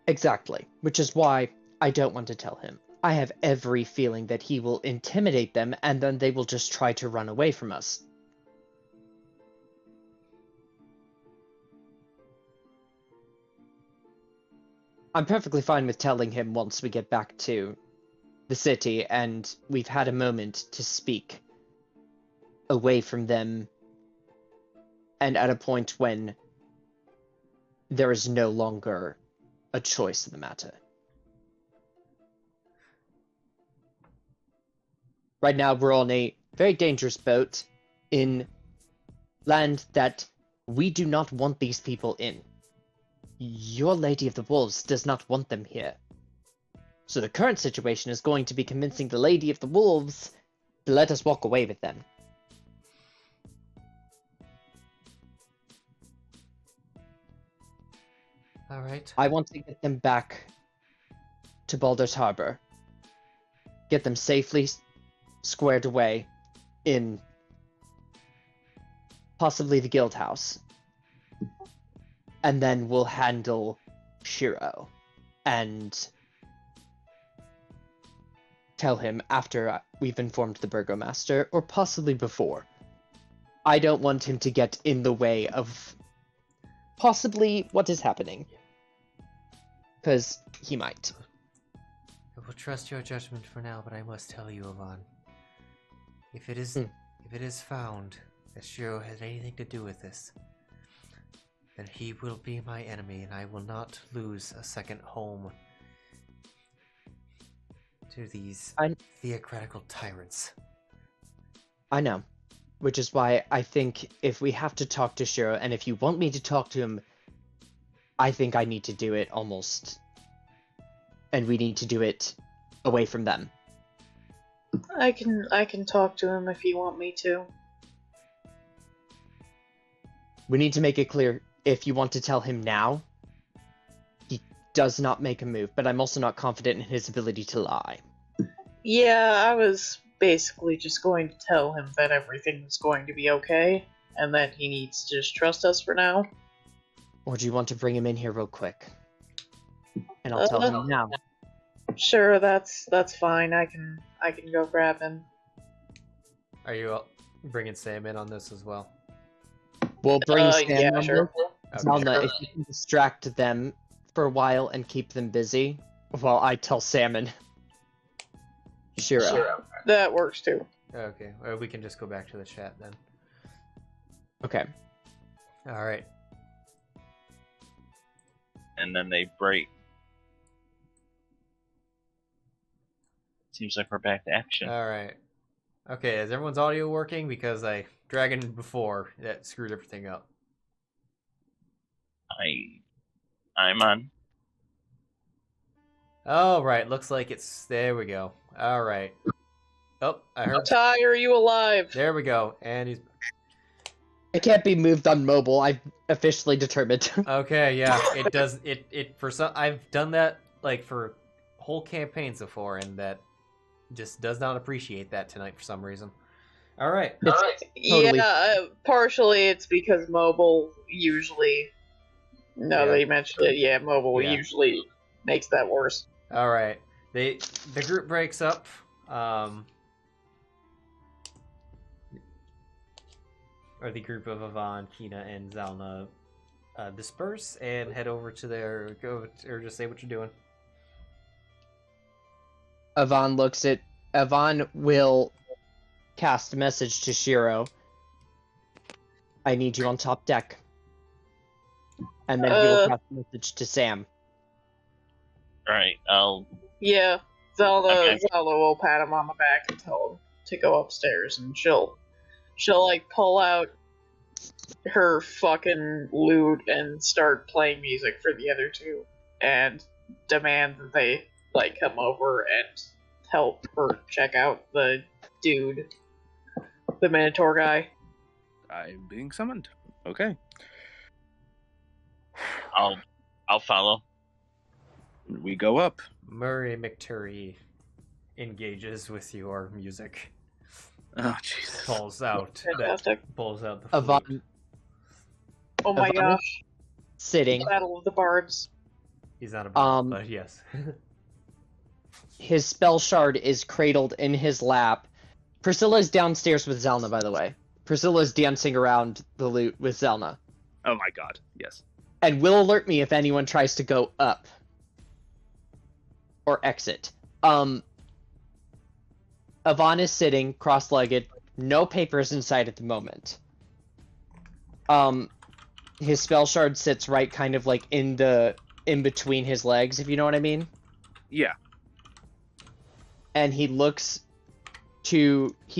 Speaker 5: Exactly, which is why I don't want to tell him. I have every feeling that he will intimidate them, and then they will just try to run away from us. I'm perfectly fine with telling him once we get back to the city, and we've had a moment to speak away from them, and at a point when there is no longer a choice in the matter. Right now, we're on a very dangerous boat in land that we do not want these people in. Your Lady of the Wolves does not want them here. So the current situation is going to be convincing the Lady of the Wolves to let us walk away with them.
Speaker 1: Alright.
Speaker 5: I want to get them back to Baldur's Harbor. Get them safely squared away in possibly the guild house. And then we'll handle Sheero and tell him after we've informed the Burgomaster, or possibly before. I don't want him to get in the way of possibly what is happening. Because he might.
Speaker 1: I will trust your judgment for now, but I must tell you, Yvonne. If it is found that Sheero has anything to do with this, then he will be my enemy, and I will not lose a second home to these theocratical tyrants.
Speaker 5: I know. Which is why I think if we have to talk to Sheero, and if you want me to talk to him, I think I need to do it almost. And we need to do it away from them.
Speaker 2: I can talk to him if you want me to.
Speaker 5: We need to make it clear, if you want to tell him now, he does not make a move, but I'm also not confident in his ability to lie.
Speaker 2: Yeah, I was basically just going to tell him that everything's going to be okay, and that he needs to just trust us for now.
Speaker 5: Or do you want to bring him in here real quick? And I'll tell him now.
Speaker 2: Sure, that's fine. I can go grab him.
Speaker 1: Are you bringing Sam in on this as well?
Speaker 5: We'll bring Sam
Speaker 2: yeah,
Speaker 5: on
Speaker 2: sure.
Speaker 5: this. Zylna, if you can distract them for a while and keep them busy, while I tell Sam and Sheero.
Speaker 2: That works too.
Speaker 1: Okay, or we can just go back to the chat then.
Speaker 5: Okay.
Speaker 1: Alright.
Speaker 3: And then they break. Seems like we're back to action.
Speaker 1: Alright. Okay, is everyone's audio working? Because Dragon before, that screwed everything up.
Speaker 3: I'm on.
Speaker 1: Oh, right, looks like it's... There we go. Alright. Oh, I heard...
Speaker 2: Ty, are you alive?
Speaker 1: There we go, and he's...
Speaker 5: It can't be moved on mobile, I've officially determined.
Speaker 1: Okay, yeah, it does... It for some... I've done that, like, for whole campaigns before, and that just does not appreciate that tonight for some reason. Alright.
Speaker 5: Totally.
Speaker 2: Yeah, partially it's because mobile usually... Now that you mentioned it, yeah, mobile usually makes that worse.
Speaker 1: Alright. The group breaks up. or the group of Yvonne, Kina, and Zylna disperse and head over to their or just say what you're doing.
Speaker 5: Yvonne will cast a message to Sheero. I need you on top deck. And then he will cast a message to Sam.
Speaker 3: Alright,
Speaker 2: Yeah, Zelda
Speaker 3: Okay.
Speaker 2: will pat him on the back and tell him to go upstairs, and she'll like pull out her fucking lute and start playing music for the other two, and demand that they like come over and help her check out the dude, the Minotaur guy.
Speaker 6: I'm being summoned. Okay.
Speaker 3: I'll follow.
Speaker 6: We go up.
Speaker 1: Murray McTurry engages with your music.
Speaker 6: Oh, Jesus.
Speaker 1: Pulls out
Speaker 2: Fantastic.
Speaker 1: the flute.
Speaker 5: Yvonne
Speaker 2: Oh my
Speaker 5: Yvonne-
Speaker 2: gosh.
Speaker 5: sitting.
Speaker 2: Battle of the Bards.
Speaker 1: He's not a bard, but yes.
Speaker 5: His spell shard is cradled in his lap. Priscilla is downstairs with Zylna, by the way. Priscilla is dancing around the lute with Zylna.
Speaker 6: Oh my god. Yes.
Speaker 5: And will alert me if anyone tries to go up. Or exit. Yvonne is sitting cross-legged. No papers in sight at the moment. His spell shard sits right kind of like in between his legs, if you know what I mean.
Speaker 6: Yeah.
Speaker 5: And he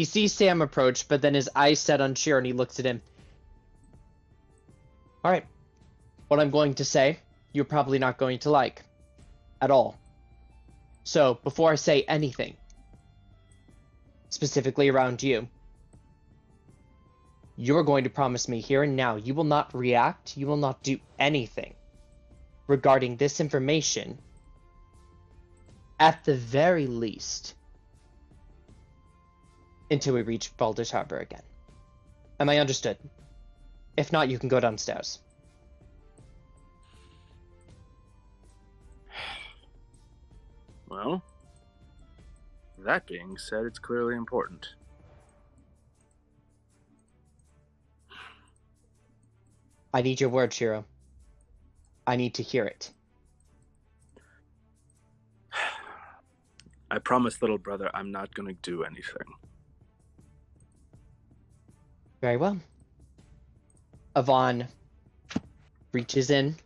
Speaker 5: sees Sam approach, but then his eyes set on Sheero and he looks at him. Alright. What I'm going to say, you're probably not going to like. At all. So, before I say anything, specifically around you, you're going to promise me here and now you will not react, you will not do anything regarding this information, at the very least, until we reach Baldur's Harbor again. Am I understood? If not, you can go downstairs.
Speaker 6: Well, that being said, it's clearly important.
Speaker 5: I need your word, Sheero. I need to hear it.
Speaker 6: I promise, little brother, I'm not going to do anything.
Speaker 5: Very well. Yvonne reaches in.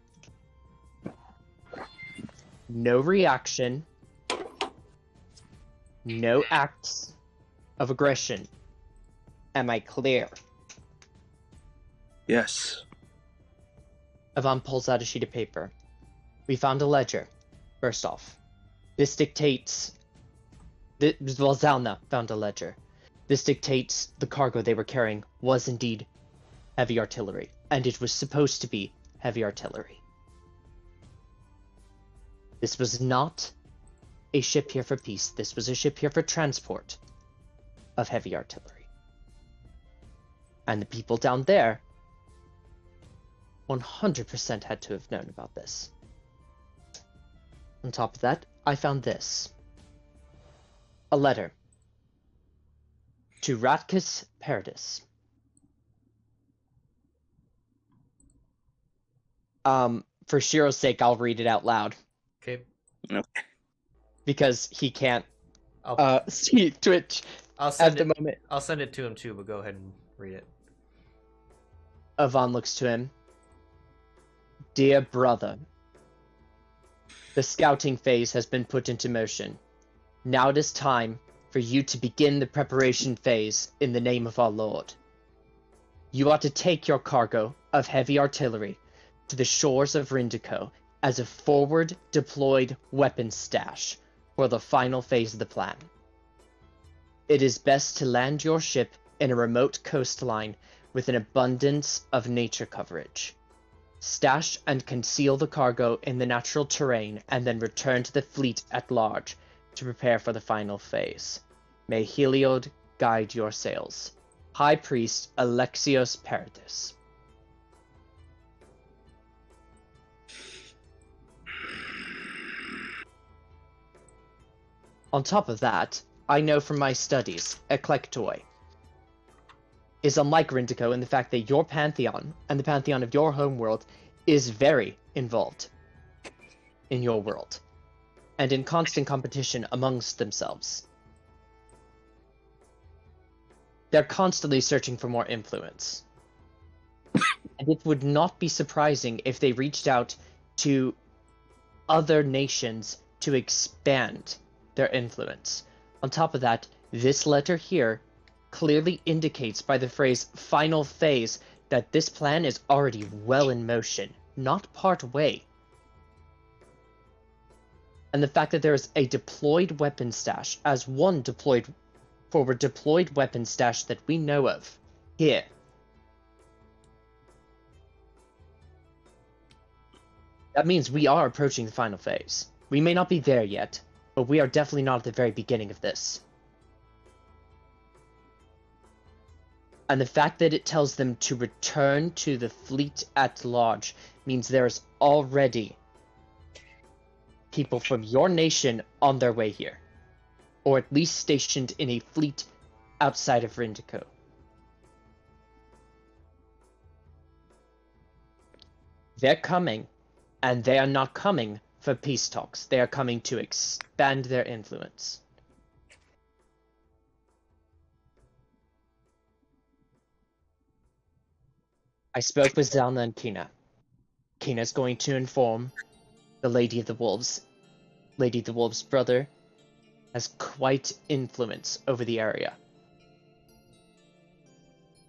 Speaker 5: No reaction. No acts of aggression. Am I clear?
Speaker 6: Yes.
Speaker 5: Yvonne pulls out a sheet of paper. We found a ledger, first off. This dictates... Zylna found a ledger. This dictates the cargo they were carrying was indeed heavy artillery, and it was supposed to be heavy artillery. This was not a ship here for peace. This was a ship here for transport of heavy artillery. And the people down there 100% had to have known about this. On top of that, I found this. A letter to Ratkus Paradis. For Sheero's sake, I'll read it out loud.
Speaker 1: Okay.
Speaker 5: Because he can't
Speaker 1: I'll
Speaker 5: see Twitch
Speaker 1: I'll
Speaker 5: at
Speaker 1: send
Speaker 5: the
Speaker 1: it.
Speaker 5: moment.
Speaker 1: I'll send it to him too, but go ahead and read it.
Speaker 5: Yvonne looks to him. Dear brother, the scouting phase has been put into motion. Now it is time for you to begin the preparation phase in the name of our Lord. You are to take your cargo of heavy artillery to the shores of Rindico as a forward deployed weapons stash for the final phase of the plan. It is best to land your ship in a remote coastline with an abundance of nature coverage. Stash and conceal the cargo in the natural terrain and then return to the fleet at large to prepare for the final phase. May Heliod guide your sails. High Priest Alexios Paradis. On top of that, I know from my studies, Eclectoi, is unlike Rindico in the fact that your pantheon and the pantheon of your homeworld is very involved in your world and in constant competition amongst themselves. They're constantly searching for more influence. And it would not be surprising if they reached out to other nations to expand their influence. On top of that, this letter here clearly indicates by the phrase final phase that this plan is already well in motion, not part way. And the fact that there is a deployed weapon stash, as one forward deployed weapon stash that we know of here. That means we are approaching the final phase. We may not be there yet, but we are definitely not at the very beginning of this. And the fact that it tells them to return to the fleet at large means there's already people from your nation on their way here. Or at least stationed in a fleet outside of Rindico. They're coming, and they are not coming for peace talks. They are coming to expand their influence. I spoke with Zylna and Kina. Kina's going to inform the Lady of the Wolves. Lady of the Wolves' brother has quite influence over the area.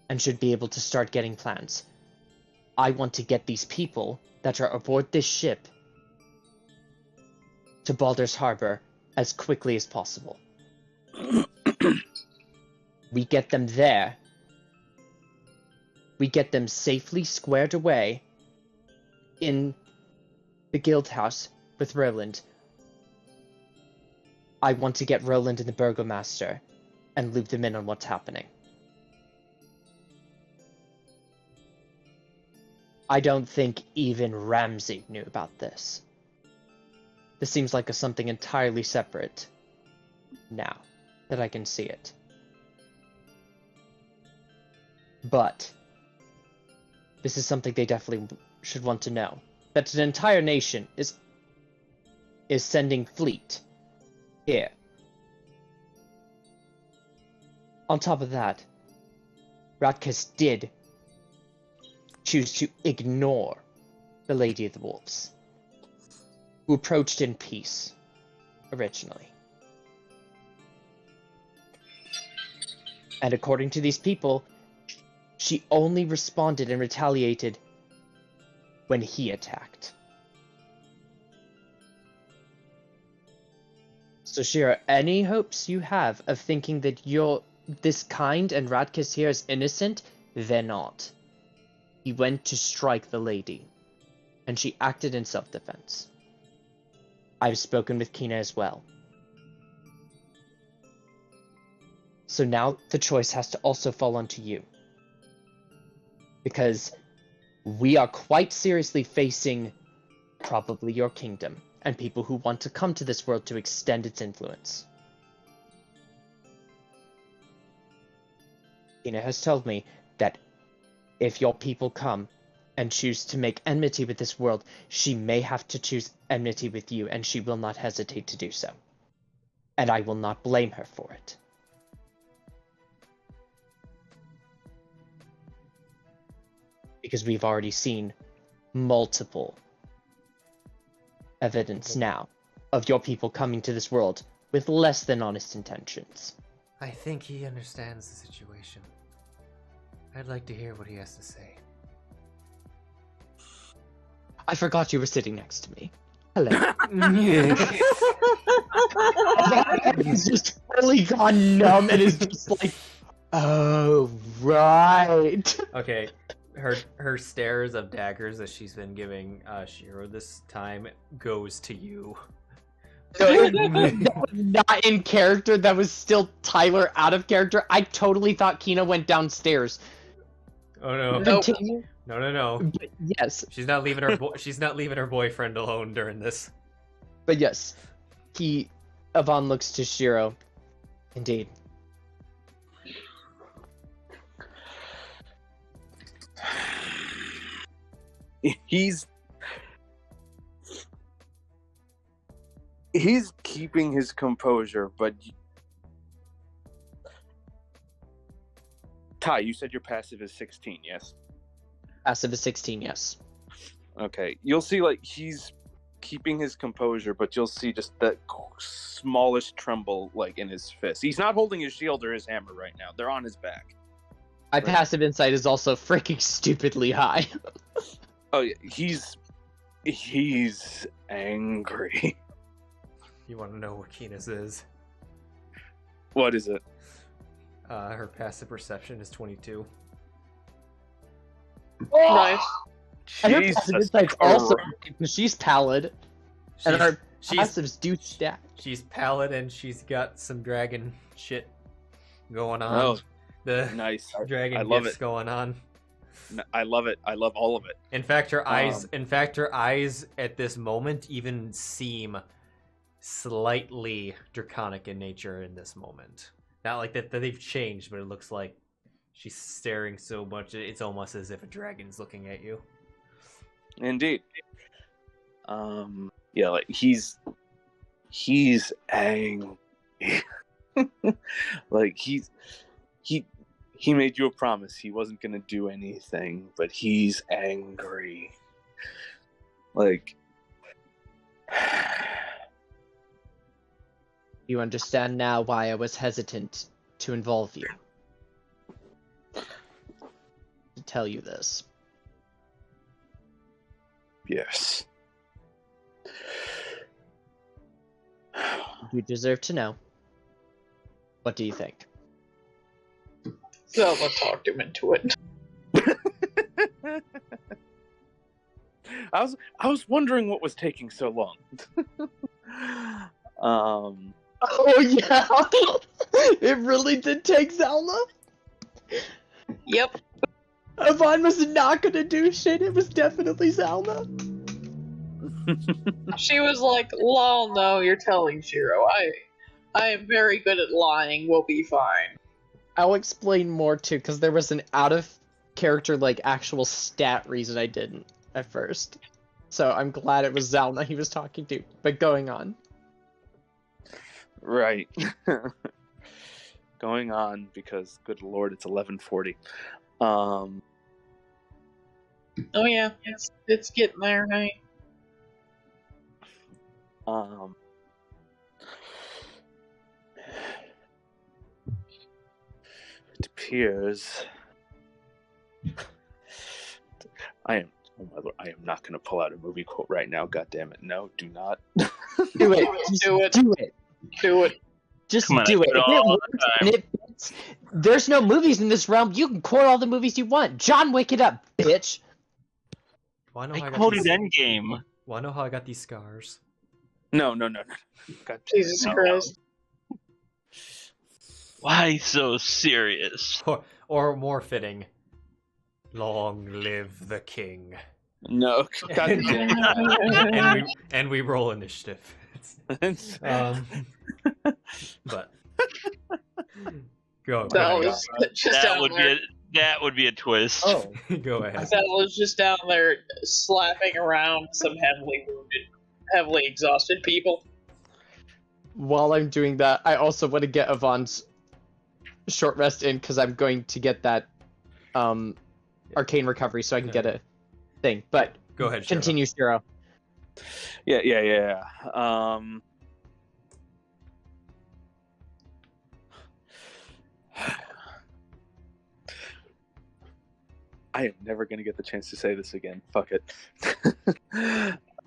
Speaker 5: And should be able to start getting plans. I want to get these people that are aboard this ship to Baldur's Harbor as quickly as possible. We get them there. We get them safely squared away in the guild house with Roland. I want to get Roland and the Burgomaster and loop them in on what's happening. I don't think even Ramsey knew about this. This seems like something entirely separate now that I can see it. But this is something they definitely should want to know. That an entire nation is sending fleet here. On top of that, Ratkus did choose to ignore the Lady of the Wolves, who approached in peace originally. And according to these people, she only responded and retaliated when he attacked. So Sheero, any hopes you have of thinking that you're this kind and Ratkus here is innocent, they're not. He went to strike the lady, and she acted in self-defense. I've spoken with Kina as well. So now the choice has to also fall onto you. Because we are quite seriously facing probably your kingdom and people who want to come to this world to extend its influence. Kina has told me that if your people come and choose to make enmity with this world, she may have to choose enmity with you, and she will not hesitate to do so. And I will not blame her for it. Because we've already seen multiple evidence now of your people coming to this world with less than honest intentions.
Speaker 1: I think he understands the situation. I'd like to hear what he has to say.
Speaker 5: I forgot you were sitting next to me. Hello. He's just fully gone numb and is just like, oh, right.
Speaker 1: Okay, her stares of daggers that she's been giving Sheero this time goes to you.
Speaker 5: No, that was not in character. That was still Tyler out of character. I totally thought Kina went downstairs.
Speaker 1: Oh no!
Speaker 5: Continue.
Speaker 1: No.
Speaker 5: But yes,
Speaker 1: She's not leaving her. She's not leaving her boyfriend alone during this.
Speaker 5: but yes, Yvonne looks to Sheero. Indeed.
Speaker 4: he's keeping his composure, but Ty, you said your passive is 16, yes?
Speaker 5: Passive is 16, yes.
Speaker 4: Okay, you'll see like he's keeping his composure, but you'll see just that smallest tremble like in his fist. He's not holding his shield or his hammer right now. They're on his back.
Speaker 5: My passive insight is also freaking stupidly high.
Speaker 4: Oh yeah, he's angry.
Speaker 1: You want to know what Keena's is?
Speaker 4: What is it?
Speaker 1: Her passive perception is 22.
Speaker 2: Nice.
Speaker 5: And her
Speaker 4: Jesus
Speaker 5: passive insight's also
Speaker 4: Christ.
Speaker 5: because she's pallid, and her passives do stack.
Speaker 1: She's pallid and she's got some dragon shit going on.
Speaker 4: Oh,
Speaker 1: the
Speaker 4: nice.
Speaker 1: dragon
Speaker 4: I love
Speaker 1: gifts
Speaker 4: it.
Speaker 1: going on.
Speaker 4: I love it. I love all of it.
Speaker 1: In fact, her eyes at this moment even seem slightly draconic in nature in this moment. Not like that they've changed, but it looks like she's staring so much it's almost as if a dragon's looking at you.
Speaker 4: Indeed. Yeah, like he's angry. Like he made you a promise he wasn't gonna do anything, but he's angry. Like
Speaker 5: You understand now why I was hesitant to involve you. To tell you this.
Speaker 4: yes.
Speaker 5: You deserve to know. What do you think?
Speaker 2: Zylna talked him into it.
Speaker 4: I was wondering what was taking so long.
Speaker 5: Oh yeah! It really did take Zylna?
Speaker 2: Yep.
Speaker 5: Yvonne was not gonna do shit, it was definitely Zylna.
Speaker 2: She was like, lol, no, you're telling Sheero. I am very good at lying, we'll be fine.
Speaker 5: I'll explain more too, because there was an out of character, like, actual stat reason I didn't at first. So I'm glad it was Zylna he was talking to, but going on.
Speaker 4: Right. Going on because, good lord, it's 11:40.
Speaker 2: Oh yeah, it's getting there, hey.
Speaker 4: It appears I am not going to pull out a movie quote right now. God damn it! No, do not.
Speaker 5: Do it. Just
Speaker 2: Do it.
Speaker 5: Do it.
Speaker 2: Do it.
Speaker 5: Just
Speaker 3: Come on,
Speaker 5: do
Speaker 3: I
Speaker 5: it.
Speaker 3: do it
Speaker 5: If it
Speaker 3: all the
Speaker 5: works and it fits, there's no movies in this realm. You can quote all the movies you want. John Wick it up, bitch.
Speaker 1: Wanna know
Speaker 3: I
Speaker 1: how I got
Speaker 3: quoted
Speaker 1: these...
Speaker 3: Endgame.
Speaker 1: Wanna know how I got these scars?
Speaker 4: No. God,
Speaker 2: Jesus
Speaker 3: No.
Speaker 2: Christ.
Speaker 3: Why so serious?
Speaker 1: Or more fitting, long live the king.
Speaker 4: no. God damn.
Speaker 1: and we roll initiative. But go
Speaker 2: That
Speaker 1: ahead.
Speaker 2: was just down there.
Speaker 3: That would be a twist.
Speaker 5: Oh,
Speaker 1: Go ahead.
Speaker 2: That was just down there slapping around some heavily wounded, heavily exhausted people.
Speaker 5: while I'm doing that, I also want to get Yvonne's short rest in because I'm going to get that arcane recovery so I can get a thing. But
Speaker 1: Go ahead, Sheero.
Speaker 5: continue, Sheero.
Speaker 4: Yeah. I am never gonna get the chance to say this again. Fuck it.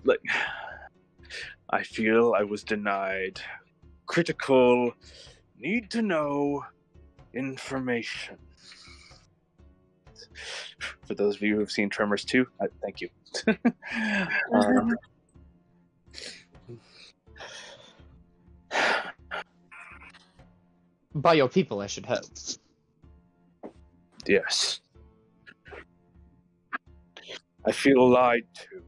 Speaker 4: Like, I feel I was denied critical, need to know information. For those of you who have seen Tremors 2, thank you.
Speaker 5: By your people, I should hope.
Speaker 4: Yes. I feel lied to.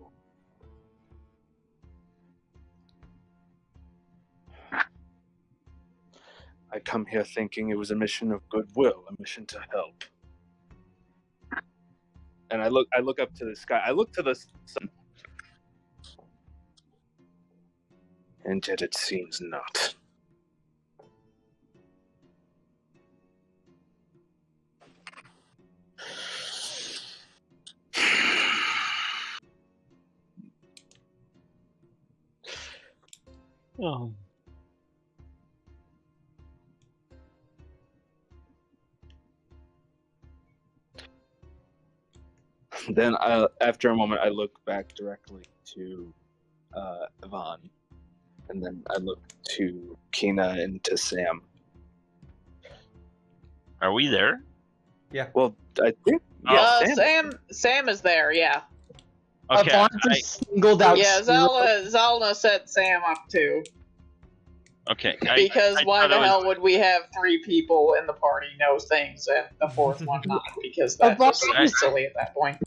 Speaker 4: I come here thinking it was a mission of goodwill, a mission to help.
Speaker 6: And I look up to the sky. I look to the sun. And yet it seems not.
Speaker 3: Oh.
Speaker 6: Then, after a moment, I look back directly to Yvonne, and then I look to Kina and to Sam.
Speaker 3: Are we there?
Speaker 1: Yeah.
Speaker 6: Well, I think
Speaker 2: Sam is there, yeah.
Speaker 3: Okay.
Speaker 5: Yvonne just singled out.
Speaker 2: Yeah,
Speaker 5: Sheero.
Speaker 2: Zylna set Sam up too.
Speaker 3: Okay.
Speaker 2: Because
Speaker 3: I
Speaker 2: why
Speaker 3: thought
Speaker 2: the
Speaker 3: I was-
Speaker 2: hell would we have 3 people in the party know things and the 4th one not? Because that
Speaker 5: Yvonne-
Speaker 2: just seems silly at that point.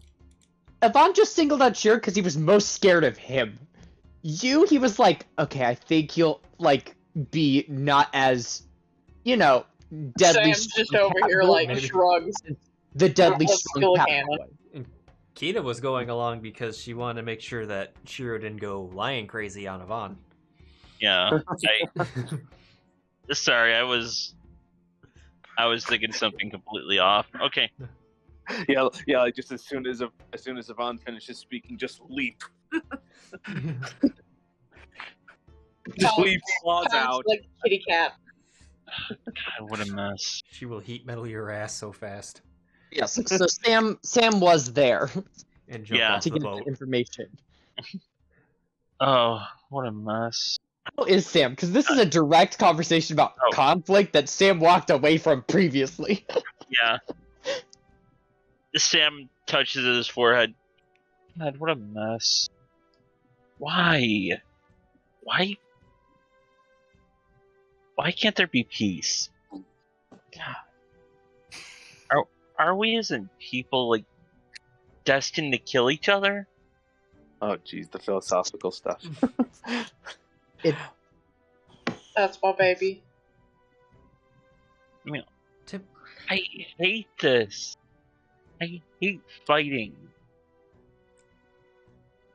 Speaker 5: Yvonne just singled out Sheero because he was most scared of him. You, he was like, okay, I think you'll, like, be not as, deadly.
Speaker 2: Sam's just over here, like,
Speaker 1: Maybe.
Speaker 2: shrugs.
Speaker 5: The deadly
Speaker 2: Let's
Speaker 5: strong
Speaker 2: go,
Speaker 5: cat
Speaker 2: Hannah.
Speaker 5: boy.
Speaker 1: And Kina was going along because she wanted to make sure that Sheero didn't go lion crazy on Yvonne.
Speaker 3: Yeah. Sorry, I was thinking something completely off. Okay.
Speaker 6: Yeah. Like just as soon as Yvonne finishes speaking, just leap. Just leap, claws out.
Speaker 2: Like a kitty cat.
Speaker 3: God, what a mess.
Speaker 1: She will heat metal your ass so fast
Speaker 5: Yes, so Sam was there
Speaker 1: and jump
Speaker 3: Yeah.
Speaker 1: off
Speaker 5: to
Speaker 1: the
Speaker 5: get
Speaker 1: boat.
Speaker 5: the information.
Speaker 3: Oh, what a mess.
Speaker 5: How is Sam? Because this is a direct conversation about
Speaker 3: Oh.
Speaker 5: conflict that Sam walked away from previously.
Speaker 3: Yeah. Sam touches his forehead. God, what a mess. Why? Why can't there be peace? God. Are we as in people, like, destined to kill each other?
Speaker 6: Oh, geez, the philosophical stuff.
Speaker 2: That's my baby.
Speaker 3: I hate this. I hate fighting.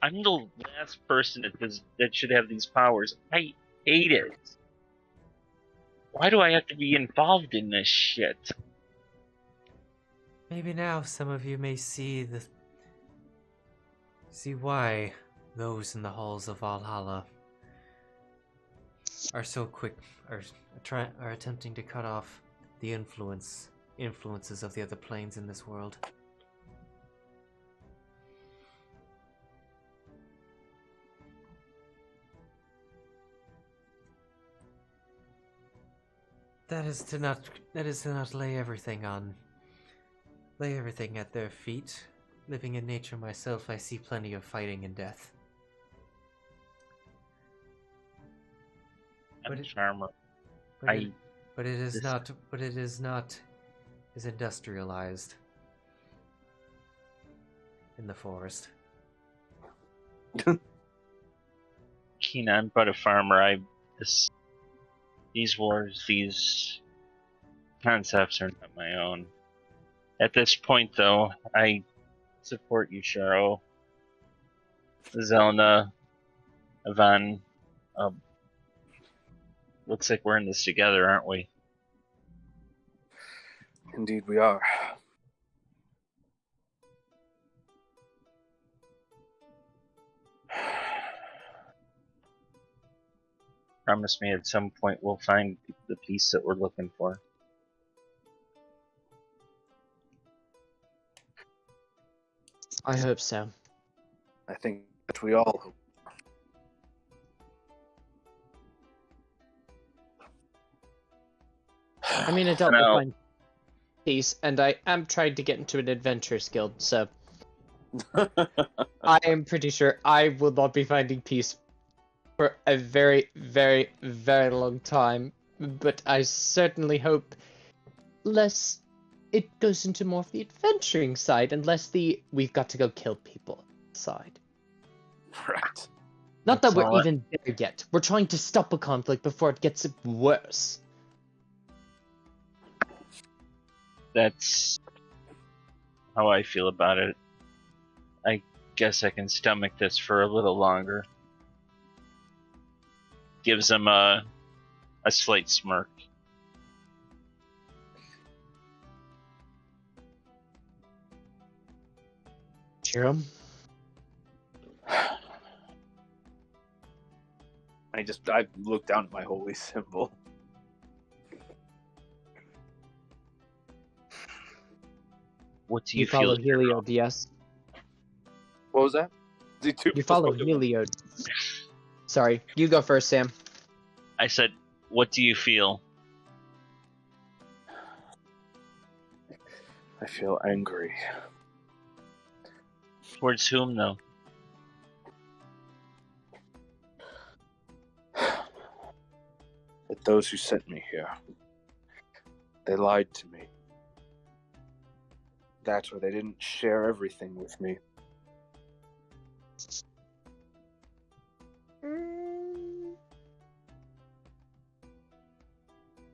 Speaker 3: I'm the last person that should have these powers. I hate it. Why do I have to be involved in this shit?
Speaker 1: Maybe now some of you may see why those in the halls of Valhalla are so quick, are attempting to cut off the influences of the other planes in this world. That is to not lay everything at their feet. Living in nature myself, I see plenty of fighting and death.
Speaker 3: I'm
Speaker 1: But
Speaker 3: a
Speaker 1: it-
Speaker 3: charmer.
Speaker 1: But it is not as industrialized in the forest.
Speaker 3: Keen, I'm but a farmer. These wars, these concepts are not my own. At this point, though, I support you, Sheero. Zylna, Yvonne. Looks like we're in this together, aren't we?
Speaker 6: Indeed, we are.
Speaker 3: Promise me at some point we'll find the peace that we're looking for.
Speaker 5: I hope so.
Speaker 6: I think that we all hope.
Speaker 5: I mean, I don't
Speaker 3: No.
Speaker 5: find peace, and I am trying to get into an adventurers guild, so I am pretty sure I will not be finding peace for a very, very, very long time. But I certainly hope less it goes into more of the adventuring side, and less the we've got to go kill people side.
Speaker 6: Right.
Speaker 5: Not
Speaker 3: That's
Speaker 5: that we're
Speaker 3: all
Speaker 5: even there yet. We're trying to stop a conflict before it gets worse.
Speaker 3: That's how I feel about it. I guess I can stomach this for a little longer. Gives him a slight smirk.
Speaker 5: Sheero?
Speaker 6: I look down at my holy symbol.
Speaker 3: What do
Speaker 5: You
Speaker 3: you
Speaker 5: follow
Speaker 3: feel?
Speaker 5: Heliod, yes?
Speaker 6: What was that?
Speaker 5: You follow Heliod. Sorry, you go first, Sam.
Speaker 3: I said, what do you feel?
Speaker 6: I feel angry.
Speaker 3: Towards whom, though?
Speaker 6: At those who sent me here. They lied to me. That's why they didn't share everything with me.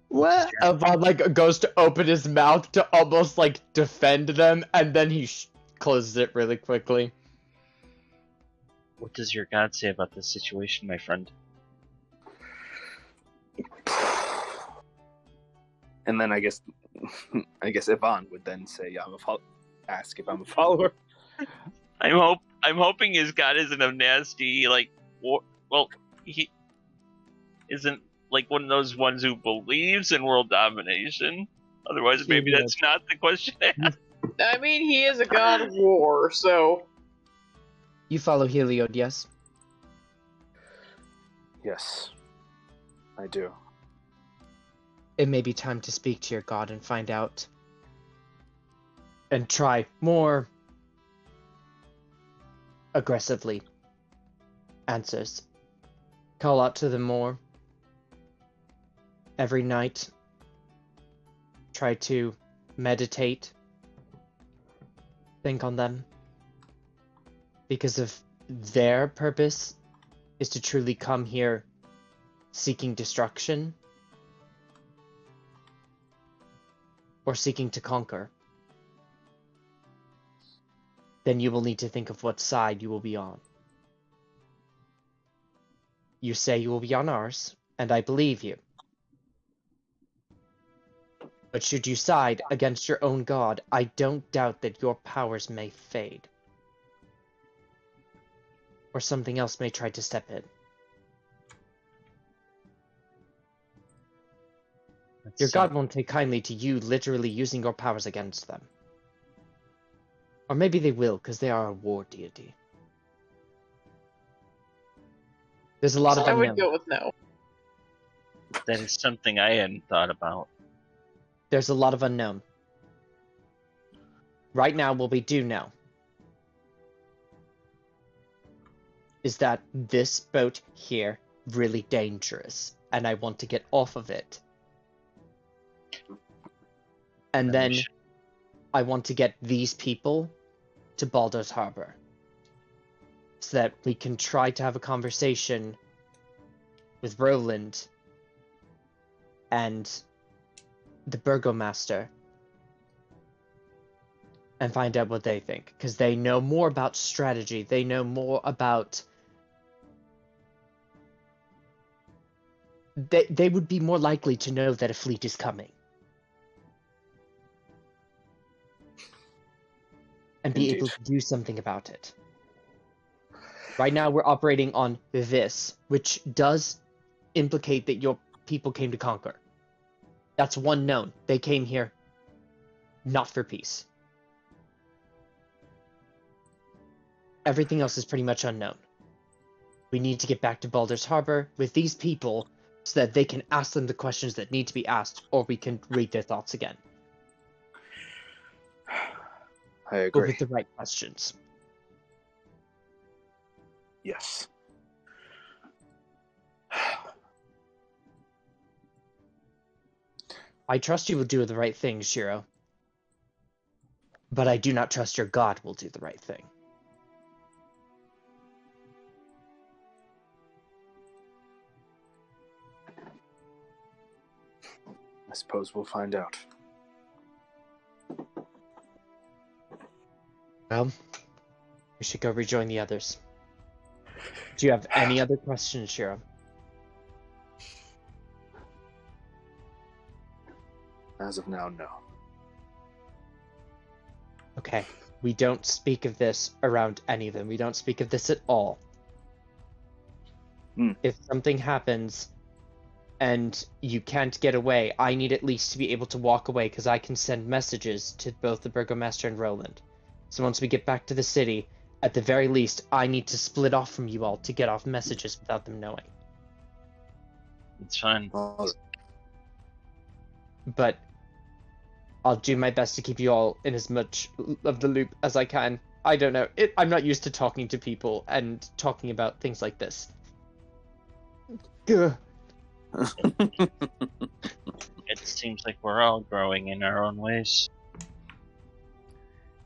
Speaker 5: What? Avon like goes to open his mouth to almost like defend them, and then he closes it really quickly.
Speaker 3: What does your god say about this situation, my friend?
Speaker 6: And then I guess Yvonne would then say, ask if I'm a follower.
Speaker 3: I'm hoping his god isn't a nasty, like, well, he isn't like one of those ones who believes in world domination. Otherwise, maybe that's not the question.
Speaker 2: I mean, he is a god of war, so...
Speaker 5: You follow Heliod, yes?
Speaker 6: Yes, I do.
Speaker 5: It may be time to speak to your god and find out. And try more aggressively. Answers. Call out to them more. Every night. Try to meditate. Think on them. Because if their purpose is to truly come here seeking destruction, or seeking to conquer, then you will need to think of what side you will be on. You say you will be on ours, and I believe you. But should you side against your own god, I don't doubt that your powers may fade. Or something else may try to step in. Your god won't take kindly to you literally using your powers against them. Or maybe they will, because they are a war deity. There's a lot of
Speaker 2: I
Speaker 5: unknown.
Speaker 2: would go with no.
Speaker 3: That is something I hadn't thought about.
Speaker 5: There's a lot of unknown. Right now, what we do know is that this boat here really dangerous, and I want to get off of it. And then I want to get these people to Baldur's Harbor so that we can try to have a conversation with Roland and the Burgomaster and find out what they think, because they know more about strategy. They know more about... They would be more likely to know that a fleet is coming. And be able to do something about it. Right now we're operating on this, which does implicate that your people came to conquer. That's one known. They came here not for peace. Everything else is pretty much unknown. We need to get back to Baldur's Harbor with these people so that they can ask them the questions that need to be asked, or we can read their thoughts again.
Speaker 6: I agree.
Speaker 5: But with the right questions.
Speaker 6: Yes.
Speaker 5: I trust you will do the right thing, Sheero. But I do not trust your god will do the right thing.
Speaker 6: I suppose we'll find out.
Speaker 5: Well, We should go rejoin the others. Do you have any other questions, Sheero?
Speaker 6: As of now, no.
Speaker 5: Okay. We don't speak of this around any of them. We don't speak of this at all. If something happens and you can't get away, I need at least to be able to walk away because I can send messages to both the Burgomaster and Roland. So once we get back to the city, at the very least, I need to split off from you all to get off messages without them knowing.
Speaker 3: It's fine.
Speaker 5: But I'll do my best to keep you all in as much of the loop as I can. I don't know. I'm not used to talking to people and talking about things like this. Gah.
Speaker 3: It seems like we're all growing in our own ways.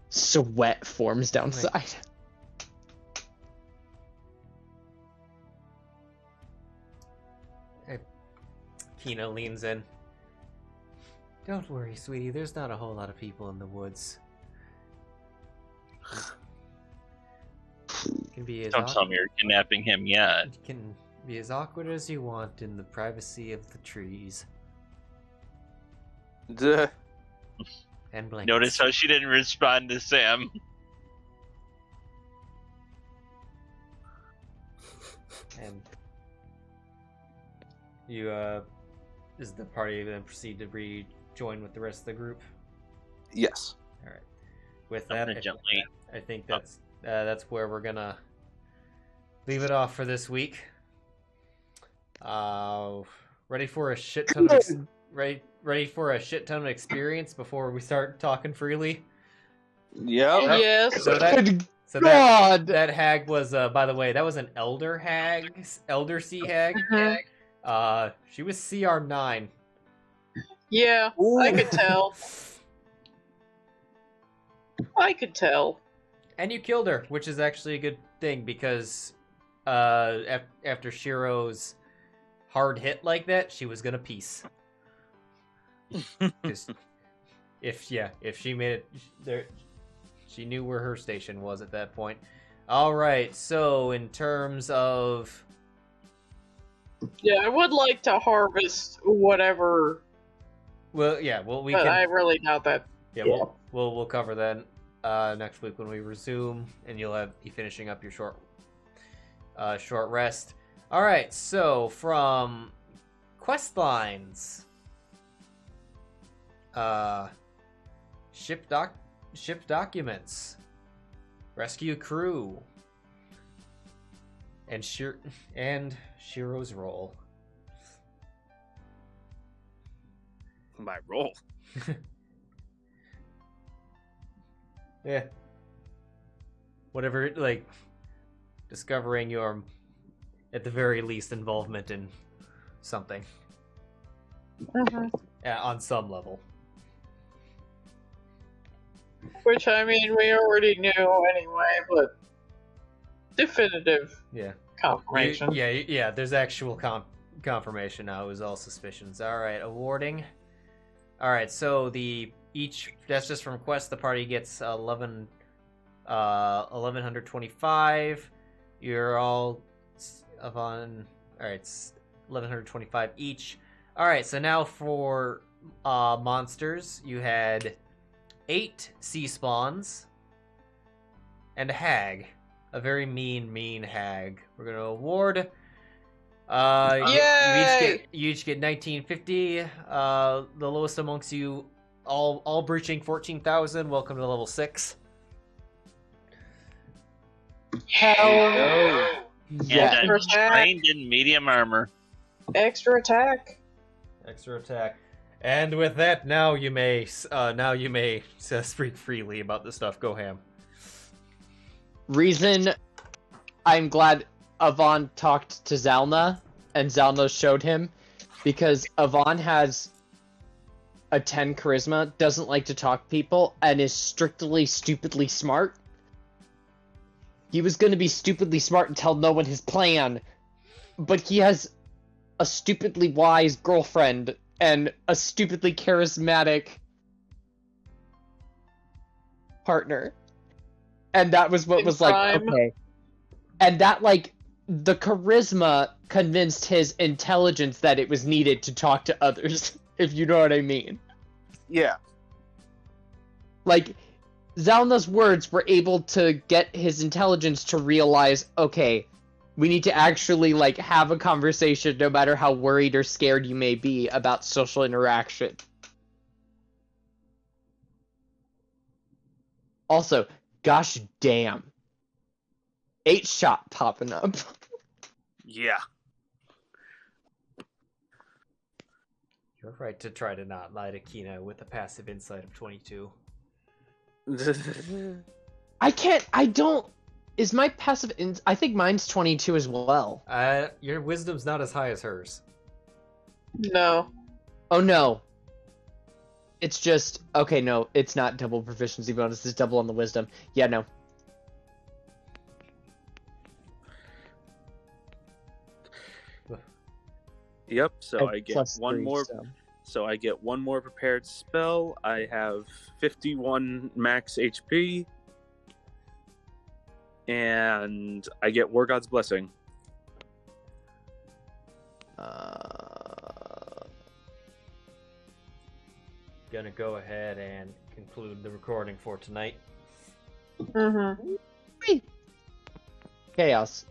Speaker 5: Sweat forms downside.
Speaker 1: Kino leans in. Don't worry, sweetie. There's not a whole lot of people in the woods. It can be as
Speaker 3: Don't tell me you're kidnapping him yet.
Speaker 1: It can be as awkward as you want in the privacy of the trees
Speaker 4: Duh.
Speaker 1: and blankets.
Speaker 3: Notice how she didn't respond to Sam.
Speaker 1: And you, is the party then proceed to rejoin with the rest of the group?
Speaker 4: Yes.
Speaker 1: All right. With that,
Speaker 3: Gently.
Speaker 1: I think that's where we're gonna leave it off for this week. Ready for a shit ton of ready for a shit ton of experience before we start talking freely.
Speaker 4: Yep.
Speaker 2: Yes.
Speaker 1: So that hag was, by the way, that was an elder sea hag. She was CR9.
Speaker 2: Yeah, I could tell. I could tell.
Speaker 1: And you killed her, which is actually a good thing because after Sheero's hard hit like that, she was gonna peace. if she made it there, she knew where her station was at that point. All right, so in terms of
Speaker 2: Yeah, I would like to harvest whatever.
Speaker 1: we
Speaker 2: But I really doubt that.
Speaker 1: yeah. We'll cover that next week when we resume, and you'll be finishing up your short rest. All right, so from quest lines, ship documents, rescue crew, and Sheero's role.
Speaker 6: My role.
Speaker 1: Yeah. Whatever, like, discovering your, at the very least, involvement in something. Yeah, on some level.
Speaker 2: Which, I mean, we already knew anyway, but definitive
Speaker 1: Yeah.
Speaker 2: confirmation.
Speaker 1: Yeah, there's actual confirmation now. It was all suspicions. Alright, awarding. Alright, so that's just from quest. The party gets 1125. You're all on. Alright, it's 1125 each. Alright, so now for monsters, you had 8 sea spawns and a hag. A very mean hag. We're gonna award. You each get 1950. The lowest amongst you, all breaching 14,000. Welcome to level 6.
Speaker 2: Hell
Speaker 5: Yeah.
Speaker 3: And I'm trained in medium armor.
Speaker 2: Extra attack.
Speaker 1: Extra attack. And with that, now you may speak freely about the stuff. Go ham.
Speaker 5: Reason I'm glad Avon talked to Zylna and Zylna showed him, because Avon has a 10 charisma, doesn't like to talk to people, and is strictly stupidly smart. He was going to be stupidly smart and tell no one his plan, but he has a stupidly wise girlfriend and a stupidly charismatic partner. And that was what
Speaker 2: In
Speaker 5: was like,
Speaker 2: prime.
Speaker 5: okay. And that, like, the charisma convinced his intelligence that it was needed to talk to others, if you know what I mean.
Speaker 4: Yeah.
Speaker 5: Like, Zylna's words were able to get his intelligence to realize, okay, we need to actually, like, have a conversation no matter how worried or scared you may be about social interaction. Also, gosh damn. 8-shot popping up.
Speaker 6: Yeah.
Speaker 1: You're right to try to not lie to Kina with a passive insight of 22.
Speaker 5: I don't... Is my passive... I think mine's 22 as well.
Speaker 1: Your wisdom's not as high as hers.
Speaker 2: No.
Speaker 5: Oh, no. It's just... Okay, no, it's not double proficiency bonus. It's double on the wisdom. Yeah, no.
Speaker 6: Yep. So I get
Speaker 5: Plus
Speaker 6: one
Speaker 5: 3,
Speaker 6: more.
Speaker 5: so.
Speaker 6: So I get one more prepared spell. I have 51 max HP. And I get War God's Blessing.
Speaker 1: Gonna go ahead and conclude the recording for tonight.
Speaker 2: Mm-hmm.
Speaker 5: Chaos.